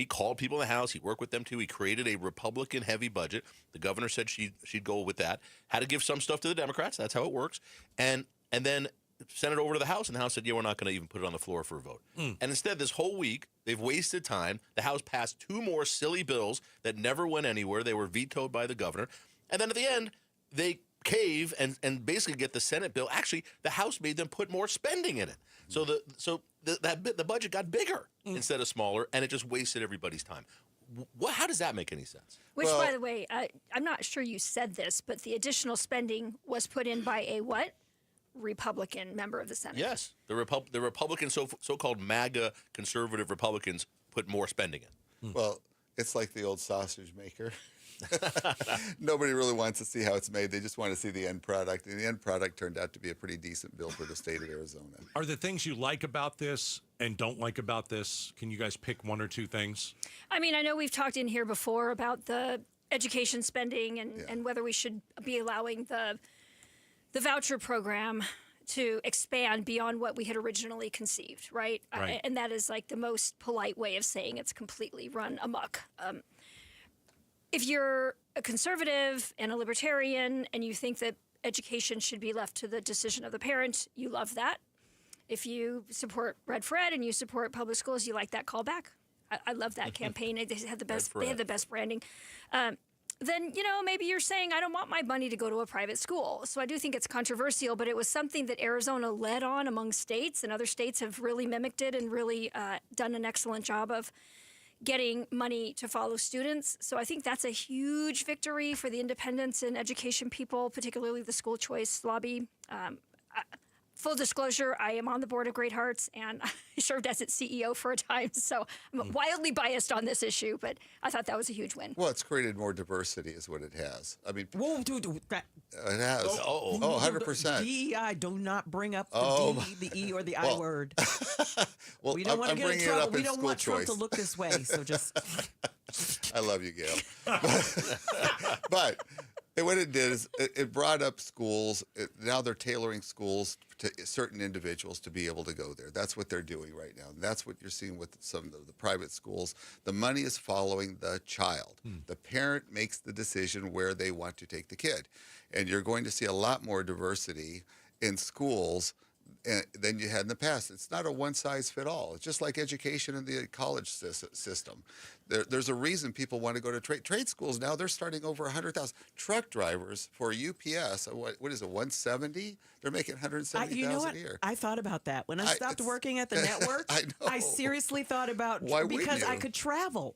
called people in the House, he worked with them too, he created a Republican-heavy budget. The governor said she'd go with that. Had to give some stuff to the Democrats, that's how it works. And then sent it over to the House, and the House said, yeah, we're not going to even put it on the floor for a vote. And instead, this whole week, they've wasted time. The House passed 2 more silly bills that never went anywhere. They were vetoed by the governor. And then at the end, they cave and basically get the Senate bill. Actually, the House made them put more spending in it. So the budget got bigger instead of smaller, and it just wasted everybody's time. How does that make any sense? Which, by the way, I'm not sure you said this, but the additional spending was put in by a what? Republican member of the Senate. Yes. The Republican, so-called MAGA conservative Republicans put more spending in. Well, it's like the old sausage maker. Nobody really wants to see how it's made. They just want to see the end product. And the end product turned out to be a pretty decent bill for the state of Arizona. Are there things you like about this and don't like about this? Can you guys pick 1 or 2 things? I mean, I know we've talked in here before about the education spending and whether we should be allowing the voucher program to expand beyond what we had originally conceived, right? And that is like the most polite way of saying it's completely run amok. If you're a conservative and a libertarian and you think that education should be left to the decision of the parent, you love that. If you support Red for Ed and you support public schools, you like that callback. I love that campaign. They had the best. They had the best branding. Then, maybe you're saying, I don't want my money to go to a private school. So I do think it's controversial, but it was something that Arizona led on among states, and other states have really mimicked it and really done an excellent job of getting money to follow students. So I think that's a huge victory for the independence and education people, particularly the school choice lobby. Full disclosure, I am on the board of Great Hearts, and I served as its CEO for a time, so I'm wildly biased on this issue, but I thought that was a huge win. Well, it's created more diversity is what it has. I mean, Whoa, dude, it has. 100%. DEI, do not bring up the E or the I word. Well, we don't want to get in trouble. We don't want Trump to look this way, so just... I love you, Gail. But what it did is it brought up schools. Now they're tailoring schools to certain individuals to be able to go there. That's what they're doing right now. And that's what you're seeing with some of the private schools. The money is following the child. The parent makes the decision where they want to take the kid. And you're going to see a lot more diversity in schools than you had in the past. It's not a one-size-fit-all. It's just like education in the college system. There's a reason people want to go to trade schools now. They're starting over 100,000. Truck drivers for UPS, what is it, 170? They're making 170,000 a year. I thought about that when I stopped working at the network. I seriously thought about Why because wouldn't you? I could travel.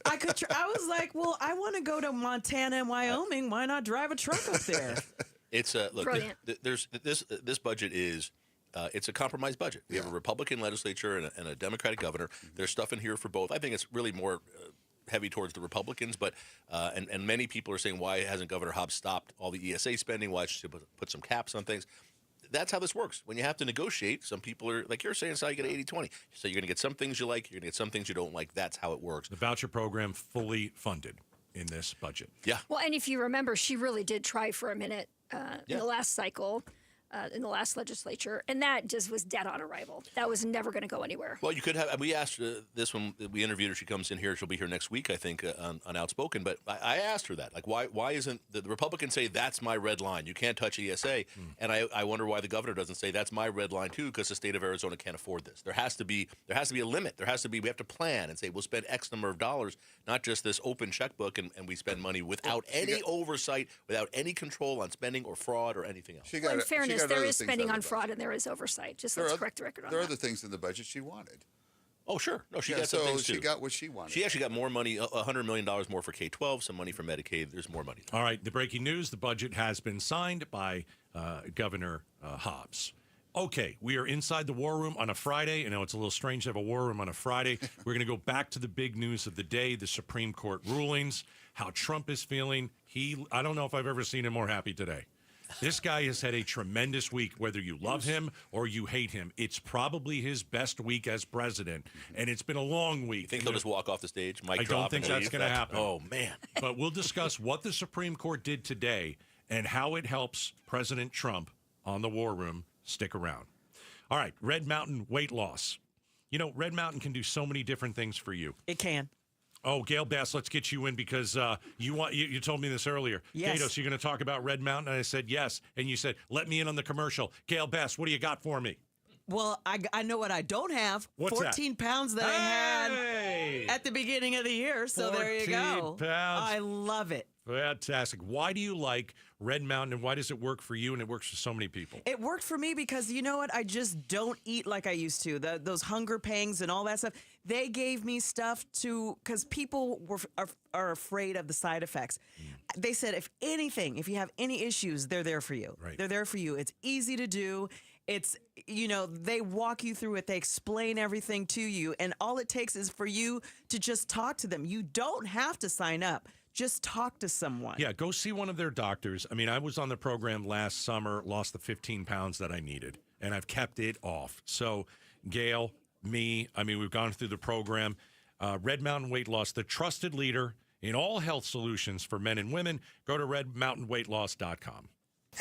I was like, well, I want to go to Montana and Wyoming. Why not drive a truck up there? It's look. Brilliant. There's this budget is. It's a compromise budget. We have a Republican legislature and a Democratic governor. There's stuff in here for both. I think it's really more heavy towards the Republicans, but and many people are saying, why hasn't Governor Hobbs stopped all the ESA spending? Why should she put some caps on things? That's how this works. When you have to negotiate, some people are, like you're saying, it's how you get 80-20. So you're going to get some things you like, you're going to get some things you don't like. That's how it works. The voucher program fully funded in this budget. Yeah. Well, and if you remember, she really did try for a minute in the last cycle. In the last legislature, and that just was dead on arrival. That was never going to go anywhere. Well, you could have. We asked this when we interviewed her. She comes in here. She'll be here next week, I think, on Outspoken. But I asked her that, like, why isn't the Republicans say that's my red line? You can't touch ESA, and I wonder why the governor doesn't say that's my red line too, because the state of Arizona can't afford this. There has to be a limit. We have to plan and say we'll spend X number of dollars, not just this open checkbook, and we spend money without any oversight, without any control on spending or fraud or anything else. In fairness, there is spending on fraud and there is oversight. Just let's correct the record on that. There are other things in the budget she wanted. Oh, sure. No, she got so some things too. she got what she wanted. She actually got more money, $100 million more for K-12, some money for Medicaid. There's more money. All right, the breaking news, the budget has been signed by Governor Hobbs. Okay, we are inside the war room on a Friday. I know it's a little strange to have a war room on a Friday. We're going to go back to the big news of the day, the Supreme Court rulings, how Trump is feeling. I don't know if I've ever seen him more happy today. This guy has had a tremendous week, whether you love him or you hate him. It's probably his best week as president, and it's been a long week. You think he'll just walk off the stage, mic I drop, don't think that's going to happen. Oh, man. But we'll discuss what the Supreme Court did today and how it helps President Trump on the war room. Stick around. All right, Red Mountain weight loss. You know, Red Mountain can do so many different things for you. It can. Oh, Gail Bass, let's get you in because you told me this earlier. Yes. Gatos, you're going to talk about Red Mountain? And I said yes. And you said, let me in on the commercial. Gail Bass, what do you got for me? Well, I know what I don't have. What's 14 that? pounds that I had at the beginning of the year. So there you go. 14 pounds. I love it. Fantastic. Why do you like Red Mountain, and why does it work for you and it works for so many people? It worked for me because, you know what? I just don't eat like I used to. Those hunger pangs and all that stuff. They gave me stuff because people are afraid of the side effects. They said, if you have any issues, they're there for you. Right. They're there for you. It's easy to do. It's, they walk you through it. They explain everything to you. And all it takes is for you to just talk to them. You don't have to sign up. Just talk to someone. Yeah, go see one of their doctors. I mean, I was on the program last summer, lost the 15 pounds that I needed, and I've kept it off. So, Gail, we've gone through the program. Red Mountain Weight Loss, the trusted leader in all health solutions for men and women. Go to redmountainweightloss.com.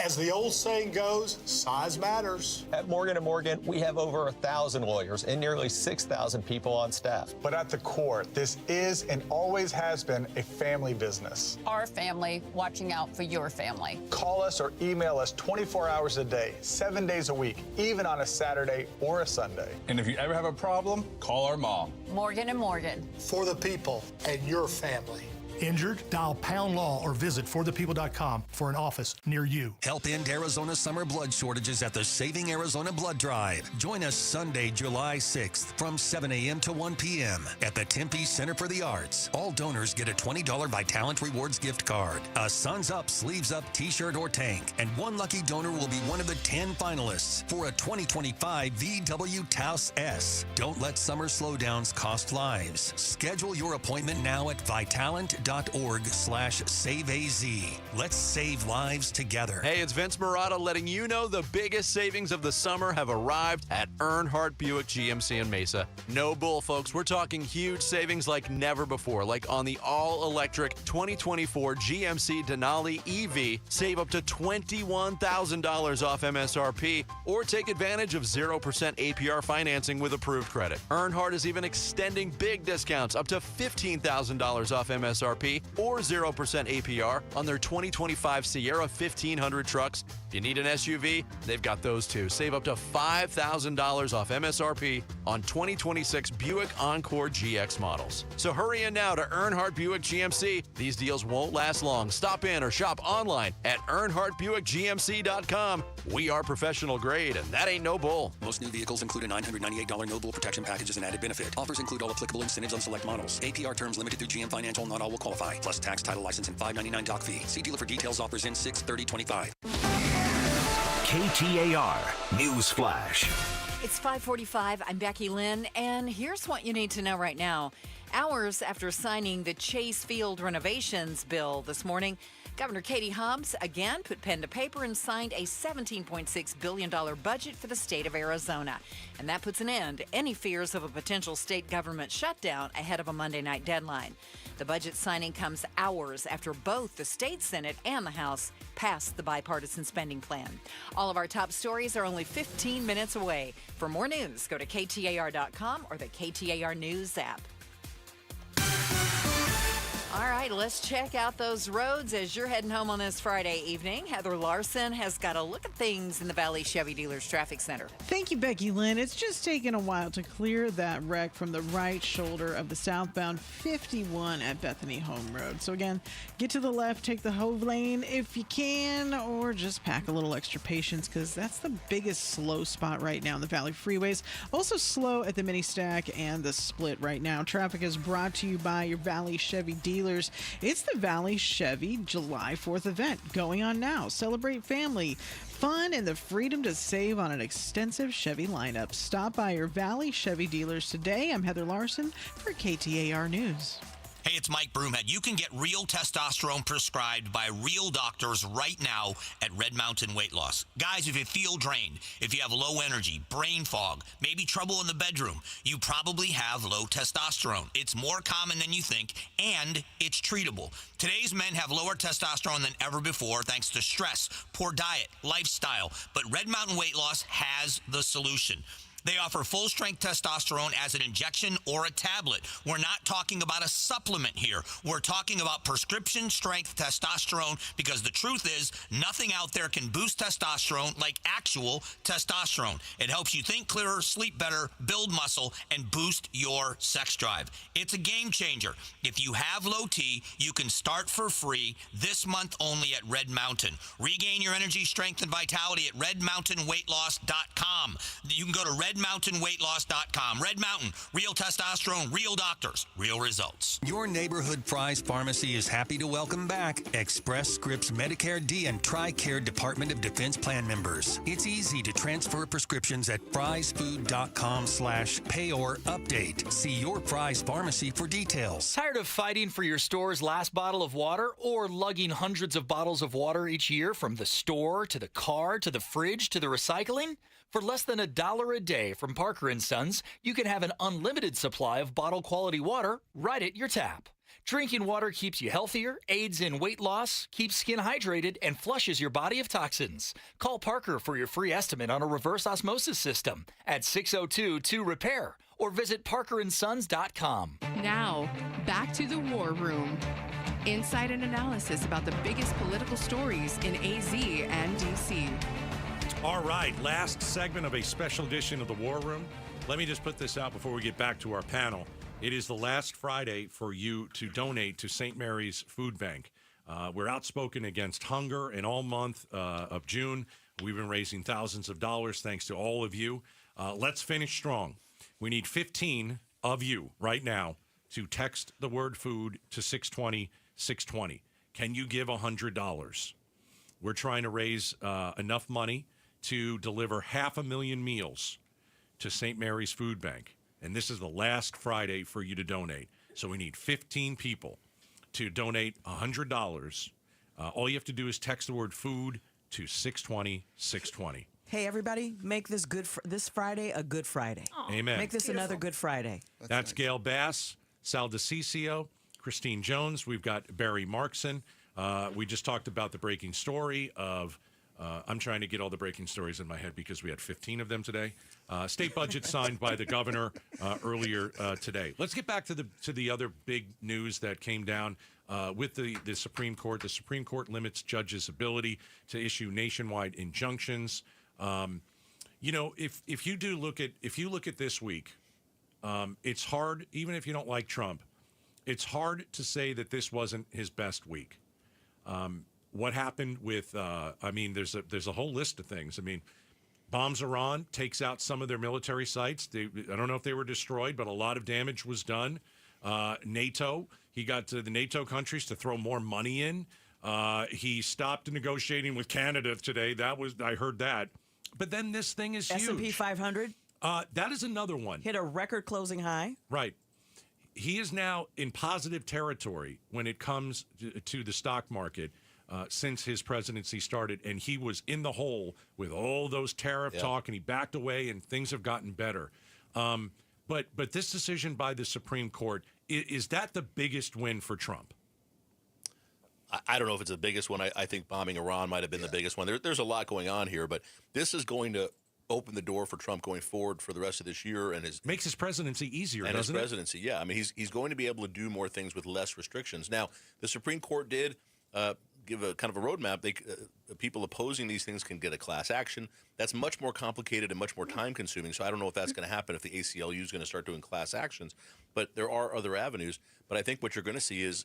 As the old saying goes, size matters. At Morgan & Morgan, we have over 1,000 lawyers and nearly 6,000 people on staff. But at the core, this is and always has been a family business. Our family watching out for your family. Call us or email us 24 hours a day, 7 days a week, even on a Saturday or a Sunday. And if you ever have a problem, call our mom. Morgan & Morgan. For the people and your family. Injured? Dial Pound Law or visit forthepeople.com for an office near you. Help end Arizona's summer blood shortages at the Saving Arizona Blood Drive. Join us Sunday, July 6th from 7 a.m. to 1 p.m. at the Tempe Center for the Arts. All donors get a $20 Vitalant Rewards gift card, a Suns Up, Sleeves Up t-shirt or tank, and one lucky donor will be one of the 10 finalists for a 2025 VW Taos S. Don't let summer slowdowns cost lives. Schedule your appointment now at vitalant.org/saveaz. Let's save lives together. Hey, it's Vince Marotta letting you know the biggest savings of the summer have arrived at Earnhardt Buick GMC in Mesa. No bull, folks. We're talking huge savings like never before, like on the all-electric 2024 GMC Denali EV. Save up to $21,000 off MSRP, or take advantage of 0% APR financing with approved credit. Earnhardt is even extending big discounts up to $15,000 off MSRP MSRP or 0% APR on their 2025 Sierra 1500 trucks. If you need an SUV, they've got those too. Save up to $5,000 off MSRP on 2026 Buick Encore GX models. So hurry in now to Earnhardt Buick GMC. These deals won't last long. Stop in or shop online at EarnhardtBuickGMC.com. We are professional grade, and that ain't no bull. Most new vehicles include a $998 no bull protection package as an added benefit. Offers include all applicable incentives on select models. APR terms limited through GM Financial. Not all will qualify. Plus tax, title, license, and $599 doc fee. See dealer for details. Offers in 6/30/25. KTAR News Flash. It's 5:45. I'm Becky Lynn, and here's what you need to know right now. Hours after signing the Chase Field renovations bill this morning, Governor Katie Hobbs again put pen to paper and signed a $17.6 billion budget for the state of Arizona. And that puts an end to any fears of a potential state government shutdown ahead of a Monday night deadline. The budget signing comes hours after both the state Senate and the House passed the bipartisan spending plan. All of our top stories are only 15 minutes away. For more news, go to KTAR.com or the KTAR News app. All right, let's check out those roads as you're heading home on this Friday evening. Heather Larson has got a look at things in the Valley Chevy Dealers Traffic Center. Thank you, Becky Lynn. It's just taken a while to clear that wreck from the right shoulder of the southbound 51 at Bethany Home Road. So again, get to the left, take the Hove lane if you can, or just pack a little extra patience because that's the biggest slow spot right now in the Valley freeways. Also slow at the mini stack and the split right now. Traffic is brought to you by your Valley Chevy Dealers. It's the Valley Chevy July 4th event going on now. Celebrate family, fun, and the freedom to save on an extensive Chevy lineup. Stop by your Valley Chevy dealers today. I'm Heather Larson for KTAR News. Hey, it's Mike Broomhead. You can get real testosterone prescribed by real doctors right now at Red Mountain Weight Loss. Guys, if you feel drained, if you have low energy, brain fog, maybe trouble in the bedroom, you probably have low testosterone. It's more common than you think, and it's treatable. Today's men have lower testosterone than ever before thanks to stress, poor diet, lifestyle. But Red Mountain Weight Loss has the solution. They offer full-strength testosterone as an injection or a tablet. We're not talking about a supplement here. We're talking about prescription-strength testosterone because the truth is nothing out there can boost testosterone like actual testosterone. It helps you think clearer, sleep better, build muscle, and boost your sex drive. It's a game changer. If you have low T, you can start for free this month only at Red Mountain. Regain your energy, strength, and vitality at redmountainweightloss.com. You can go to redmountainweightloss.com. Red Mountain, real testosterone, real doctors, real results. Your neighborhood Fry's Pharmacy is happy to welcome back Express Scripts Medicare D and TRICARE Department of Defense plan members. It's easy to transfer prescriptions at frysfood.com/pay-or-update. See your Fry's Pharmacy for details. Tired of fighting for your store's last bottle of water or lugging hundreds of bottles of water each year from the store to the car to the fridge to the recycling? For less than $1 a day from Parker & Sons, you can have an unlimited supply of bottle-quality water right at your tap. Drinking water keeps you healthier, aids in weight loss, keeps skin hydrated, and flushes your body of toxins. Call Parker for your free estimate on a reverse osmosis system at 602-2-REPAIR or visit parkerandsons.com. Now, back to the War Room. Insight and analysis about the biggest political stories in AZ and DC. All right, last segment of a special edition of the War Room. Let me just put this out before we get back to our panel. It is the last Friday for you to donate to St. Mary's Food Bank. We're outspoken against hunger, and all month of June, we've been raising thousands of dollars thanks to all of you. Let's finish strong. We need 15 of you right now to text the word food to 620-620. Can you give $100? We're trying to raise enough money to deliver 500,000 meals to St. Mary's Food Bank. And this is the last Friday for you to donate. So we need 15 people to donate $100. All you have to do is text the word food to 620-620. Hey, everybody, make this this Friday a good Friday. Amen. Make this another good Friday. That's nice. Gail Bass, Sal DeCiccio, Christine Jones. We've got Barry Markson. We just talked about the breaking story of I'm trying to get all the breaking stories in my head because we had 15 of them today. State budget signed by the governor earlier today. Let's get back to the other big news that came down with the Supreme Court. The Supreme Court limits judges' ability to issue nationwide injunctions. If you look at this week, it's hard, even if you don't like Trump, it's hard to say that this wasn't his best week. What happened with, there's a whole list of things. Bombs Iran, takes out some of their military sites. I don't know if they were destroyed, but a lot of damage was done. NATO, he got the NATO countries to throw more money in. He stopped negotiating with Canada today. I heard that. But then this thing is huge. S&P 500? That is another one. Hit a record closing high. Right. He is now in positive territory when it comes to the stock market since his presidency started, and he was in the hole with all those tariff talk, and he backed away, and things have gotten better. But this decision by the Supreme Court, is that the biggest win for Trump? I don't know if it's the biggest one. I think bombing Iran might have been the biggest one. There's a lot going on here, but this is going to open the door for Trump going forward for the rest of this year, and makes his presidency easier. And doesn't his presidency, yeah. He's going to be able to do more things with less restrictions. Now, the Supreme Court did give a kind of a roadmap. People opposing these things can get a class action. That's much more complicated and much more time consuming. So I don't know if that's going to happen if the ACLU is going to start doing class actions. But there are other avenues. But I think what you're going to see is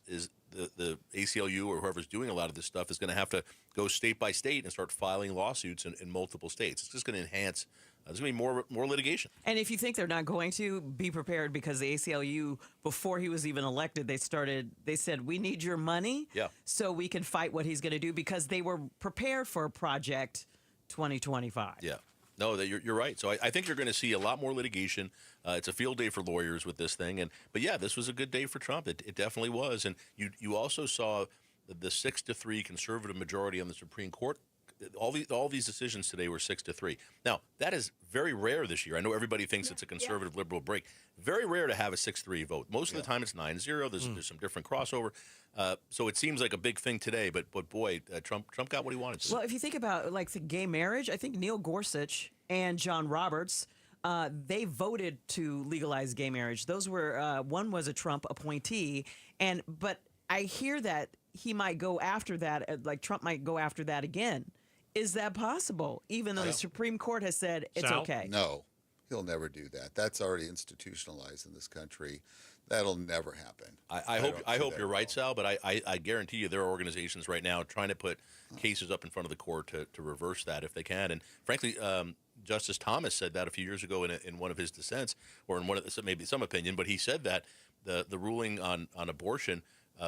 the ACLU or whoever's doing a lot of this stuff is going to have to go state by state and start filing lawsuits in multiple states. It's just going to enhance. There's going to be more litigation. And if you think they're not going to, be prepared, because the ACLU, before he was even elected, they said, we need your money so we can fight what he's going to do, because they were prepared for Project 2025. Yeah. No, you're right. So I think you're going to see a lot more litigation. It's a field day for lawyers with this thing. But yeah, this was a good day for Trump. It definitely was. And you also saw the 6-3 conservative majority on the Supreme Court. All these decisions today were 6-3. Now, that is very rare this year. I know everybody thinks it's a conservative liberal break. Very rare to have a 6-3 vote. Most of the time it's 9-0. There's some different crossover. So it seems like a big thing today, but boy, Trump got what he wanted to. Well, if you think about like the gay marriage, I think Neil Gorsuch and John Roberts, they voted to legalize gay marriage. Those were one was a Trump appointee, but I hear that he might go after that, like Trump might go after that again. Is that possible? Even though the Supreme Court has said it's okay. No, he'll never do that. That's already institutionalized in this country. That'll never happen. I hope you're right, Sal, but I guarantee you there are organizations right now trying to put cases up in front of the court to reverse that if they can. And frankly, Justice Thomas said that a few years ago in one of his dissents, or in one of maybe some opinion, but he said that the ruling on abortion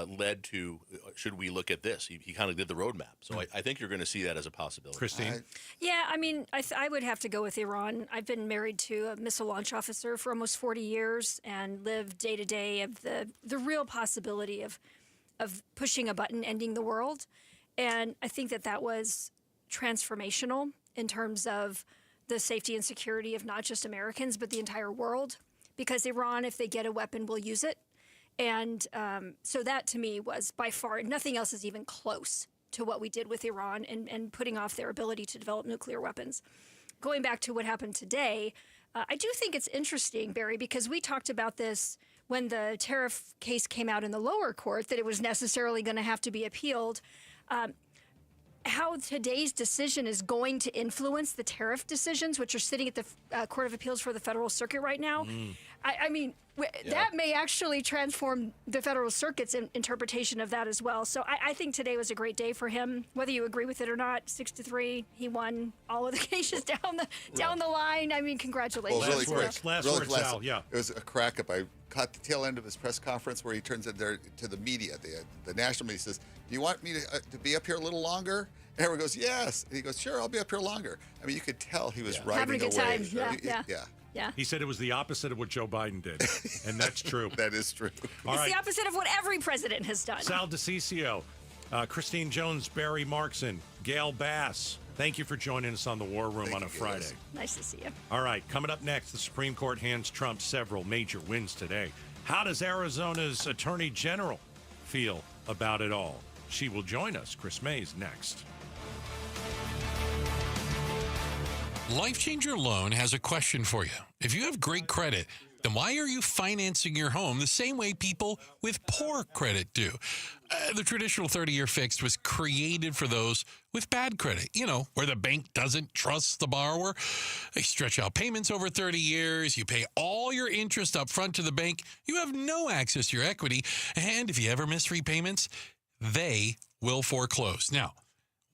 led to, should we look at this? He kind of did the roadmap. So I think you're going to see that as a possibility. Christine? Yeah, I would have to go with Iran. I've been married to a missile launch officer for almost 40 years and lived day to day of the real possibility of pushing a button, ending the world. And I think that was transformational in terms of the safety and security of not just Americans, but the entire world. Because Iran, if they get a weapon, will use it. And so that, to me, was by far, nothing else is even close to what we did with Iran and putting off their ability to develop nuclear weapons. Going back to what happened today, I do think it's interesting, Barry, because we talked about this when the tariff case came out in the lower court, that it was necessarily going to have to be appealed. How today's decision is going to influence the tariff decisions, which are sitting at the Court of Appeals for the Federal Circuit right now. That may actually transform the Federal Circuit's interpretation of that as well. So I think today was a great day for him, whether you agree with it or not. 6-3, he won all of the cases down the line. Congratulations. Well, really quick, last word, Sal, yeah. It was a crack up. I caught the tail end of his press conference where he turns it there to the media, the national media, says, do you want me to be up here a little longer? And everyone goes, yes. And he goes, sure, I'll be up here longer. You could tell he was riding having a good away. time. Yeah. He said it was the opposite of what Joe Biden did, and that's true. That is true. It's the opposite of what every president has done. Sal DiCiccio, Christine Jones, Barry Markson, Gail Bass, thank you for joining us on the War Room on a Friday. Nice to see you. All right, coming up next, the Supreme Court hands Trump several major wins today. How does Arizona's Attorney General feel about it all? She will join us. Chris Mays next. Life Changer Loan has a question for you. If you have great credit, then why are you financing your home the same way people with poor credit do? The traditional 30-year fixed was created for those with bad credit, where the bank doesn't trust the borrower. They stretch out payments over 30 years. You pay all your interest up front to the bank. You have no access to your equity. And if you ever miss repayments, they will foreclose. Now,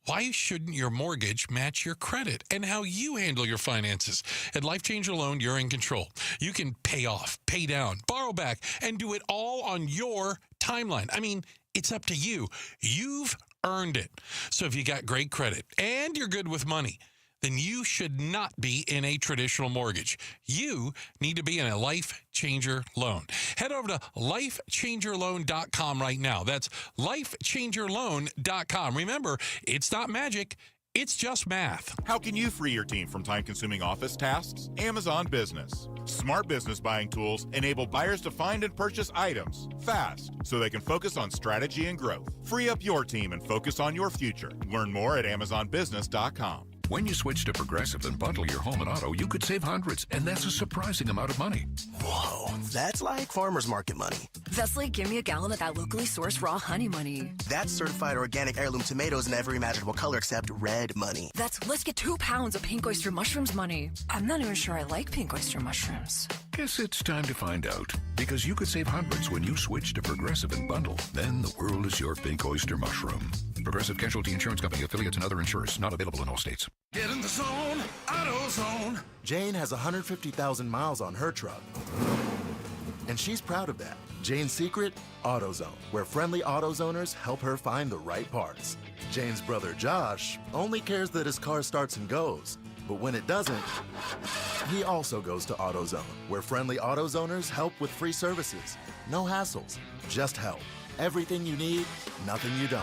why shouldn't your mortgage match your credit and how you handle your finances? At Life Changer Loan, you're in control. You can pay off, pay down, borrow back, and do it all on your timeline. I mean, it's up to you. You've earned it. So if you got great credit and you're good with money, then you should not be in a traditional mortgage. You need to be in a Life Changer Loan. Head over to lifechangerloan.com right now. That's lifechangerloan.com. Remember, it's not magic. It's just math. How can you free your team from time-consuming office tasks? Amazon Business. Smart business buying tools enable buyers to find and purchase items fast so they can focus on strategy and growth. Free up your team and focus on your future. Learn more at amazonbusiness.com. When you switch to Progressive and bundle your home and auto, you could save hundreds, and that's a surprising amount of money. Whoa, that's like farmer's market money. That's like give me a gallon of that locally sourced raw honey money. That's certified organic heirloom tomatoes in every imaginable color except red money. That's let's get 2 pounds of pink oyster mushrooms money. I'm not even sure I like pink oyster mushrooms. Guess it's time to find out, because you could save hundreds when you switch to Progressive and bundle. Then the world is your pink oyster mushroom. Progressive Casualty Insurance Company, affiliates, and other insurers. Not available in all states. Get in the zone, AutoZone. Jane has 150,000 miles on her truck, and she's proud of that. Jane's secret? AutoZone, where friendly AutoZoners help her find the right parts. Jane's brother Josh only cares that his car starts and goes, but when it doesn't, he also goes to AutoZone, where friendly AutoZoners help with free services. No hassles, just help. Everything you need, nothing you don't.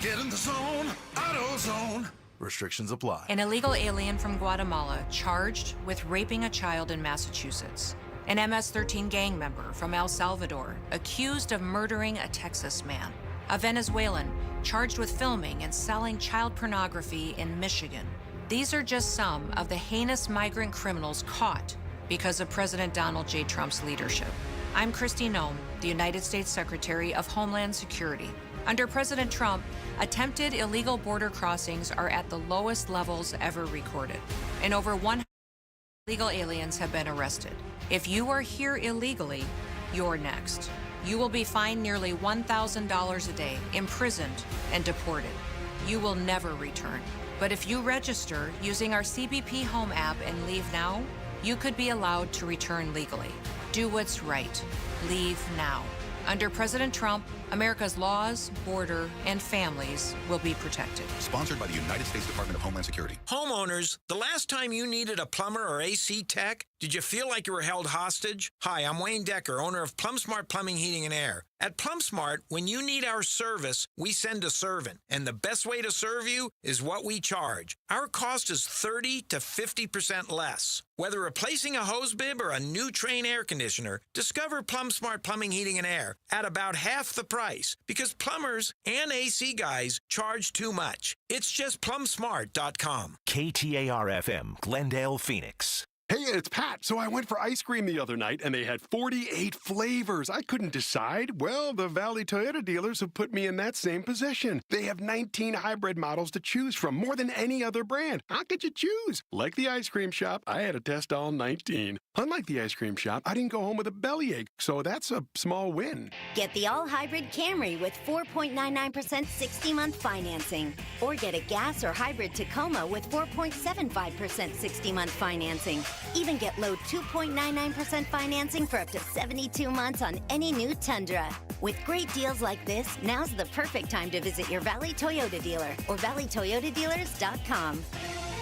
Get in the zone, AutoZone. Restrictions apply. An illegal alien from Guatemala charged with raping a child in Massachusetts. An MS-13 gang member from El Salvador accused of murdering a Texas man. A Venezuelan charged with filming and selling child pornography in Michigan. These are just some of the heinous migrant criminals caught because of President Donald J. Trump's leadership. I'm Kristi Noem, the United States Secretary of Homeland Security. Under President Trump, attempted illegal border crossings are at the lowest levels ever recorded, and over 100 illegal aliens have been arrested. If you are here illegally, you're next. You will be fined nearly $1,000 a day, imprisoned, and deported. You will never return. But if you register using our CBP Home app and leave now, you could be allowed to return legally. Do what's right. Leave now. Under President Trump, America's laws, border, and families will be protected. Sponsored by the United States Department of Homeland Security. Homeowners, the last time you needed a plumber or AC tech, did you feel like you were held hostage? Hi, I'm Wayne Decker, owner of PlumSmart Plumbing, Heating, and Air. At PlumSmart, when you need our service, we send a servant. And the best way to serve you is what we charge. Our cost is 30 to 50% less. Whether replacing a hose bib or a new Trane air conditioner, discover PlumSmart Plumbing, Heating, and Air at about half the price. Because plumbers and AC guys charge too much. It's just plumsmart.com. KTAR-FM, Glendale, Phoenix. Hey, it's Pat. So I went for ice cream the other night, and they had 48 flavors. I couldn't decide. Well, the Valley Toyota dealers have put me in that same position. They have 19 hybrid models to choose from, more than any other brand. How could you choose? Like the ice cream shop, I had to test all 19. Unlike the ice cream shop, I didn't go home with a bellyache, so that's a small win. Get the all-hybrid Camry with 4.99% 60-month financing. Or get a gas or hybrid Tacoma with 4.75% 60-month financing. Even get low 2.99% financing for up to 72 months on any new Tundra. With great deals like this, now's the perfect time to visit your Valley Toyota dealer or valleytoyotadealers.com.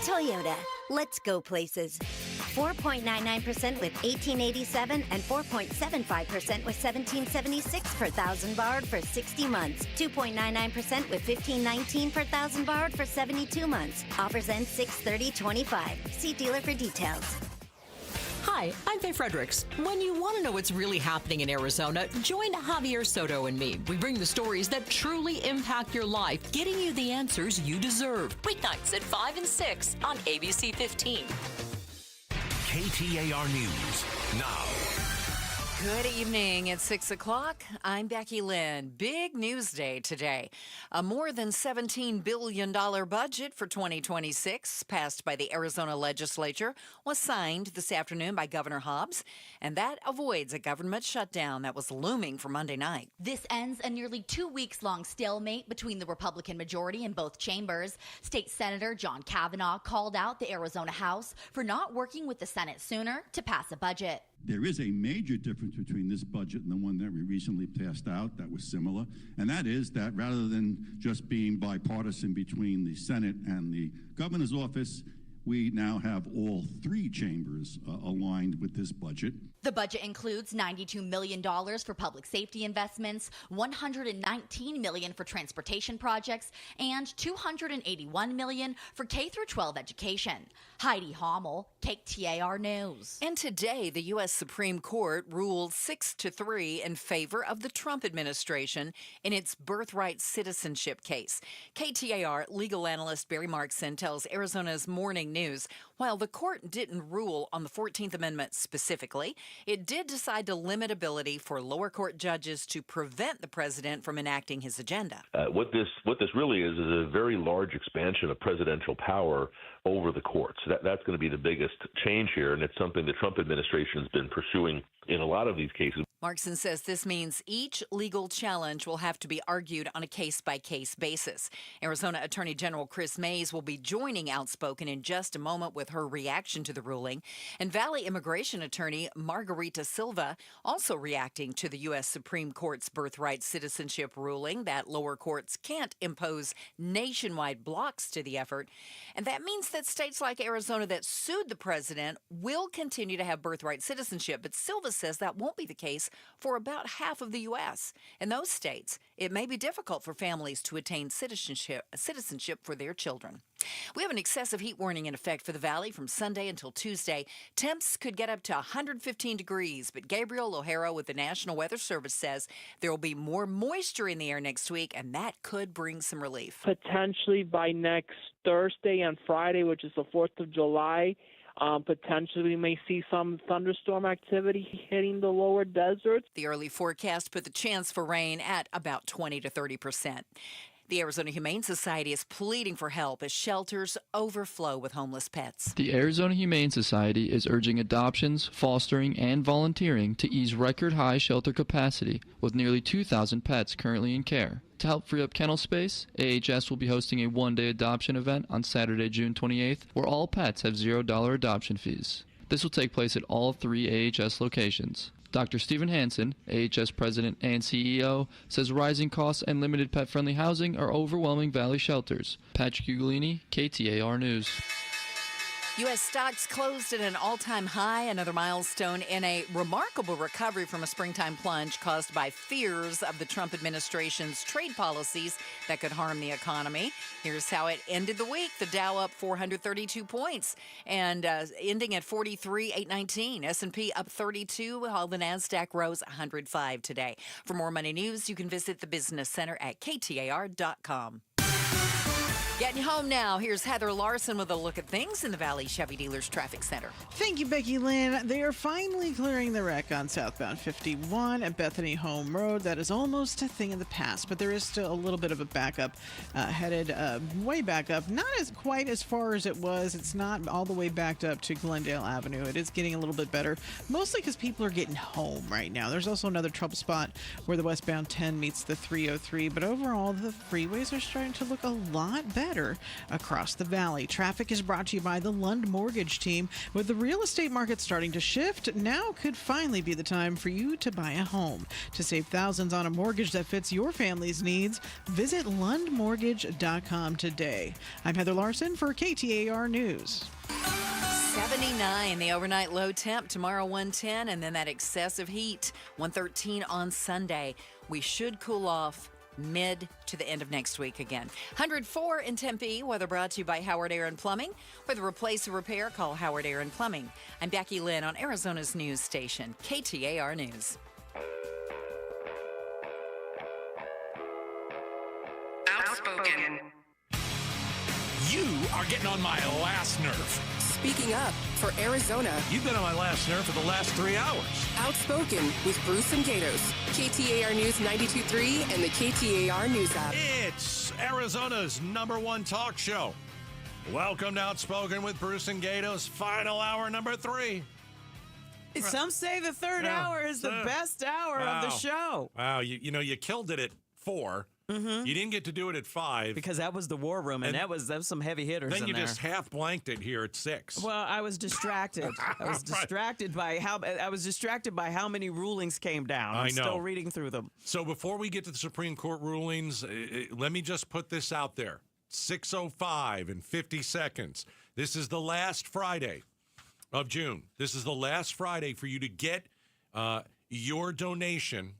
Toyota, let's go places. 4.99% with $1,887 and 4.75% with $1,776 per thousand borrowed for 60 months. 2.99% with $1,519 per thousand borrowed for 72 months. Offers end 6/30/25. See dealer for details. Hi, Hi, I'm Faye Fredericks. When you want to know what's really happening in Arizona, join Javier Soto and me. We bring the stories that truly impact your life, getting you the answers you deserve. Weeknights at 5 and 6 on ABC 15. KTAR News now. Good evening. It's 6 o'clock. I'm Becky Lynn. Big news day today. A more than $17 billion budget for 2026 passed by the Arizona legislature was signed this afternoon by Governor Hobbs, and that avoids a government shutdown that was looming for Monday night. This ends a nearly 2 weeks long stalemate between the Republican majority in both chambers. State Senator John Kavanaugh called out the Arizona House for not working with the Senate sooner to pass a budget. There is a major difference between this budget and the one that we recently passed out that was similar, and that is that rather than just being bipartisan between the Senate and the governor's office, we now have all three chambers aligned with this budget. The budget includes $92 million for public safety investments, $119 million for transportation projects, and $281 million for K-12 education. Heidi Hommel, KTAR News. And today, the U.S. Supreme Court ruled 6-3 in favor of the Trump administration in its Birthright citizenship case. KTAR legal analyst Barry Markson tells Arizona's Morning News, while the court didn't rule on the 14th Amendment specifically, it did decide to limit ability for lower court judges to prevent the president from enacting his agenda. What this really is a very large expansion of presidential power over the courts. That's going to be the biggest change here, and it's something the Trump administration has been pursuing in a lot of these cases. Markson says this means each legal challenge will have to be argued on a case-by-case basis. Arizona Attorney General Chris Mays will be joining Outspoken in just a moment with her reaction to the ruling. And Valley Immigration Attorney Margarita Silva also reacting to the U.S. Supreme Court's Birthright citizenship ruling that lower courts can't impose nationwide blocks to the effort. And that means that states like Arizona that sued the president will continue to have birthright citizenship. But Silva says that won't be the case for about half of the U.S. In those states, it may be difficult for families to attain citizenship for their children. We have an excessive heat warning in effect for the Valley from Sunday until Tuesday. Temps could get up to 115 degrees, but Gabriel O'Hara with the National Weather Service says there will be more moisture in the air next week, and that could bring some relief. Potentially by next Thursday and Friday, which is the 4th of July, potentially we may see some thunderstorm activity hitting the lower deserts. The early forecast put the chance for rain at about 20 to 30%. The Arizona Humane Society is pleading for help as shelters overflow with homeless pets. The Arizona Humane Society is urging adoptions, fostering, and volunteering to ease record-high shelter capacity with nearly 2,000 pets currently in care. To help free up kennel space, AHS will be hosting a one-day adoption event on Saturday, June 28th, where all pets have $0 adoption fees. This will take place at all 3 AHS locations. Dr. Stephen Hansen, AHS President and CEO, says rising costs and limited pet-friendly housing are overwhelming Valley shelters. Patrick Ugolini, KTAR News. U.S. stocks closed at an all-time high, another milestone in a remarkable recovery from a springtime plunge caused by fears of the Trump administration's trade policies that could harm the economy. Here's how it ended the week. The Dow up 432 points and ending at 43,819. S&P up 32, while the NASDAQ rose 105 today. For more money news, you can visit the Business Center at KTAR.com. Getting home now. Here's Heather Larson with a look at things in the Valley Chevy Dealers Traffic Center. Thank you, Becky Lynn. They are finally clearing the wreck on southbound 51 at Bethany Home Road. That is almost a thing of the past, but there is still a little bit of a backup headed way back up. Not as quite as far as it was. It's not all the way backed up to Glendale Avenue. It is getting a little bit better, mostly because people are getting home right now. There's also another trouble spot where the westbound 10 meets the 303, but overall, the freeways are starting to look a lot better across the valley. Traffic is brought to you by the Lund Mortgage Team. With the real estate market starting to shift, now could finally be the time for you to buy a home. To save thousands on a mortgage that fits your family's needs, visit lundmortgage.com today. I'm Heather Larson for KTAR News. 79, the overnight low temp. Tomorrow 110, and then that excessive heat, 113 on Sunday. We should cool off mid to the end of next week again. 104 in Tempe. Weather brought to you by Howard Aaron Plumbing. With a replace or repair, call Howard Aaron Plumbing. I'm Becky Lynn on Arizona's news station, KTAR News. Outspoken. You are getting on my last nerve. Speaking up for Arizona. You've been on my last nerve for the last 3 hours. Outspoken with Bruce and Gatos. KTAR News 92.3 and the KTAR News app. It's Arizona's #1 talk show. Welcome to Outspoken with Bruce and Gatos. Final hour number 3. Some say the third hour is the best hour of the show. Wow, you killed it at 4. Mm-hmm. You didn't get to do it at 5 because that was the war room, and that was some heavy hitters. Then in you there. just half blanked it here at 6. Well, I was distracted. I was distracted by how many rulings came down. I'm still reading through them. So before we get to the Supreme Court rulings, let me just put this out there: 6:05 and 50 seconds. This is the last Friday of June. This is the last Friday for you to get your donation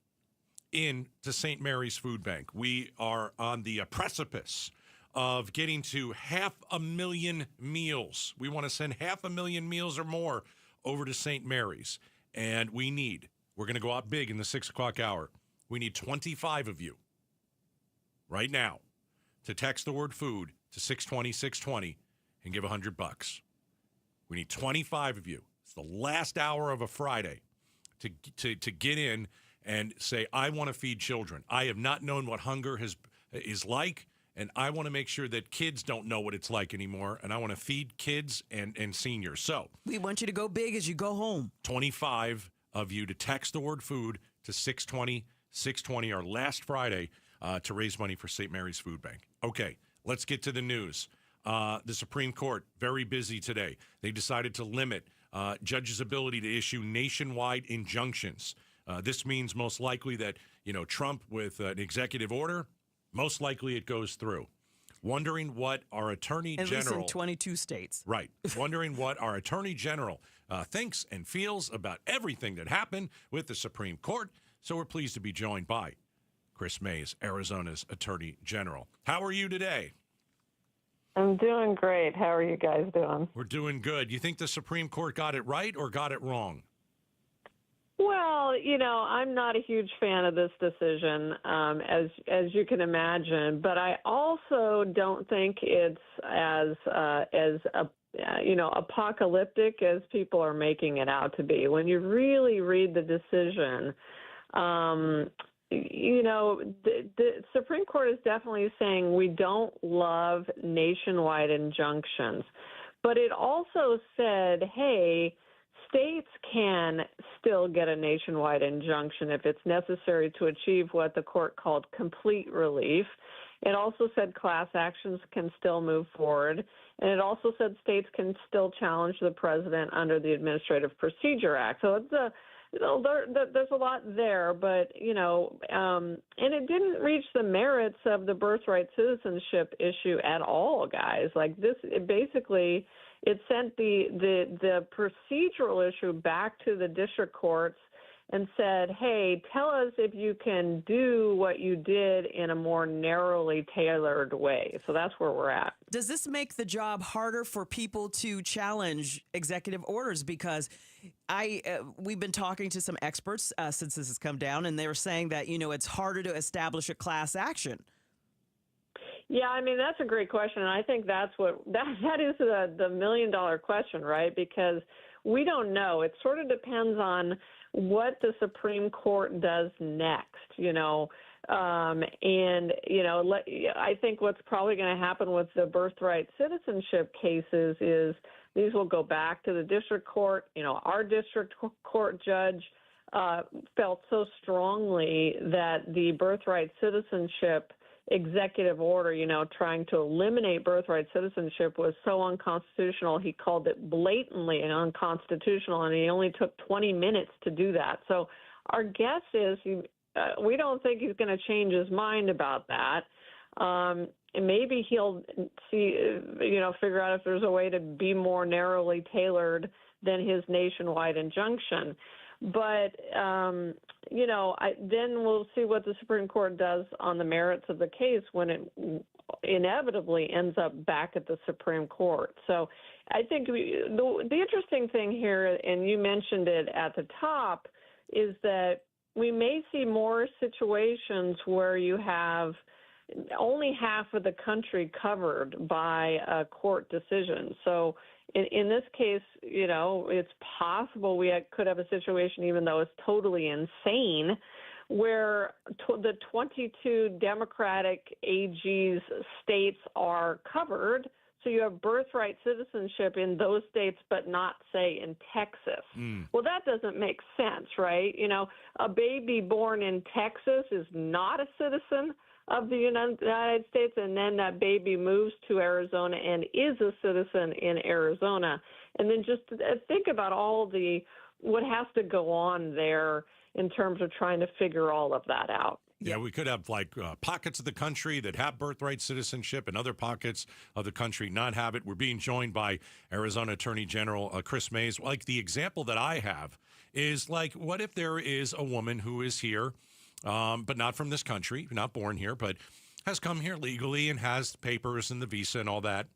in to St. Mary's Food Bank. We are on the precipice of getting to 500,000 meals. We want to send 500,000 meals or more over to St. Mary's. And we're going to go out big in the 6 o'clock hour. We need 25 of you right now to text the word food to 620-620 and give $100. We need 25 of you. It's the last hour of a Friday to get in and say, I want to feed children. I have not known what hunger is like, and I want to make sure that kids don't know what it's like anymore, and I want to feed kids and seniors. So we want you to go big as you go home. 25 of you to text the word food to 620-620, our last Friday, to raise money for St. Mary's Food Bank. Okay, let's get to the news. The Supreme Court, very busy today. They decided to limit judges' ability to issue nationwide injunctions. This means most likely that, Trump with an executive order, most likely it goes through. Wondering what our Attorney General... At least in 22 states. Right. Wondering what our Attorney General thinks and feels about everything that happened with the Supreme Court. So we're pleased to be joined by Chris Mays, Arizona's Attorney General. How are you today? I'm doing great. How are you guys doing? We're doing good. You think the Supreme Court got it right or got it wrong? Well, I'm not a huge fan of this decision, as you can imagine, but I also don't think it's as apocalyptic as people are making it out to be. When you really read the decision, the Supreme Court is definitely saying we don't love nationwide injunctions, but it also said, hey, states can still get a nationwide injunction if it's necessary to achieve what the court called complete relief. It also said class actions can still move forward. And it also said states can still challenge the president under the Administrative Procedure Act. So it's there's a lot there, but, and it didn't reach the merits of the birthright citizenship issue at all, guys. Like this, it sent the procedural issue back to the district courts and said, hey, tell us if you can do what you did in a more narrowly tailored way. So that's where we're at. Does this make the job harder for people to challenge executive orders? Because we've been talking to some experts since this has come down, and they were saying that, it's harder to establish a class action. Yeah, I mean, that's a great question. And I think that is the million-dollar question, right? Because we don't know. It sort of depends on what the Supreme Court does next, I think what's probably going to happen with the birthright citizenship cases is these will go back to the district court. Our district court judge felt so strongly that the birthright citizenship executive order, trying to eliminate birthright citizenship was so unconstitutional. He called it blatantly unconstitutional, and he only took 20 minutes to do that. So our guess is we don't think he's going to change his mind about that. And maybe he'll figure out if there's a way to be more narrowly tailored than his nationwide injunction. But, then we'll see what the Supreme Court does on the merits of the case when it inevitably ends up back at the Supreme Court. So I think the interesting thing here, and you mentioned it at the top, is that we may see more situations where you have only half of the country covered by a court decision. So in this case, it's possible we could have a situation, even though it's totally insane, where the 22 Democratic AG's states are covered. So you have birthright citizenship in those states, but not, say, in Texas. Well, that doesn't make sense, right? A baby born in Texas is not a citizen of the United States, and then that baby moves to Arizona and is a citizen in Arizona. And then just think about what has to go on there in terms of trying to figure all of that out. Yeah, we could have pockets of the country that have birthright citizenship and other pockets of the country not have it. We're being joined by Arizona Attorney General Chris Mays. Like the example that I have is what if there is a woman who is here, but not from this country, not born here, but has come here legally and has papers and the visa and all that,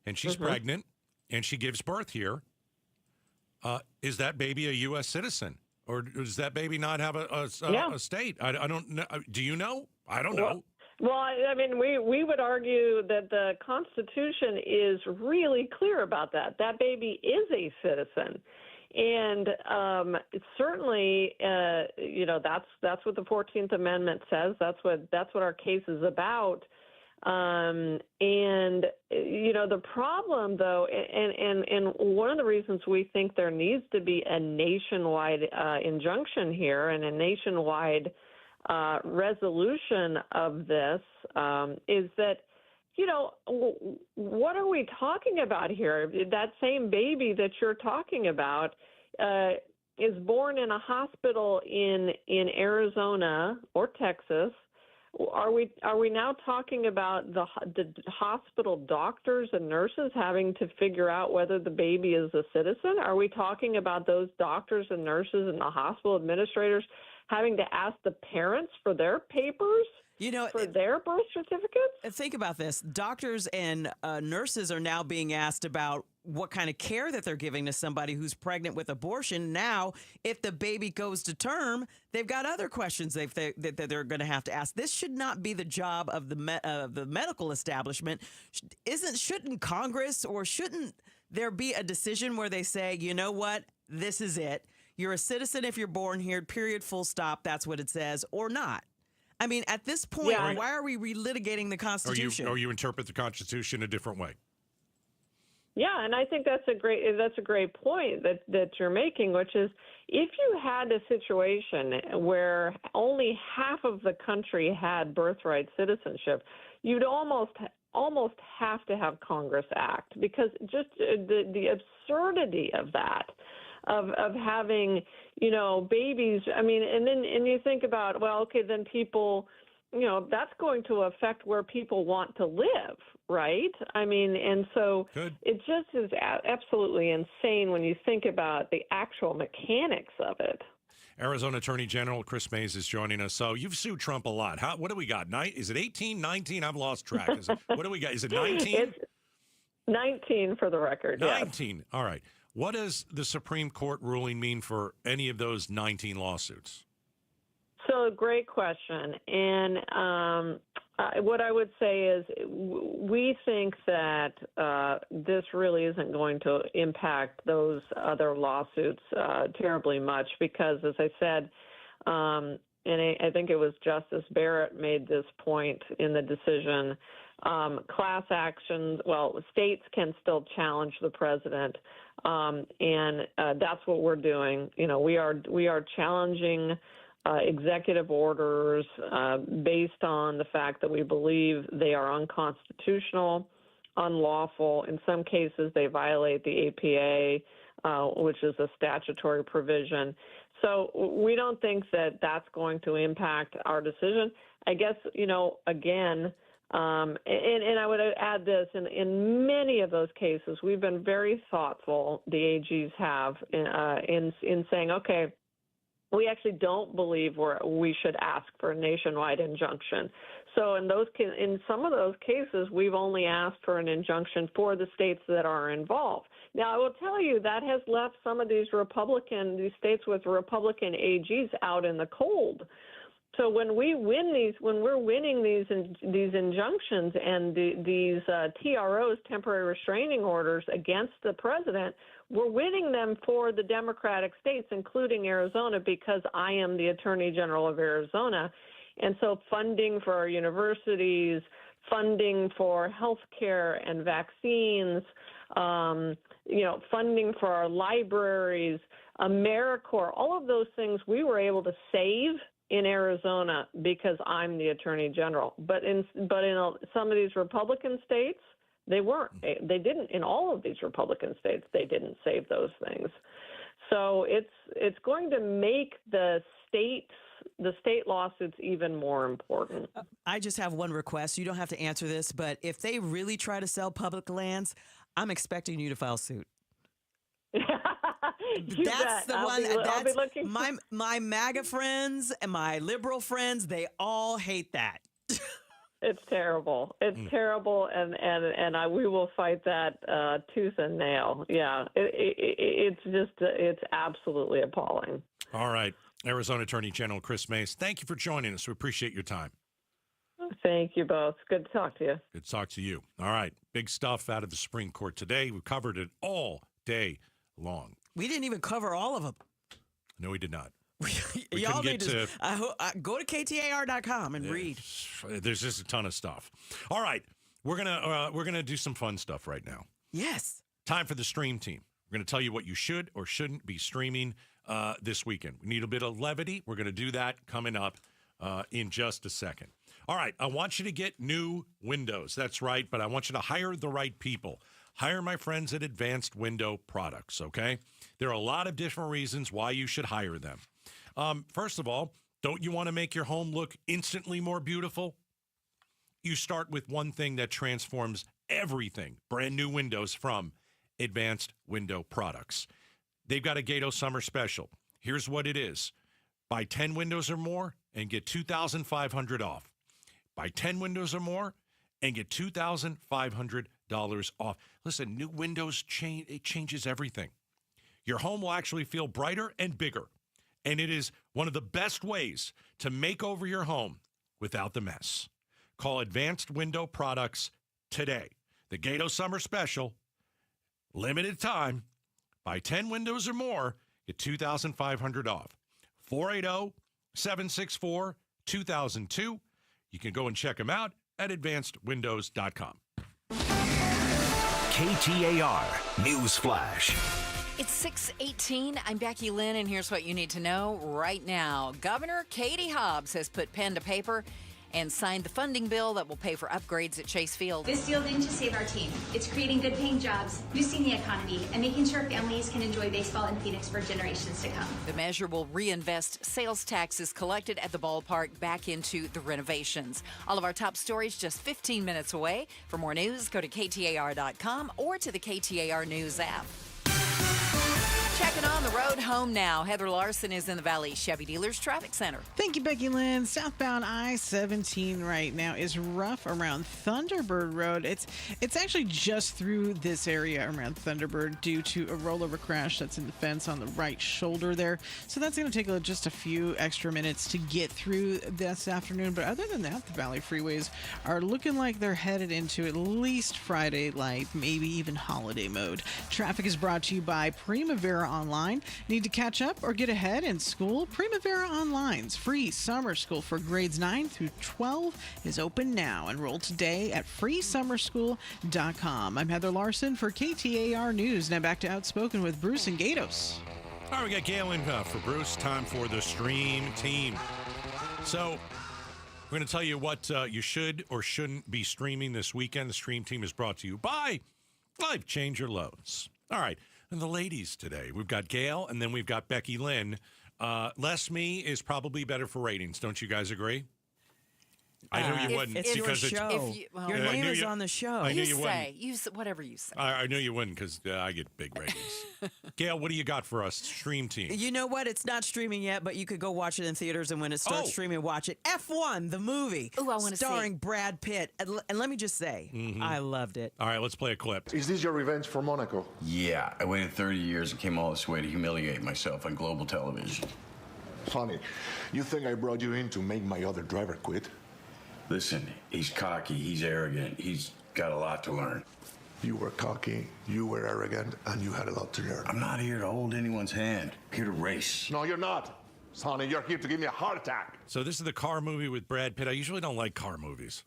and she's pregnant and she gives birth here. Is that baby a U.S. citizen? Or does that baby not have a state? I don't know. Do you know? I don't know. Well, I mean, we would argue that the Constitution is really clear about that. That baby is a citizen. And certainly, that's what the 14th Amendment says. That's what our case is about. The problem, though, and one of the reasons we think there needs to be a nationwide injunction here and a nationwide resolution of this is that, what are we talking about here? That same baby that you're talking about is born in a hospital in Arizona or Texas. Are we now talking about the hospital doctors and nurses having to figure out whether the baby is a citizen? Are we talking about those doctors and nurses and the hospital administrators having to ask the parents for their papers? For their birth certificates? Think about this. Doctors and nurses are now being asked about what kind of care that they're giving to somebody who's pregnant with abortion. Now, if the baby goes to term, they've got other questions that they're going to have to ask. This should not be the job of the medical establishment. Shouldn't Congress, or shouldn't there be a decision where they say, you know what, this is it. You're a citizen if you're born here, period, full stop. That's what it says, or not. I mean, at this point, why are we relitigating the Constitution? Or you interpret the Constitution a different way. Yeah, and I think that's a great point that you're making, which is if you had a situation where only half of the country had birthright citizenship, you'd almost have to have Congress act, because just the absurdity of that. Of having, babies. I mean, and you think about, well, okay, then people, that's going to affect where people want to live, right? I mean, and so it just is absolutely insane when you think about the actual mechanics of it. Arizona Attorney General Chris Mays is joining us. So you've sued Trump a lot. What do we got? Is it 18, 19? I've lost track. What do we got? Is it 19? It's 19 for the record. 19. Yes. All right. What does the Supreme Court ruling mean for any of those 19 lawsuits? So, great question. And what I would say is we think that this really isn't going to impact those other lawsuits terribly much because, as I said, and I think it was Justice Barrett made this point in the decision, class actions, states can still challenge the president. And that's what we're doing. We are challenging executive orders based on the fact that we believe they are unconstitutional, unlawful. In some cases, they violate the APA, which is a statutory provision. So we don't think that that's going to impact our decision. I guess, again, and I would add this, in many of those cases, we've been very thoughtful, the AGs have, in saying, okay, we actually don't believe we should ask for a nationwide injunction. So in some of those cases, we've only asked for an injunction for the states that are involved. Now, I will tell you that has left some of these states with Republican AGs out in the cold. So when we're winning these injunctions and these TROs, temporary restraining orders, against the president, we're winning them for the Democratic states, including Arizona, because I am the Attorney General of Arizona. And so funding for our universities, funding for health care and vaccines, funding for our libraries, AmeriCorps, all of those things we were able to save in Arizona because I'm the Attorney General. But in some of these Republican states, they weren't. They didn't. In all of these Republican states, they didn't save those things. So it's going to make the state lawsuits even more important. I just have one request. You don't have to answer this, but if they really try to sell public lands, I'm expecting you to file suit. That's the one. I'll be looking. My MAGA friends and my liberal friends, they all hate that. It's terrible. It's terrible, and we will fight that tooth and nail. Yeah, it's absolutely appalling. All right, Arizona Attorney General Chris Mays, thank you for joining us. We appreciate your time. Thank you both. Good to talk to you. Good to talk to you. All right, big stuff out of the Supreme Court today. We covered it all day long. We didn't even cover all of them. No, we did not. Y'all need to go to KTAR.com and read. There's just a ton of stuff. All right, we're gonna do some fun stuff right now. Yes. Time for the stream team. We're gonna tell you what you should or shouldn't be streaming this weekend. We need a bit of levity. We're gonna do that coming up in just a second. All right, I want you to get new windows. That's right, but I want you to hire the right people. Hire my friends at Advanced Window Products, okay? There are a lot of different reasons why you should hire them. First of all, don't you want to make your home look instantly more beautiful? You start with one thing that transforms everything. Brand new windows from Advanced Window Products. They've got a Gato Summer Special. Here's what it is. Buy 10 windows or more and get $2,500 off. Buy 10 windows or more and get $2,500 off. Listen, new windows it changes everything. Your home will actually feel brighter and bigger. And it is one of the best ways to make over your home without the mess. Call Advanced Window Products today. The Gato Summer Special, limited time. Buy 10 windows or more, get $2,500 off. 480-764-2002. You can go and check them out at advancedwindows.com. KTAR News Flash. It's 6:18. I'm Becky Lynn, and here's what you need to know right now. Governor Katie Hobbs has put pen to paper and signed the funding bill that will pay for upgrades at Chase Field. This deal didn't just save our team. It's creating good-paying jobs, boosting the economy, and making sure families can enjoy baseball in Phoenix for generations to come. The measure will reinvest sales taxes collected at the ballpark back into the renovations. All of our top stories just 15 minutes away. For more news, go to KTAR.com or to the KTAR News app. Checking on the road home now. Heather Larson is in the Valley Chevy Dealers Traffic Center. Thank you, Becky Lynn. Southbound I-17 right now is rough around Thunderbird Road. It's actually just through this area around Thunderbird due to a rollover crash that's in the fence on the right shoulder there. So that's going to take just a few extra minutes to get through this afternoon. But other than that, the Valley freeways are looking like they're headed into at least Friday light, maybe even holiday mode. Traffic is brought to you by Primavera Online. Need to catch up or get ahead in school? Primavera Online's free summer school for grades 9 through 12 is open now. Enroll today at freesummerschool.com. I'm Heather Larson for KTAR News. Now back to Outspoken with Bruce and Gatos. All right, we got Gail in for Bruce. Time for the stream team. So we're going to tell you what you should or shouldn't be streaming this weekend. The stream team is brought to you by Life Changer Loans. All right. And the ladies today, we've got Gail, and then we've got Becky Lynn. Less me is probably better for ratings. Don't you guys agree? I knew you wouldn't. It's because your show. Your name is on the show. I knew you wouldn't. whatever you say. I knew you wouldn't because I get big ratings. Gail, what do you got for us? Stream team. You know what? It's not streaming yet, but you could go watch it in theaters, and when it starts streaming, watch it. F1, the movie. Ooh, I want to see. Starring Brad Pitt. And let me just say, I loved it. All right, let's play a clip. Is this your revenge for Monaco? Yeah, I waited 30 years and came all this way to humiliate myself on global television. Honey, you think I brought you in to make my other driver quit? Listen, he's cocky, he's arrogant, he's got a lot to learn. You were cocky, you were arrogant, and you had a lot to learn. I'm not here to hold anyone's hand. I'm here to race. No, you're not. Sonny, you're here to give me a heart attack. So this is the car movie with Brad Pitt. I usually don't like car movies.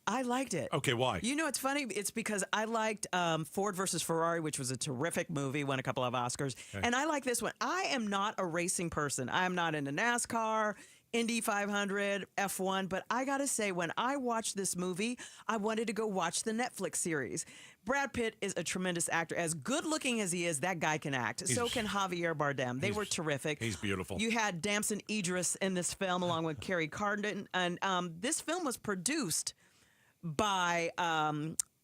I liked it. Okay, why? You know, it's funny. It's because I liked Ford versus Ferrari, which was a terrific movie, won a couple of Oscars. Okay. And I like this one. I am not a racing person. I'm not into NASCAR, Indy 500, F1. But I got to say, when I watched this movie, I wanted to go watch the Netflix series. Brad Pitt is a tremendous actor. As good looking as he is, that guy can act. So can Javier Bardem. They were terrific. He's beautiful. You had Damson Idris in this film along with Carrie Cárdenas. And this film was produced by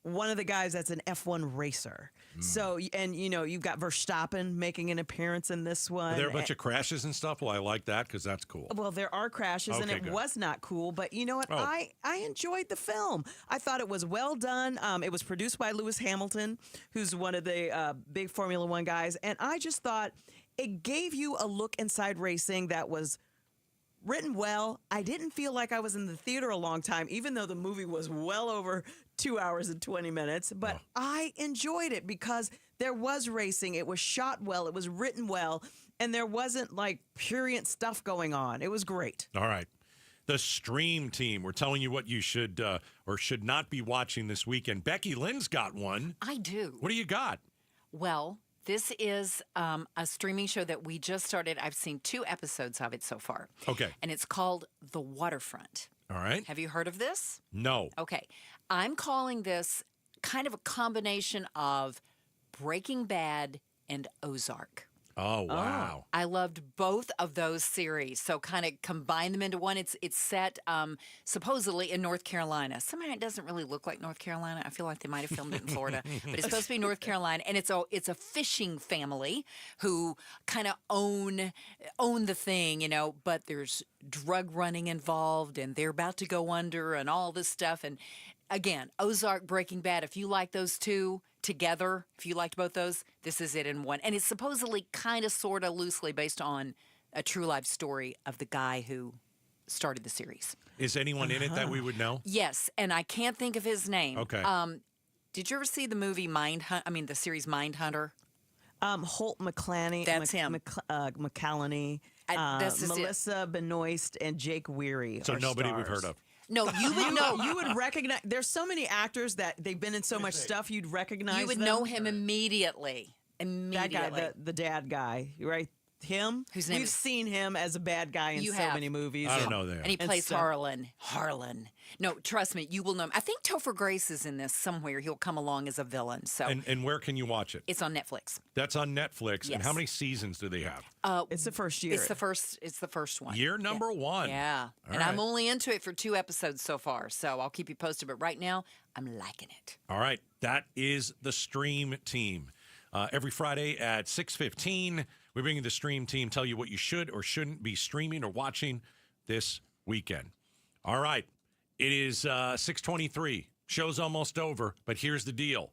one of the guys that's an F1 racer. So, and you know, you've got Verstappen making an appearance in this one. Are there a bunch of crashes and stuff? Well, I like that because that's cool. Well, there are crashes, and it was not cool. But you know what? I enjoyed the film. I thought it was well done. It was produced by Lewis Hamilton, who's one of the big Formula One guys. And I just thought it gave you a look inside racing that was written well. I didn't feel like I was in the theater a long time, even though the movie was well over 2 hours and 20 minutes. But I enjoyed it because there was racing. It was shot well. It was written well. And there wasn't like prurient stuff going on. It was great. All right. The Stream Team. We're telling you what you should or should not be watching this weekend. Becky Lynn's got one. I do. What do you got? Well, this is a streaming show that we just started. I've seen 2 episodes of it so far. Okay. And it's called The Waterfront. All right. Have you heard of this? No. Okay. I'm calling this kind of a combination of Breaking Bad and Ozark. Oh, wow. I loved both of those series. So kind of combine them into one. It's set supposedly in North Carolina. Somehow it doesn't really look like North Carolina. I feel like they might have filmed it in Florida. But it's supposed to be North Carolina. And it's a fishing family who kind of own the thing, you know, but there's drug running involved and they're about to go under and all this stuff. And again, Ozark, Breaking Bad, if you like those two together, if you liked both those, this is it in one. And it's supposedly kind of sort of loosely based on a true life story of the guy who started the series. Is anyone in it that we would know? Yes, and I can't think of his name. Okay. Did you ever see the movie the series Mindhunter? Holt McClany. That's him. McCallany. Melissa Benoist and Jake Weary. So nobody stars. we've heard of. No, you would know. You would recognize. There's so many actors that they've been in so much stuff. You'd recognize. You would them. know him immediately. That guy, the dad guy, right? Him. Whose name We've seen him as a bad guy in many movies. I don't know that. And he plays Harlan. No, trust me, you will know him. I think Topher Grace is in this somewhere. He'll come along as a villain. So. And where can you watch it? It's on Netflix. That's on Netflix. Yes. And how many seasons do they have? It's the first year. It's the first one. Year number 1. Yeah. All and I'm only into it for 2 episodes so far, so I'll keep you posted. But right now, I'm liking it. All right. That is the Stream Team. Every Friday at 6:15, we bring you the Stream Team, tell you what you should or shouldn't be streaming or watching this weekend. All right. It is 6:23. Show's almost over, but here's the deal.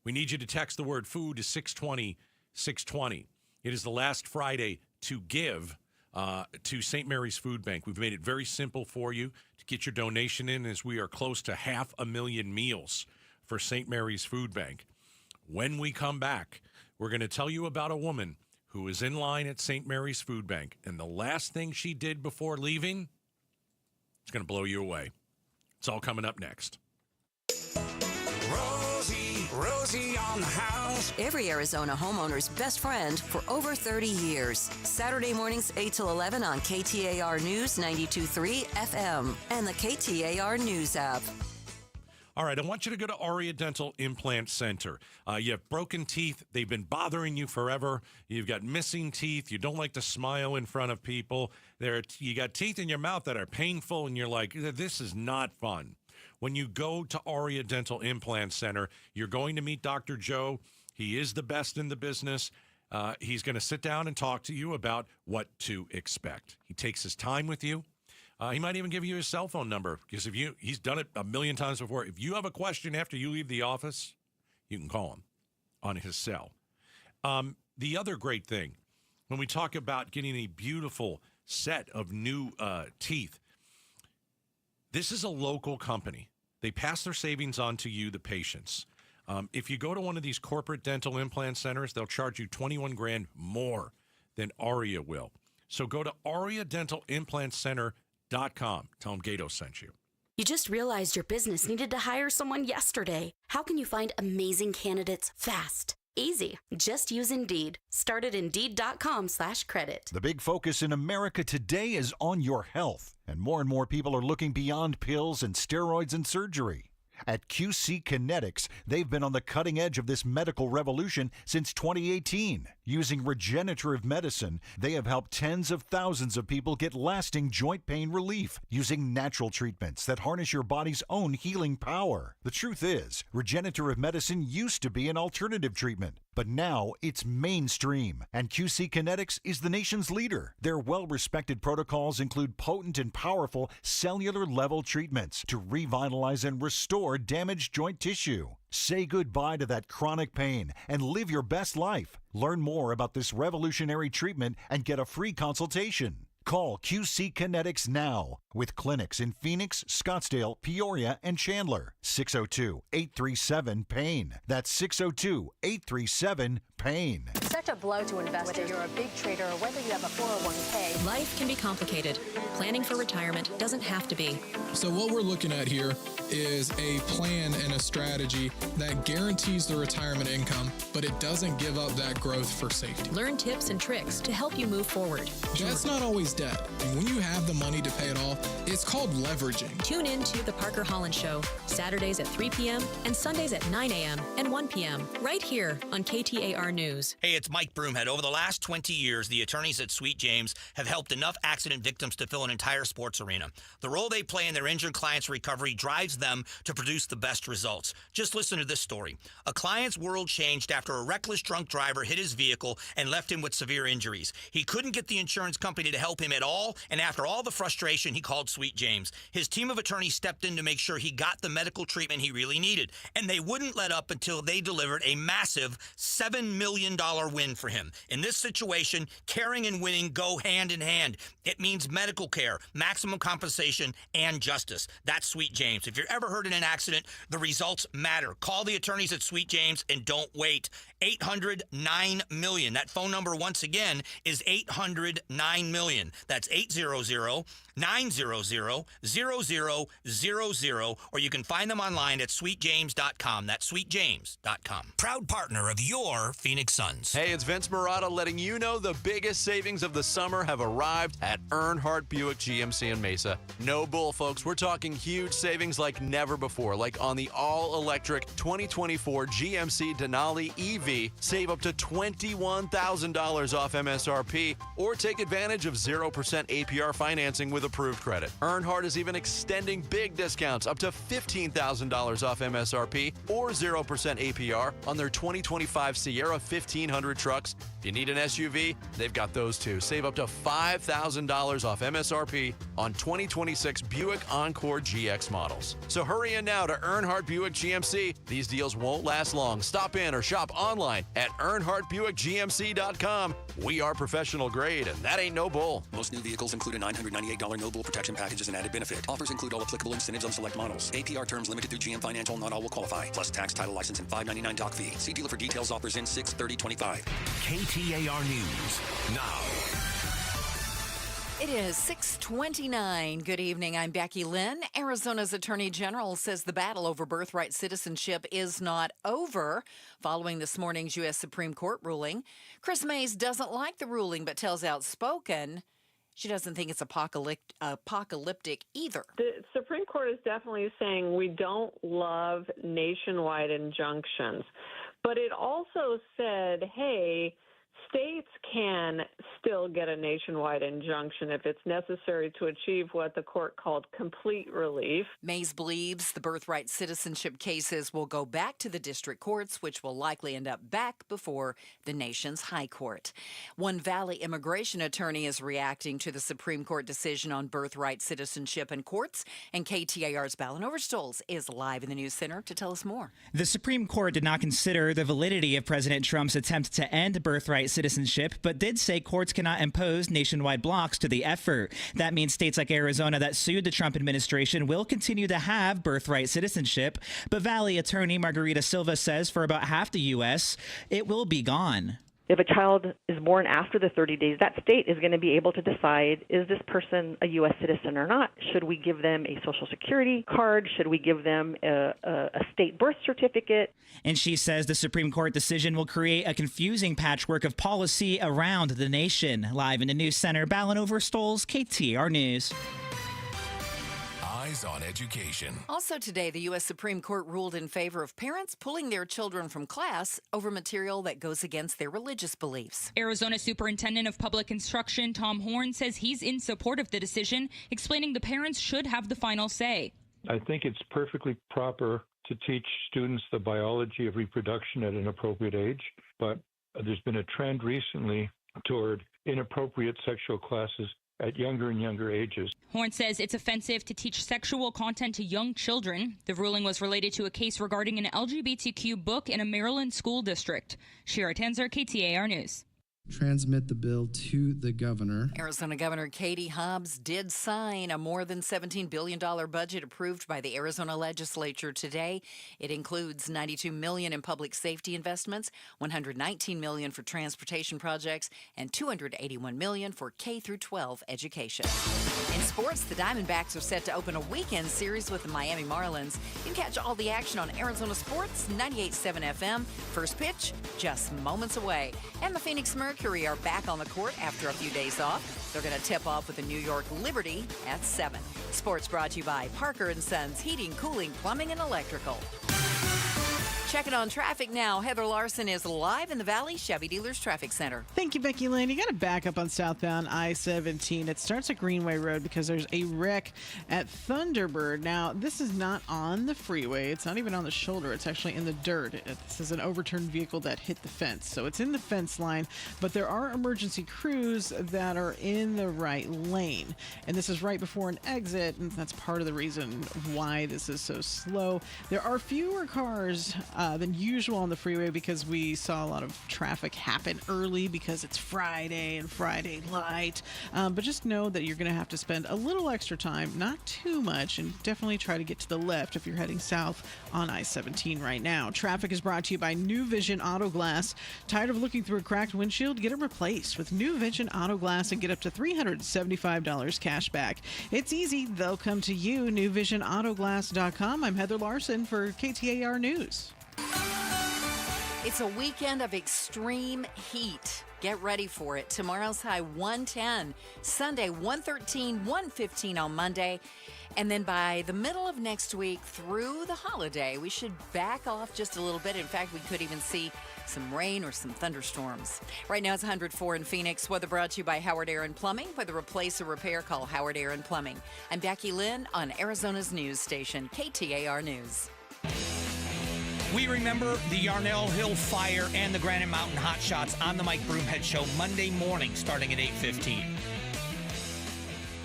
We need you to text the word food to 620-620. It is the last Friday to give to St. Mary's Food Bank. We've made it very simple for you to get your donation in as we are close to 500,000 meals for St. Mary's Food Bank. When we come back, we're going to tell you about a woman who is in line at St. Mary's Food Bank, and the last thing she did before leaving is going to blow you away. It's all coming up next. Rosie on the house. Every Arizona homeowner's best friend for over 30 years. Saturday mornings 8 till 11 on KTAR News 92.3 FM and the KTAR News app. All right, I want you to go to Aria Dental Implant Center. You have broken teeth. They've been bothering you forever. You've got missing teeth. You don't like to smile in front of people. You got teeth in your mouth that are painful, and you're like, this is not fun. When you go to Aria Dental Implant Center, you're going to meet Dr. Joe. He is the best in the business. He's going to sit down and talk to you about what to expect. He takes his time with you. He might even give you his cell phone number because he's done it a million times before. If you have a question after you leave the office, you can call him on his cell. The other great thing, when we talk about getting a beautiful set of new teeth, this is a local company. They pass their savings on to you, the patients. If you go to one of these corporate dental implant centers, they'll charge you $21,000 more than Aria will. So go to AriaDentalImplantCenter.com. Tell them Gato sent you. You just realized your business needed to hire someone yesterday. How can you find amazing candidates fast? Easy. Just use Indeed. Start at Indeed.com/credit. The big focus in America today is on your health, and more people are looking beyond pills and steroids and surgery. At QC Kinetics, they've been on the cutting edge of this medical revolution since 2018. Using regenerative medicine, they have helped tens of thousands of people get lasting joint pain relief using natural treatments that harness your body's own healing power. The truth is, regenerative medicine used to be an alternative treatment, but now it's mainstream, and QC Kinetics is the nation's leader. Their well-respected protocols include potent and powerful cellular-level treatments to revitalize and restore damaged joint tissue. Say goodbye to that chronic pain and live your best life. Learn more about this revolutionary treatment and get a free consultation. Call QC Kinetics now with clinics in Phoenix, Scottsdale, Peoria, and Chandler. 602-837-PAIN. That's 602-837-PAIN. Such a blow to investors, whether you're a big trader or whether you have a 401k. Life can be complicated. Planning for retirement doesn't have to be. So what we're looking at here is a plan and a strategy that guarantees the retirement income, but it doesn't give up that growth for safety. Learn tips and tricks to help you move forward. That's not always debt. And when you have the money to pay it off, it's called leveraging. Tune in to The Parker Holland Show, Saturdays at 3 p.m. and Sundays at 9 a.m. and 1 p.m. right here on KTAR News. Hey, it's Mike Broomhead. Over the last 20 years, the attorneys at Sweet James have helped enough accident victims to fill an entire sports arena. The role they play in their injured clients' recovery drives them to produce the best results. Just listen to this story. A client's world changed after a reckless drunk driver hit his vehicle and left him with severe injuries. He couldn't get the insurance company to help him at all, and after all the frustration, he called Sweet James. His team of attorneys stepped in to make sure he got the medical treatment he really needed, and they wouldn't let up until they delivered a massive $7 million win for him. In this situation, caring and winning go hand in hand. It means medical care, maximum compensation, and justice. That's Sweet James. If you're ever hurt in an accident, the results matter. Call the attorneys at Sweet James and don't wait. 800-9-million. That phone number, once again, is 800-9-million. That's 800-900-0000, or you can find them online at sweetjames.com. That's sweetjames.com. Proud partner of your Phoenix Suns. Hey, it's Vince Marotta letting you know the biggest savings of the summer have arrived at Earnhardt Buick GMC in Mesa. No bull, folks. We're talking huge savings like never before, like on the all-electric 2024 GMC Denali EV. Save up to $21,000 off MSRP, or take advantage of 0% APR financing with approved credit. Earnhardt is even extending big discounts up to $15,000 off MSRP or 0% APR on their 2025 Sierra 1500 trucks. If you need an SUV, they've got those too. Save up to $5,000 off MSRP on 2026 Buick Encore GX models. So hurry in now to Earnhardt Buick GMC. These deals won't last long. Stop in or shop online at EarnhardtBuickGMC.com. We are professional grade, and that ain't no bull. Most new vehicles include a $998 no bull protection package as an added benefit. Offers include all applicable incentives on select models. APR terms limited through GM Financial. Not all will qualify. Plus tax, title, license, and $599 doc fee. See dealer for details. Offers in 6/30/25. KTAR News now. It is 6:29. Good evening. I'm Becky Lynn. Arizona's Attorney General says the battle over birthright citizenship is not over following this morning's U.S. Supreme Court ruling. Chris Mays doesn't like the ruling but tells Outspoken She doesn't think it's apocalyptic either. The Supreme Court is definitely saying we don't love nationwide injunctions, but it also said, hey, states can still get a nationwide injunction if it's necessary to achieve what the court called complete relief. Mays believes the birthright citizenship cases will go back to the district courts, which will likely end up back before the nation's high court. One Valley immigration attorney is reacting to the Supreme Court decision on birthright citizenship and courts, and KTAR's Ballin Overstoles is live in the News Center to tell us more. The Supreme Court did not consider the validity of President Trump's attempt to end birthright citizenship, but did say courts cannot impose nationwide blocks to the effort. That means states like Arizona that sued the Trump administration will continue to have birthright citizenship, but Valley attorney Margarita Silva says for about half the U.S., it will be gone. If a child is born after the 30 days, that state is going to be able to decide, is this person a U.S. citizen or not? Should we give them a Social Security card? Should we give them a state birth certificate? And she says the Supreme Court decision will create a confusing patchwork of policy around the nation. Live in the News Center, Ballin Overstoles, KTAR News. Eyes on education. Also today, the U.S. Supreme Court ruled in favor of parents pulling their children from class over material that goes against their religious beliefs. Arizona Superintendent of Public Instruction Tom Horn says he's in support of the decision, explaining the parents should have the final say. I think it's perfectly proper to teach students the biology of reproduction at an appropriate age, but there's been a trend recently toward inappropriate sexual classes at younger and younger ages. Horn says it's offensive to teach sexual content to young children. The ruling was related to a case regarding an LGBTQ book in a Maryland school district. Shira Tanzer, KTAR News. Transmit the bill to the governor. Arizona Governor Katie Hobbs did sign a more than $17 billion budget approved by the Arizona legislature today. It includes $92 million in public safety investments, $119 million for transportation projects, and $281 million for K-12 education. In sports, the Diamondbacks are set to open a weekend series with the Miami Marlins. You can catch all the action on Arizona Sports, 98.7 FM. First pitch, just moments away. And the Phoenix Mercury are back on the court after a few days off. They're going to tip off with the New York Liberty at 7. Sports brought to you by Parker & Sons Heating, Cooling, Plumbing, and Electrical. Checking on traffic now. Heather Larson is live in the Valley Chevy Dealers Traffic Center. Thank you, Becky Lynn. You got to back up on southbound I-17. It starts at Greenway Road because there's a wreck at Thunderbird. Now, this is not on the freeway. It's not even on the shoulder. It's actually in the dirt. This is an overturned vehicle that hit the fence. So it's in the fence line, but there are emergency crews that are in the right lane. And this is right before an exit, and that's part of the reason why this is so slow. There are fewer cars than usual on the freeway because we saw a lot of traffic happen early because it's Friday and Friday light. But just know that you're going to have to spend a little extra time, not too much, and definitely try to get to the left if you're heading south on I-17 right now. Traffic is brought to you by New Vision Auto Glass. Tired of looking through a cracked windshield? Get it replaced with New Vision Auto Glass and get up to $375 cash back. It's easy. They'll come to you. NewVisionAutoGlass.com. I'm Heather Larson for KTAR News. It's a weekend of extreme heat. Get ready for it. Tomorrow's high 110, Sunday 113, 115 on Monday. And then by the middle of next week through the holiday, we should back off just a little bit. In fact, we could even see some rain or some thunderstorms. Right now it's 104 in Phoenix. Weather brought to you by Howard Aaron Plumbing. Whether replace or repair, call Howard Aaron Plumbing. I'm Becky Lynn on Arizona's news station, KTAR News. We remember the Yarnell Hill Fire and the Granite Mountain Hot Shots on the Mike Broomhead Show Monday morning starting at 8:15.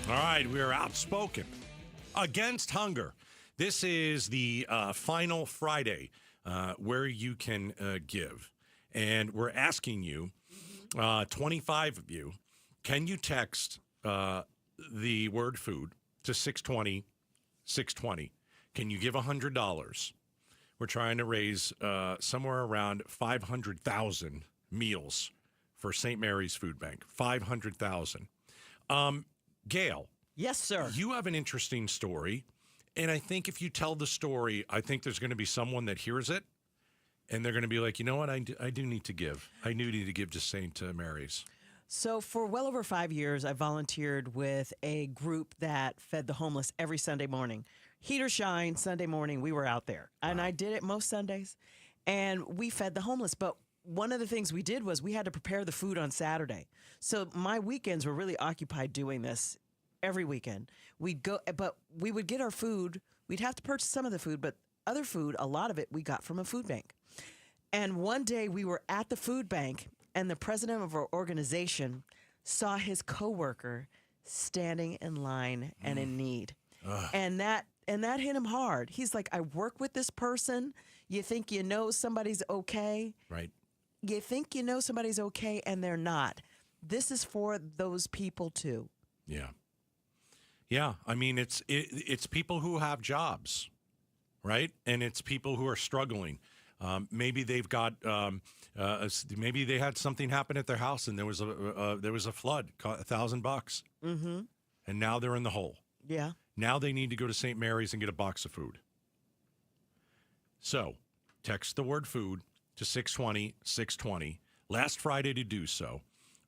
All right, we are outspoken against hunger. This is the final Friday where you can give. And we're asking you, 25 of you, can you text the word food to 620-620? Can you give $100? We're trying to raise somewhere around 500,000 meals for St. Mary's Food Bank. 500,000. Gail. Yes, sir. You have an interesting story, and I think if you tell the story, I think there's going to be someone that hears it, and they're going to be like, you know what, I do need to give. I do need to give to St. Mary's. So for well over 5 years, I volunteered with a group that fed the homeless every Sunday morning. Heat or shine, Sunday morning, we were out there. And I did it most Sundays. And we fed the homeless. But one of the things we did was we had to prepare the food on Saturday. So my weekends were really occupied doing this every weekend. But we would get our food. We'd have to purchase some of the food, but other food, a lot of it, we got from a food bank. And one day we were at the food bank, and the president of our organization saw his coworker standing in line and in need. And that hit him hard. He's like, I work with this person. You think you know somebody's okay. Right. You think you know somebody's okay, and they're not. This is for those people too. Yeah. Yeah. I mean, it's people who have jobs, right? And it's people who are struggling. Maybe they've got, maybe they had something happen at their house and there was a flood, $1,000, Mm-hmm. and now they're in the hole. Yeah. Now they need to go to St. Mary's and get a box of food. So text the word food to 620-620. Last Friday to do so.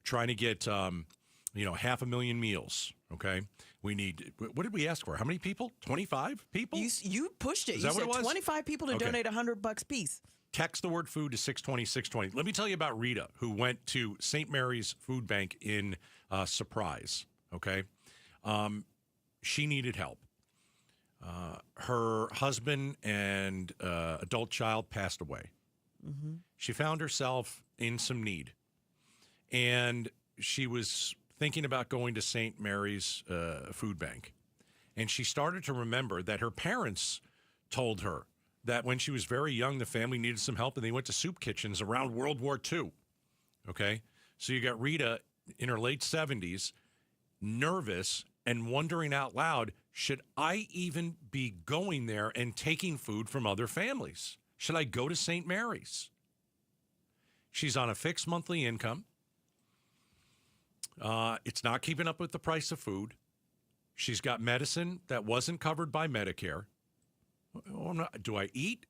Trying to get, 500,000 meals. Okay. We need, what did we ask for? How many people? 25 people? You pushed it. Is You that what said it was? 25 people to Okay. donate $100 piece. Text the word food to 620-620. Let me tell you about Rita, who went to St. Mary's Food Bank in Surprise. Okay. She needed help. Her husband and adult child passed away. Mm-hmm. She found herself in some need. And she was thinking about going to St. Mary's Food Bank. And she started to remember that her parents told her that when she was very young, the family needed some help and they went to soup kitchens around World War II. Okay? So you got Rita in her late 70s, nervous and wondering out loud, should I even be going there and taking food from other families? Should I go to St. Mary's? She's on a fixed monthly income. It's not keeping up with the price of food. She's got medicine that wasn't covered by Medicare. Do I eat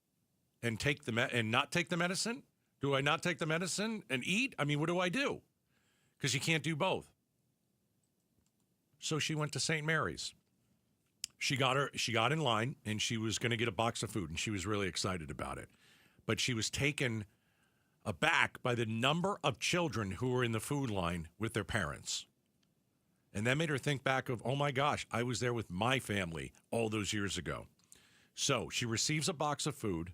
and take and not take the medicine? Do I not take the medicine and eat? I mean, what do I do? Because you can't do both. So she went to St. Mary's. She got in line and she was going to get a box of food and she was really excited about it. But she was taken aback by the number of children who were in the food line with their parents. And that made her think back of, oh my gosh, I was there with my family all those years ago. So she receives a box of food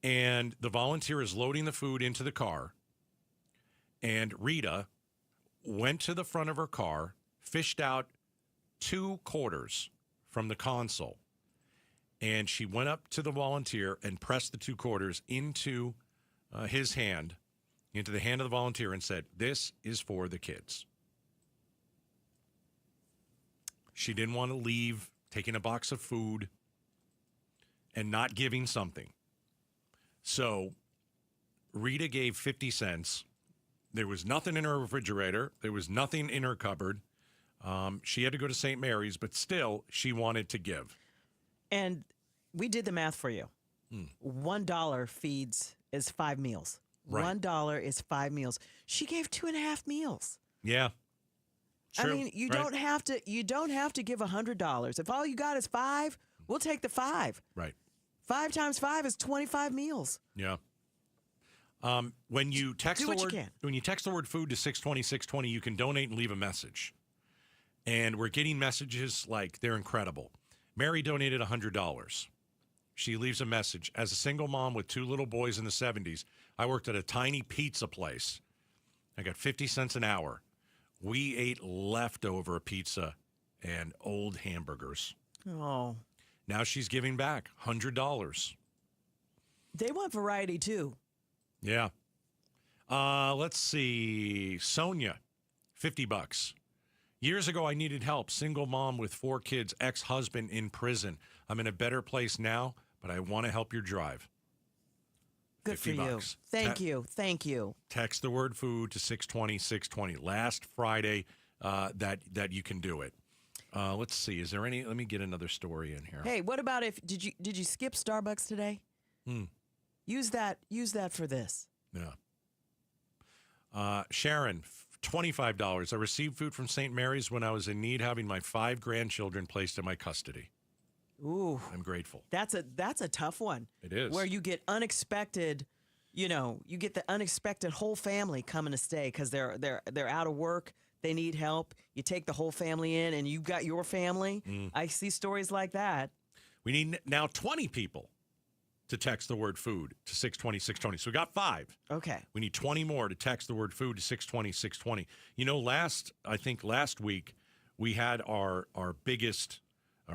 and the volunteer is loading the food into the car. And Rita went to the front of her car, fished out 2 quarters from the console. And she went up to the volunteer and pressed the 2 quarters into his hand, into the hand of the volunteer, and said, "This is for the kids." She didn't want to leave taking a box of food and not giving something. So Rita gave 50 cents. There was nothing in her refrigerator. There was nothing in her cupboard. She had to go to St. Mary's, but still, she wanted to give. And we did the math for you. $1 is 5 meals. Right. $1 is 5 meals. She gave 2.5 meals. Yeah. True. I mean, you Right. don't have to give $100. If all you got is 5, we'll take the 5. Right. 5 times 5 is 25 meals. Yeah. When you text Do the what you word can. when you text the word food to 620-620, you can donate and leave a message. And we're getting messages like they're incredible. Mary donated $100. She leaves a message. As a single mom with 2 little boys in the 70s, I worked at a tiny pizza place. I got 50 cents an hour. We ate leftover pizza and old hamburgers. Oh. Now she's giving back $100. They want variety too. Yeah. Let's see. Sonia, $50. Years ago, I needed help. Single mom with 4 kids, ex-husband in prison. I'm in a better place now, but I want to help your drive. Good for you. $50. Thank you. Thank you. Text the word food to 620-620. Last Friday that you can do it. Let's see. Is there any? Let me get another story in here. Hey, what about did you skip Starbucks today? Use that for this. Yeah. Sharon, $25. I received food from St. Mary's when I was in need, having my 5 grandchildren placed in my custody. Ooh. I'm grateful. That's a tough one. It is. Where you get unexpected, you get the unexpected whole family coming to stay because they're out of work. They need help. You take the whole family in, and you've got your family. I see stories like that. We need now 20 people to text the word food to 620, 620. So we got 5. Okay. We need 20 more to text the word food to 620, 620. I think last week, we had our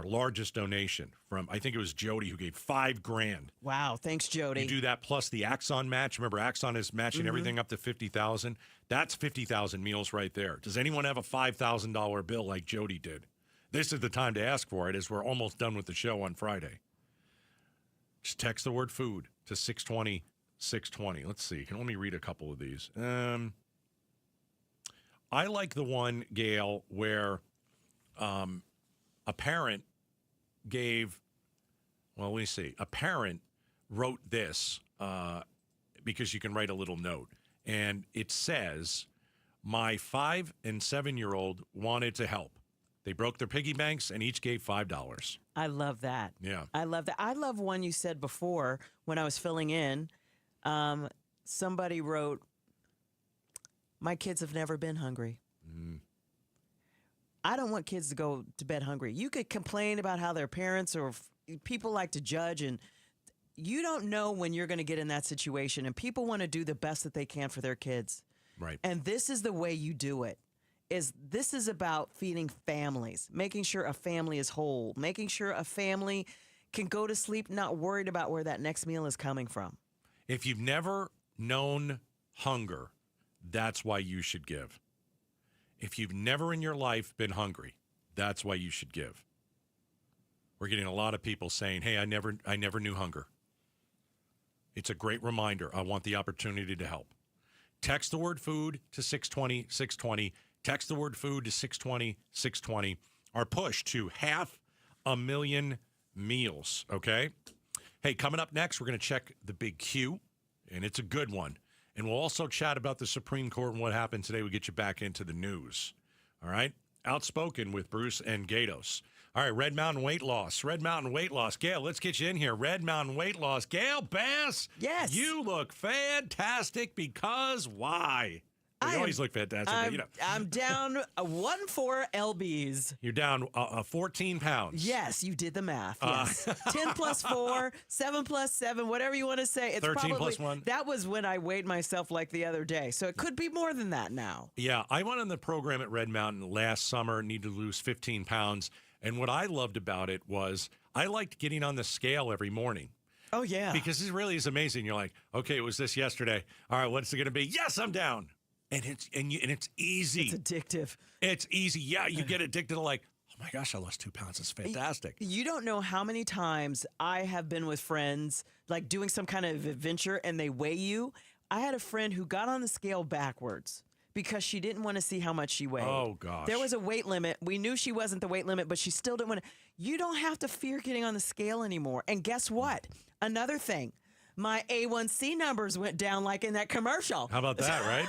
largest donation from, I think it was Jody, who gave $5,000. Wow. Thanks, Jody. You do that plus the Axon match. Remember, Axon is matching everything up to $50,000. That's 50,000 meals right there. Does anyone have a $5,000 bill like Jody did? This is the time to ask for it, as we're almost done with the show on Friday. Just text the word food to 620, 620. Let's see. Let me read a couple of these. I like the one, Gail, where a parent gave, well, let me see. A parent wrote this because you can write a little note. And it says, my 5 and 7-year-old wanted to help. They broke their piggy banks and each gave $5. I love that. Yeah. I love that. I love one you said before when I was filling in. Somebody wrote, my kids have never been hungry. I don't want kids to go to bed hungry. You could complain about how their parents or people like to judge, and you don't know when you're going to get in that situation, and people want to do the best that they can for their kids. Right. And this is the way you do it. This is about feeding families, making sure a family is whole, making sure a family can go to sleep not worried about where that next meal is coming from. If you've never known hunger, that's why you should give. If you've never in your life been hungry, that's why you should give. We're getting a lot of people saying, hey, I never knew hunger. It's a great reminder. I want the opportunity to help. Text the word food to 620, 620. Text the word food to 620, 620. Our push to 500,000 meals, okay? Hey, coming up next, we're going to check the big Q, and it's a good one. And we'll also chat about the Supreme Court and what happened today. We'll get you back into the news, all right? Outspoken with Bruce and Gatos. All right, Red Mountain Weight Loss. Red Mountain Weight Loss. Gail, let's get you in here. Red Mountain Weight Loss. Gail Bass. Yes. You look fantastic because why? You always look fantastic. I'm down 1-4 lbs. You're down 14 pounds. Yes, you did the math. Yes. 10 plus 4, 7 plus 7, whatever you want to say. It's 13 plus 1. That was when I weighed myself like the other day. So it could be more than that now. Yeah, I went on the program at Red Mountain last summer, needed to lose 15 pounds. And what I loved about it was I liked getting on the scale every morning. Oh, yeah. Because it really is amazing. You're like, okay, it was this yesterday. All right, what's it going to be? Yes, I'm down. And it's easy. It's addictive. It's easy. Yeah, you get addicted to like, oh my gosh, I lost 2 pounds. It's fantastic. You don't know how many times I have been with friends, like doing some kind of adventure, and they weigh you. I had a friend who got on the scale backwards because she didn't want to see how much she weighed. Oh, gosh. There was a weight limit. We knew she wasn't the weight limit, but she still didn't want to. You don't have to fear getting on the scale anymore. And guess what? Another thing. My A1C numbers went down like in that commercial. How about that, right?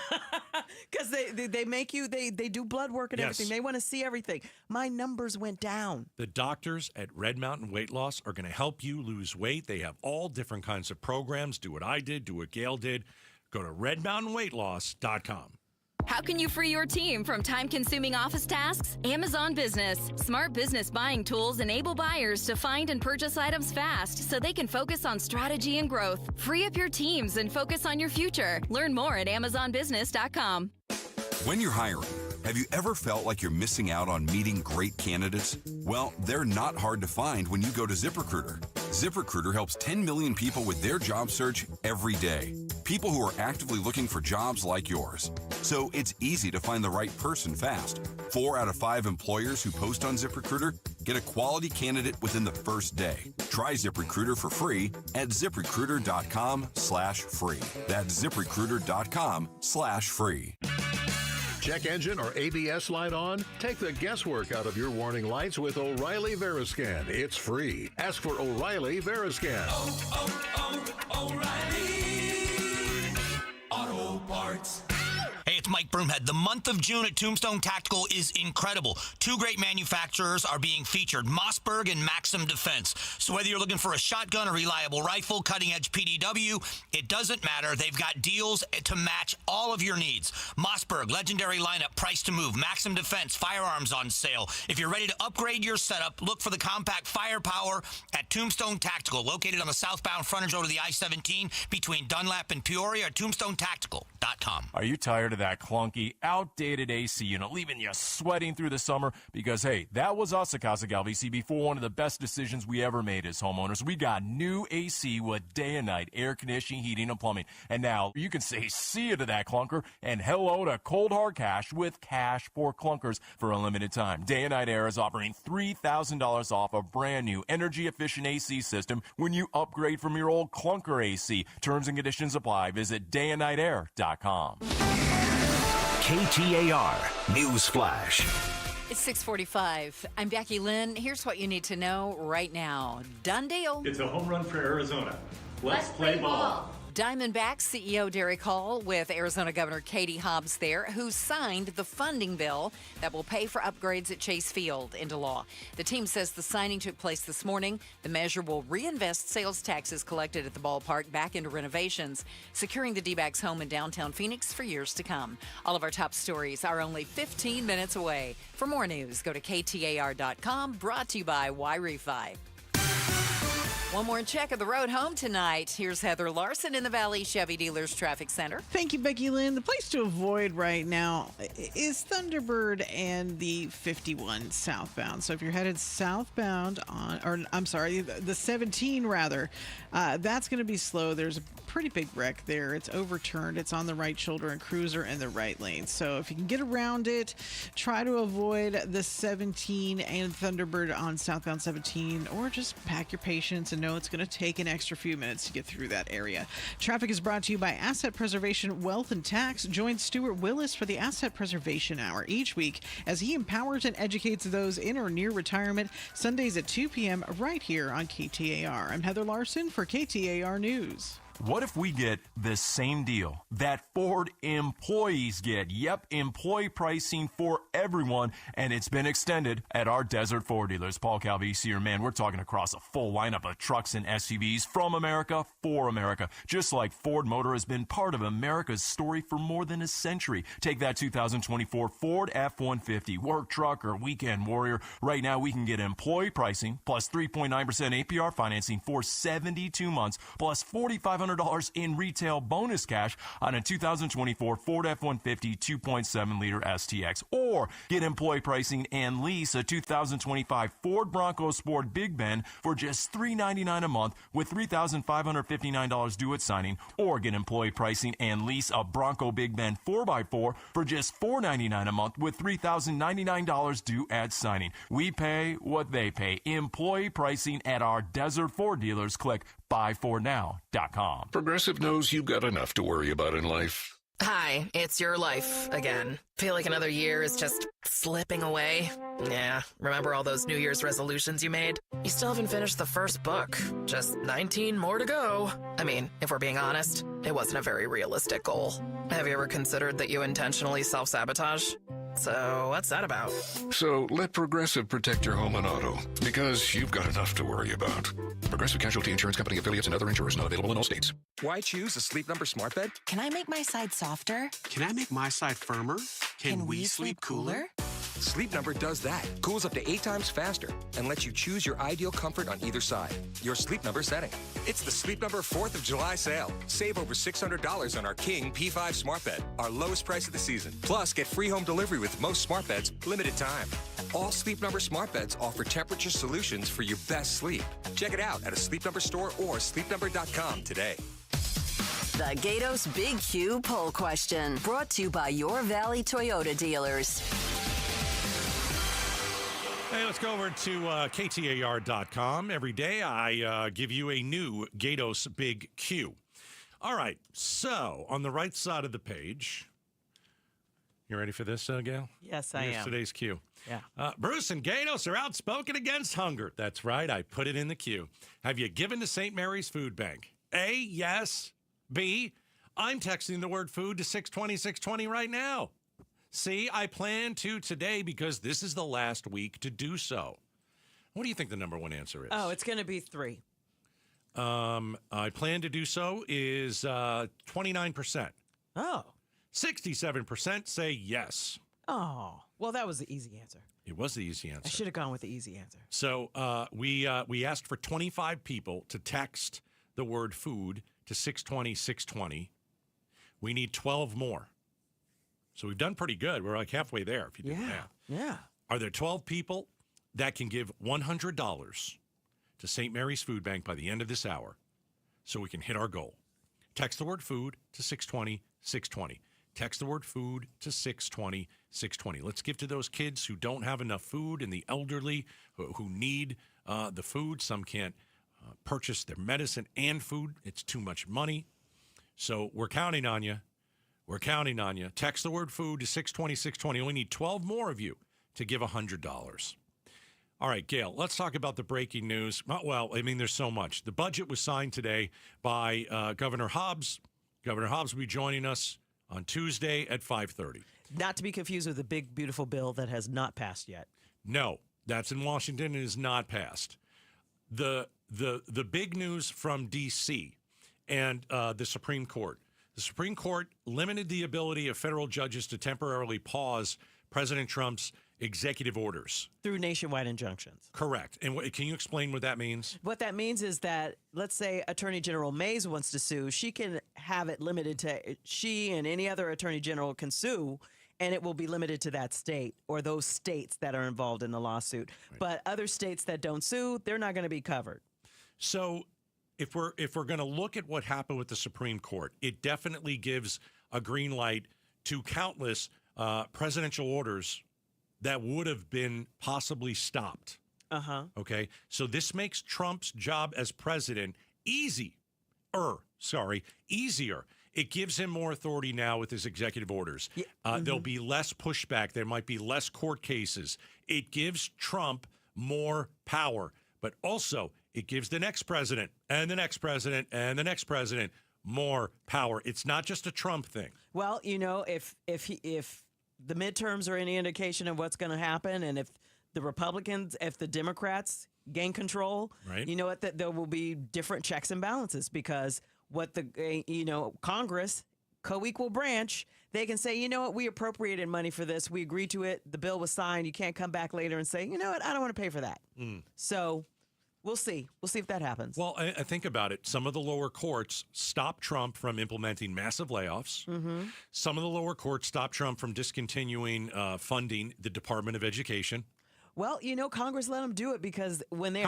Because they make you, they do blood work and everything. They want to see everything. My numbers went down. The doctors at Red Mountain Weight Loss are going to help you lose weight. They have all different kinds of programs. Do what I did. Do what Gail did. Go to redmountainweightloss.com. How can you free your team from time-consuming office tasks? Amazon Business. Smart business buying tools enable buyers to find and purchase items fast so they can focus on strategy and growth. Free up your teams and focus on your future. Learn more at amazonbusiness.com. When you're hiring, have you ever felt like you're missing out on meeting great candidates? Well, they're not hard to find when you go to ZipRecruiter. ZipRecruiter helps 10 million people with their job search every day. People who are actively looking for jobs like yours. So it's easy to find the right person fast. 4 out of 5 employers who post on ZipRecruiter get a quality candidate within the first day. Try ZipRecruiter for free at ZipRecruiter.com/free. That's ZipRecruiter.com/free. Check engine or ABS light on? Take the guesswork out of your warning lights with O'Reilly Veriscan. It's free. Ask for O'Reilly Veriscan. O'Reilly Auto Parts. Mike Broomhead. The month of June at Tombstone Tactical is incredible. Two great manufacturers are being featured, Mossberg and Maxim Defense. So whether you're looking for a shotgun, a reliable rifle, cutting-edge PDW, it doesn't matter. They've got deals to match all of your needs. Mossberg, legendary lineup, price to move. Maxim Defense, firearms on sale. If you're ready to upgrade your setup, look for the compact firepower at Tombstone Tactical, located on the southbound frontage road of the I-17 between Dunlap and Peoria, or tombstonetactical.com. Are you tired of that clunky, outdated AC unit leaving you sweating through the summer? Because, hey, that was us at Casa Galvisi before one of the best decisions we ever made as homeowners. We got new AC with day and night air conditioning, heating, and plumbing. And now you can say see you to that clunker and hello to cold hard cash with Cash for Clunkers for a limited time. Day and Night Air is offering $3,000 off a brand new energy-efficient AC system when you upgrade from your old clunker AC. Terms and conditions apply. Visit dayandnightair.com. KTAR News Flash. It's 6:45. I'm Becky Lynn. Here's what you need to know right now. Done deal. It's a home run for Arizona. Let's play ball. Diamondbacks CEO Derek Hall with Arizona Governor Katie Hobbs there, who signed the funding bill that will pay for upgrades at Chase Field into law. The team says the signing took place this morning. The measure will reinvest sales taxes collected at the ballpark back into renovations, securing the D-backs home in downtown Phoenix for years to come. All of our top stories are only 15 minutes away. For more news, go to KTAR.com, brought to you by Y-Refi. One more check of the road home tonight. Here's Heather Larson in the Valley Chevy Dealers Traffic Center. Thank you, Becky Lynn. The place to avoid right now is Thunderbird and the 51 southbound. So if you're headed southbound the 17 rather, that's going to be slow. There's a pretty big wreck there. It's overturned. It's on the right shoulder and cruiser in the right lane. So if you can get around it, try to avoid the 17 and Thunderbird on southbound 17, or just pack your patience and know it's going to take an extra few minutes to get through that area. Traffic is brought to you by Asset Preservation Wealth and Tax. Join Stuart Willis for the Asset Preservation Hour each week as he empowers and educates those in or near retirement. Sundays at 2 p.m. right here on KTAR. I'm Heather Larson for KTAR News. What if we get the same deal that Ford employees get? Yep, employee pricing for everyone, and it's been extended at our Desert Ford dealers. Paul Calvisi here, man, we're talking across a full lineup of trucks and SUVs from America for America. Just like Ford Motor has been part of America's story for more than a century. Take that 2024 Ford F-150, work truck or weekend warrior. Right now, we can get employee pricing plus 3.9% APR financing for 72 months plus $4,500 in retail bonus cash on a 2024 Ford F-150 2.7-liter STX. Or get employee pricing and lease a 2025 Ford Bronco Sport Big Ben for just $399 a month with $3,559 due at signing. Or get employee pricing and lease a Bronco Big Ben 4x4 for just $499 a month with $3,099 due at signing. We pay what they pay. Employee pricing at our Desert Ford dealers. Click buyfordnow.com. Progressive knows you've got enough to worry about in life. Hi, it's your life again. Feel like another year is just slipping away? Yeah, remember all those New Year's resolutions you made? You still haven't finished the first book. Just 19 more to go. I mean, if we're being honest, it wasn't a very realistic goal. Have you ever considered that you intentionally self-sabotage? So what's that about? So let Progressive protect your home and auto, because you've got enough to worry about. Progressive Casualty Insurance Company affiliates and other insurers not available in all states. Why choose a Sleep Number smart bed? Can I make my side softer? Can I make my side firmer? Can we sleep cooler? Sleep Number does that. Cools up to 8 times faster and lets you choose your ideal comfort on either side. Your Sleep Number setting. It's the Sleep Number 4th of July sale. Save over $600 on our King P5 smart bed, our lowest price of the season. Plus, get free home delivery with most smart beds, limited time. All Sleep Number smart beds offer temperature solutions for your best sleep. Check it out at a Sleep Number store or sleepnumber.com today. The Gatos Big Q poll question, brought to you by your Valley Toyota dealers. Hey, let's go over to KTAR.com. Every day I give you a new Gatos Big Q. All right, so on the right side of the page, you ready for this, Gail? Yes, I am. Here's today's Q. Yeah. Bruce and Gatos are outspoken against hunger. That's right, I put it in the Q. Have you given to St. Mary's Food Bank? A, yes. B, I'm texting the word food to 620 right now. See, I plan to today because this is the last week to do so. What do you think the number one answer is? Oh, it's going to be 3. I plan to do so is 29%. Oh. 67% say yes. Oh, well, that was the easy answer. It was the easy answer. I should have gone with the easy answer. So we asked for 25 people to text the word food to 620. We need 12 more. So we've done pretty good. We're like halfway there if you do the math. Yeah. Are there 12 people that can give $100 to St. Mary's Food Bank by the end of this hour so we can hit our goal? Text the word food to 620. Text the word food to 620. Let's give to those kids who don't have enough food and the elderly who need the food. Some can't purchase their medicine and food. It's too much money. So we're counting on you. Text the word food to 620. We need 12 more of you to give $100. All right, Gail, let's talk about the breaking news. Well, I mean, there's so much. The budget was signed today by Governor Hobbs. Governor Hobbs will be joining us on Tuesday at 5:30. Not to be confused with the big, beautiful bill that has not passed yet. No, that's in Washington and is not passed. The big news from D.C. and the Supreme Court. The Supreme Court limited the ability of federal judges to temporarily pause President Trump's executive orders. Through nationwide injunctions. Correct. And can you explain what that means? What that means is that, let's say Attorney General Mays wants to sue, she can have it limited to, she and any other Attorney General can sue, and it will be limited to that state or those states that are involved in the lawsuit. Right. But other states that don't sue, they're not going to be covered. So if we're going to look at what happened with the Supreme Court, it definitely gives a green light to countless presidential orders that would have been possibly stopped. Okay, so this makes Trump's job as president easier. It gives him more authority now with his executive orders. Yeah. There'll be less pushback. There might be less court cases. It gives Trump more power, but also it gives the next president and the next president and the next president more power. It's not just a Trump thing. Well, you know, if the midterms are any indication of what's going to happen, and if the Republicans, if the Democrats gain control, right, you know what, that there will be different checks and balances, because what the Congress, co-equal branch, they can say, you know what, we appropriated money for this, we agreed to it, the bill was signed, you can't come back later and say, you know what, I don't want to pay for that. So we'll see if that happens. Well, I think about it. Some of the lower courts stopped Trump from implementing massive layoffs. Some of the lower courts stopped Trump from discontinuing funding the Department of Education. Well, you know, Congress let them do it because when they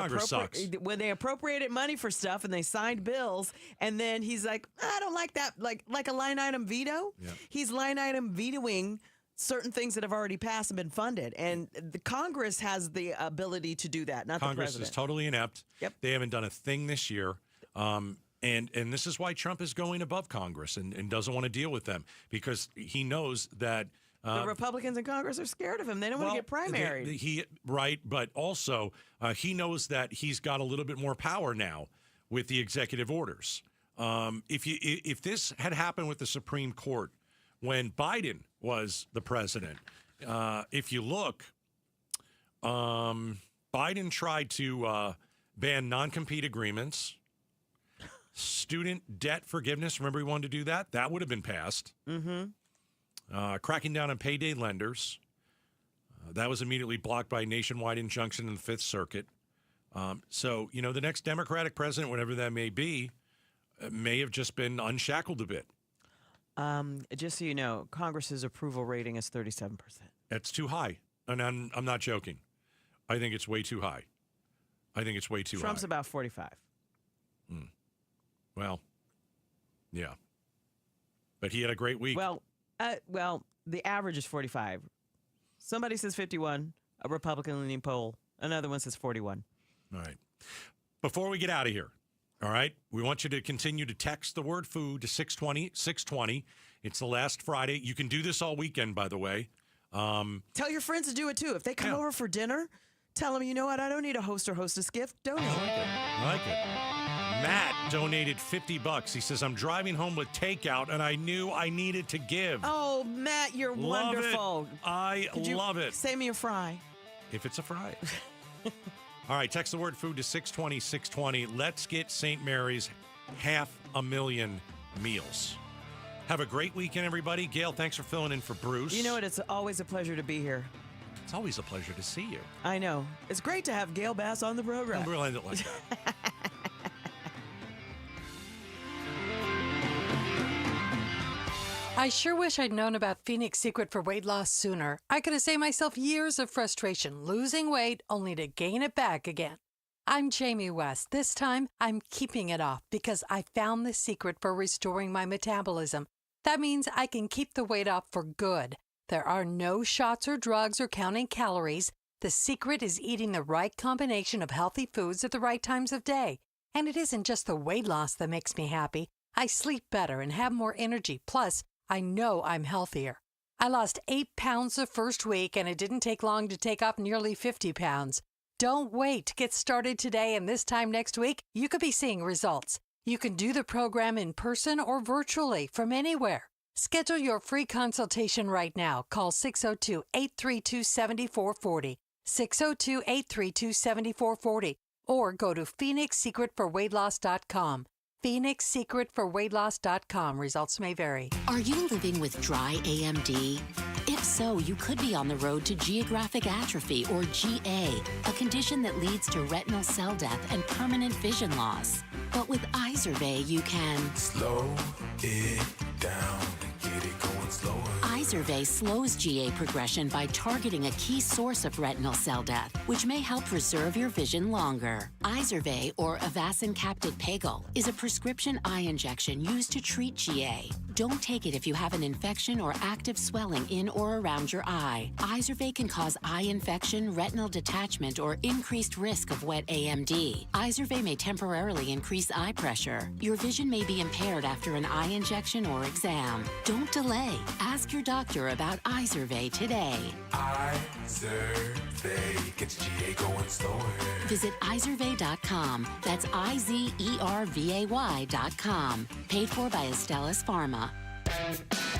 appropriated money for stuff and they signed bills, and then he's like, I don't like that, like a line item veto. Yeah. He's line item vetoing certain things that have already passed and been funded, and the Congress has the ability to do that, not the president. Congress is totally inept. Yep. They haven't done a thing this year. And this is why Trump is going above Congress and doesn't want to deal with them, because he knows that the Republicans in Congress are scared of him. They don't want to get primaried. Right, but also he knows that he's got a little bit more power now with the executive orders. If this had happened with the Supreme Court when Biden was the president, if you look, Biden tried to ban non-compete agreements, student debt forgiveness. Remember, he wanted to do that? That would have been passed. Cracking down on payday lenders. That was immediately blocked by a nationwide injunction in the Fifth Circuit. So, you know, the next Democratic president, whatever that may be, may have just been unshackled a bit. Just so you know, Congress's approval rating is 37%. That's too high. And I'm not joking. I think it's way too high. Trump's about 45. Well, yeah. But he had a great week. Well, the average is 45. Somebody says 51, a Republican-leaning poll. Another one says 41. All right. Before we get out of here, all right, we want you to continue to text the word food to 620. It's the last Friday. You can do this all weekend, by the way. Tell your friends to do it, too. If they come over for dinner, tell them, you know what, I don't need a host or hostess gift. Donate. I like it. Matt donated $50. He says, I'm driving home with takeout, and I knew I needed to give. Oh, Matt, you're Love wonderful. It. I love it. Save me a fry. If it's a fry. All right, text the word food to 620, 620. Let's get St. Mary's 500,000 meals. Have a great weekend, everybody. Gail, thanks for filling in for Bruce. You know what? It's always a pleasure to be here. It's always a pleasure to see you. I know. It's great to have Gail Bass on the program. Don't realize it like that. I sure wish I'd known about Phoenix Secret for weight loss sooner. I could have saved myself years of frustration losing weight only to gain it back again. I'm Jamie West. This time, I'm keeping it off because I found the secret for restoring my metabolism. That means I can keep the weight off for good. There are no shots or drugs or counting calories. The secret is eating the right combination of healthy foods at the right times of day. And it isn't just the weight loss that makes me happy. I sleep better and have more energy. Plus, I know I'm healthier. I lost 8 pounds the first week, and it didn't take long to take off nearly 50 pounds. Don't wait to get started today, and this time next week, you could be seeing results. You can do the program in person or virtually from anywhere. Schedule your free consultation right now. Call 602-832-7440, 602-832-7440, or go to PhoenixSecretForWeightLoss.com. PhoenixSecretForWeightLoss.com. Results may vary. Are you living with dry AMD? If so, you could be on the road to geographic atrophy, or GA, a condition that leads to retinal cell death and permanent vision loss. But with Izervay, you can slow it down and get it going slower. Izervay slows GA progression by targeting a key source of retinal cell death, which may help preserve your vision longer. Izervay, or Avastin Capted Pagel, is a prescription eye injection used to treat GA. Don't take it if you have an infection or active swelling in or around your eye. Izervay can cause eye infection, retinal detachment, or increased risk of wet AMD. Izervay may temporarily increase eye pressure. Your vision may be impaired after an eye injection or exam. Don't delay. Ask your doctor about Izervay today. Izervay gets GA going slower. Visit Izervay.com. That's IZERVAY.com. Paid for by Astellas Pharma.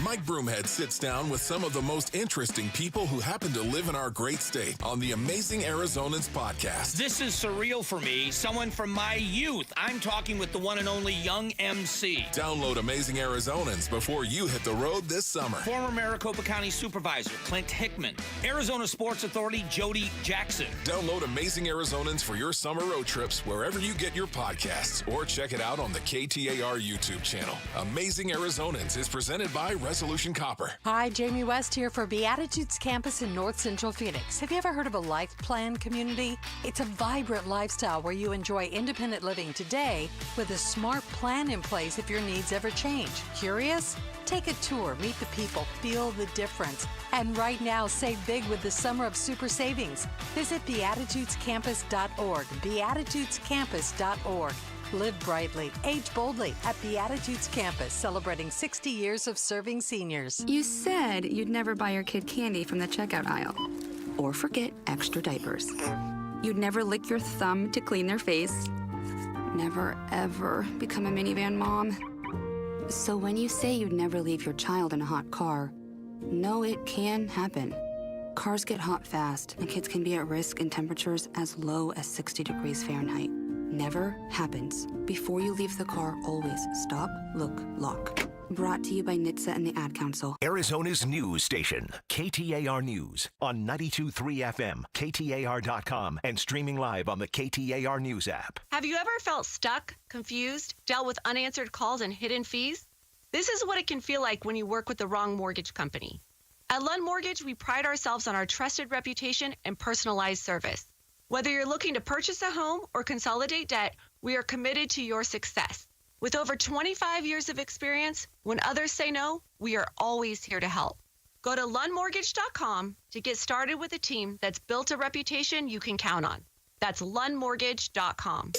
Mike Broomhead sits down with some of the most interesting people who happen to live in our great state on the Amazing Arizonans podcast. This is surreal for me, someone from my youth. I'm talking with the one and only Young MC. Download Amazing Arizonans before you hit the road this summer. Former Maricopa County Supervisor Clint Hickman. Arizona Sports Authority Jody Jackson. Download Amazing Arizonans for your summer road trips wherever you get your podcasts, or check it out on the KTAR YouTube channel. Amazing Arizonans is presented by Resolution Copper. Hi, Jamie West here for Beatitudes Campus in North Central Phoenix. Have you ever heard of a life plan community? It's a vibrant lifestyle where you enjoy independent living today with a smart plan in place if your needs ever change. Curious? Take a tour, meet the people, feel the difference. And right now, save big with the Summer of Super Savings. Visit BeatitudesCampus.org, BeatitudesCampus.org. Live brightly, age boldly at Beatitudes Campus, celebrating 60 years of serving seniors. You said you'd never buy your kid candy from the checkout aisle. Or forget extra diapers. You'd never lick your thumb to clean their face. Never, ever become a minivan mom. So when you say you'd never leave your child in a hot car, know it can happen. Cars get hot fast, and kids can be at risk in temperatures as low as 60 degrees Fahrenheit. Never happens. Before you leave the car, always stop, look, lock. Brought to you by NHTSA and the Ad Council. Arizona's news station, KTAR News, on 92.3 FM, KTAR.com, and streaming live on the KTAR News app. Have you ever felt stuck, confused, dealt with unanswered calls and hidden fees? This is what it can feel like when you work with the wrong mortgage company. At Lund Mortgage, we pride ourselves on our trusted reputation and personalized service. Whether you're looking to purchase a home or consolidate debt, we are committed to your success. With over 25 years of experience, when others say no, we are always here to help. Go to LundMortgage.com to get started with a team that's built a reputation you can count on. That's LundMortgage.com.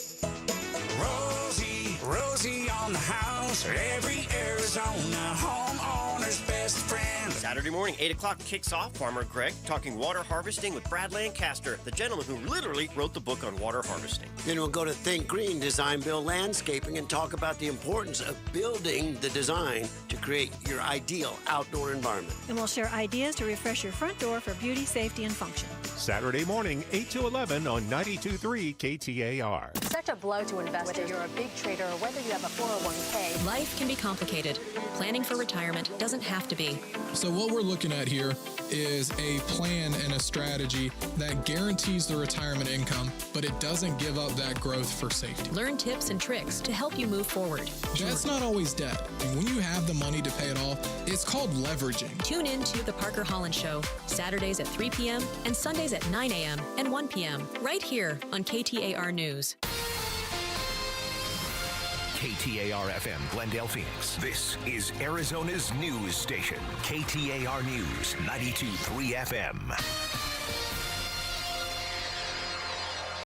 Rosie on the house, every Arizona homeowner's best friend. Saturday morning, 8 o'clock kicks off. Farmer Greg talking water harvesting with Brad Lancaster, the gentleman who literally wrote the book on water harvesting. Then we'll go to Think Green, Design, Build Landscaping, and talk about the importance of building the design to create your ideal outdoor environment. And we'll share ideas to refresh your front door for beauty, safety, and function. Saturday morning, 8 to 11 on 92.3 KTAR. Such a blow to investors. Whether you're a big trader or whether you have a 401k. Life can be complicated. Planning for retirement doesn't have to be. So what we're looking at here is a plan and a strategy that guarantees the retirement income, but it doesn't give up that growth for safety. Learn tips and tricks to help you move forward. That's not always debt. And when you have the money to pay it off, it's called leveraging. Tune in to The Parker Holland Show, Saturdays at 3 p.m. and Sundays at 9 a.m. and 1 p.m. right here on KTAR News. KTAR-FM, Glendale, Phoenix. This is Arizona's news station, KTAR News, 92.3 FM.